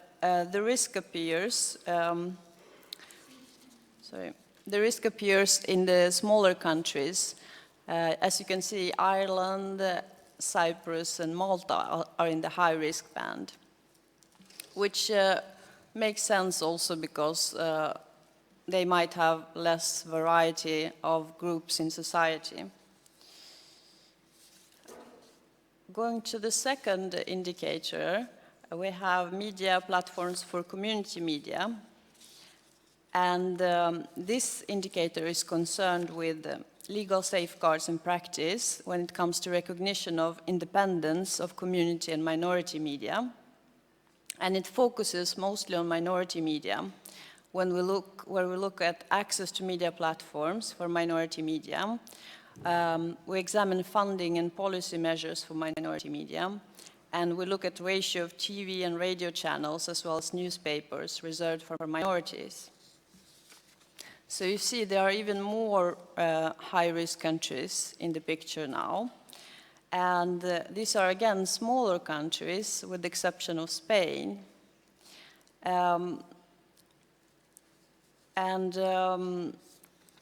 risk appears, the risk appears in the smaller countries. As you can see, Ireland, Cyprus, and Malta are in the high-risk band, which makes sense also because they might have less variety of groups in society. Going to the second indicator, we have media platforms for community media. And this indicator is concerned with legal safeguards in practice when it comes to recognition of independence of community and minority media. And it focuses mostly on minority media where we look at access to media platforms for minority media. We examine funding and policy measures for minority media. And we look at ratio of TV and radio channels as well as newspapers reserved for minorities. So you see there are even more high-risk countries in the picture now. And these are, again, smaller countries with the exception of Spain.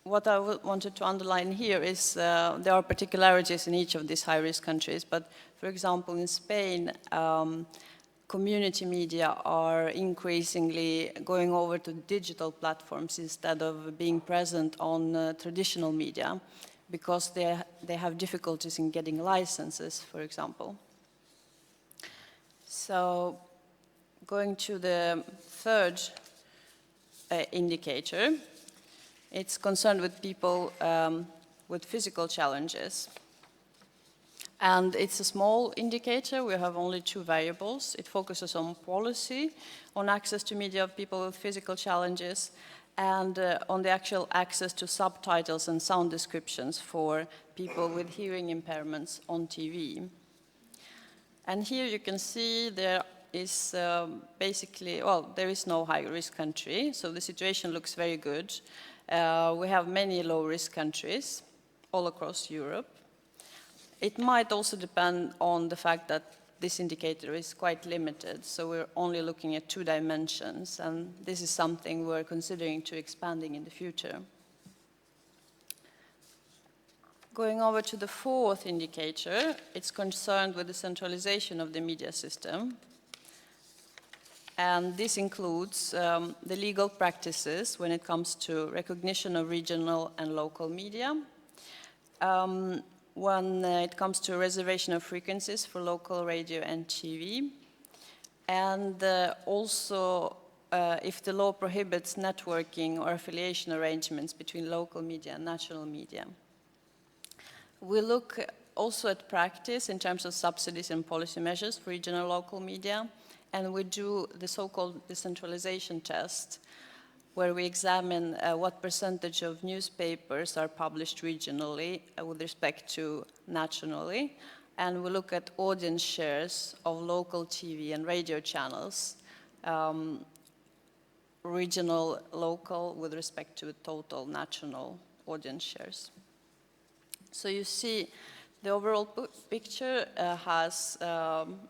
What I wanted to underline here is there are particularities in each of these high-risk countries. But, for example, in Spain, community media are increasingly going over to digital platforms instead of being present on traditional media because they have difficulties in getting licenses, for example. So going to the third indicator, it's concerned with people with physical challenges. And it's a small indicator. We have only 2 variables. It focuses on policy, on access to media of people with physical challenges, and on the actual access to subtitles and sound descriptions for people with hearing impairments on TV. And here you can see there is basically, well, there is no high-risk country, so the situation looks very good. We have many low-risk countries all across Europe. It might also depend on the fact that this indicator is quite limited, so we're only looking at 2 dimensions, and this is something we're considering to expanding in the future. Going over to the 4th indicator, it's concerned with the centralization of the media system. And this includes the legal practices when it comes to recognition of regional and local media, when it comes to reservation of frequencies for local radio and TV, and also if the law prohibits networking or affiliation arrangements between local media and national media. We look also at practice in terms of subsidies and policy measures for regional local media, and we do the so-called decentralization test, where we examine what percentage of newspapers are published regionally with respect to nationally, and we look at audience shares of local TV and radio channels, regional, local, with respect to total national audience shares. So you see, the overall picture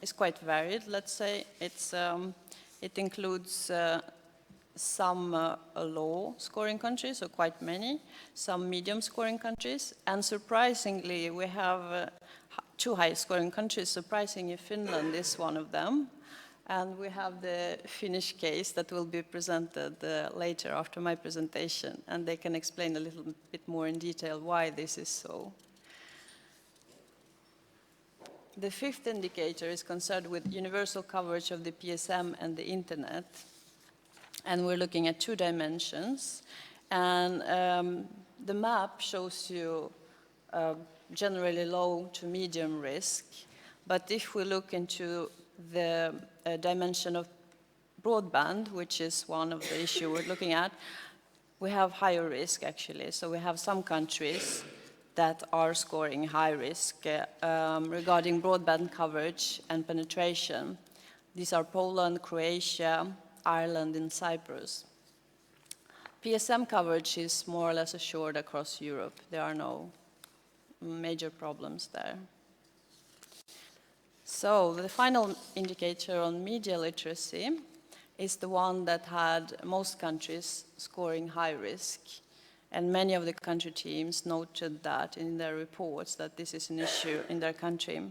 is quite varied, let's say. It includes some low scoring countries, so quite many, some medium scoring countries, and surprisingly, we have 2 high scoring countries. Surprisingly, Finland is one of them. And we have the Finnish case that will be presented later after my presentation, and they can explain a little bit more in detail why this is so. The 5th indicator is concerned with universal coverage of the PSM and the internet, and we're looking at 2 dimensions. And the map shows you generally low to medium risk, but if we look into the dimension of broadband, which is one of the issues we're looking at, we have higher risk actually. So we have some countries that are scoring high risk regarding broadband coverage and penetration. These are Poland, Croatia, Ireland, and Cyprus. PSM coverage is more or less assured across Europe. There are no major problems there. So the final indicator on media literacy is the one that had most countries scoring high risk. And many of the country teams noted that in their reports that this is an issue in their country.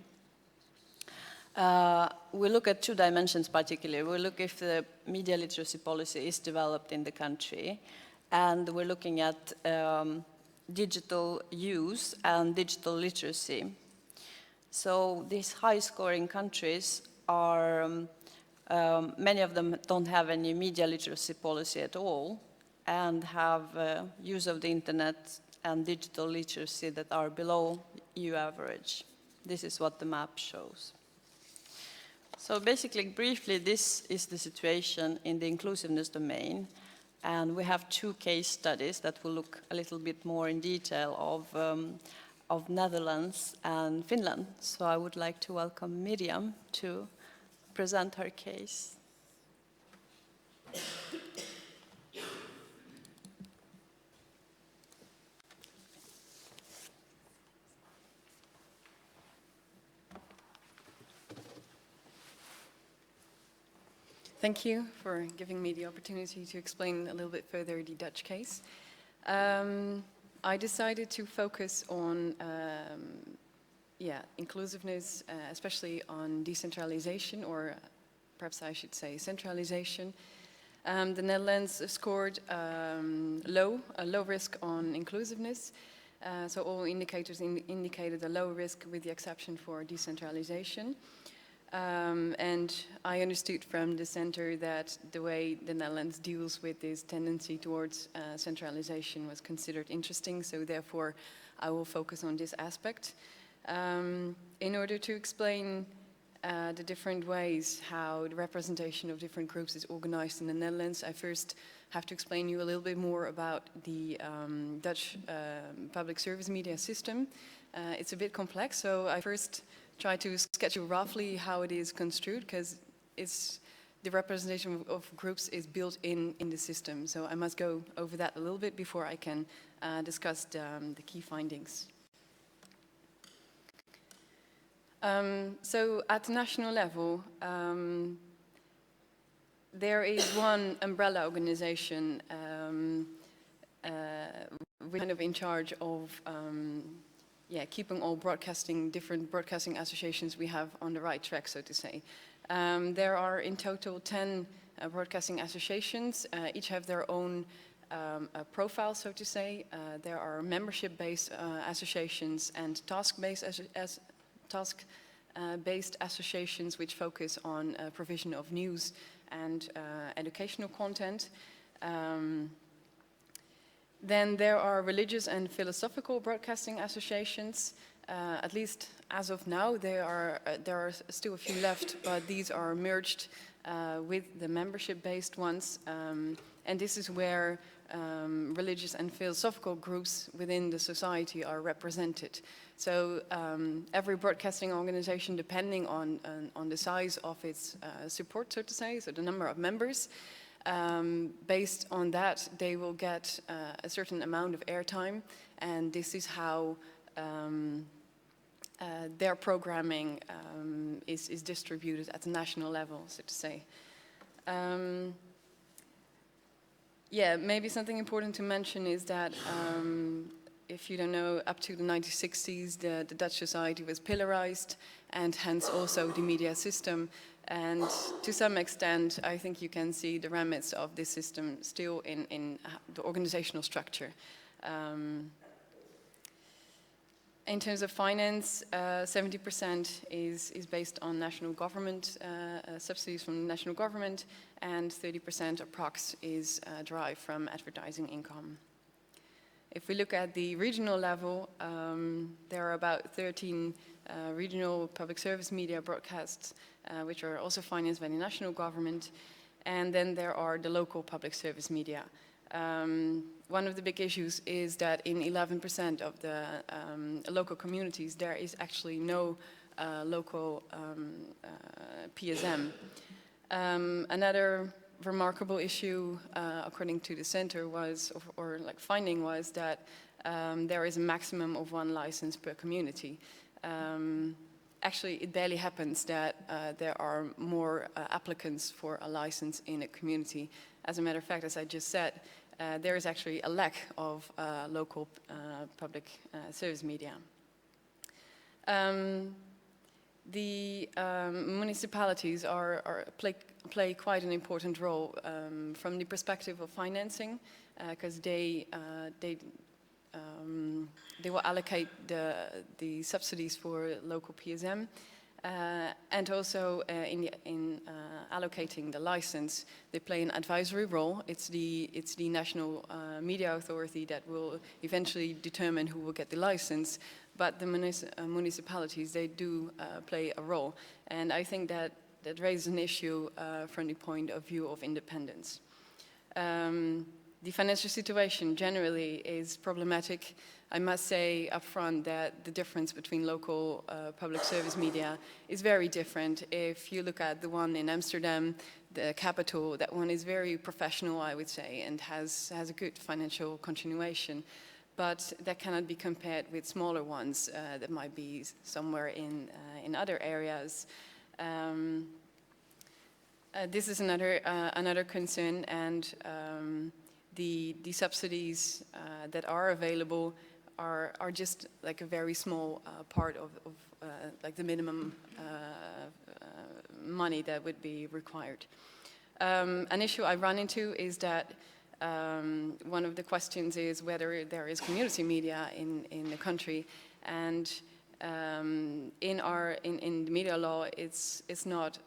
We look at 2 dimensions particularly. We look if the media literacy policy is developed in the country, and we're looking at digital use and digital literacy. So these high-scoring countries are, many of them don't have any media literacy policy at all, and have use of the internet and digital literacy that are below EU average. This is what the map shows. So basically, briefly, this is the situation in the inclusiveness domain. And we have 2 case studies that will look a little bit more in detail of Netherlands and Finland. So I would like to welcome Miriam to present her case. Thank you for giving me the opportunity to explain a little bit further the Dutch case. I decided to focus on inclusiveness, especially on decentralization, or perhaps I should say centralization. The Netherlands scored a low risk on inclusiveness. So all indicators indicated a low risk with the exception for decentralization. And I understood from the center that the way the Netherlands deals with this tendency towards centralization was considered interesting, so therefore I will focus on this aspect. In order to explain the different ways how the representation of different groups is organized in the Netherlands, I first have to explain you a little bit more about the Dutch public service media system. It's a bit complex, so I first try to sketch you roughly how it is construed, because the representation of groups is built in the system. So I must go over that a little bit before I can discuss the key findings. So at national level, there is one umbrella organization kind of in charge of keeping all different broadcasting associations we have on the right track, so to say. There are in total 10 broadcasting associations. Each have their own profile, so to say. There are membership-based associations and task-based associations which focus on provision of news and educational content. Then there are religious and philosophical broadcasting associations. At least as of now, there are still a few left, but these are merged with the membership-based ones. And this is where religious and philosophical groups within the society are represented. So every broadcasting organization, depending on the size of its support, so to say, so the number of members, based on that, they will get a certain amount of airtime, and this is how their programming is distributed at the national level, so to say. Maybe something important to mention is that if you don't know, up to the 1960s, the Dutch society was pillarized, and hence also the media system. And to some extent, I think you can see the remnants of this system still in the organizational structure. In terms of finance, 70% is based on national government, subsidies from the national government, and 30% approx is derived from advertising income. If we look at the regional level, there are about 13 regional public service media broadcasts, which are also financed by the national government. And then there are the local public service media. One of the big issues is that in 11% of the local communities, there is actually no local PSM. Another remarkable issue, according to the center, was, or like finding was that there is a maximum of 1 license per community. Actually, it barely happens that there are more applicants for a license in a community. As a matter of fact, as I just said, there is actually a lack of local public service media. The municipalities play quite an important role from the perspective of financing, because they will allocate the subsidies for local PSM, and also in allocating the license, they play an advisory role. It's the national media authority that will eventually determine who will get the license, but the municipalities, they do play a role. And I think that raises an issue from the point of view of independence. The financial situation generally is problematic. I must say upfront that the difference between local public service media is very different. If you look at the one in Amsterdam, the capital, that one is very professional, I would say, and has a good financial continuation. But that cannot be compared with smaller ones that might be somewhere in other areas. This is another concern, and the subsidies that are available are just like a very small part of like the minimum money that would be required. An issue I run into is that one of the questions is whether there is community media in the country, and in the media law it's not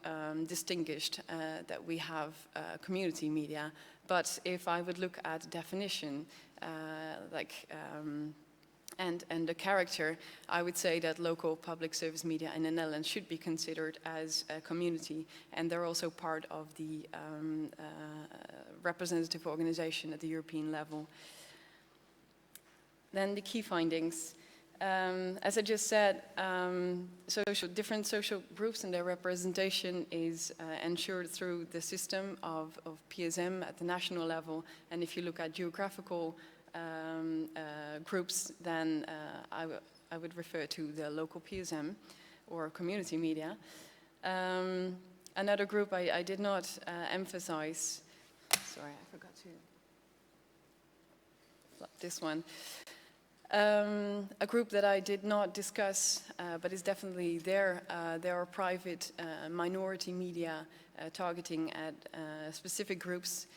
distinguished that we have community media. But if I would look at definition, and the character, I would say that local public service media in the Netherlands should be considered as a community, and they're also part of the representative organization at the European level. Then the key findings. As I just said, different social groups and their representation is ensured through the system of PSM at the national level. And if you look at geographical groups, then I would refer to the local PSM, or community media. Another group I did not emphasize, sorry, I forgot to flip this one. A group that I did not discuss, but is definitely there. There are private minority media targeting at specific groups.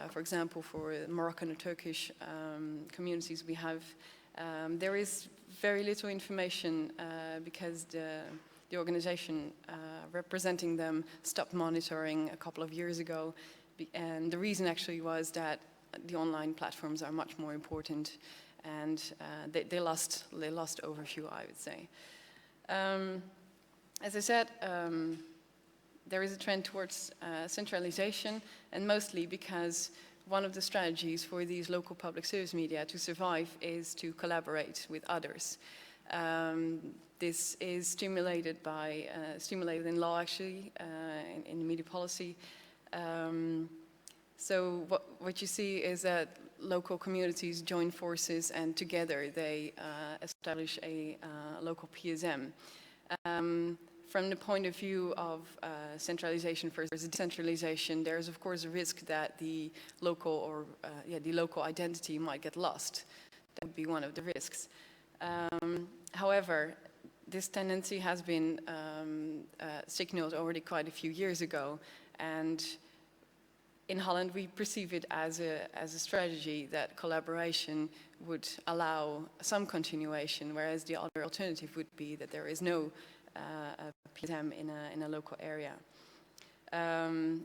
For example, for Moroccan or Turkish communities we have. There is very little information because the organization representing them stopped monitoring a couple of years ago. And the reason actually was that the online platforms are much more important, and they lost overview, I would say. As I said, there is a trend towards centralization, and mostly because one of the strategies for these local public service media to survive is to collaborate with others. This is stimulated in law, actually, in media policy. So what you see is that local communities join forces, and together they establish a local PSM. From the point of view of centralization versus decentralization, there is of course a risk that the local identity might get lost. That would be one of the risks. However, this tendency has been signaled already quite a few years ago, and in Holland we perceive it as a strategy that collaboration would allow some continuation, whereas the other alternative would be that there is no PSM in a local area.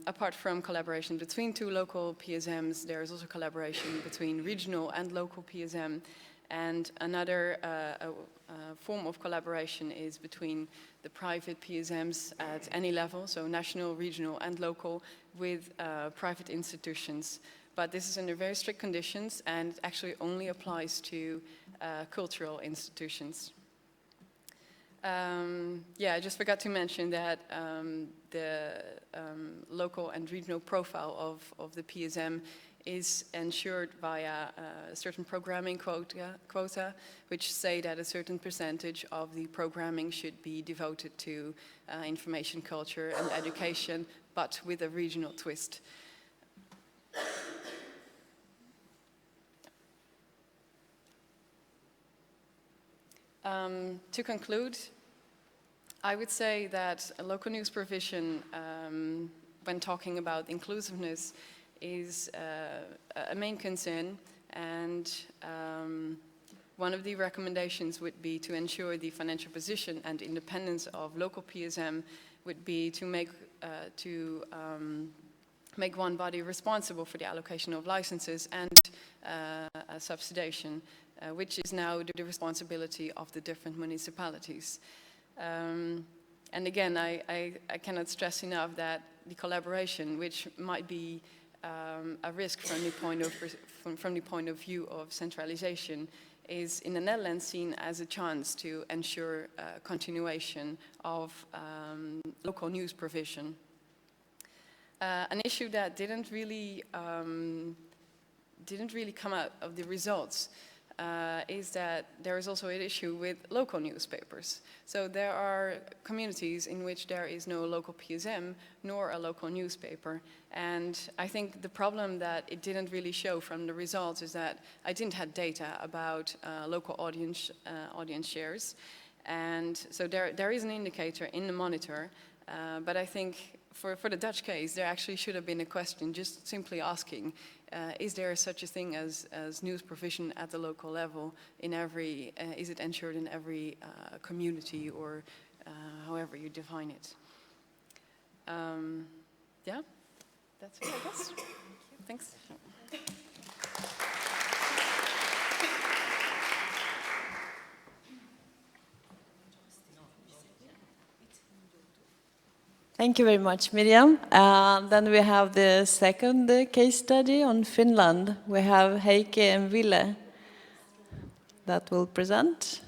Apart from collaboration between two local PSMs, there is also collaboration between regional and local PSM, and another form of collaboration is between the private PSMs at any level, so national, regional and local, with private institutions. But this is under very strict conditions and actually only applies to cultural institutions. I just forgot to mention that the local and regional profile of the PSM is ensured via a certain programming quota, which say that a certain percentage of the programming should be devoted to information, culture and education, but with a regional twist. To conclude, I would say that a local news provision, when talking about inclusiveness, is a main concern, and one of the recommendations would be to ensure the financial position and independence of local PSM would be to make one body responsible for the allocation of licenses and subsidization, which is now the responsibility of the different municipalities. And again, I cannot stress enough that the collaboration, which might be a risk from the point of view of centralization, is in the Netherlands seen as a chance to ensure continuation of local news provision. An issue that didn't really come out of the results is that there is also an issue with local newspapers. So there are communities in which there is no local PSM nor a local newspaper. And I think the problem that it didn't really show from the results is that I didn't have data about local audience shares. And so there is an indicator in the monitor, but I think for the Dutch case, there actually should have been a question just simply asking, is there such a thing as news provision at the local level in every, is it ensured in every community, or however you define it? Yeah, that's it, I guess. Thanks. Thank you very much, Miriam. Then we have the second case study on Finland. We have Heike and Ville that will present.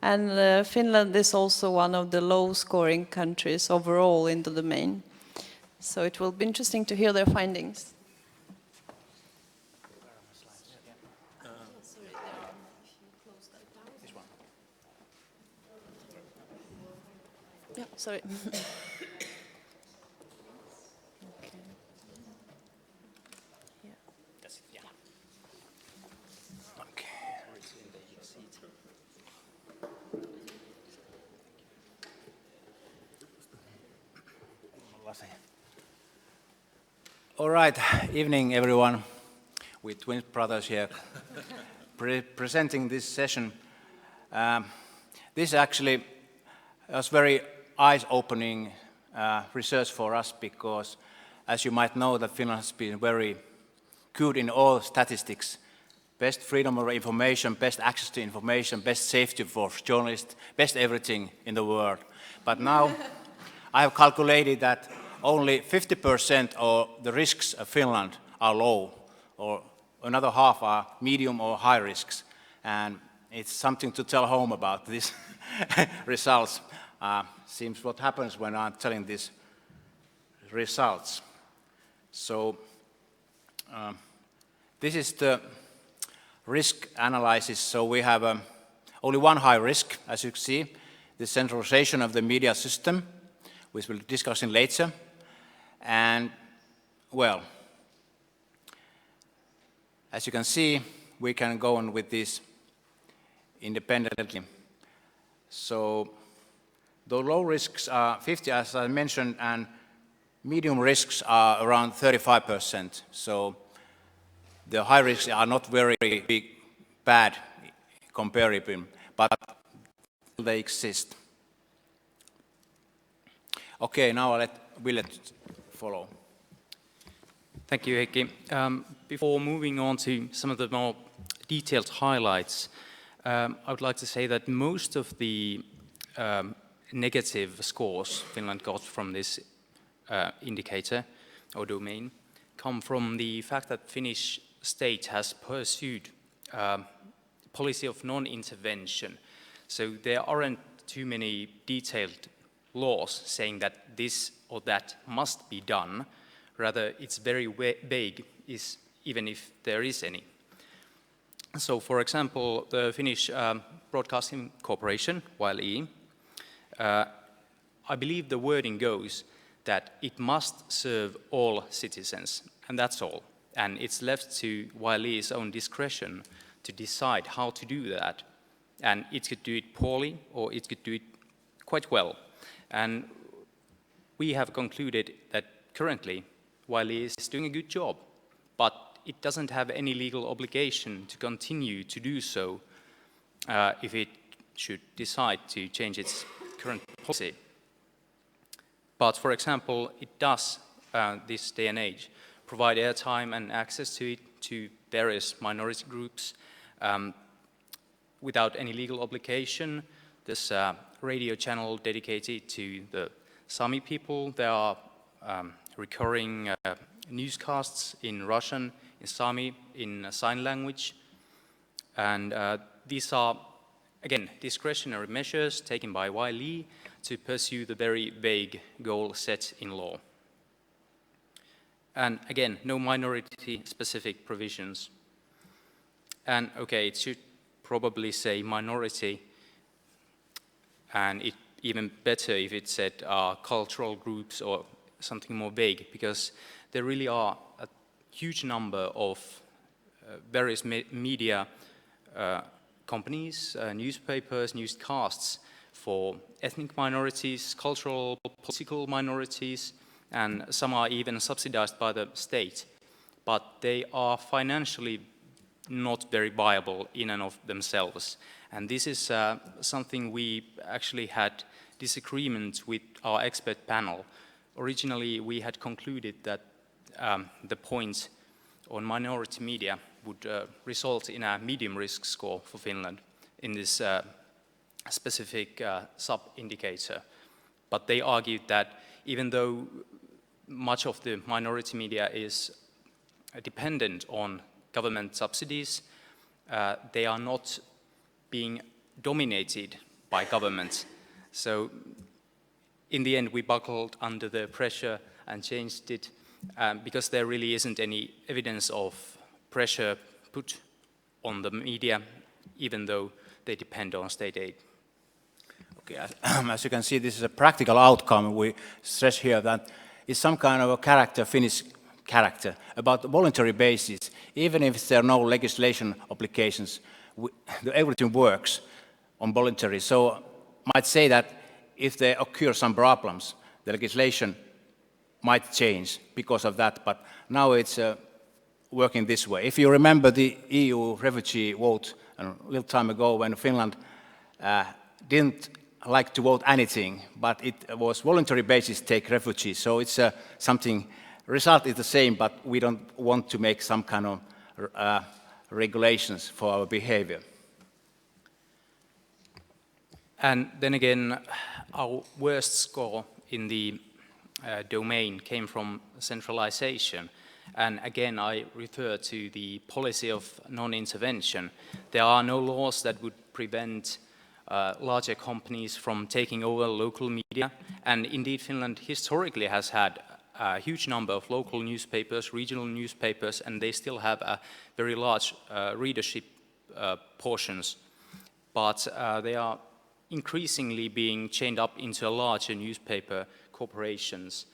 And Finland is also one of the low-scoring countries overall in the domain. So it will be interesting to hear their findings. Yeah, sorry. All right, evening everyone. We're twin brothers here presenting this session. This actually was very eye-opening research for us because, as you might know, that Finland has been very good in all statistics. Best freedom of information, best access to information, best safety for journalists, best everything in the world. But now I have calculated that only 50% of the risks of Finland are low, or another half are medium or high risks. And it's something to tell home about these results. Seems what happens when I'm telling these results. So this is the risk analysis. So we have only one high risk, as you see, the centralization of the media system, which we'll discuss in later. And, well, as you can see, we can go on with this independently. So the low risks are 50, as I mentioned, and medium risks are around 35%. So the high risks are not very big, bad comparatively, but they exist. Okay, now I'll let Ville follow. Thank you, Heikki. Before moving on to some of the more detailed highlights, I would like to say that most of the negative scores Finland got from this indicator or domain come from the fact that Finnish state has pursued policy of non-intervention. So there aren't too many detailed laws saying that this or that must be done. Rather, it's very vague, even if there is any. So, for example, the Finnish Broadcasting Corporation, YLE, I believe the wording goes that it must serve all citizens, and that's all. And it's left to YLE's own discretion to decide how to do that. And it could do it poorly, or it could do it quite well. And we have concluded that currently YLE is doing a good job, but it doesn't have any legal obligation to continue to do so if it should decide to change its current policy. But, for example, it does, this day and age, provide airtime and access to it to various minority groups without any legal obligation. There's a radio channel dedicated to the Sami people. There are recurring newscasts in Russian, in Sami, in sign language. And these are, again, discretionary measures taken by YLE to pursue the very vague goal set in law. And again, no minority-specific provisions. And okay, it should probably say minority, and it even better if it said cultural groups or something more vague, because there really are a huge number of various media companies, newspapers, newscasts for ethnic minorities, cultural, political minorities, and some are even subsidized by the state. But they are financially not very viable in and of themselves. And this is something we actually had disagreement with our expert panel. Originally, we had concluded that the point on minority media would result in a medium risk score for Finland in this specific sub-indicator. But they argued that even though much of the minority media is dependent on government subsidies, they are not being dominated by government. So in the end, we buckled under the pressure and changed it because there really isn't any evidence of pressure put on the media, even though they depend on state aid. Okay, as you can see, this is a practical outcome. We stress here that it's some kind of a character, Finnish character, about voluntary basis. Even if there are no legislation obligations, everything works on voluntary. So I might say that if there occur some problems, the legislation might change because of that, but now it's working this way. If you remember the EU refugee vote a little time ago when Finland didn't like to vote anything, but it was voluntary basis take refugees. So it's something, result is the same, but we don't want to make some kind of regulations for our behavior. And then again, our worst score in the domain came from centralization. And again, I refer to the policy of non-intervention. There are no laws that would prevent larger companies from taking over local media. And indeed, Finland historically has had a huge number of local newspapers, regional newspapers, and they still have a very large readership portions. But they are increasingly being chained up into larger newspaper corporations.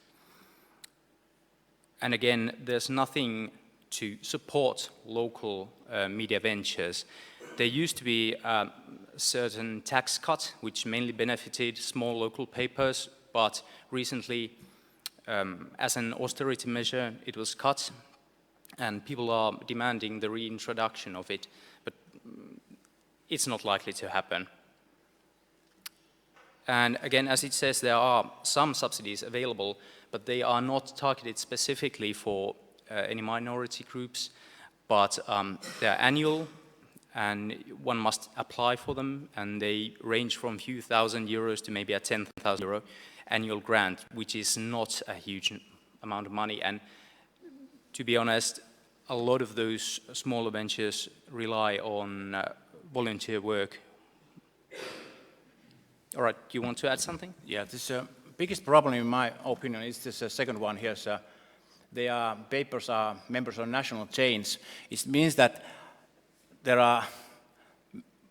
And again, there's nothing to support local media ventures. There used to be a certain tax cut, which mainly benefited small local papers, but recently, as an austerity measure, it was cut, and people are demanding the reintroduction of it, but it's not likely to happen. And again, as it says, there are some subsidies available, but they are not targeted specifically for any minority groups, but they're annual, and one must apply for them, and they range from a few thousand euros to maybe a 10,000 euro annual grant, which is not a huge amount of money. And to be honest, a lot of those smaller ventures rely on volunteer work. All right, do you want to add something? Yeah, this biggest problem in my opinion is this second one here. So they are papers are members of national chains. It means that there are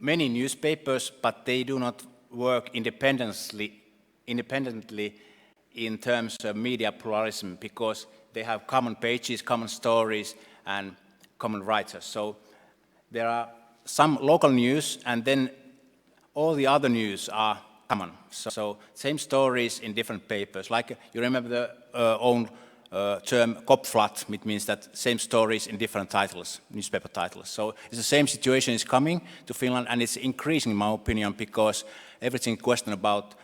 many newspapers, but they do not work independently in terms of media pluralism because they have common pages, common stories, and common writers. So there are some local news, and then all the other news are common. So same stories in different papers. Like you remember the own term "kopflat," which means that same stories in different titles, newspaper titles. So it's the same situation is coming to Finland, and it's increasing, in my opinion, because everything question about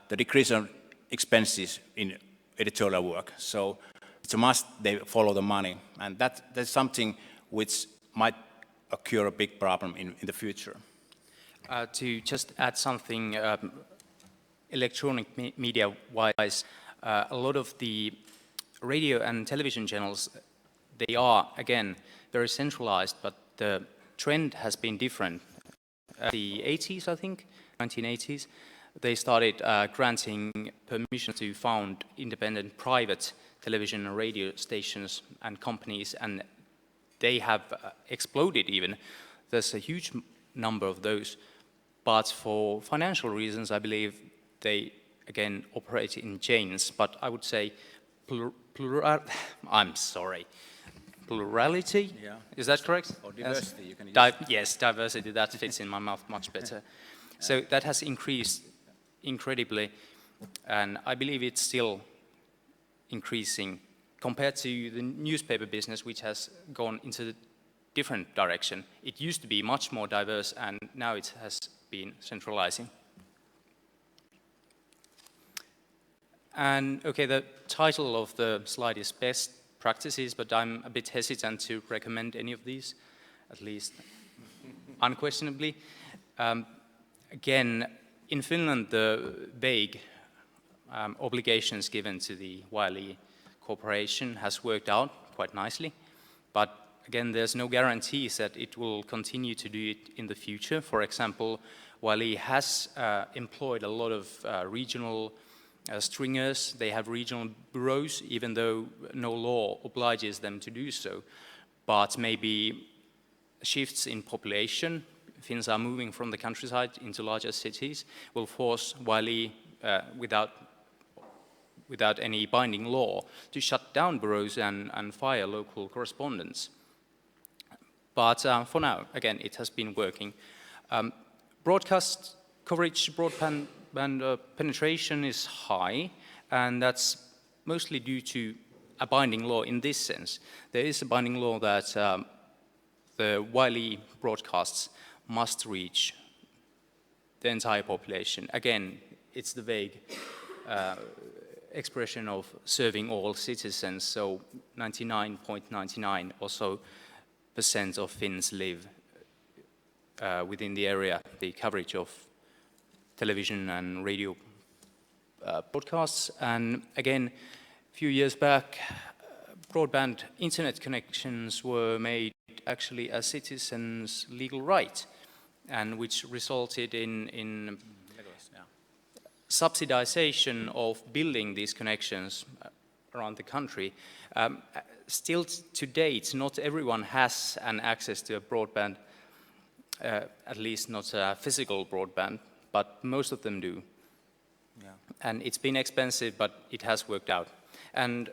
the decrease of expenses in editorial work. So it's a must they follow the money, and that's something which might occur a big problem in the future. To just add something electronic media-wise, a lot of the radio and television channels, they are, again, very centralized, but the trend has been different. The 80s, I think, 1980s, they started granting permission to found independent private television and radio stations and companies, and they have exploded even. There's a huge number of those, but for financial reasons, I believe they, again, operate in chains. But I would say plurality, yeah. Is that correct? Or diversity, you can use. Yes, diversity, that fits in my mouth much better. So that has increased incredibly, and I believe it's still increasing compared to the newspaper business, which has gone into the different direction. It used to be much more diverse, and now it has been centralizing. And okay, the title of the slide is Best Practices, but I'm a bit hesitant to recommend any of these, at least unquestionably. Again, in Finland, the vague obligations given to the YLE corporation has worked out quite nicely, but again, there's no guarantees that it will continue to do it in the future. For example, YLE has employed a lot of regional stringers. They have regional bureaus, even though no law obliges them to do so. But maybe shifts in population, Finns are moving from the countryside into larger cities will force Yle, without any binding law, to shut down bureaus and fire local correspondents. But for now, again, it has been working. Broadcast coverage, broadband penetration is high, and that's mostly due to a binding law in this sense. There is a binding law that the Yle broadcasts must reach the entire population. Again, it's the vague expression of serving all citizens, so 99.99 or so % of Finns live within the area, the coverage of television and radio broadcasts. And again, a few years back, broadband internet connections were made actually a citizen's legal right, and which resulted in subsidization of building these connections around the country. Still to date, not everyone has an access to a broadband, at least not a physical broadband, but most of them do. Yeah. And it's been expensive, but it has worked out. And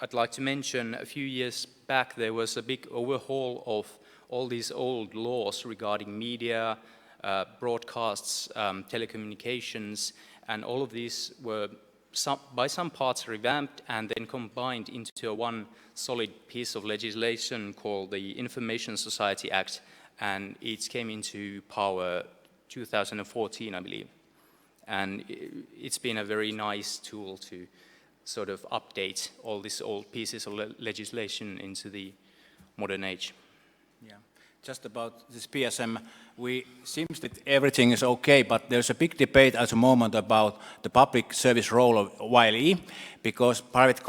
I'd like to mention a few years back there was a big overhaul of all these old laws regarding media, broadcasts, telecommunications, and all of these were by some parts revamped and then combined into one solid piece of legislation called the Information Society Act, and it came into power 2014, I believe. And it's been a very nice tool to sort of update all these old pieces of legislation into the modern age. Yeah. Just about this PSM, seems that everything is okay, but there's a big debate at the moment about the public service role of Yle, because private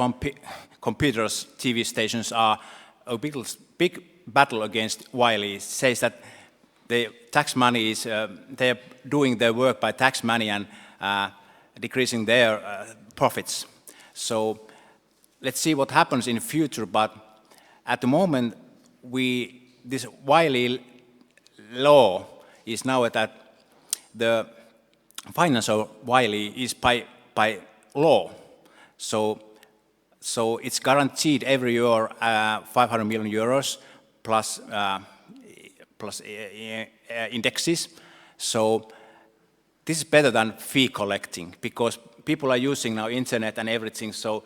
competitors, TV stations, are a big battle against Yle. It says that the tax money is, they're doing their work by tax money and decreasing their profits. So let's see what happens in the future, but at the moment, this Yle law is now that the finance of Yle is by law. So it's guaranteed every year 500 million euros plus indexes. So this is better than fee collecting, because people are using now internet and everything, so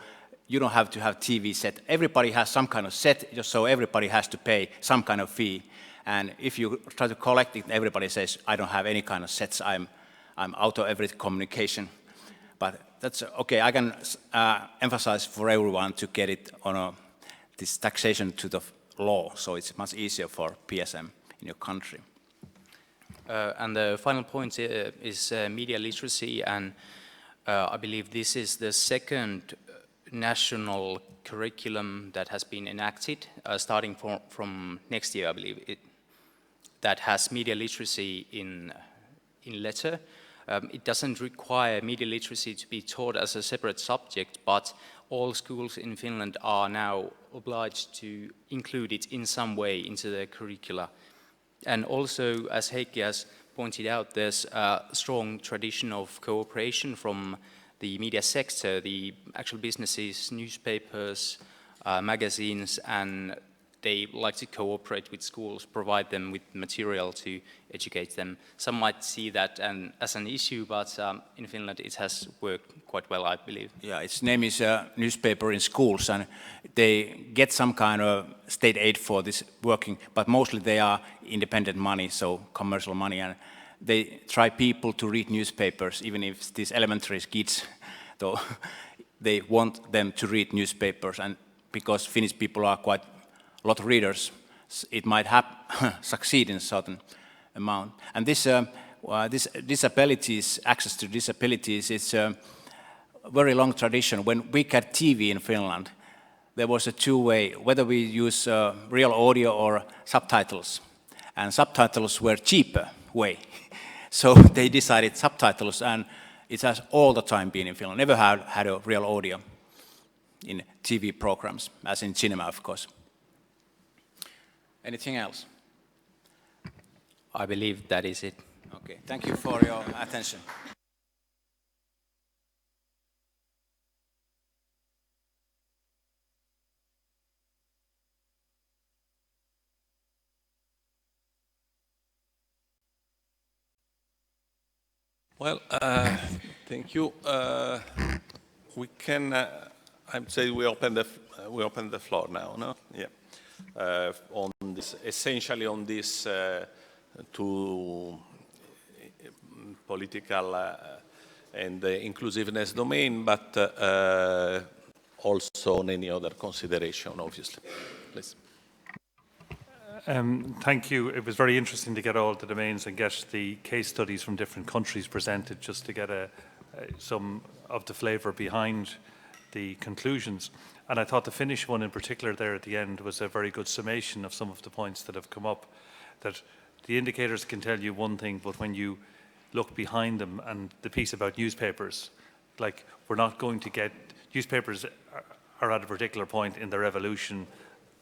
you don't have to have TV set. Everybody has some kind of set, just so everybody has to pay some kind of fee. And if you try to collect it, everybody says, I don't have any kind of sets, I'm out of every communication. But that's okay, I can emphasize for everyone to get it on this taxation to the law, so it's much easier for PSM in your country. And the final point is media literacy, and I believe this is the second national curriculum that has been enacted, starting from next year, I believe, that has media literacy in letter. It doesn't require media literacy to be taught as a separate subject, but all schools in Finland are now obliged to include it in some way into their curricula. And also, as Heikki has pointed out, there's a strong tradition of cooperation from the media sector, the actual businesses, newspapers, magazines, and they like to cooperate with schools, provide them with material to educate them. Some might see that as an issue, but in Finland it has worked quite well, I believe. Yeah, its name is Newspaper in Schools, and they get some kind of state aid for this working, but mostly they are independent money, so commercial money, and they try people to read newspapers, even if these elementary kids, though, they want them to read newspapers, and because Finnish people are quite a lot of readers, it might succeed in a certain amount. And this disabilities, access to disabilities, it's a very long tradition. When we got TV in Finland, there was a two-way, whether we use real audio or subtitles. And subtitles were cheaper way. So they decided subtitles, and it has all the time been in Finland. Never had a real audio in TV programs, as in cinema, of course. Anything else? I believe that is it. Okay, thank you for your attention. Well, thank you. We can, I'd say we open the floor now, no? Yeah. On this, essentially on this two political and inclusiveness domain, but also on any other consideration, obviously. Please. Thank you. It was very interesting to get all the domains and get the case studies from different countries presented, just to get some of the flavour behind the conclusions. And I thought the Finnish one in particular there at the end was a very good summation of some of the points that have come up, that the indicators can tell you one thing, but when you look behind them, and the piece about newspapers, like, we're not going to get, newspapers are at a particular point in their evolution.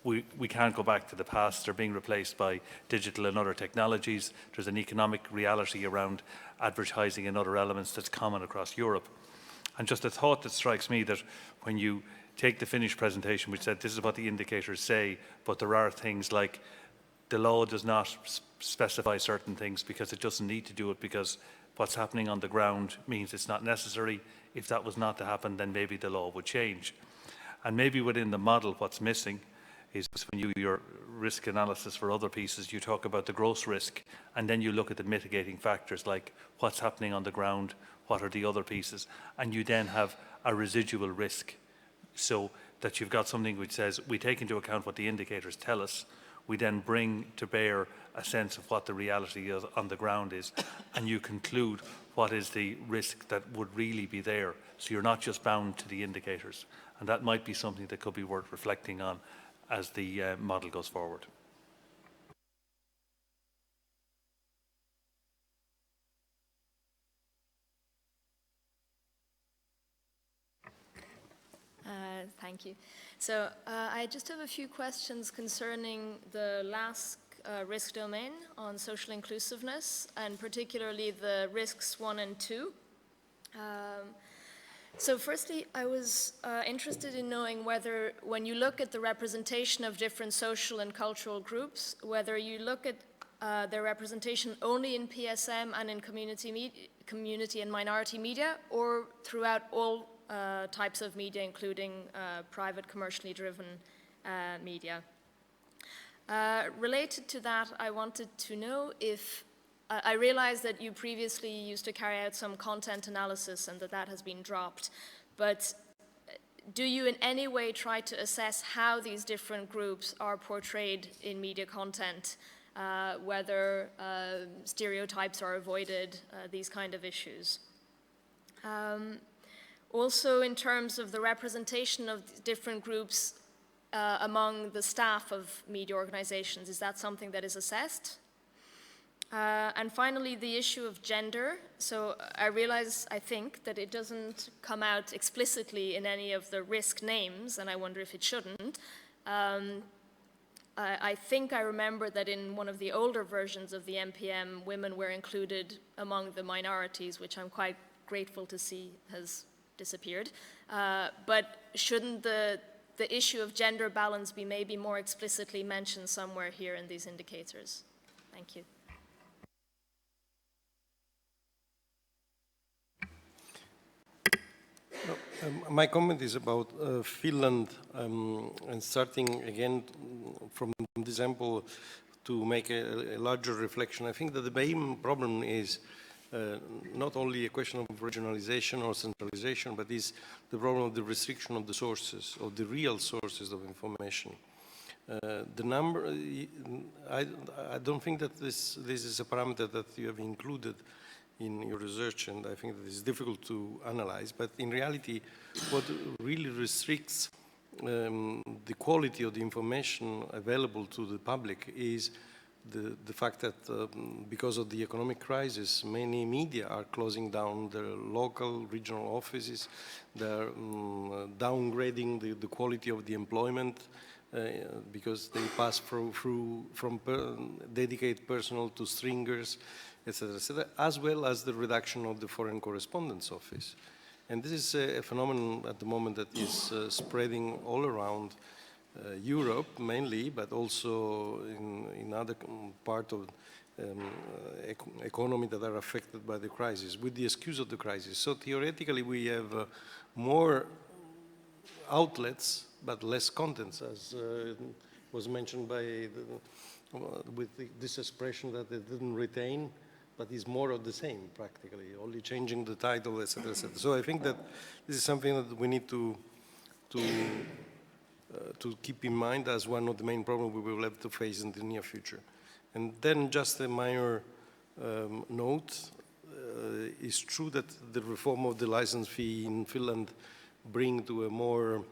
We can't go back to the past. They're being replaced by digital and other technologies. There's an economic reality around advertising and other elements that's common across Europe. And just a thought that strikes me, that when you take the Finnish presentation, which said this is what the indicators say, but there are things like the law does not specify certain things because it doesn't need to do it, because what's happening on the ground means it's not necessary. If that was not to happen, then maybe the law would change. And maybe within the model, what's missing is when you do your risk analysis for other pieces, you talk about the gross risk, and then you look at the mitigating factors, like what's happening on the ground, what are the other pieces, and you then have a residual risk, so that you've got something which says we take into account what the indicators tell us, we then bring to bear a sense of what the reality is on the ground is, and you conclude what is the risk that would really be there, so you're not just bound to the indicators. And that might be something that could be worth reflecting on as the model goes forward. Thank you. So I just have a few questions concerning the last risk domain on social inclusiveness, and particularly the risks 1 and 2. So firstly, I was interested in knowing whether, when you look at the representation of different social and cultural groups, whether you look at their representation only in PSM and in community and minority media, or throughout all types of media, including private, commercially driven media. Related to that, I wanted to know if, I realized that you previously used to carry out some content analysis and that has been dropped, but do you in any way try to assess how these different groups are portrayed in media content, whether stereotypes are avoided, these kind of issues? Also, in terms of the representation of different groups among the staff of media organizations, is that something that is assessed? And finally, the issue of gender. So I realize, I think, that it doesn't come out explicitly in any of the risk names, and I wonder if it shouldn't. I think I remember that in one of the older versions of the MPM, women were included among the minorities, which I'm quite grateful to see has disappeared. But shouldn't the issue of gender balance be maybe more explicitly mentioned somewhere here in these indicators? Thank you. My comment is about Finland, and starting again from the example to make a larger reflection. I think that the main problem is not only a question of regionalization or centralization, but is the problem of the restriction of the sources, of the real sources of information. The number, I don't think that this is a parameter that you have included in your research, and I think that it's difficult to analyze, but in reality, what really restricts the quality of the information available to the public is the fact that because of the economic crisis, many media are closing down their local, regional offices, they're downgrading the quality of the employment, because they pass from dedicated personnel to stringers, etc., as well as the reduction of the Foreign Correspondence Office. And this is a phenomenon at the moment that is spreading all around Europe mainly, but also in other parts of economy that are affected by the crisis, with the excuse of the crisis. So theoretically, we have more outlets, but less contents, as was mentioned by this expression that they didn't retain, but is more of the same, practically, only changing the title, etc., etc. So I think that this is something that we need to keep in mind as one of the main problems we will have to face in the near future. And then just a minor note, it's true that the reform of the license fee in Finland bring to a more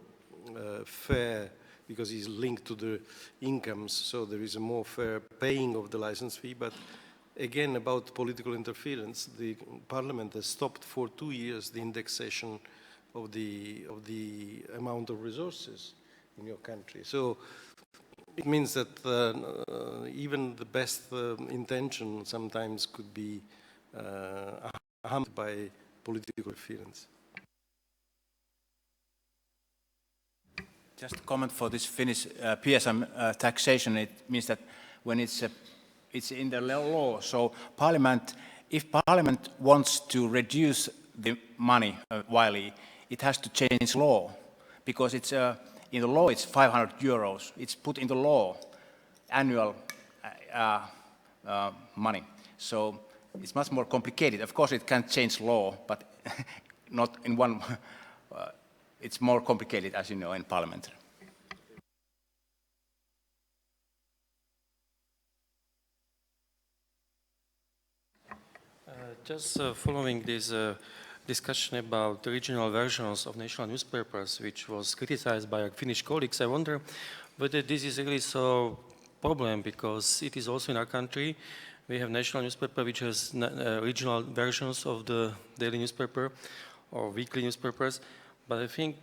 fair, because it's linked to the incomes, so there is a more fair paying of the license fee. But again, about political interference, the parliament has stopped for 2 years the indexation of the amount of resources in your country. So it means that even the best intention sometimes could be harmed by political interference. Just a comment for this Finnish PSM taxation. It means that when it's in the law, so if Parliament wants to reduce the money while it has to change law, because it's in the law it's 500 euros. It's put in the law, annual money. So it's much more complicated. Of course, it can change law, but not in one. It's more complicated, as you know, in Parliament. Just following this discussion about the regional versions of national newspapers, which was criticized by our Finnish colleagues, I wonder whether this is really so problem, because it is also in our country. We have national newspaper which has regional versions of the daily newspaper or weekly newspapers, but I think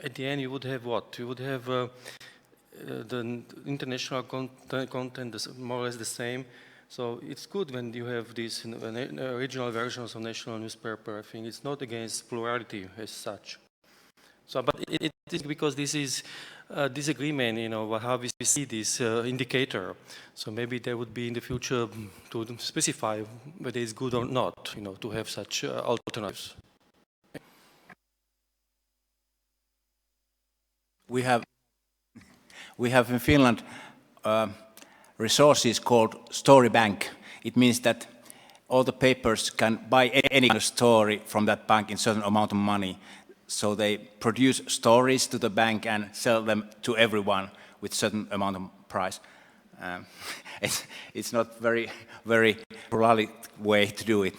at the end you would have what? You would have the international content more or less the same. So it's good when you have these regional versions of national newspaper. I think it's not against plurality as such. So, but it is because this is disagreement, you know, how we see this indicator. So maybe there would be in the future to specify whether it's good or not, you know, to have such alternatives. We have in Finland resources called Story Bank. It means that all the papers can buy any kind of story from that bank in a certain amount of money. So they produce stories to the bank and sell them to everyone with a certain amount of price. It's not very pluralistic way to do it.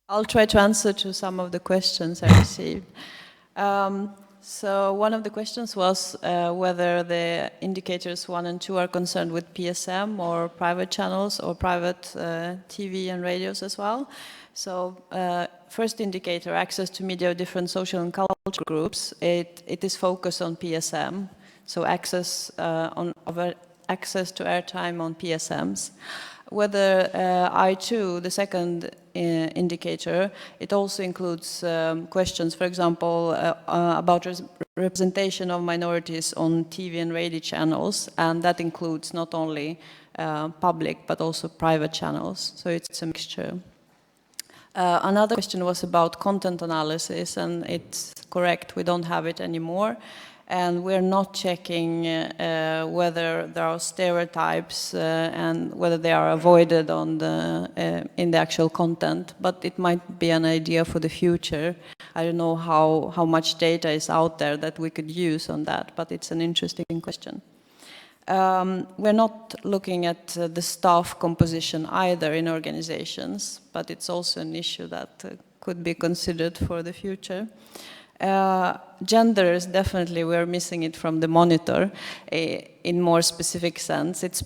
I'll try to answer to some of the questions I received. So one of the questions was whether the indicators 1 and 2 are concerned with PSM or private channels or private TV and radios as well. So first indicator, access to media of different social and cultural groups, it is focused on PSM. So access to airtime on PSMs. Whether I2, the second indicator, it also includes questions, for example, about representation of minorities on TV and radio channels, and that includes not only public but also private channels, so it's a mixture. Another question was about content analysis, and it's correct, we don't have it anymore. And we're not checking whether there are stereotypes and whether they are avoided on in the actual content, but it might be an idea for the future. I don't know how much data is out there that we could use on that, but it's an interesting question. We're not looking at the staff composition either in organizations, but it's also an issue that could be considered for the future. Genders, definitely, we're missing it from the monitor in more specific sense. It's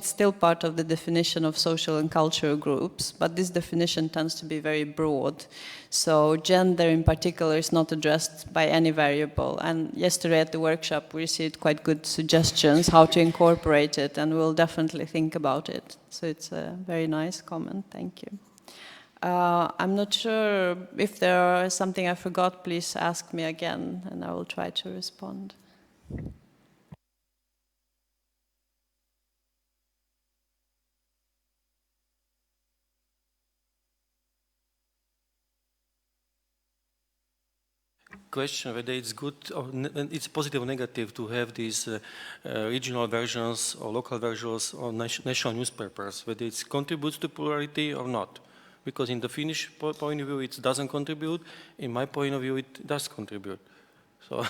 still part of the definition of social and cultural groups, but this definition tends to be very broad. So gender in particular is not addressed by any variable. And yesterday at the workshop, we received quite good suggestions how to incorporate it, and we'll definitely think about it. So it's a very nice comment. Thank you. I'm not sure if there is something I forgot, please ask me again and I will try to respond. Question whether it's good or it's positive or negative to have these regional versions or local versions or national newspapers, whether it contributes to plurality or not. Because in the Finnish point of view, it doesn't contribute. In my point of view, it does contribute. So,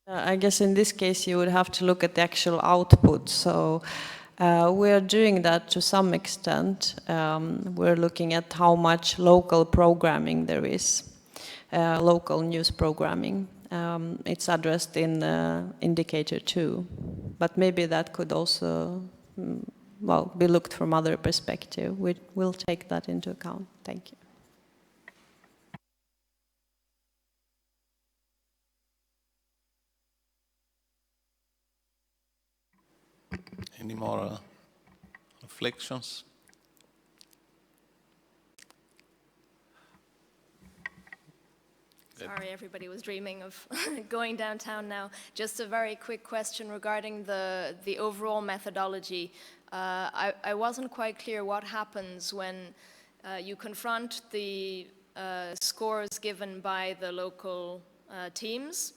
I guess in this case, you would have to look at the actual output. So we are doing that to some extent. We're looking at how much local programming there is, local news programming. It's addressed in indicator 2. But maybe that could also well, be looked from other perspective. We'll take that into account. Thank you. Any more reflections? Sorry, everybody was dreaming of going downtown now. Just a very quick question regarding the overall methodology. I wasn't quite clear what happens when you confront the scores given by the local teams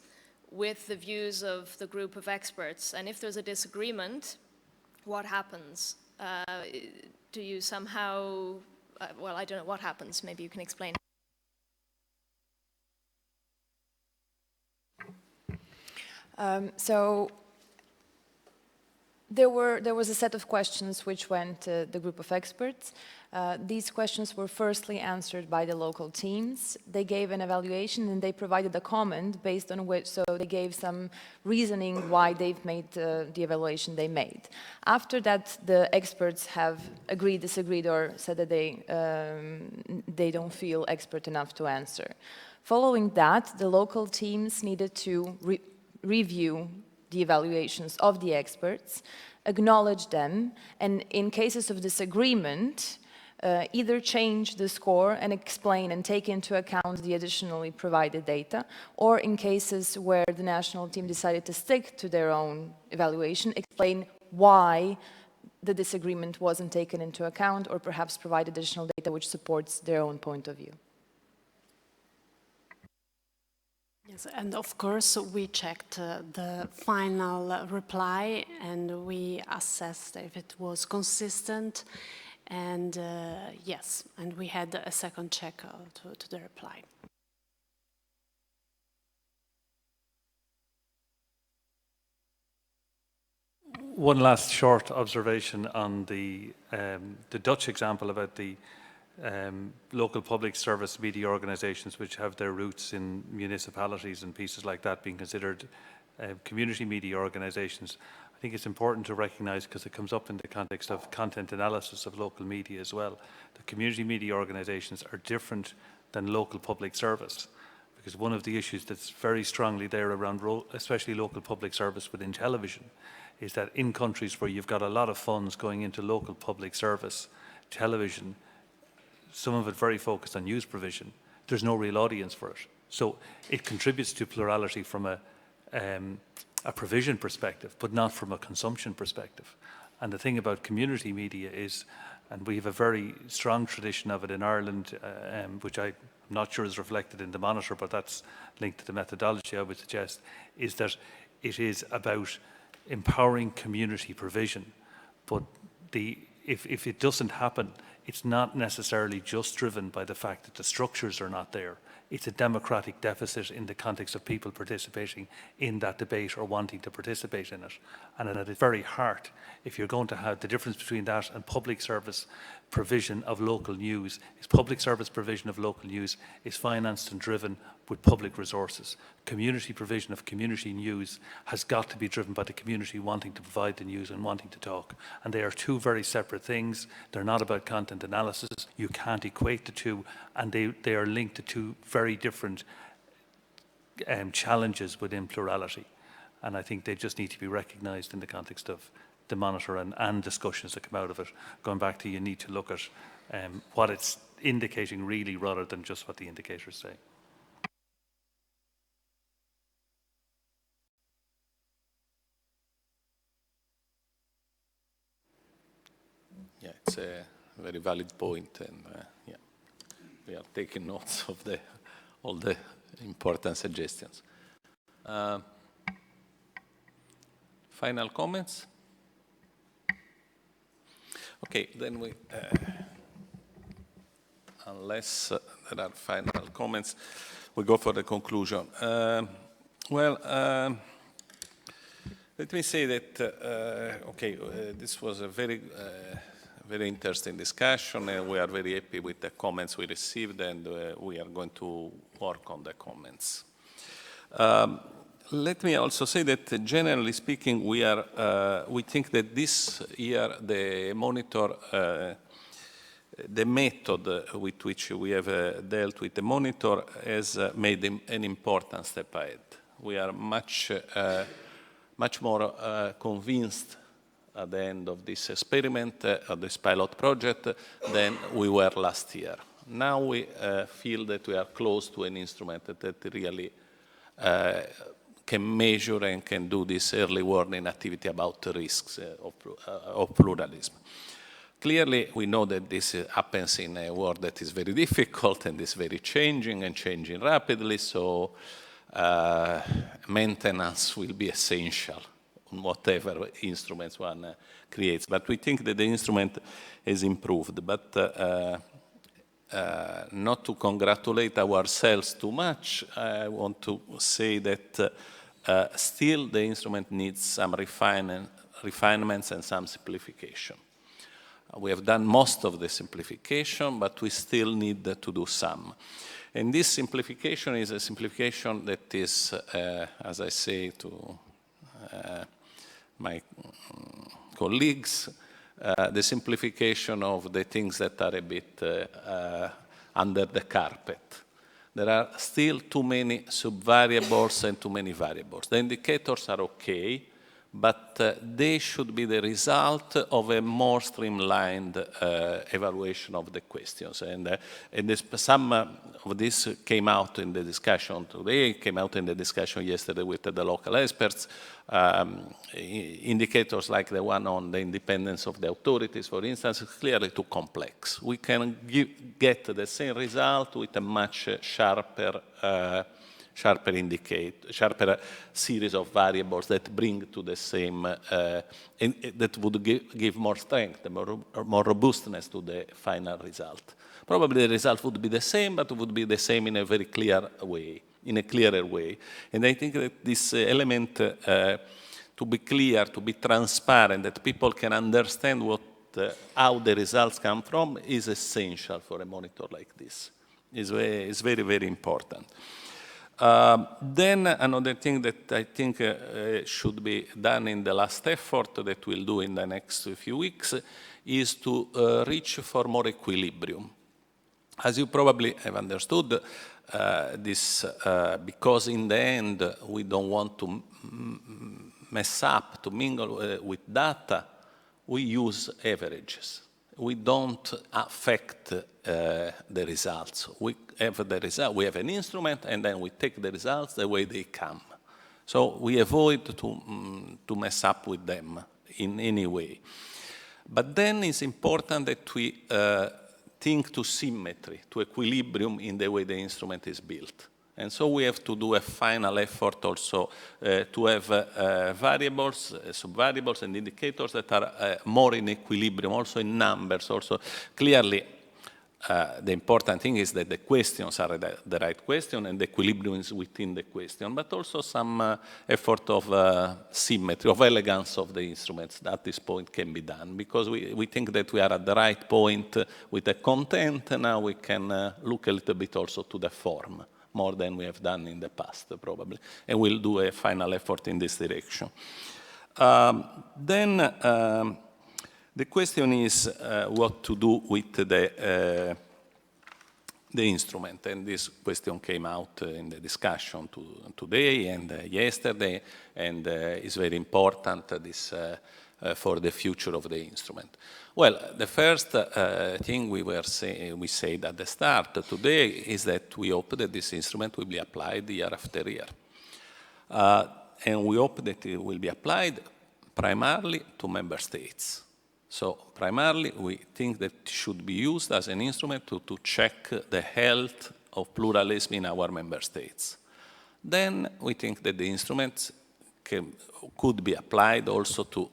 with the views of the group of experts. And if there's a disagreement, what happens? Do you somehow, well, I don't know what happens. Maybe you can explain. So there was a set of questions which went to the group of experts. These questions were firstly answered by the local teams. They gave an evaluation and they provided a comment based on which, so they gave some reasoning why they've made the evaluation they made. After that, the experts have agreed, disagreed, or said that they don't feel expert enough to answer. Following that, the local teams needed to review the evaluations of the experts, acknowledge them, and in cases of disagreement, either change the score and explain and take into account the additionally provided data, or in cases where the national team decided to stick to their own evaluation, explain why the disagreement wasn't taken into account, or perhaps provide additional data which supports their own point of view. Yes, and of course we checked the final reply and we assessed if it was consistent, and yes, and we had a second check to the reply. One last short observation on the Dutch example about the local public service media organisations which have their roots in municipalities and pieces like that being considered community media organisations. I think it's important to recognise, because it comes up in the context of content analysis of local media as well, that community media organisations are different than local public service, because one of the issues that's very strongly there around especially local public service within television is that in countries where you've got a lot of funds going into local public service television, some of it very focused on news provision, there's no real audience for it. So it contributes to plurality from a provision perspective, but not from a consumption perspective. And the thing about community media is, and we have a very strong tradition of it in Ireland, which I'm not sure is reflected in the monitor, but that's linked to the methodology, I would suggest, is that it is about empowering community provision. But if it doesn't happen it's not necessarily just driven by the fact that the structures are not there. It's a democratic deficit in the context of people participating in that debate or wanting to participate in it. And at its very heart, if you're going to have the difference between that and public service provision of local news, is public service provision of local news is financed and driven with public resources. Community provision of community news has got to be driven by the community wanting to provide the news and wanting to talk. And they are two very separate things. They're not about content analysis. You can't equate the two, and they are linked to two very different challenges within plurality. And I think they just need to be recognised in the context of the monitor and discussions that come out of it. Going back to, you need to look at what it's indicating really, rather than just what the indicators say. Yeah, it's a very valid point, and yeah, we are taking notes of all the important suggestions. Final comments? Okay, then we, unless there are final comments, we go for the conclusion. Let me say that, this was a very interesting discussion, and we are very happy with the comments we received, and we are going to work on the comments. Let me also say that, generally speaking, we think that this year the monitor, the method with which we have dealt with the monitor has made an important step ahead. We are much more convinced at the end of this experiment, of this pilot project, than we were last year. Now we feel that we are close to an instrument that really can measure and can do this early warning activity about the risks of pluralism. Clearly, we know that this happens in a world that is very difficult and is very changing and changing rapidly, so maintenance will be essential on whatever instruments one creates. But we think that the instrument has improved. But not to congratulate ourselves too much, I want to say that still the instrument needs some refinements and some simplification. We have done most of the simplification, but we still need to do some. And this simplification is a simplification that is, as I say to my colleagues, the simplification of the things that are a bit under the carpet. There are still too many subvariables and too many variables. The indicators are okay, but they should be the result of a more streamlined evaluation of the questions. And some of this came out in the discussion today, came out in the discussion yesterday with the local experts. Indicators like the one on the independence of the authorities, for instance, is clearly too complex. We can get the same result with a much sharper series of variables that bring to the same, that would give more strength, more robustness to the final result. Probably the result would be the same, but would be the same in a very clear way, in a clearer way. And I think that this element, to be clear, to be transparent, that people can understand how the results come from, is essential for a monitor like this. It's very, very important. Then another thing that I think should be done in the last effort that we'll do in the next few weeks is to reach for more equilibrium. As you probably have understood, because in the end we don't want to mess up, to mingle with data, we use averages. We don't affect the results. We have the result. We have an instrument, and then we take the results the way they come. So we avoid to mess up with them in any way. But then it's important that we think to symmetry, to equilibrium in the way the instrument is built. And so we have to do a final effort also to have variables, subvariables, and indicators that are more in equilibrium, also in numbers. Also, clearly, the important thing is that the questions are the right question and the equilibrium is within the question, but also some effort of symmetry, of elegance of the instruments at this point can be done, because we think that we are at the right point with the content, and now we can look a little bit also to the form, more than we have done in the past, probably. And we'll do a final effort in this direction. Then the question is what to do with the instrument. And this question came out in the discussion today and yesterday, and is very important, this for the future of the instrument. Well, the first thing we said at the start today is that we hope that this instrument will be applied year after year. And we hope that it will be applied primarily to member states. So primarily, we think that it should be used as an instrument to check the health of pluralism in our member states. Then we think that the instruments could be applied also to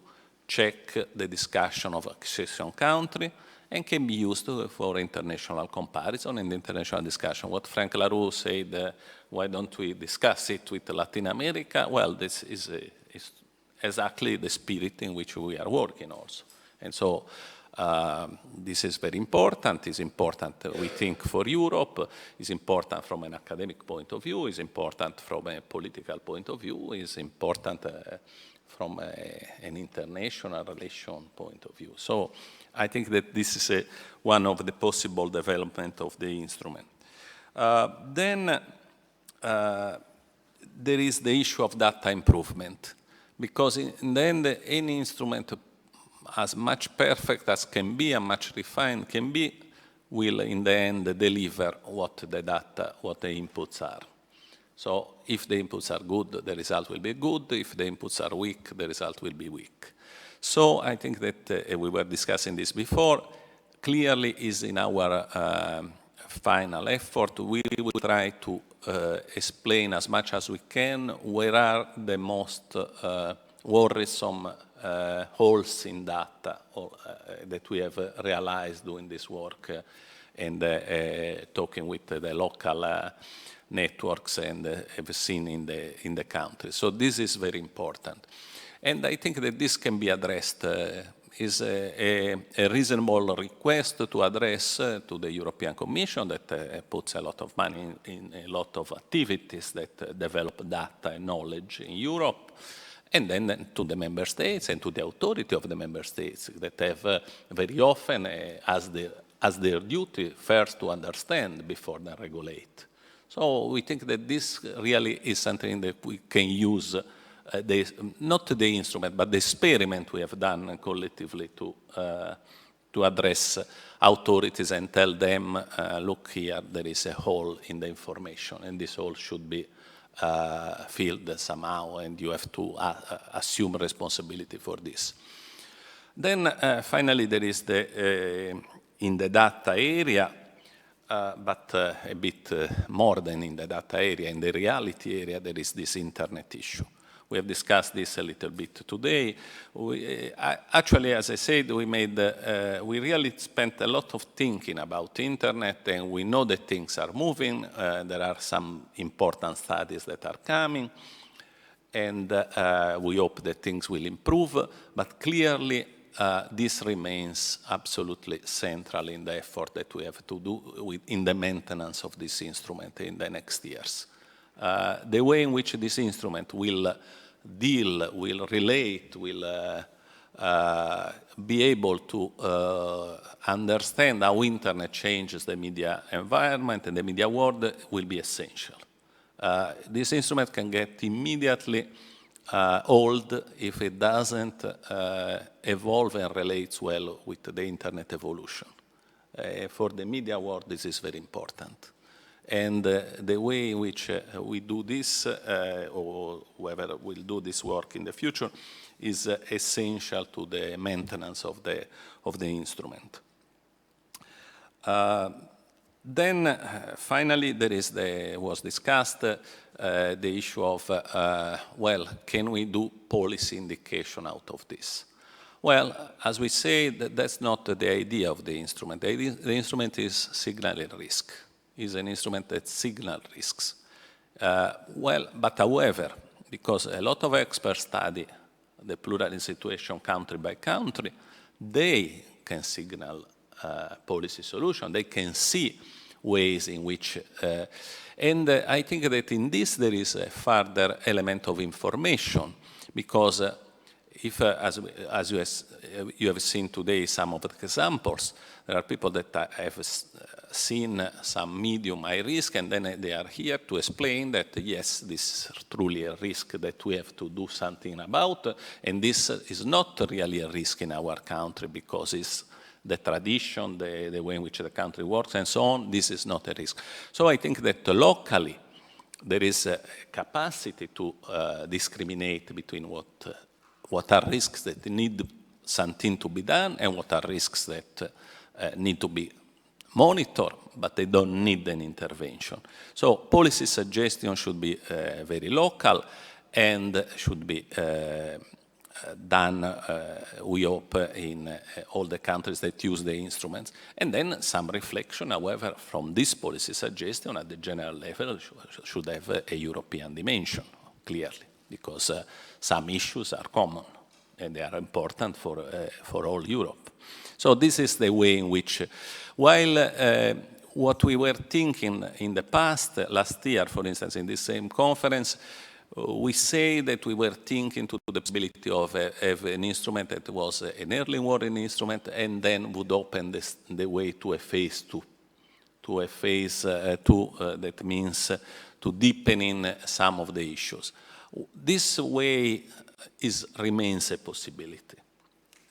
check the discussion of accession country, and can be used for international comparison and international discussion. What Frank LaRue said, why don't we discuss it with Latin America? Well, this is exactly the spirit in which we are working also. And so this is very important. It's important, we think, for Europe. It's important from an academic point of view. It's important from a political point of view. It's important from an international relation point of view. So I think that this is one of the possible development of the instrument. Then there is the issue of data improvement, because in the end, any instrument as much perfect as can be and much refined can be, will in the end deliver what the data, what the inputs are. So if the inputs are good, the result will be good. If the inputs are weak, the result will be weak. So I think that we were discussing this before. Clearly is in our final effort, we will try to explain as much as we can where are the most worrisome holes in data that we have realized doing this work and talking with the local networks and have seen in the country. So this is very important. And I think that this can be addressed, is a reasonable request to address to the European Commission that puts a lot of money in a lot of activities that develop data and knowledge in Europe, and then to the member states and to the authority of the member states that have very often as their duty first to understand before they regulate. So we think that this really is something that we can use, not the instrument, but the experiment we have done collectively to address authorities and tell them, look here, there is a hole in the information, and this hole should be filled somehow, and you have to assume responsibility for this. Then finally, there is in the data area, but a bit more than in the data area, in the reality area, there is this internet issue. We have discussed this a little bit today. Actually, as I said, we really spent a lot of thinking about internet, and we know that things are moving. There are some important studies that are coming, and we hope that things will improve, but clearly this remains absolutely central in the effort that we have to do in the maintenance of this instrument in the next years. The way in which this instrument will deal, will relate, will be able to understand how internet changes the media environment and the media world will be essential. This instrument can get immediately old if it doesn't evolve and relates well with the internet evolution. For the media world, this is very important. And the way in which we do this, or whoever will do this work in the future, is essential to the maintenance of the instrument. Then finally was discussed the issue of, well, can we do policy indication out of this? Well, as we say, that's not the idea of the instrument. The instrument is signaling risk. It's an instrument that signals risks. But however, because a lot of experts study the pluralism situation country by country, they can signal policy solution. They can see ways in which, and I think that in this there is a further element of information, because if, as you have seen today some of the examples, there are people that have seen some medium high risk, and then they are here to explain that, yes, this is truly a risk that we have to do something about, and this is not really a risk in our country because it's the tradition, the way in which the country works, and so on. This is not a risk. So I think that locally there is a capacity to discriminate between what are risks that need something to be done and what are risks that need to be monitored, but they don't need an intervention. So policy suggestion should be very local and should be done, we hope, in all the countries that use the instruments. And then some reflection, however, from this policy suggestion at the general level should have a European dimension, clearly, because some issues are common and they are important for all Europe. So this is the way in which, while what we were thinking in the past, last year, for instance, in this same conference, we say that we were thinking to the possibility of an instrument that was an early warning instrument and then would open the way to a phase two. To a phase two, that means to deepening some of the issues. This way remains a possibility.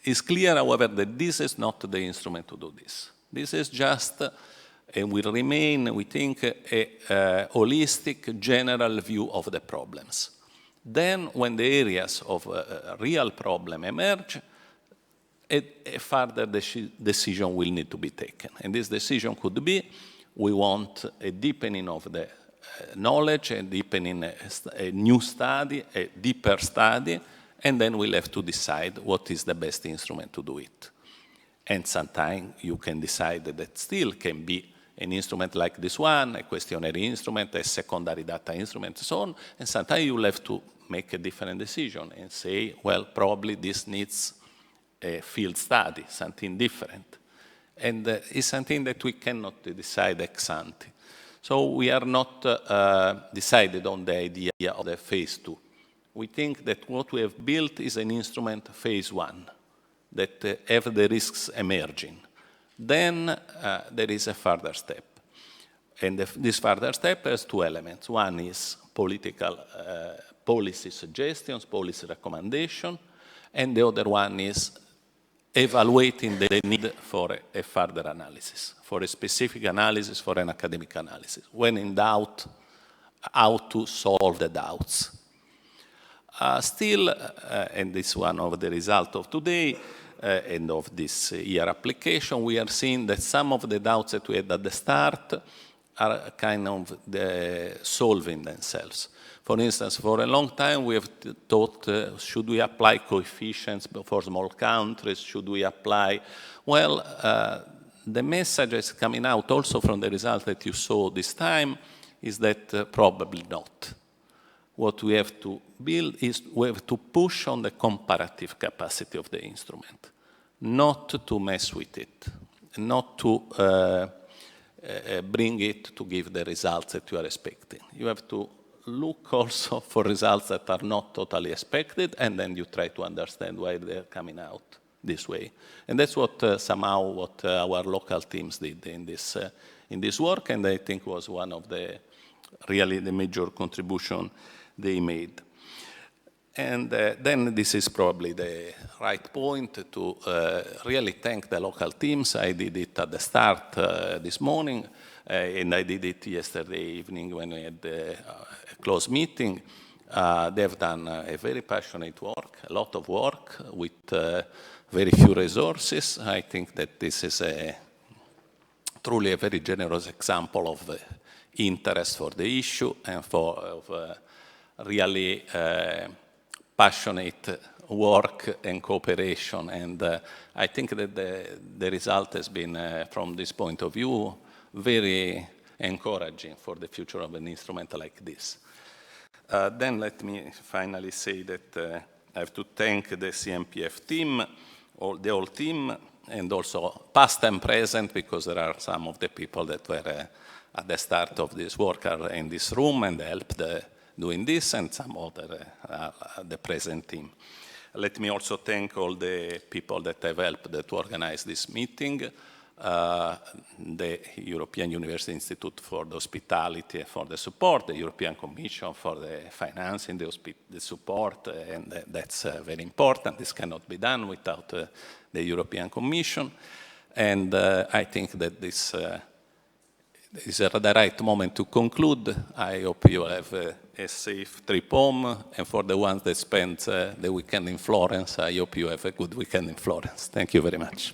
It's clear, however, that this is not the instrument to do this. This is just, and will remain, we think, a holistic, general view of the problems. Then, when the areas of real problem emerge, a further decision will need to be taken. And this decision could be, we want a deepening of the knowledge, a deepening, a new study, a deeper study, and then we'll have to decide what is the best instrument to do it. And sometimes you can decide that still can be an instrument like this one, a questionnaire instrument, a secondary data instrument, and so on. And sometimes you'll have to make a different decision and say, well, probably this needs a field study, something different. And it's something that we cannot decide ex ante. So we are not decided on the idea of the phase two. We think that what we have built is an instrument phase one, that have the risks emerging. Then there is a further step. And this further step has two elements. One is political policy suggestions, policy recommendation, and the other one is evaluating the need for a further analysis, for a specific analysis, for an academic analysis. When in doubt, how to solve the doubts. Still, and this is one of the results of today, and of this year application, we are seeing that some of the doubts that we had at the start are kind of solving themselves. For instance, for a long time we have thought, should we apply coefficients for small countries? Should we apply? Well, the message is coming out also from the result that you saw this time is that probably not. What we have to build is we have to push on the comparative capacity of the instrument, not to mess with it, not to bring it to give the results that you are expecting. You have to look also for results that are not totally expected, and then you try to understand why they're coming out this way. And that's what somehow what our local teams did in this work, and I think was one of the really the major contribution they made. And then this is probably the right point to really thank the local teams. I did it at the start this morning, and I did it yesterday evening when we had a close meeting. They've done a very passionate work, a lot of work with very few resources. I think that this is a truly a very generous example of the interest for the issue and for really passionate work and cooperation. And I think that the result has been, from this point of view, very encouraging for the future of an instrument like this. Then let me finally say that I have to thank the CMPF team, the whole team, and also past and present, because there are some of the people that were at the start of this work are in this room and helped doing this, and some other, the present team. Let me also thank all the people that have helped to organize this meeting, the European University Institute for the Hospitality and for the support, the European Commission for the financing, the support, and that's very important. This cannot be done without the European Commission. And I think that this is the right moment to conclude. I hope you have a safe trip home, and for the ones that spent the weekend in Florence, I hope you have a good weekend in Florence. Thank you very much.